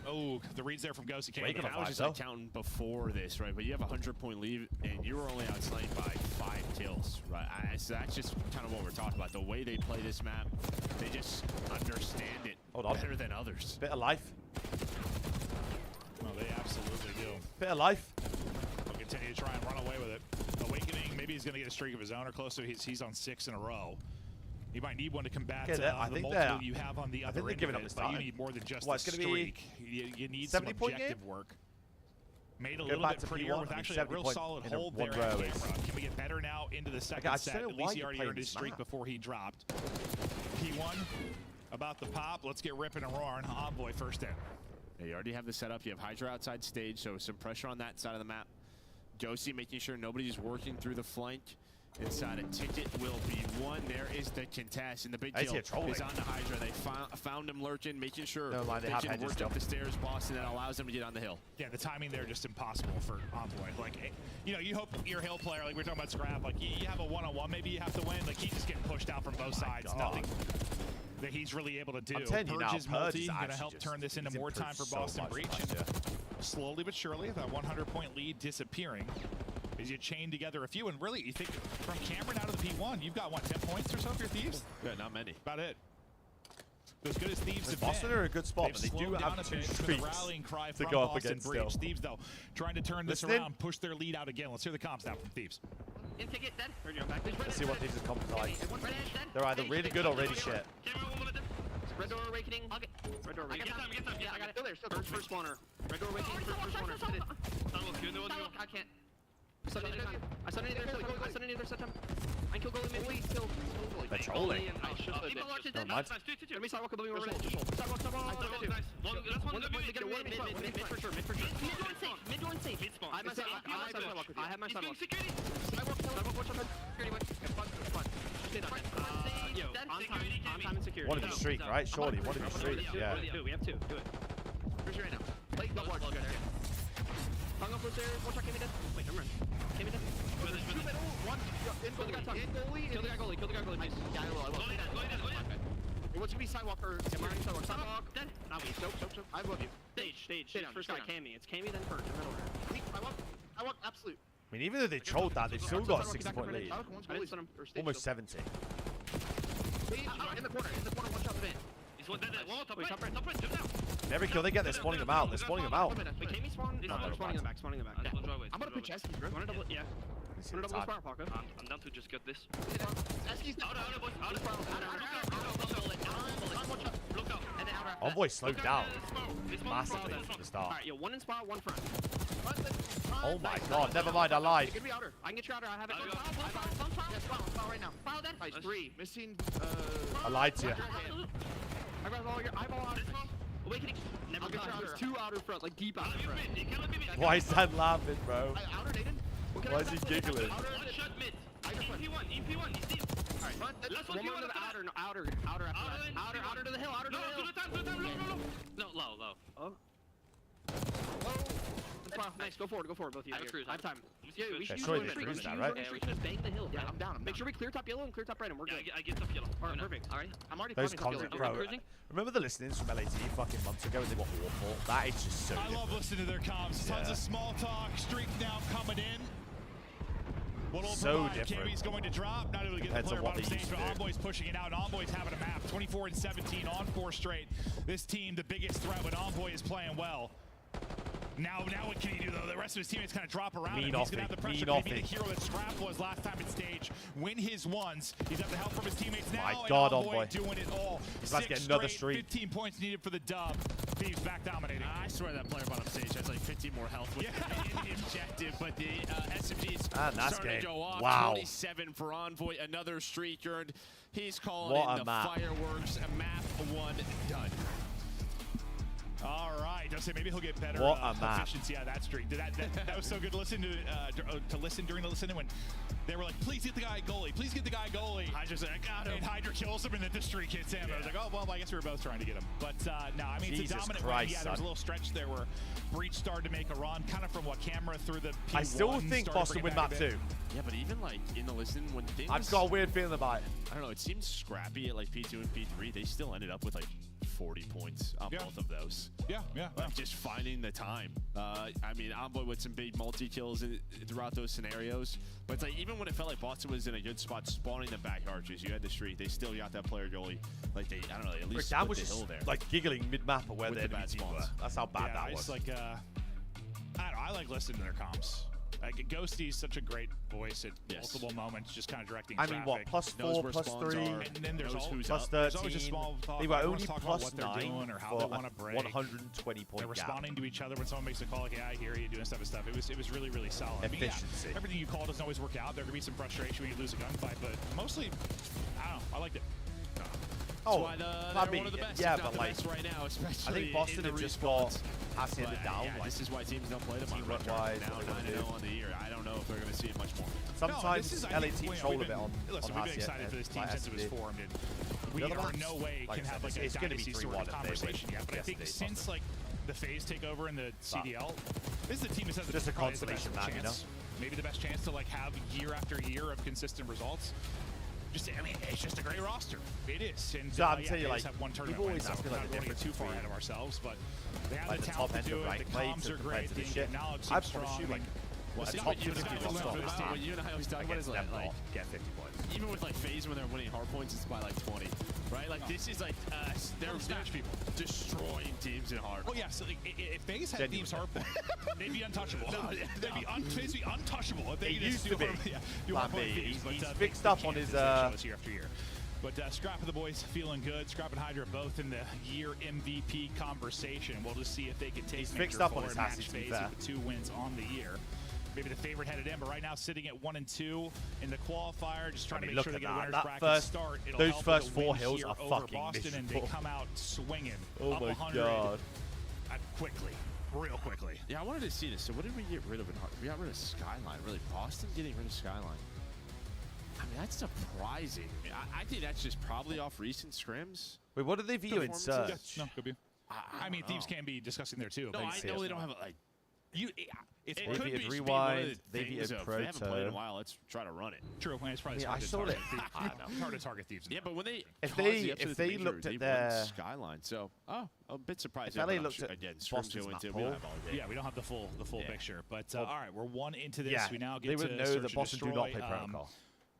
Oh, the read's there from Ghosty. I was just like counting before this, right? But you have a 100-point lead, and you were only outsniped by 5 kills, right? So that's just kind of what we're talking about. The way they play this map, they just understand it better than others. Bit of life. No, they absolutely do. Bit of life. They'll continue to try and run away with it. Awakening, maybe he's going to get a streak of his own or close to. He's on 6 in a row. You might need one to combat the multiple you have on the other end of it, but you need more than just a streak. You need some objective work. Made a little bit prettier with actually a real solid hold there at camera. Can we get better now into the second set? At least he already earned his streak before he dropped. P1 about the pop. Let's get ripping and roaring. Envoy first in. Yeah, you already have the setup. You have Hydra outside stage, so some pressure on that side of the map. Ghosty making sure nobody's working through the flank. Inside a ticket will be 1. There is the contest, and the big kill is on the Hydra. They found him lurking, making sure they can work up the stairs, Boston, that allows them to get on the hill. Yeah, the timing there just impossible for Envoy. Like, you know, you hope you're a hill player, like we're talking about Scrap, like you have a one-on-one, maybe you have to win. Like he's just getting pushed out from both sides. Nothing that he's really able to do. Purge's multi gonna help turn this into more time for Boston Breach. Slowly but surely, that 100-point lead disappearing. As you chain together a few, and really, you think from Cameron out of the P1, you've got, what, 10 points or so for your Thieves? Yeah, not many. About it. As good as Thieves have Boston been, are a good spot, but they do have 2 streaks rallying cry to from go up Boston against Breach. still. Thieves, though, trying to turn this around, push their lead out again. Let's hear the comms now from Thieves. Let's see what Thieves' comms are like. They're either really good or really shit. Red door awakening. Red door awakening. Yeah, I got it. Still there. Still there. First spawner. Red door awakening. First spawner. I can't. I saw it either set time. I can kill goalie mid, please. Kill. They're trolling. Never mind. Let me sidewalk a living room. Sidewalk. Mid for sure. Mid door safe. I have my sidewalk with you. I have my sidewalk. Sidewalk, watch out. Security, yo, on time and security. One of the streak, right? Surely, one of the streak. Yeah. We have 2. Do it. Where's you right now? Play double arch. Hung up stairs. Watch out, Kimmy dead. Wait, never mind. Kimmy dead. Two middle, one in goalie. Kill the guy goalie. Kill the guy goalie, please. Yeah, I will. What's gonna be sidewalk or sidewalk? Sidewalk. Dead. Not me. Soap. I love you. Stage. First guy, Cammy. It's Cammy, then Perch. I want absolute. I mean, even though they trolled that, they've still got a 60-point lead. Almost 70. In the corner, one shot the van. He's one dead. Wall, top right, jump down. Every kill they get, they're spawning them out. They're spawning them out. Wait, Cammy spawn? I'm spawning them back. I'm gonna put Chesky, bro. Wanna double? Yeah. Wanna double spar, Paco? I'm down to just get this. Chesky's out, boys. Envoy slowed down massively from the start. Alright, yo, one in spot, one front. Oh my god, never mind, I lied. It could be outer. I can get you outer. I have it. Foul right now. Foul dead. Nice. 3. Missing. I lied to you. I got all your eyeball out. Awakening. Never get you outer. 2 outer front, like deep outer front. Why is that laughing, bro? Outer, Nathan. Why is he giggling? One shot mid. EP1, he's deep. Alright, front. One more to the outer after that. Outer to the hill, outer to the hill. No, low. Oh. Nice, go forward, both of you. I have time. Yeah, we should use one right? Bang the hill. Yeah, I'm down. Make sure we clear top yellow and clear top red, and we're good. I get top yellow. Alright, perfect. Alright, I'm already those content, bro. Remember the listenings from LAT fucking months ago and they were awful? That is just so different. love listening to their comms. Tons of small talk, streak now coming in. So different. Kimmy's going to drop. Not able to get the player bottom stage, but Envoy's pushing it out, and Envoy's having a map. 24 and 17 on 4 straight. This team, the biggest threat, but Envoy is playing well. Now what can he do, though? The rest of his teammates kind of drop around him. He's going to have the pressure to be the hero that Scrap was last time at stage. Win his ones. He's got the help from his teammates now. My God, and Envoy doing it all. He's about to get another streak. 15 points needed for the dub. Thieves back dominating. I swear that player bottom stage has like 15 more health with the objective, but the SMG's starting to go off. Wow. 27 for Envoy, another streak earned. He's calling in the fireworks. A map 1 done. All right, I'll say maybe he'll get better efficiency out of that streak. That was so good to listen to listen during the listening when they were like, please get the guy goalie, please get the guy goalie. Hydra's like, I got him. And Hydra kills him and then the streak hits him. I was like, oh, well, I guess we were both trying to get him. But no, I mean, it's a dominant win. Yeah, there was a little stretch there where Breach started to make a run, kind of from what camera through the P1. I still think Boston win map 2. Yeah, but even like in the listen when things, I've got a weird feeling about it. I don't know, it seems scrappy at like P2 and P3. They still ended up with like 40 points on both of those. Yeah. Like just finding the time. I mean, Envoy with some big multi-kills throughout those scenarios. But it's like, even when it felt like Boston was in a good spot spawning the back arches, you had the streak, they still got that player goalie. Like they, I don't know, they at least that split was the just hill there. like giggling mid-map at where the enemy team were. That's how bad that was. It's like, I don't know, I like listening to their comms. Like, Ghosty's such a great voice at multiple moments, just kind of directing traffic. I mean, what, +4, +3, and then there's always +13. a small talk. They were only +9 what they're doing or how they want to break. 120 point They're responding to each other when someone makes a call, like, yeah, I hear you, doing stuff. It was really, really solid. Efficiency. I mean, yeah, everything you call doesn't always work out. There can be some frustration when you lose a gunfight, but mostly, I don't know, I liked it. Oh, I mean, one of the best, yeah, but like, right now, especially I think Boston have just got handed down. Yeah, like, this is why teams don't play them on record. Now 9-0 on the year. I don't know if they're going to see it much more. Sometimes LA team troll a bit on Listen, we've been excited for this team since it was formed, and we are in no way can have like a dynasty sort of conversation yet. But I think since like the phase takeover in the CDL, this is the team that has just a consolation match, you know? Maybe the best chance to like have year after year of consistent results. I mean, it's just a great roster. It is. And so I'm telling you, like, have one tournament people always win, ask me like the difference too far ahead of ourselves, but they have like the the talent top end to do of it. rank The play comms to are compare great. to The the shit. knowledge I seems strong. promise you, like, Well, a see, top what you 50 and I roster always for this talk about, team what you and I always talk about is against them like lot get 50 points. even with like FaZe when they're winning hard points, it's by like 20, right? Like this is like they're people destroying teams in hard. Oh yeah, so like, if FaZe had Thieves hard point, they'd be untouchable. They'd be untouchable if they used to be. Do hard point Thieves, but he's fixed up on his year after year. But Scrap and the boys feeling good. Scrap and Hydra both in the year MVP conversation. We'll just see if they can take He's fixed up on his match Hassy, to be phase fair. with 2 wins on the year. Maybe the favorite headed in, but right now sitting at 1 and 2 in the qualifier, just trying to make sure they get a winner's bracket start. It'll those help first with a 4 win hills here are over fucking Boston, and miserable. they come out swinging. Oh up my 100 god! Quickly, real quickly. Yeah, I wanted to see this. So what did we get rid of? We got rid of Skyline. Really, Boston getting rid of Skyline. I mean, that's surprising. I think that's just probably off recent scrims. Wait, what did they view in search? No, could be. I mean, Thieves can be discussing there too. No, I know they don't have like. It's It Maybe could it'd be rewind, maybe things it'd of, they haven't played in proto. a while. Let's try to run it. True. It's probably I saw it. I don't know. It's hard to target thieves. Yeah, but when they If caused they- the if upset they major, looked at they their- won Skyline, so a bit surprised. If LA but looked at again, Boston's Storm's map into pool, Yeah, we don't have the full picture, but Well, all right, we're one into this. yeah, we now they get would to know search that and Boston do destroy. not play protocol.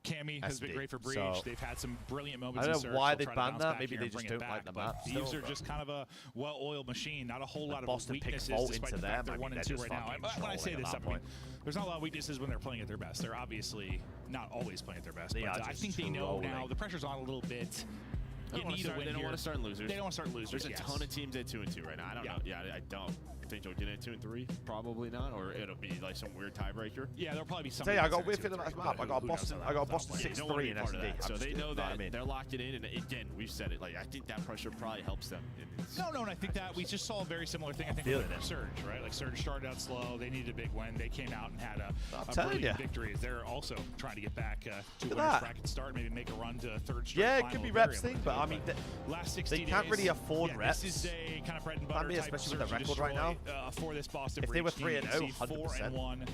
Cammy has been SD, great for Breach. so- They've had some brilliant moments. I don't in know search. why They'll they try to banned bounce that. back Maybe here they and just bring it don't like back, the but map Thieves still, are but- just kind of a well-oiled machine. Not a whole lot of Boston picked weaknesses, fault despite into the fact them. they're I 1 mean, and they're 2 just right now. fucking When I say trolling this, at I that mean, point. there's not a lot of weaknesses when they're playing at their best. They're obviously not always playing at their best. They but are I just think they know now. trolling. The pressure's on a little bit. You need a win They don't here. want to start losers. They don't want to start losers. There's a yes. ton of teams at 2 and 2 right now. I don't know. Yeah, I don't. Think they'll get it 2 and 3? Probably not, or it'll be like some weird tiebreaker. Yeah, there'll probably be some. Tell you, I got a weird feeling about this map. I got a Boston. I got a Boston They don't want to 6-3 be in part of SD. that. So they know that they're locked it in, and again, we've said it. Like I think that pressure probably helps them. No, and I think that we just saw a very similar thing. I think Feeling with it. Surge, right? Like Surge started out slow. They needed a big win. They came out and had a telling brilliant ya. victory. They're also trying to get back to a at winners that. bracket start, maybe make a run to a third straight Yeah, it final could be if reps they're able thing, to but do I it. mean, last 60 they can't days, really afford yeah, reps. This is a kind of bread and butter Can't be, type especially with search their and record right now. destroy, for this Boston If they were Breach team. 3-0, You see 4 100%. and 1.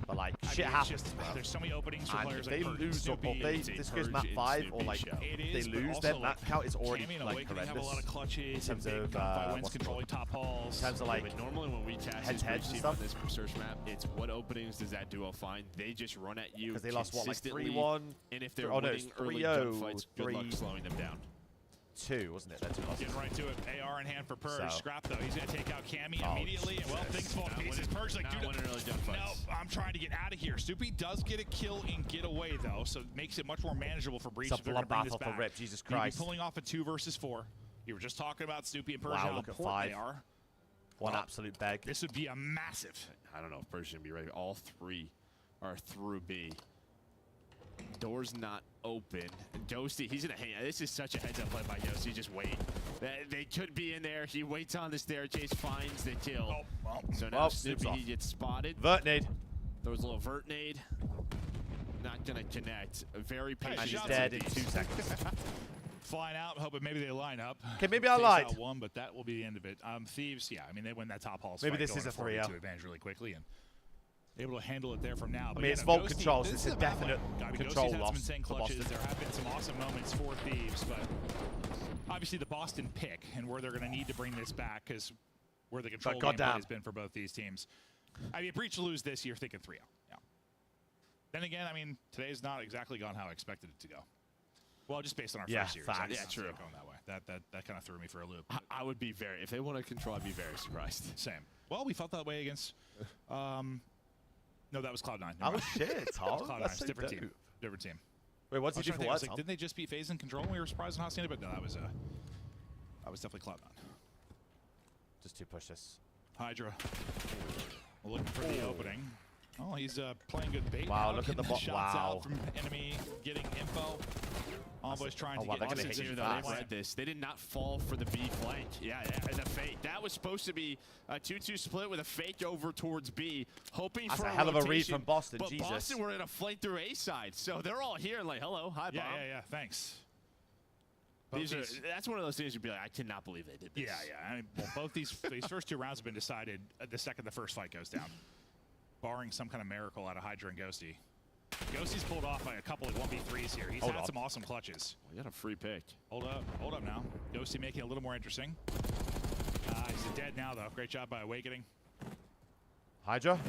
But like, I shit mean, it's happens, just- bro. There's so many openings for And players if they like Purge, lose, or Snoopy, they, it's a this goes Purge map and 5, or Snoopy like, show. It they is, but lose, also, their like, map count is already Cammy and like Awakening have a lot of horrendous. clutches In terms and big of, gunfight wins what's it controlling top halls. In terms of like, normally when we cast this head-to-heads Breach and team stuff. on this search map, it's what openings does that duo find? They just run at you Because they lost, what, like consistently, 3-1? and if they're Oh, no, it's winning early 3-0, gunfights, good luck slowing them down. 2, wasn't it? They're 2 losses. Getting right to it. AR in hand for Purge. So. Scrap though. He's gonna take out Cammy Oh, immediately. And well, things fall to pieces. Purge like, dude, no, I'm trying to get out of here. Stoopy does get a kill and get away though, so it makes it much more manageable for Breach. It's a if they're gonna bring bloodbath this off a back. rip, Jesus You'd be Christ. pulling off a 2 versus 4. You were just talking about Stoopy and Purge. Wow, how look at important 5. they are. One absolute bag. This would be a massive. I don't know if Purge's gonna be ready. All 3 are through B. Door's not open. Ghosty, he's gonna hang. This is such a heads-up play by Ghosty. Just wait. They could be in there. He waits on the staircase, finds the kill. So now Snoop's Snoopy off. he gets spotted. Vert nade. Throws a little vert nade. Not gonna connect. Very patient. And he's dead in 2 seconds. Flying out, hoping maybe they line up. Okay, maybe I Takes lied. out 1, but that will be the end of it. Thieves, yeah, I mean they win that top halls. Maybe fight this going is a 4v2 3-0. advantage really quickly and able to handle it there from now. I But mean, yeah, it's no, Vault Ghosty, controls. this It's is a about, definite I mean, control Ghosty's had some loss insane for clutches. Boston. There have been some awesome moments for Thieves, but obviously the Boston pick and where they're going to need to bring this back is where the control game play has been for both these teams. I mean, Breach lose this, you're thinking 3-0. Yeah. Then again, I mean, today's not exactly gone how I expected it to go. Well, just based on our first series. Facts. Yeah, true. Going that way. That kind of threw me for a loop. I would be very, if they want to control, I'd be very surprised. Same. Well, we felt that way against. No, that was Cloud9. Oh shit, Tom. Cloud9. That's so Different team. dope. Different team. Wait, what's he do for what, Tom? Didn't they just beat FaZe in Control when we were surprised and hot but no, that was definitely Cloud9. Just to push this. Hydra. Looking for the opening. Oh, he's playing good bait. Wow, now, look at the getting shots wow. out from enemy, getting info. Envoy's trying to They're get gonna do that. They read this. They did not fall for the B flank. Yeah, as a fake. That was supposed to be a 2-2 split with a fake over towards B, hoping That's for a hell of a read rotation, from Boston, But Jesus. Boston were in a flank through A side, so they're all here like, hello, hi, Yeah, Bob. yeah, thanks. That's one of those things you'd be like, I cannot believe they did this. Yeah, yeah. I mean, well, both these first 2 rounds have been decided the second the first fight goes down, barring some kind of miracle out of Hydra and Ghosty. Ghosty's pulled off by a couple of 1v3s here. He's had some awesome clutches. You got a free pick. Hold up now. Ghosty making it a little more interesting. He's dead now though. Great job by Awakening. Hydra.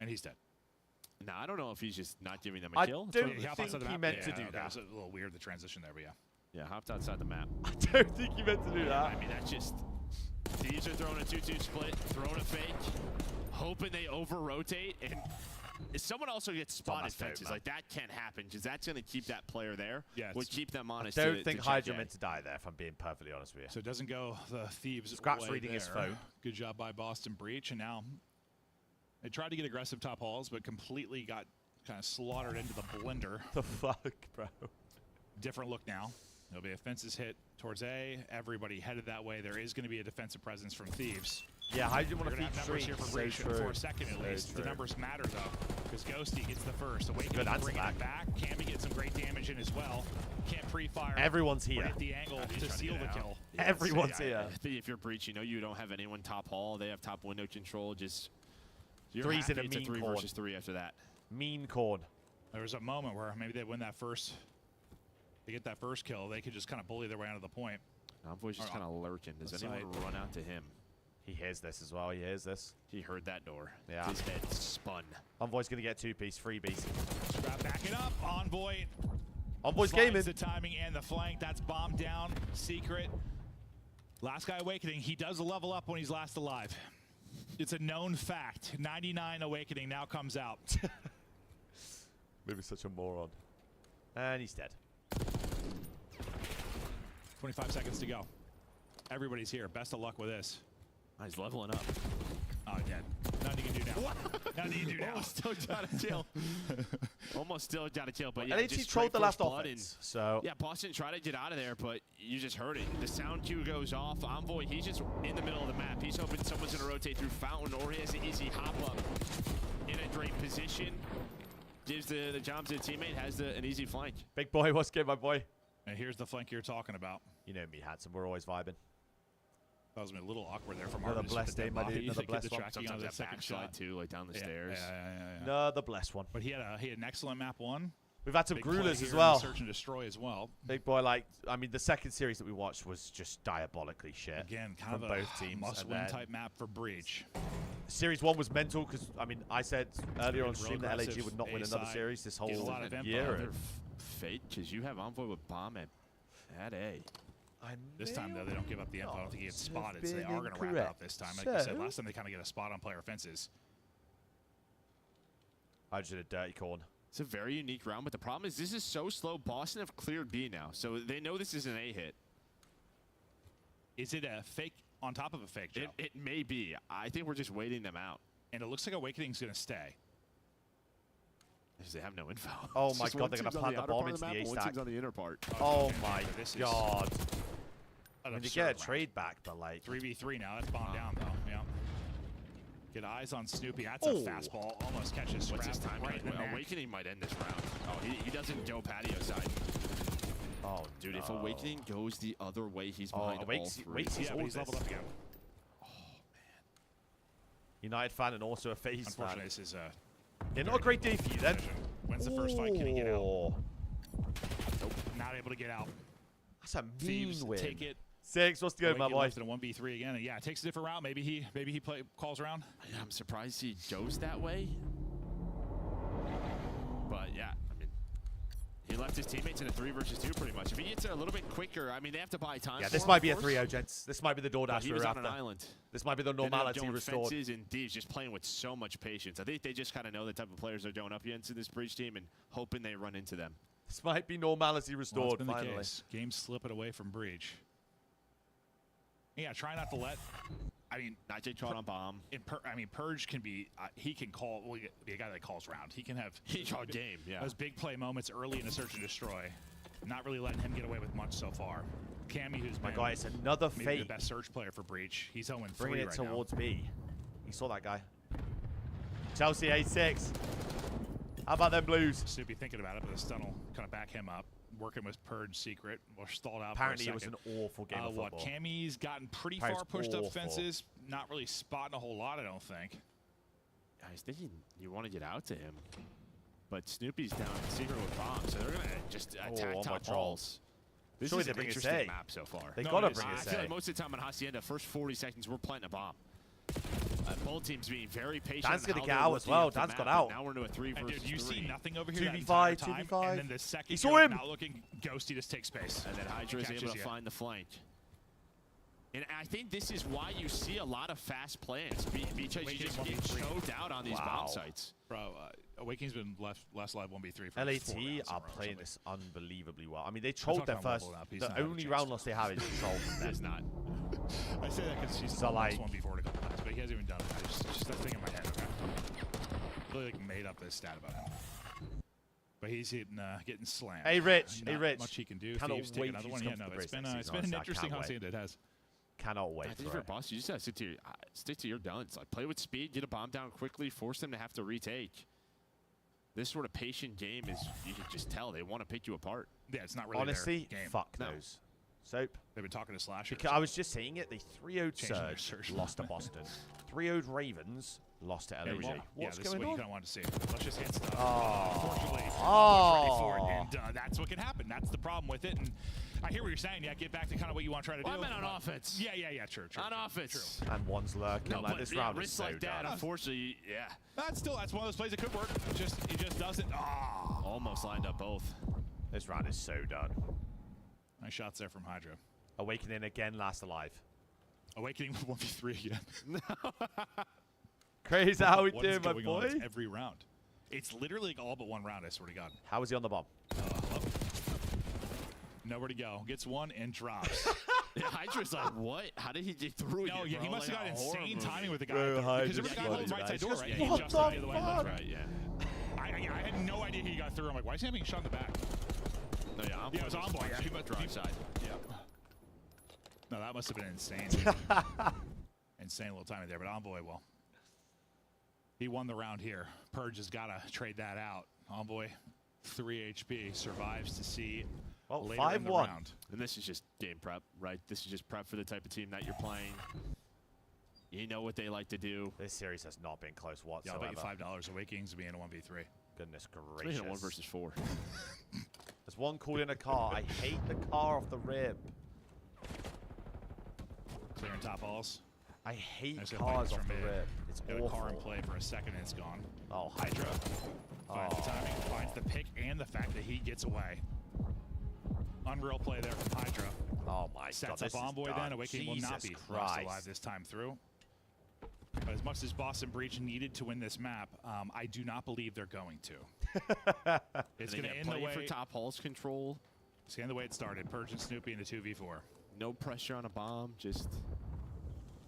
And he's dead. Now, I don't know if he's just not giving them I a kill. don't He hopped think outside the he map. meant Yeah, to do okay, that. It was a little weird, the transition there, but yeah. Yeah, hopped outside the map. I don't think he meant to do that. I mean, that's just... Thieves are throwing a 2-2 split, throwing a fake, hoping they over-rotate, and if someone also gets spotted fences, like that can't happen, because that's going to keep that player there. Yeah, would keep them honest. I don't think check Hydra A. meant to die there, if I'm being perfectly honest with you. So it doesn't go the Thieves' Scraps way reading his there. phone. Good job by Boston Breach, and now they tried to get aggressive top halls, but completely got kind of slaughtered into the blender. The fuck, bro? Different look now. There'll be a fences hit towards A. Everybody headed that way. There is going to be a defensive presence from Thieves. Yeah, Hydra want to We're gonna feed have numbers streaks. here for So Breach true. for a second at So least. The true. numbers matter though, because Ghosty gets the first. Awakening Good answer bringing back. it back. Cammy gets some great damage in as well. Can't pre-fire. Everyone's here. Right at the angle to seal the kill. Everyone's here. I think if you're Breach, you know you don't have anyone top hall. They have top window control. Just you're Three's in a happy it's mean 3 corn. versus 3 after that. Mean corn. There was a moment where maybe they win that first. They get that first kill. They could just kind of bully their way out of the point. Envoy's just kind of lurking. Does anyone run out to him? He hears this as well. He hears this. He heard that door. Yeah. His head spun. Envoy's going to get 2-piece, freebies. Back it up. Envoy. Envoy's finds gaming. the timing and the flank. That's bomb down. Secret. Last guy awakening. He does level up when he's last alive. It's a known fact. 99 awakening now comes out. Maybe such a moron. And he's dead. 25 seconds to go. Everybody's here. Best of luck with this. Oh, he's leveling up. Oh, dead. Nothing you can do now. Nothing you can do now. Almost still out of jail. Almost still out of jail, but yeah, LHT just trolled the last blood offense, so... Yeah, Boston tried to get out of there, but you just heard it. The sound cue goes off. Envoy, he's just in the middle of the map. He's hoping someone's going to rotate through Fountain, or he has an easy hop-up in a great position. Gives the job to the teammate, has an easy flank. Big boy, what's good, my boy? And here's the flank you're talking about. You know me, Handsome. We're always vibing. That was a little awkward there from Another Artis. blessed day, my dude. Another blessed one. Sometimes that backslide too, like down the stairs. Yeah. Another blessed one. But he had an excellent map 1. We've had some Big play Grulers here as in well. Search and destroy as well. Big boy, I mean, the second series that we watched was just diabolically shit. Again, kind from of a both teams. must-win type map for Breach. Series 1 was mental because, I mean, I said earlier on stream that aggressive LAG would not win another series this whole a lot of year. Fate, because you have Envoy with bomb at A. This time, though, they don't give up the info. I don't think he gets spotted, so they are going to wrap it up this time. Like I said, last time they kind of get a spot on player fences. I just did a dirty corn. It's a very unique round, but the problem is this is so slow. Boston have cleared B now, so they know this is an A hit. Is it a fake on top of a fake, Joe? It may be. I think we're just waiting them out. And it looks like Awakening's going to stay. They have no info. Oh my god, they're going to plant the bomb into the A stack. On the inner part. Oh my god. I mean, you get a trade back, but like... 3v3 now. That's bomb down, though. Yeah. Get eyes on Snoopy. That's a fastball. Almost catches What's his Scrap time? right in the neck. Awakening might end this round. Oh, he doesn't go patio side. Oh, dude, if Awakening goes the other way, he's behind all 3. He's leveled up again. Oh, man. United fan and also a FaZe fan. Unfortunately, this is not a great day for you, then. When's the first fight? Can he get out? Nope. Not able to get out. That's a mean Thieves win. take it. 6, what's good, my boy? Left in a 1v3 again. And yeah, it takes a different route. Maybe he calls around. Yeah, I'm surprised he goes that way. But yeah, I mean, he left his teammates in a 3 versus 2 pretty much. If he gets it a little bit quicker, I mean, they have to buy time. Yeah, this might be a 3-0, gents. This might be the DoorDash he was we're on after. an island. This might be the normality restored. Fences and Thieves just playing with so much patience. I think they just kind of know the type of players they're going up against in this Breach team and hoping they run into them. This might be normality restored, Well, it's been finally. the case. Game slipping away from Breach. Yeah, try not to let. I mean, Nightjay trot on bomb. Purge can be. He can call. Well, be a guy that calls round. He can have. He draw game. Yeah. Those big play moments early in a search and destroy. Not really letting him get away with much so far. Cammy, who's My been guy, it's another maybe fake. the best search player for Breach. He's 0-3 Bringing it right towards now. B. You saw that guy. Chelsea A6. How about them Blues? Snoopy thinking about it, but the stun will kind of back him up. Working with Purge Secret. We're stalled out Apparently for a it was second. an awful game of football. Cammy's gotten pretty Apparently far pushed awful. up fences. Not really spotting a whole lot, I don't think. I was thinking you want to get out to him. But Snoopy's down in Secret with bombs, so they're going to just attack top halls. This Surely is they an bring us interesting A. map so far. They gotta bring I us feel A. like most of the time on Hacienda, first 40 seconds, we're planting a bomb. Both teams being very patient. Dan's on gonna how get they're out as looking well. at the Dan's map, got and out. Now we're into a 3 And versus dude, you 3. see nothing over here 2v5, that entire time, 2v5. and then the second He saw you're him. not looking, Ghosty just takes space. And then Hydra is able Catches to you. find the flank. And I think this is why you see a lot of fast plans, because you just get choked out on these bomb sites. Bro, Awakening's been less live 1v3 for 4 LAT rounds are in a row or playing something. this unbelievably well. I mean, they trolled their talking about first. level up. He's The not having a only chance round to loss they have is troll from them. It's not. I say that because he's So, like- 1v4 a couple times, but he hasn't even done it. It's just that thing in my head. Okay? Really made up this stat about him. But he's getting slammed. Hey, Rich. Not Hey, Rich. much he can do. Cannot Thieves take wait another for one. you to Yeah, come no, to it's the been Brits an next season, interesting honestly. I can't Hacienda. It has. Cannot I wait think for if you're it. boss, you just gotta stick to your guns. Like play with speed, get a bomb down quickly, force them to have to retake. This sort of patient game is, you can just tell they want to pick you apart. Yeah, it's not really Honestly, their game. fuck No. those. Soap. They've been talking to Slasher. Because I was just saying it. They 3-0'd Changing their Surge, Surge lost to Boston. 3-0'd Ravens, lost to LAG. What's this is going what on? you kind of wanted to see. Let's just hit stuff. Oh. Unfortunately, ready for it, and that's what can happen. That's the problem with it. And I hear what you're saying. Yeah, get back to kind of what you want to try to do. I meant on offense. Yeah, true. On offense. True. And one's lurking. No, Like, this yeah, round is risks so like that, done. unfortunately, yeah. That's one of those plays that could work. It just doesn't. Almost lined up both. This round is so done. Nice shots there from Hydra. Awakening again, last alive. Awakening with 1v3 again. Crazy how we What is do, my going boy. on every round. It's literally like all but one round, I swear to God. How is he on the bomb? Nowhere to go. Gets one and drops. Hydra's like, what? How did he get through it? No, yeah, he must have got insane timing with the guy. Bro, Because there was a guy holding right side door, right? What He the just out of the way. fuck? Right, yeah. I had no idea he got through. I'm like, why is he having a shot in the back? No, yeah, it was Envoy. Yeah, he went drive side. Yeah. No, that must have been insane. Insane little timing there, but Envoy, well, he won the round here. Purge has got to trade that out. Envoy, 3 HP, survives to see later in the round. And this is just game prep, right? This is just prep for the type of team that you're playing. You know what they like to do. This series has not been close whatsoever. Yeah, I'll bet you $5 Awakenings will be in a 1v3. Goodness gracious. In a 1 versus 4. There's one call in a car. I hate the car off the rib. Clearing top balls. I hate Nice cars off from the mid. rib. It's Got awful. a car in play for a second and it's gone. Oh, Hydra. Finds the timing, finds the pick, and the fact that he gets away. Unreal play there from Hydra. Oh my god. Sets This up is Envoy done. then. Awakening will not Jesus be Christ. lost alive this time through. But as much as Boston Breach needed to win this map, I do not believe they're going to. It's going to end the way for top halls control. It's going to end the way it started. Purge and Snoopy in the 2v4. No pressure on a bomb, just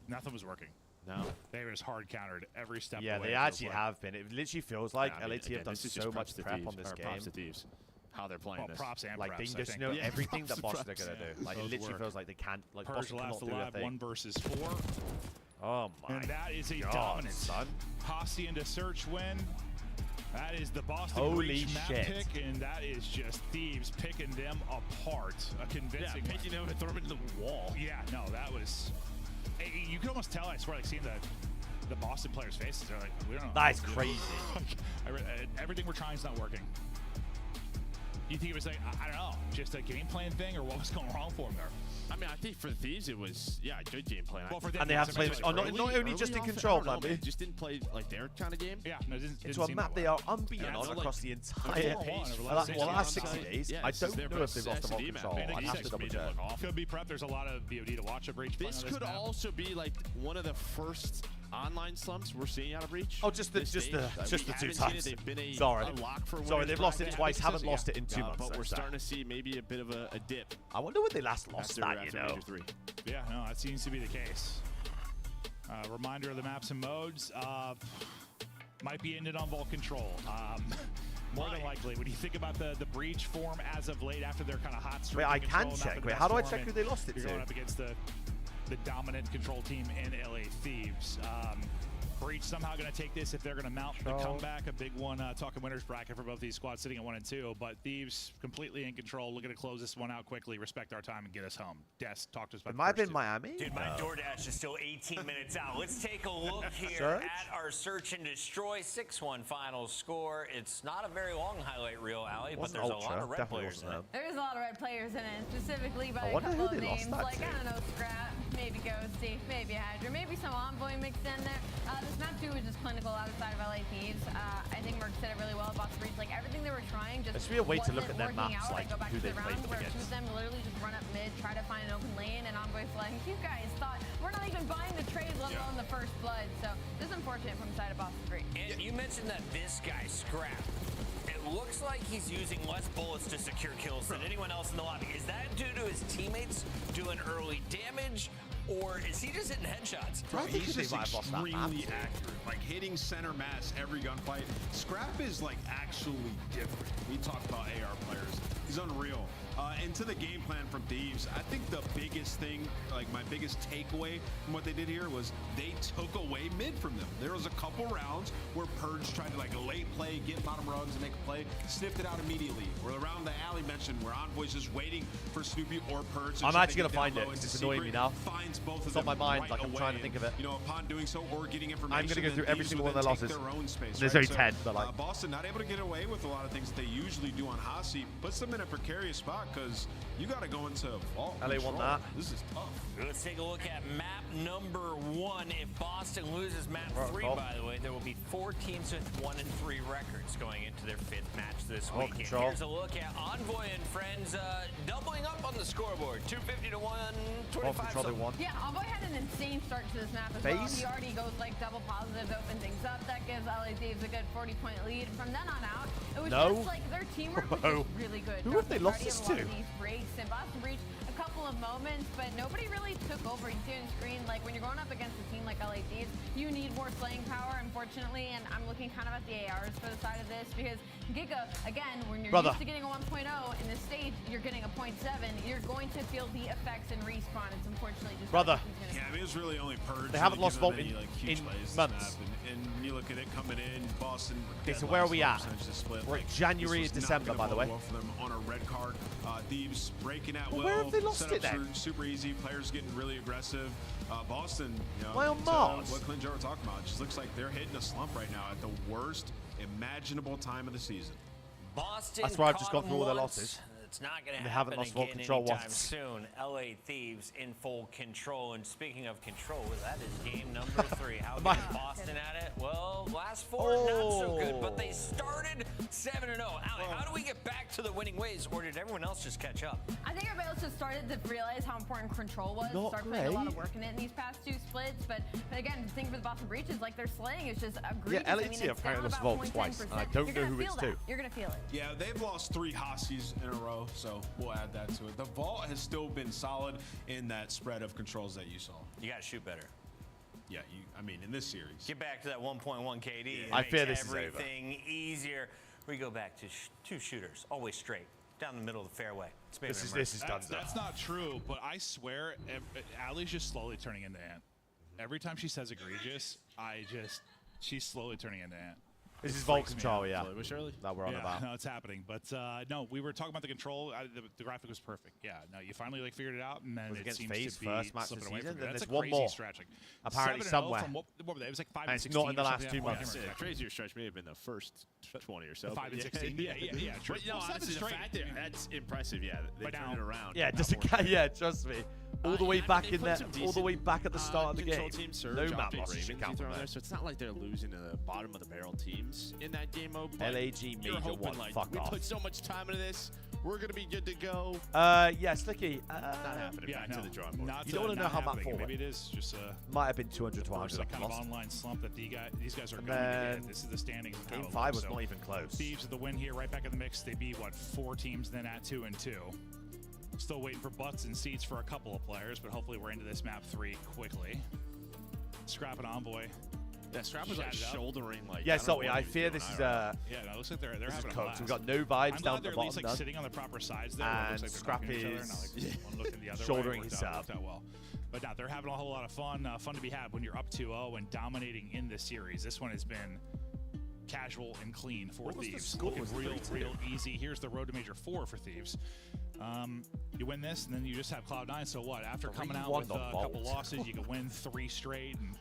nothing was working. No. They were just hard countered every step Yeah, of the way. they actually have been. It literally feels like LAT again, have done this is so just much props to prep Thieves, on this or game. props to Thieves. How they're playing this. Props and Like, they preps, I just think. know Yeah. everything that Props Boston are and going to preps, do. Like, it Those literally work. feels like they can't, like, Purge Boston last cannot do a alive, thing. 1 versus 4. Oh my And that is a God, dominant son. Posse into Search win. That is the Boston Holy Breach map shit. pick, and that is just Thieves picking them apart. A convincing Yeah, picking them and throwing them into the wall. Yeah, no, that was... You could almost tell, I swear, like seeing the Boston players' faces. They're like, we don't know. That is crazy. Everything we're trying is not working. You think it was like, I don't know, just a game plan thing, or what was going wrong for them there? I mean, I think for the Thieves, it was, yeah, a good game plan. Well, for them, And they have to play, not only just in control, man. man. Just didn't play like their kind of game. Yeah, no, it didn't Into a seem map that they way. are unbeaten Yeah, on so, across like, the entire last 60 days. Yeah, I this is don't their know if they've best lost the ball SD map. control. I think I'd have to double check. Could be prep. There's a lot of VOD to watch at Breach. This could also be like one of the first online slumps we're seeing out of Breach. Oh, just the two times. They've been a Sorry, lock for they've lost it twice. Haven't lost it in 2 months. But we're starting to see maybe a bit of a dip. I wonder when they last lost after that. You know. Major 3. Yeah, no, that seems to be the case. Reminder of the maps and modes. Might be ended on Vault Control. More than likely, when you think about the Breach form as of late after their kind of hot streak. Wait, I in can Control, not check. the Wait, best how do I form, check and who they lost it you're to? going up against the dominant control team in LA Thieves. Breach somehow going to take this if they're going to mount the comeback. A big one, talking winners bracket for both these squads sitting at 1 and 2. But Thieves completely in control. Looking to close this one out quickly, respect our time, and get us home. Des, talk to us about It might have been Miami. Dude, my DoorDash is still 18 minutes out. Let's take a look here Search? at our Search and Destroy 6-1 final score. It's not a very long highlight reel, Allie, but there's a lot of red players in it. There's a lot of red players in it, specifically by I a wonder couple who of they lost names. that Like, to. I don't know, Scrap, maybe Ghosty, maybe Hydra, maybe some Envoy mixed in there. This map 2 was just clinical outside of LA Thieves. I think Merc said it really well about the Breach. Like, everything they were trying just There should be a way to look wasn't at their working maps, out. like, I go back who to they the played round where two against. of them literally just run up mid, try to find an open lane, and Envoy's like, you guys thought we're not even buying the trade, let alone the first blood. So this is unfortunate from the side of Boston Breach. And you mentioned that this guy, Scrap, it looks like he's using less bullets to secure kills than anyone else in the lobby. Is that due to his teammates doing early damage, or is he just hitting headshots? Bro, he's just might have lost that map, extremely too. accurate. Like hitting center mass every gunfight. Scrap is like actually different. We talk about AR players. He's unreal. And to the game plan from Thieves, I think the biggest thing, like my biggest takeaway from what they did here was they took away mid from them. There was a couple rounds where Purge tried to like late play, get bottom runs and make a play, sniffed it out immediately. Or the round that Ali mentioned where Envoy's just waiting for Snoopy or Purge. I'm actually going to find it because it's annoying me now. Finds both of It's on them my mind, right like I'm away. trying to think of it. You know, upon doing so or getting information, I'm going to go through then every Thieves single will one of their then take losses. their own space, There's right? only 10, but like... Boston not able to get away with a lot of things that they usually do on hot seat. Puts them in a precarious spot because you got to go into vault LA won control. that. This is tough. Let's take a look at map number 1. If Boston loses map 3, by the way, there will be 4 teams with 1-3 records going into their 5th match this weekend. Control. Here's a look at Envoy and friends doubling up on the scoreboard. 250 to 125. Control, they won. Yeah, Envoy had an insane start to this map as well. Base? He already goes like double positives, open things up. That gives LA Thieves a good 40-point lead. From then on out, it was just like their teamwork was just really good. Who have they lost this to? These breaks and Boston Breach a couple of moments, but nobody really took over. You see on screen, like when you're going up against a team like LA Thieves, you need more slaying power, unfortunately, and I'm looking kind of at the ARs for the side of this because Giga, again, when you're used to getting a 1.0 in this stage, you're getting a 0.7, you're going to feel the effects and respawn. It's unfortunately just Yeah, I mean, it was really only Purge. They haven't lost Vault in huge plays this months. map, and you look at it coming in, Boston. Okay, so where are we at? Split. We're at January and December, by the way. Well for them on a red card. Thieves breaking at Well, will. where have they lost Setups it then? are super easy. Players getting really aggressive. Boston, you know, Why on to Mars? what Clint Joe were talking about, it just looks like they're hitting a slump right now at the worst imaginable time of the season. Boston. That's where I've just gone through all their once. losses. It's not going to They happen haven't lost Vault again control anytime once. soon. LA Thieves in full control. And speaking of control, that is game number 3. How good is Boston at it? Well, last 4 not so good, but they started 7-0. Ali, how do we get back to the winning ways, or did everyone else just catch up? I think everybody else just started to realize how important control was. Not Start putting a lot of great. work in it in these past 2 splits. But again, the thing for the Boston Breach is like their slaying is just egregious. Yeah, I LAT mean, have it's apparently down lost about Vault twice. 0.10%. I don't You're know gonna who it's feel that. to. You're going to feel it. Yeah, they've lost 3 Huskies in a row, so we'll add that to it. The Vault has still been solid in that spread of controls that you saw. You got to shoot better. Yeah, I mean, in this series. Get back to that 1.1 KD. It I makes fear this is over. everything easier. We go back to 2 shooters, always straight, down the middle of the fairway. This is done. That's not true, but I swear, Allie's just slowly turning into Ant. Every time she says egregious, she's slowly turning into Ant. This is Vault control, yeah. Surely. That we're on about. No, it's happening. But no, we were talking about the control. The graphic was perfect. Yeah, no, you finally figured it out, and then Was it against seems FaZe to be first match slipping of the away season, from then you. That's there's a one crazy more. stretching. Apparently 7-0 somewhere. From what were they? It was like 5 And and it's 16. not in the or last something. 2 Yeah, months. I can't remember The crazier stretch may have been the first 20 or so. 5 and 16. Yeah. True. But no, Well, 7 honestly, the straight. fact that that's impressive. Yeah, they But turned now- it around. Yeah, trust me. All the way back in there, all the way back at the start of the game. No map losses should count from there. So it's not like they're losing to the bottom of the barrel teams in that game mode. but LAG you're Major hoping, 1, like, fuck we off. put so much time into this. We're gonna be good to go. Yeah, Slicky. Not happening. Yeah, back no. to the drawing board. Not, You don't wanna know not how map happening. 4 Maybe went. it is just Might have been 200 to 100. that kind of lost. online slump that these guys are And going to then get. This is the standings. of how Game it 5 looks. was So not even close. Thieves with the win here, right back in the mix. They beat, 4 teams then at 2-2. Still waiting for butts and seats for a couple of players, but hopefully we're into this map 3 quickly. Scrap and Envoy. Yeah, Scrap was like Chatted up. shouldering like. Yeah, I don't know so what I he was fear doing this is Yeah, no, it looks like they're this is having a cooked. blast. We've got no vibes I'm down glad the they're at bottom least like done. sitting on the proper sides there. Where it And looks like they're Scrap talking to each other, is not like one looking the other shouldering way. his Worked out well. But now they're having a whole lot of fun. Fun to be had when you're up 2-0 and dominating in this series. This one has been casual and clean for What was the Thieves. score? Looking Was it real 3-2? real easy. Here's the road to Major 4 for Thieves. You win this, and then you just have Cloud9. So what? After coming out 3-1 with a on couple Vault. losses, you can win 3 straight, and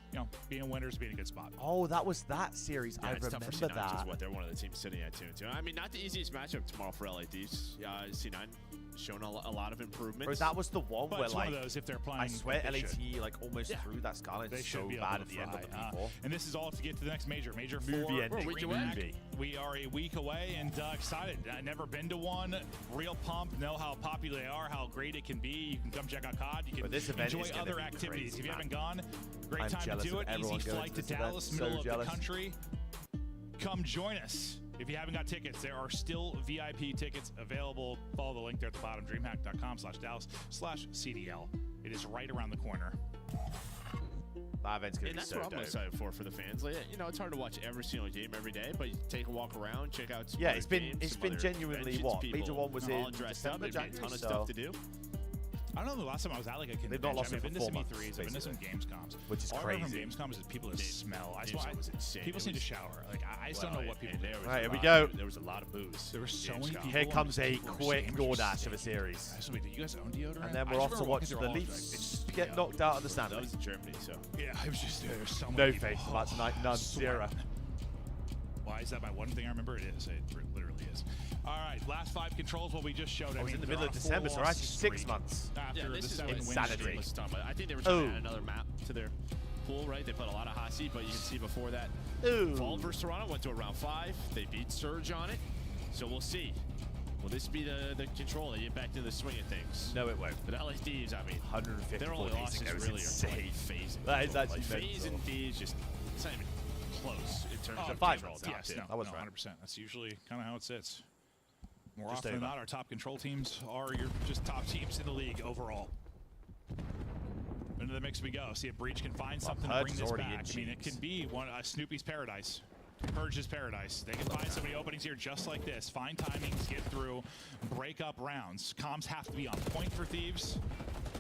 being a winner is being a good spot. Oh, that was that series. Yeah, I it's tough for remember C9 that. is what they're one of the teams sitting at 2-2. I mean, not the easiest matchup tomorrow for LA Thieves. C9 shown a lot of improvements. Bro, that was the one But where, it's like, one of those, if they're playing I swear like they LAT, should. like, almost threw that Skyline They so should be bad able at to the end of the fly. P4. And this is all to get to the next major. Major 4. Movie ending. Week Movie. We are a week away and excited. Never been to one. Real pumped. Know how popular they are, how great it can be. You can come check out COD. You can But this event enjoy is gonna other be activities. crazy, If you man. haven't gone, great I'm time to jealous do of it. everyone Easy going flight to to this event. Dallas, So middle of jealous. the country. Come join us. If you haven't got tickets, there are still VIP tickets available. Follow the link there at the bottom, dreamhack.com/Dallas/CDL. It is right around the corner. That event's gonna And be that's so what I'm dope. excited for the fans. Like, you know, it's hard to watch every single game every day, but you take a walk around, check out some Yeah, other it's been games, it's some been other genuinely Vengeance what people Major 1 was all in dressed up. December, There'd be a ton of January, stuff to do. I don't know the last time I was at like a convention. They've not lost I've been it to for some 4 E3s, months, I've been to some Gamescoms. Which is All I remember crazy. from Gamescom is that people just smell. Gamescom was insane. People It need to was- shower. Like I just don't know what people do. Right, here we go. There was a lot of booze. There were so many people. Here comes a people were quick saying just DoorDash of a series. Do you guys own deodorant? And then I we're just off to remember watch walking through the all of it, Leafs like, get knocked out of the That Stanley. was in Germany, so. Yeah, it was just there's so many No people. face, that's none, zero. Why is that my one thing I remember? It is. It literally is. All right, last 5 controls, what we just showed. I was in the they're middle on of a December, so 4-loss actually 6 streak months. After Yeah, the this is 7 what win insanity. streak. was done, but I think they were trying to Ooh. add another map to their pool, right? They put a lot of hot seat, but you can see before that, Ooh. Vault versus Toronto went to a round 5. They beat Surge on it, so we'll see. Will this be the control that get back into the swing of things? No, it won't. But LA Thieves, I mean, 154 their only days losses ago is really insane. are phase. That is actually phase mental. and Thieves just it's not even close in terms of 5 control. months, top Yes, two. no, that was no, right. 100%. That's usually kind of how it sits. More Just often than over. not, our top control teams are your just top teams in the league overall. Into the mix we go. See if Breach can find something to Purge bring is this already back. in I mean, it cheeks. can be one Snoopy's paradise. Purge's paradise. They can find so many openings here just like this. Find timings, get through, break up rounds. Comms have to be on point for Thieves.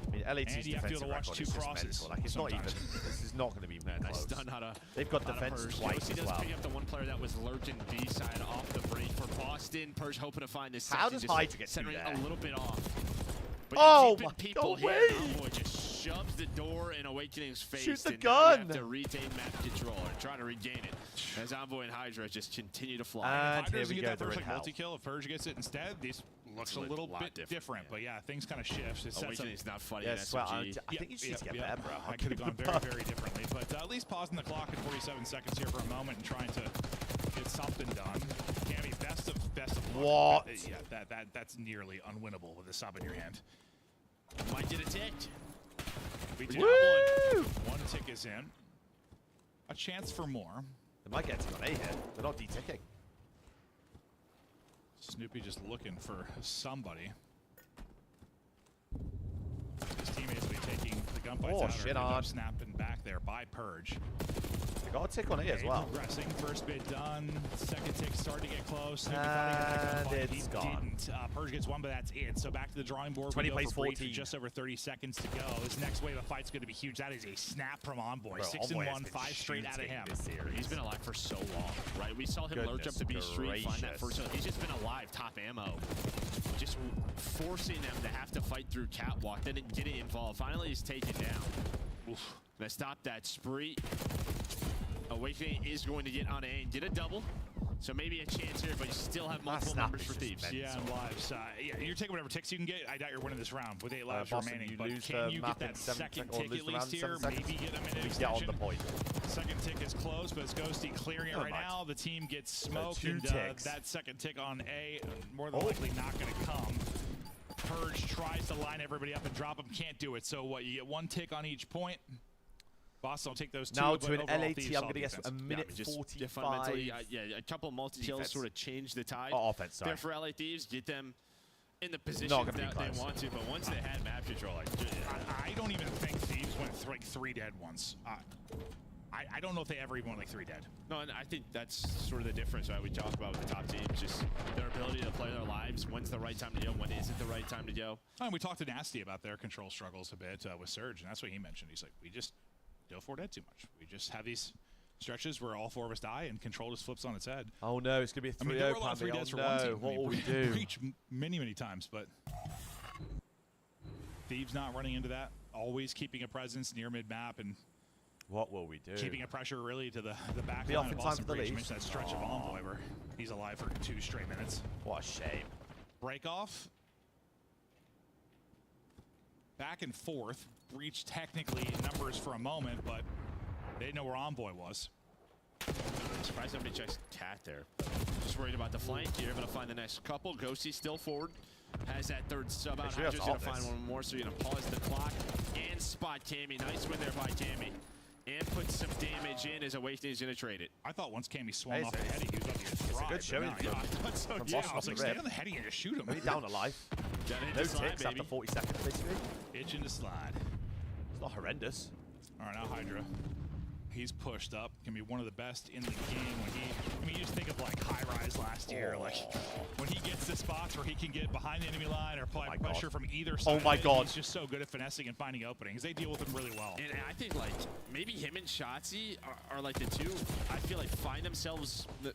I mean, LAT's And you have to be able to defensive watch record 2 is just crosses mental. Like, it's not even. sometimes. This is not going to be Nice close. done out of They've got out of defense Purge. twice Josie as does well. pick up the one player that was lurking B side off the break for Boston. Purge hoping to find this. How section, does just Hydra get centering through a there? little bit off. But Oh you're keeping my people God, here. wait. Envoy just shoves the door in Awakening's face. Shoot the and now you have gun. to retain map control or try to regain it as Envoy and Hydra just continue to fly. And If here Hydras we get go, that they're first in like hell. multi-kill, if Purge gets it instead, this looks It's a a little lot bit different. But yeah, things kind of shifts. It sets up. Awakening's not fighting Yeah, an swear, SMG. I think you just need to get better, bro. I could have gone very, very differently. But at least pausing the clock at 47 seconds here for a moment and trying to get something done. Cammy, best of luck. What? Yeah, that's nearly unwinnable with a sub in your hand. Might get a tick. We do Woo! one tick is in. A chance for more. They might get to on A here. They're not de-ticking. Snoopy just looking for somebody. His teammates will be taking the gunfights Oh, out shit or on. snapping back there by Purge. They got a tick on A as Okay, well. Progressing, first bit done. Second tick starting to get close. Snoopy thought he had that And gunfight. He it's gone. didn't. Purge gets one, but that's it. So back to the drawing board. 20 we go plays for Breach 14. with just over 30 seconds to go. This next wave of fight's going to be huge. That is a snap from Envoy. Bro, 6 Envoy and has 1, been 5 straight out of shooting him. this series. He's been alive for so long, right? We saw him lurch up Goodness to B Street, find that gracious. first kill. He's just been alive, top ammo. Just forcing them to have to fight through catwalk, then getting involved. Finally, he's taken down. Oof. Gonna stop that spree. Awakening is going to get on A and get a double. So maybe a chance here, but you still have multiple snap numbers is for just Thieves. mental. Yeah, and lives. Yeah, you're taking whatever ticks you can get. I doubt you're winning this round with 8 lives Boston, remaining. you But lose can the you map get in that 7 second or tick lose at the least round in here? 7 seconds? Maybe get a minute We get extension. on the point. Second tick is close, but it's Ghosty clearing it Never right mind. now. The team gets smoked, 2 and ticks. that second tick on A more than Oh. likely not going to come. Purge tries to line everybody up and drop them, can't do it. So what? You get 1 tick on each point. Boston will take those 2. Now but to an overall, LAT, Thieves I'm solid going to guess defense. a minute just 45. fundamentally, a couple multi-kills defense. sort of change the tide. Oh, offense, sorry. There for LA Thieves, get them in the position Not that gonna be they close. want to, but once they had map control, like, I don't even think Thieves went like 3 dead once. I don't know if they ever even went like 3 dead. No, and I think that's sort of the difference, right? We talk about with the top teams, just their ability to play their lives. When's the right time to go? When isn't the right time to go? And we talked to Nasty about their control struggles a bit with Surge, and that's what he mentioned. He's like, we just go 4 dead too much. We just have these stretches where all 4 of us die and control just flips on its head. Oh no, it's going to be a 3-0. I mean, there were a lot of 3 deads for one team. What I mean, will we do? Breach many, many times, but Thieves not running into that. Always keeping a presence near mid-map and what will we do? keeping a pressure really to the back Be line off of in time Boston for the Breach. Leafs. Mentioned that stretch of Envoy where he's alive for 2 straight minutes. What a shame. Break off. Back and forth. Breach technically numbers for a moment, but they didn't know where Envoy was. I'm surprised somebody checks Cat there. Just worried about the flank here. Able to find the next couple. Ghosty still forward. Has that 3rd sub out. Actually, Hydra's that's going to obvious. find one more, so you're going to pause the clock and spot Cammy. Nice win there by Cammy. And put some damage in as Awakening's going to trade it. I thought once Cammy swung Hey, off it's the a- heady, he was about to get it's a fried. good but showing no, from- yeah, I thought so. from Yeah, Boston I was off like, the stay rip. on the heady and just shoot him. Only down alive. Gotta hit No the slide, ticks baby. after 40 seconds, basically. Itching to slide. It's Not horrendous. All right, now Hydra. He's pushed up. Can be one of the best in the game when he. I mean, you just think of like High Rise last year. Like when he gets to spots where he can get behind the enemy line or apply pressure from either side. Oh my God! He's just so good at finessing and finding openings. They deal with him really well. And I think like maybe him and Shotzi are like the two. I feel like find themselves in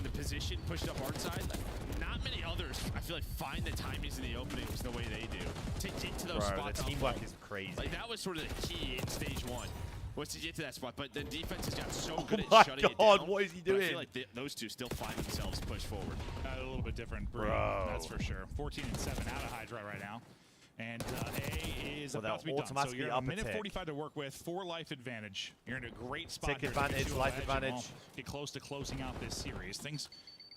the position pushed up hard side. Like, not many others. I feel like find the timings in the openings the way they do to get to those spots. The teamwork is crazy. Like that was sort of the key in stage 1. Was to get to that spot, but the defense has got so good at shutting it down. What is he But doing? I feel like those two still find themselves pushed forward. A little bit different breed, that's for sure. 14 and 7 out of Hydra right now. And A is about to be done. So you're a minute 45 to work with, 4 life advantage. You're in a great spot. Tick advantage, life advantage. Get close to closing out this series. Things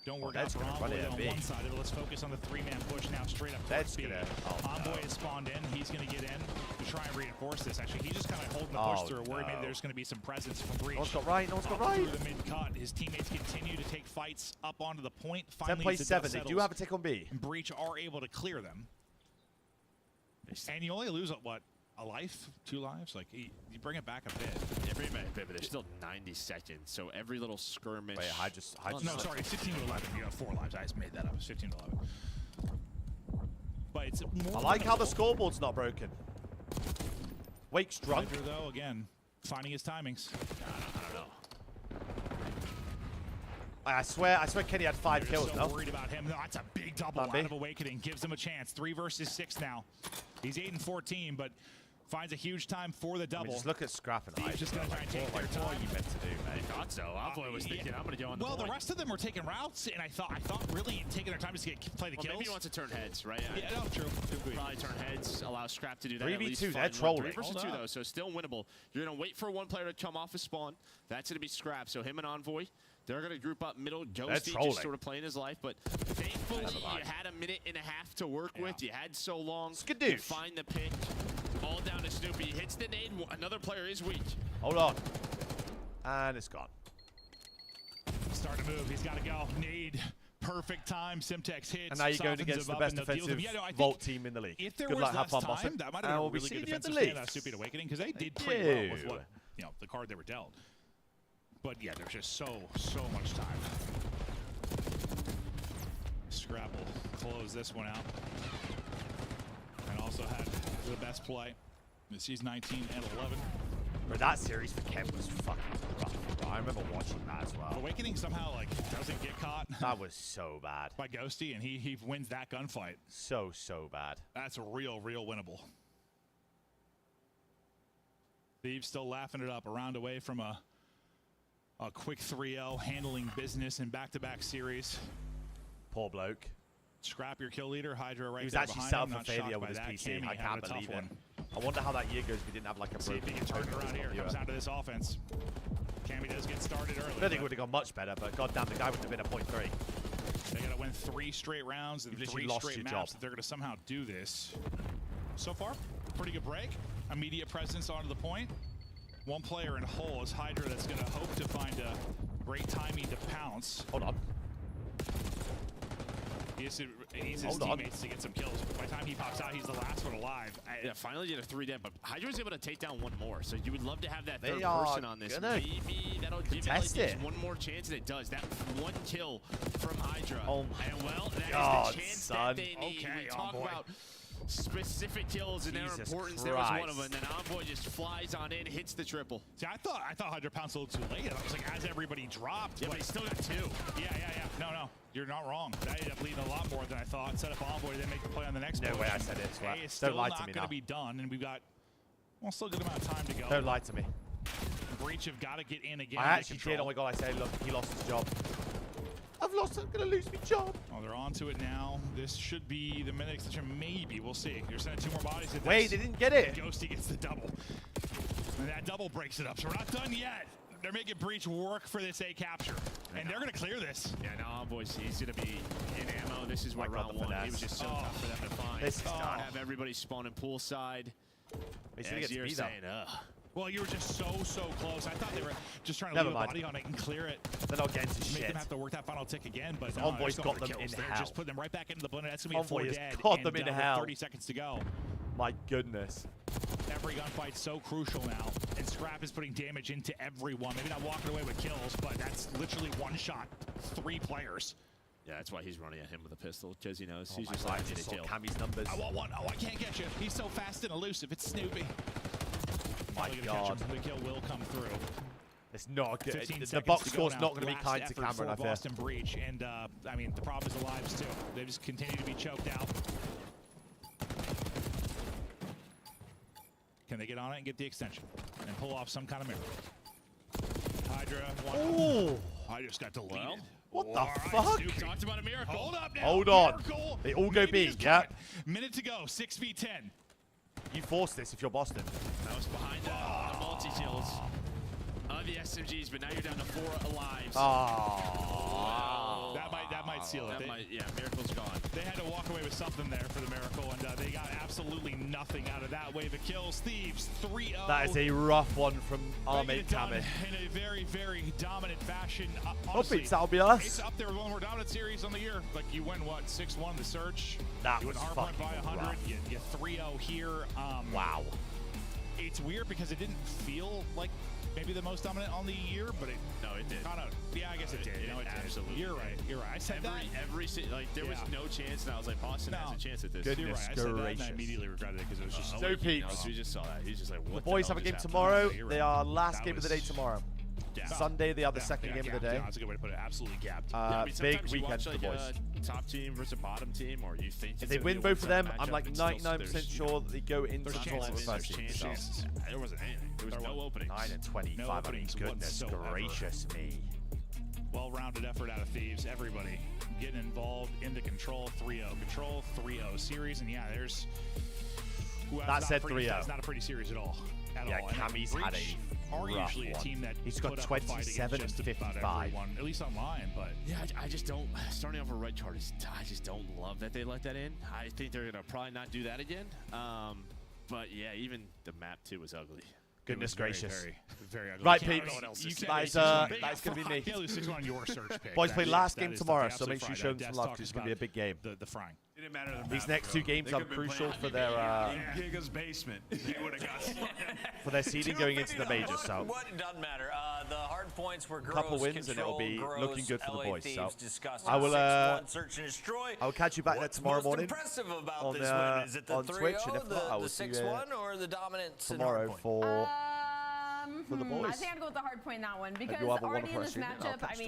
don't work out that's for gonna Envoy run on it one side of it. Let's focus on the 3-man push now, straight up. That's speed. gonna. Envoy has spawned in. He's going to get in to try and reinforce this. Actually, he's just kind of holding the push through. Worried maybe there's going to be some presence from Breach. No one's got right. No one's got right. Through the mid cut, his teammates continue to take fights up onto the point. 10 plays 7. They do have a tick on B. Breach are able to clear them. And you only lose what? A life, 2 lives? Like you bring it back a bit. Yeah, bring it back a bit, but there's still 90 seconds. So every little skirmish. Wait, I just no, sorry, 15 to 11. You got 4 lives. I just made that up. It's 15 to 11. But it's more. I like how the scoreboard's not broken. Wake's drunk. Hydra, though, again, finding his timings. I don't know. I swear Kenny had 5 kills. So No, worried about him. No, that's a big double out of Awakening. Gives him a chance. 3 versus 6 now. He's 8 and 14, but finds a huge time for the double. I mean, just look at Scrap and He's just going to try and take their time. What are you meant to do, mate? I thought so. Envoy was thinking, I'm going to go on the Well, point. the rest of them were taking routes, and I thought really taking their time to play the kills. Maybe he wants to turn heads, right? Yeah, no, true. Probably turn heads, allow Scrap to do that. 3v2, they're trolling. 3 versus 2, though, so still winnable. You're going to wait for one player to come off a spawn. That's going to be Scrap. So him and Envoy, they're going to group up middle. Ghosty just sort of playing his life, but thankfully you had a minute and a half to work with. You had so long to find the pick. All down to Snoopy. He hits the nade. Another player is weak. Hold on. And it's gone. Start to move. He's got to go. Nade. Perfect time. Simtex hits. And now you're going against the best defensive Vault team in the league. If there Good was luck, have less fun, time, that might have been a really good defensive stand out of Stupid Awakening, because they did pretty well with what, the card they were dealt. But yeah, there's just so much time. Scrap will close this one out. And also had the best play. He's 19 and 11. But that series for Ken was fucking rough. I remember watching that as well. Awakening somehow doesn't get caught. That was so bad. By Ghosty, and he wins that gunfight. So bad. That's real winnable. Thieves still laughing it up. A round away from a quick 3-0, handling business in back-to-back series. Poor bloke. Scrap your kill leader, Hydra right there. He was actually set up for failure with his PC. Cammy I can't believe it. I wonder how that year goes if we didn't have like a See if he can turn it around here. Comes down to this offense. Cammy does get started early. I don't think it would have gone much better, but goddamn, the guy would have been a .3. They got to win 3 straight rounds and 3 straight maps. They're going to somehow do this. So far, pretty good break. Immediate presence onto the point. One player in hole is Hydra that's going to hope to find a great timing to pounce. Hold on. He needs his teammates to get some kills. By the time he pops out, he's the last one alive. Yeah, finally did a 3 dead, but Hydra was able to take down one more. So you would love to have that third They are person on this. Maybe that'll give it like one more chance, and it does. That one kill from Hydra. Oh my and well, that God, is the chance son. that they need. Okay, we talk Envoy. about specific kills and their Jesus importance. There was one of Christ. them, and then Envoy just flies on in, hits the triple. See, I thought Hydra pounced a little too late. I was like, as everybody dropped. Yeah, but he still got 2. Yeah. No. You're not wrong. That ended up leading a lot more than I thought. Set up Envoy, then make the play on the next No push. way I said it. A is still not going to be done, and we've got still a good amount of time to go. Don't lie to me. Breach have got to get in again. I actually did. Oh my god, I said, look, he lost his job. I'm going to lose my job. Oh, they're on to it now. This should be the minute extension. Maybe. We'll see. You're sending 2 more bodies at this. Wait, they didn't get it. Ghosty gets the double. And that double breaks it up. So we're not done yet. They're making Breach work for this A capture. And they're going to clear this. Yeah, now Envoy's he's going to be in ammo. This is what round 1. He was just so tough for them to find. This is done. Have everybody spawning poolside. As you're saying, Well, you were just so close. I thought they were just trying to Never leave a mind. body on it and clear it. They're not getting to Make shit. them have to work that final tick again, but no, Envoy's they're just going got for them in kills. They're hell. just putting them right back into the blender. That's going to be Envoy 4 has dead. got and, them in with hell. 30 seconds to go. my goodness. Every gunfight's so crucial now, and Scrap is putting damage into everyone. Maybe not walking away with kills, but that's literally one shot, 3 players. Yeah, that's why he's running at him with a pistol, because he knows he's my just God, like, I get just a saw kill. Cammy's numbers. I want one. Oh, I can't get you. He's so fast and elusive. It's Snoopy. My Probably gonna God. catch him. The kill will come through. It's not good. 15 The seconds box to go score's now. not going to be Last kind to effort Cameron, I for fear. Boston Breach, and I mean, the problem is the lives too. They just continue to be choked out. Can they get on it and get the extension and pull off some kind of miracle? Hydra. Oh! I just got deleted. Well, what the All right, fuck? Snoop talked about a miracle. Hold up now. Hold on. Miracle. They all go Maybe B, is yeah? coming. Minute to go. 6v10. You force this if you're Boston. That was behind multi-kills of the SMGs, but now you're down to 4 lives. Oh. That might seal it. Yeah, Miracle's gone. They had to walk away with something there for the miracle, and they got absolutely nothing out of that wave of kills. Thieves 3-0. That is a rough one from our Making mate it done Cammy. in a very, very dominant fashion. Honestly, that'll be us. It's up there with one of our dominant series on the year. Like, you win, what, 6-1 the Search? That you was win Hardpoint by fucking 100. rough. You 3-0 here. Wow. It's weird because it didn't feel like maybe the most dominant on the year, but it did. Kind of, yeah, I guess it did. It absolutely You're right. You're right. I said there was no chance, and I was like, Boston has a chance at this. Goodness You're right. I said that, and I gracious. immediately regretted it because it was just So peeps. We just saw that. He's just like, what The boys hell have a game just tomorrow. happened? They are last That game of the day was- tomorrow. Yeah. Sunday, they are the Yeah, second game of the gapped. day. Yeah, that's a good way to put it. Absolutely gapped. I mean, Big sometimes you weekend watch, for the like, boys. Top team versus a bottom team, or you think If it's they gonna be win a both of them, one-sided I'm matchup, like it's still- 99% sure that they go into There's the chances. first There's team. chances. There wasn't anything. There was no openings. 9 and 25. No I mean, openings goodness whatsoever. gracious me. Well-rounded effort out of Thieves. Everybody getting involved in the Control 3-0. Control 3-0 series. And yeah, there's... That said 3-0. That's not a pretty series at all. Yeah, And Cammy's Breach had a are rough usually a one. team that He's got put up a fight 27 against and just about 55. everyone, at least online, but... Yeah, I just don't. Starting off a red card, I just don't love that they let that in. I think they're gonna probably not do that again. But yeah, even the map too was ugly. Goodness gracious. Very, very ugly. Right, You can't- peeps. I don't know what else to say. That's going to be me. Yeah, lose 6-1 on your search pick. Boys play That last is- game that is tomorrow, the so make sure you absolute show them fright. some Des love talks because it's going to be a about big game. The frying. Didn't matter the These map, next bro. two games They are could've been crucial playing for their in Giga's basement. They would have got for their seeding going into the majors. So What doesn't matter. The hard points were gross. couple wins and it'll Control, be gross, looking good for the LA boys. So Thieves, disgusting. I will 6-1 search and destroy. I will catch you back there tomorrow What's morning impressive about on this win? Is it the on 3-0, Twitch, and if not, I the will see you 6-1, or the dominance in tomorrow hardpoint? for the I boys. think I'd go with the hard point in that one you because have a already in wonderful this rest of your evening. I'll matchup, I catch mean.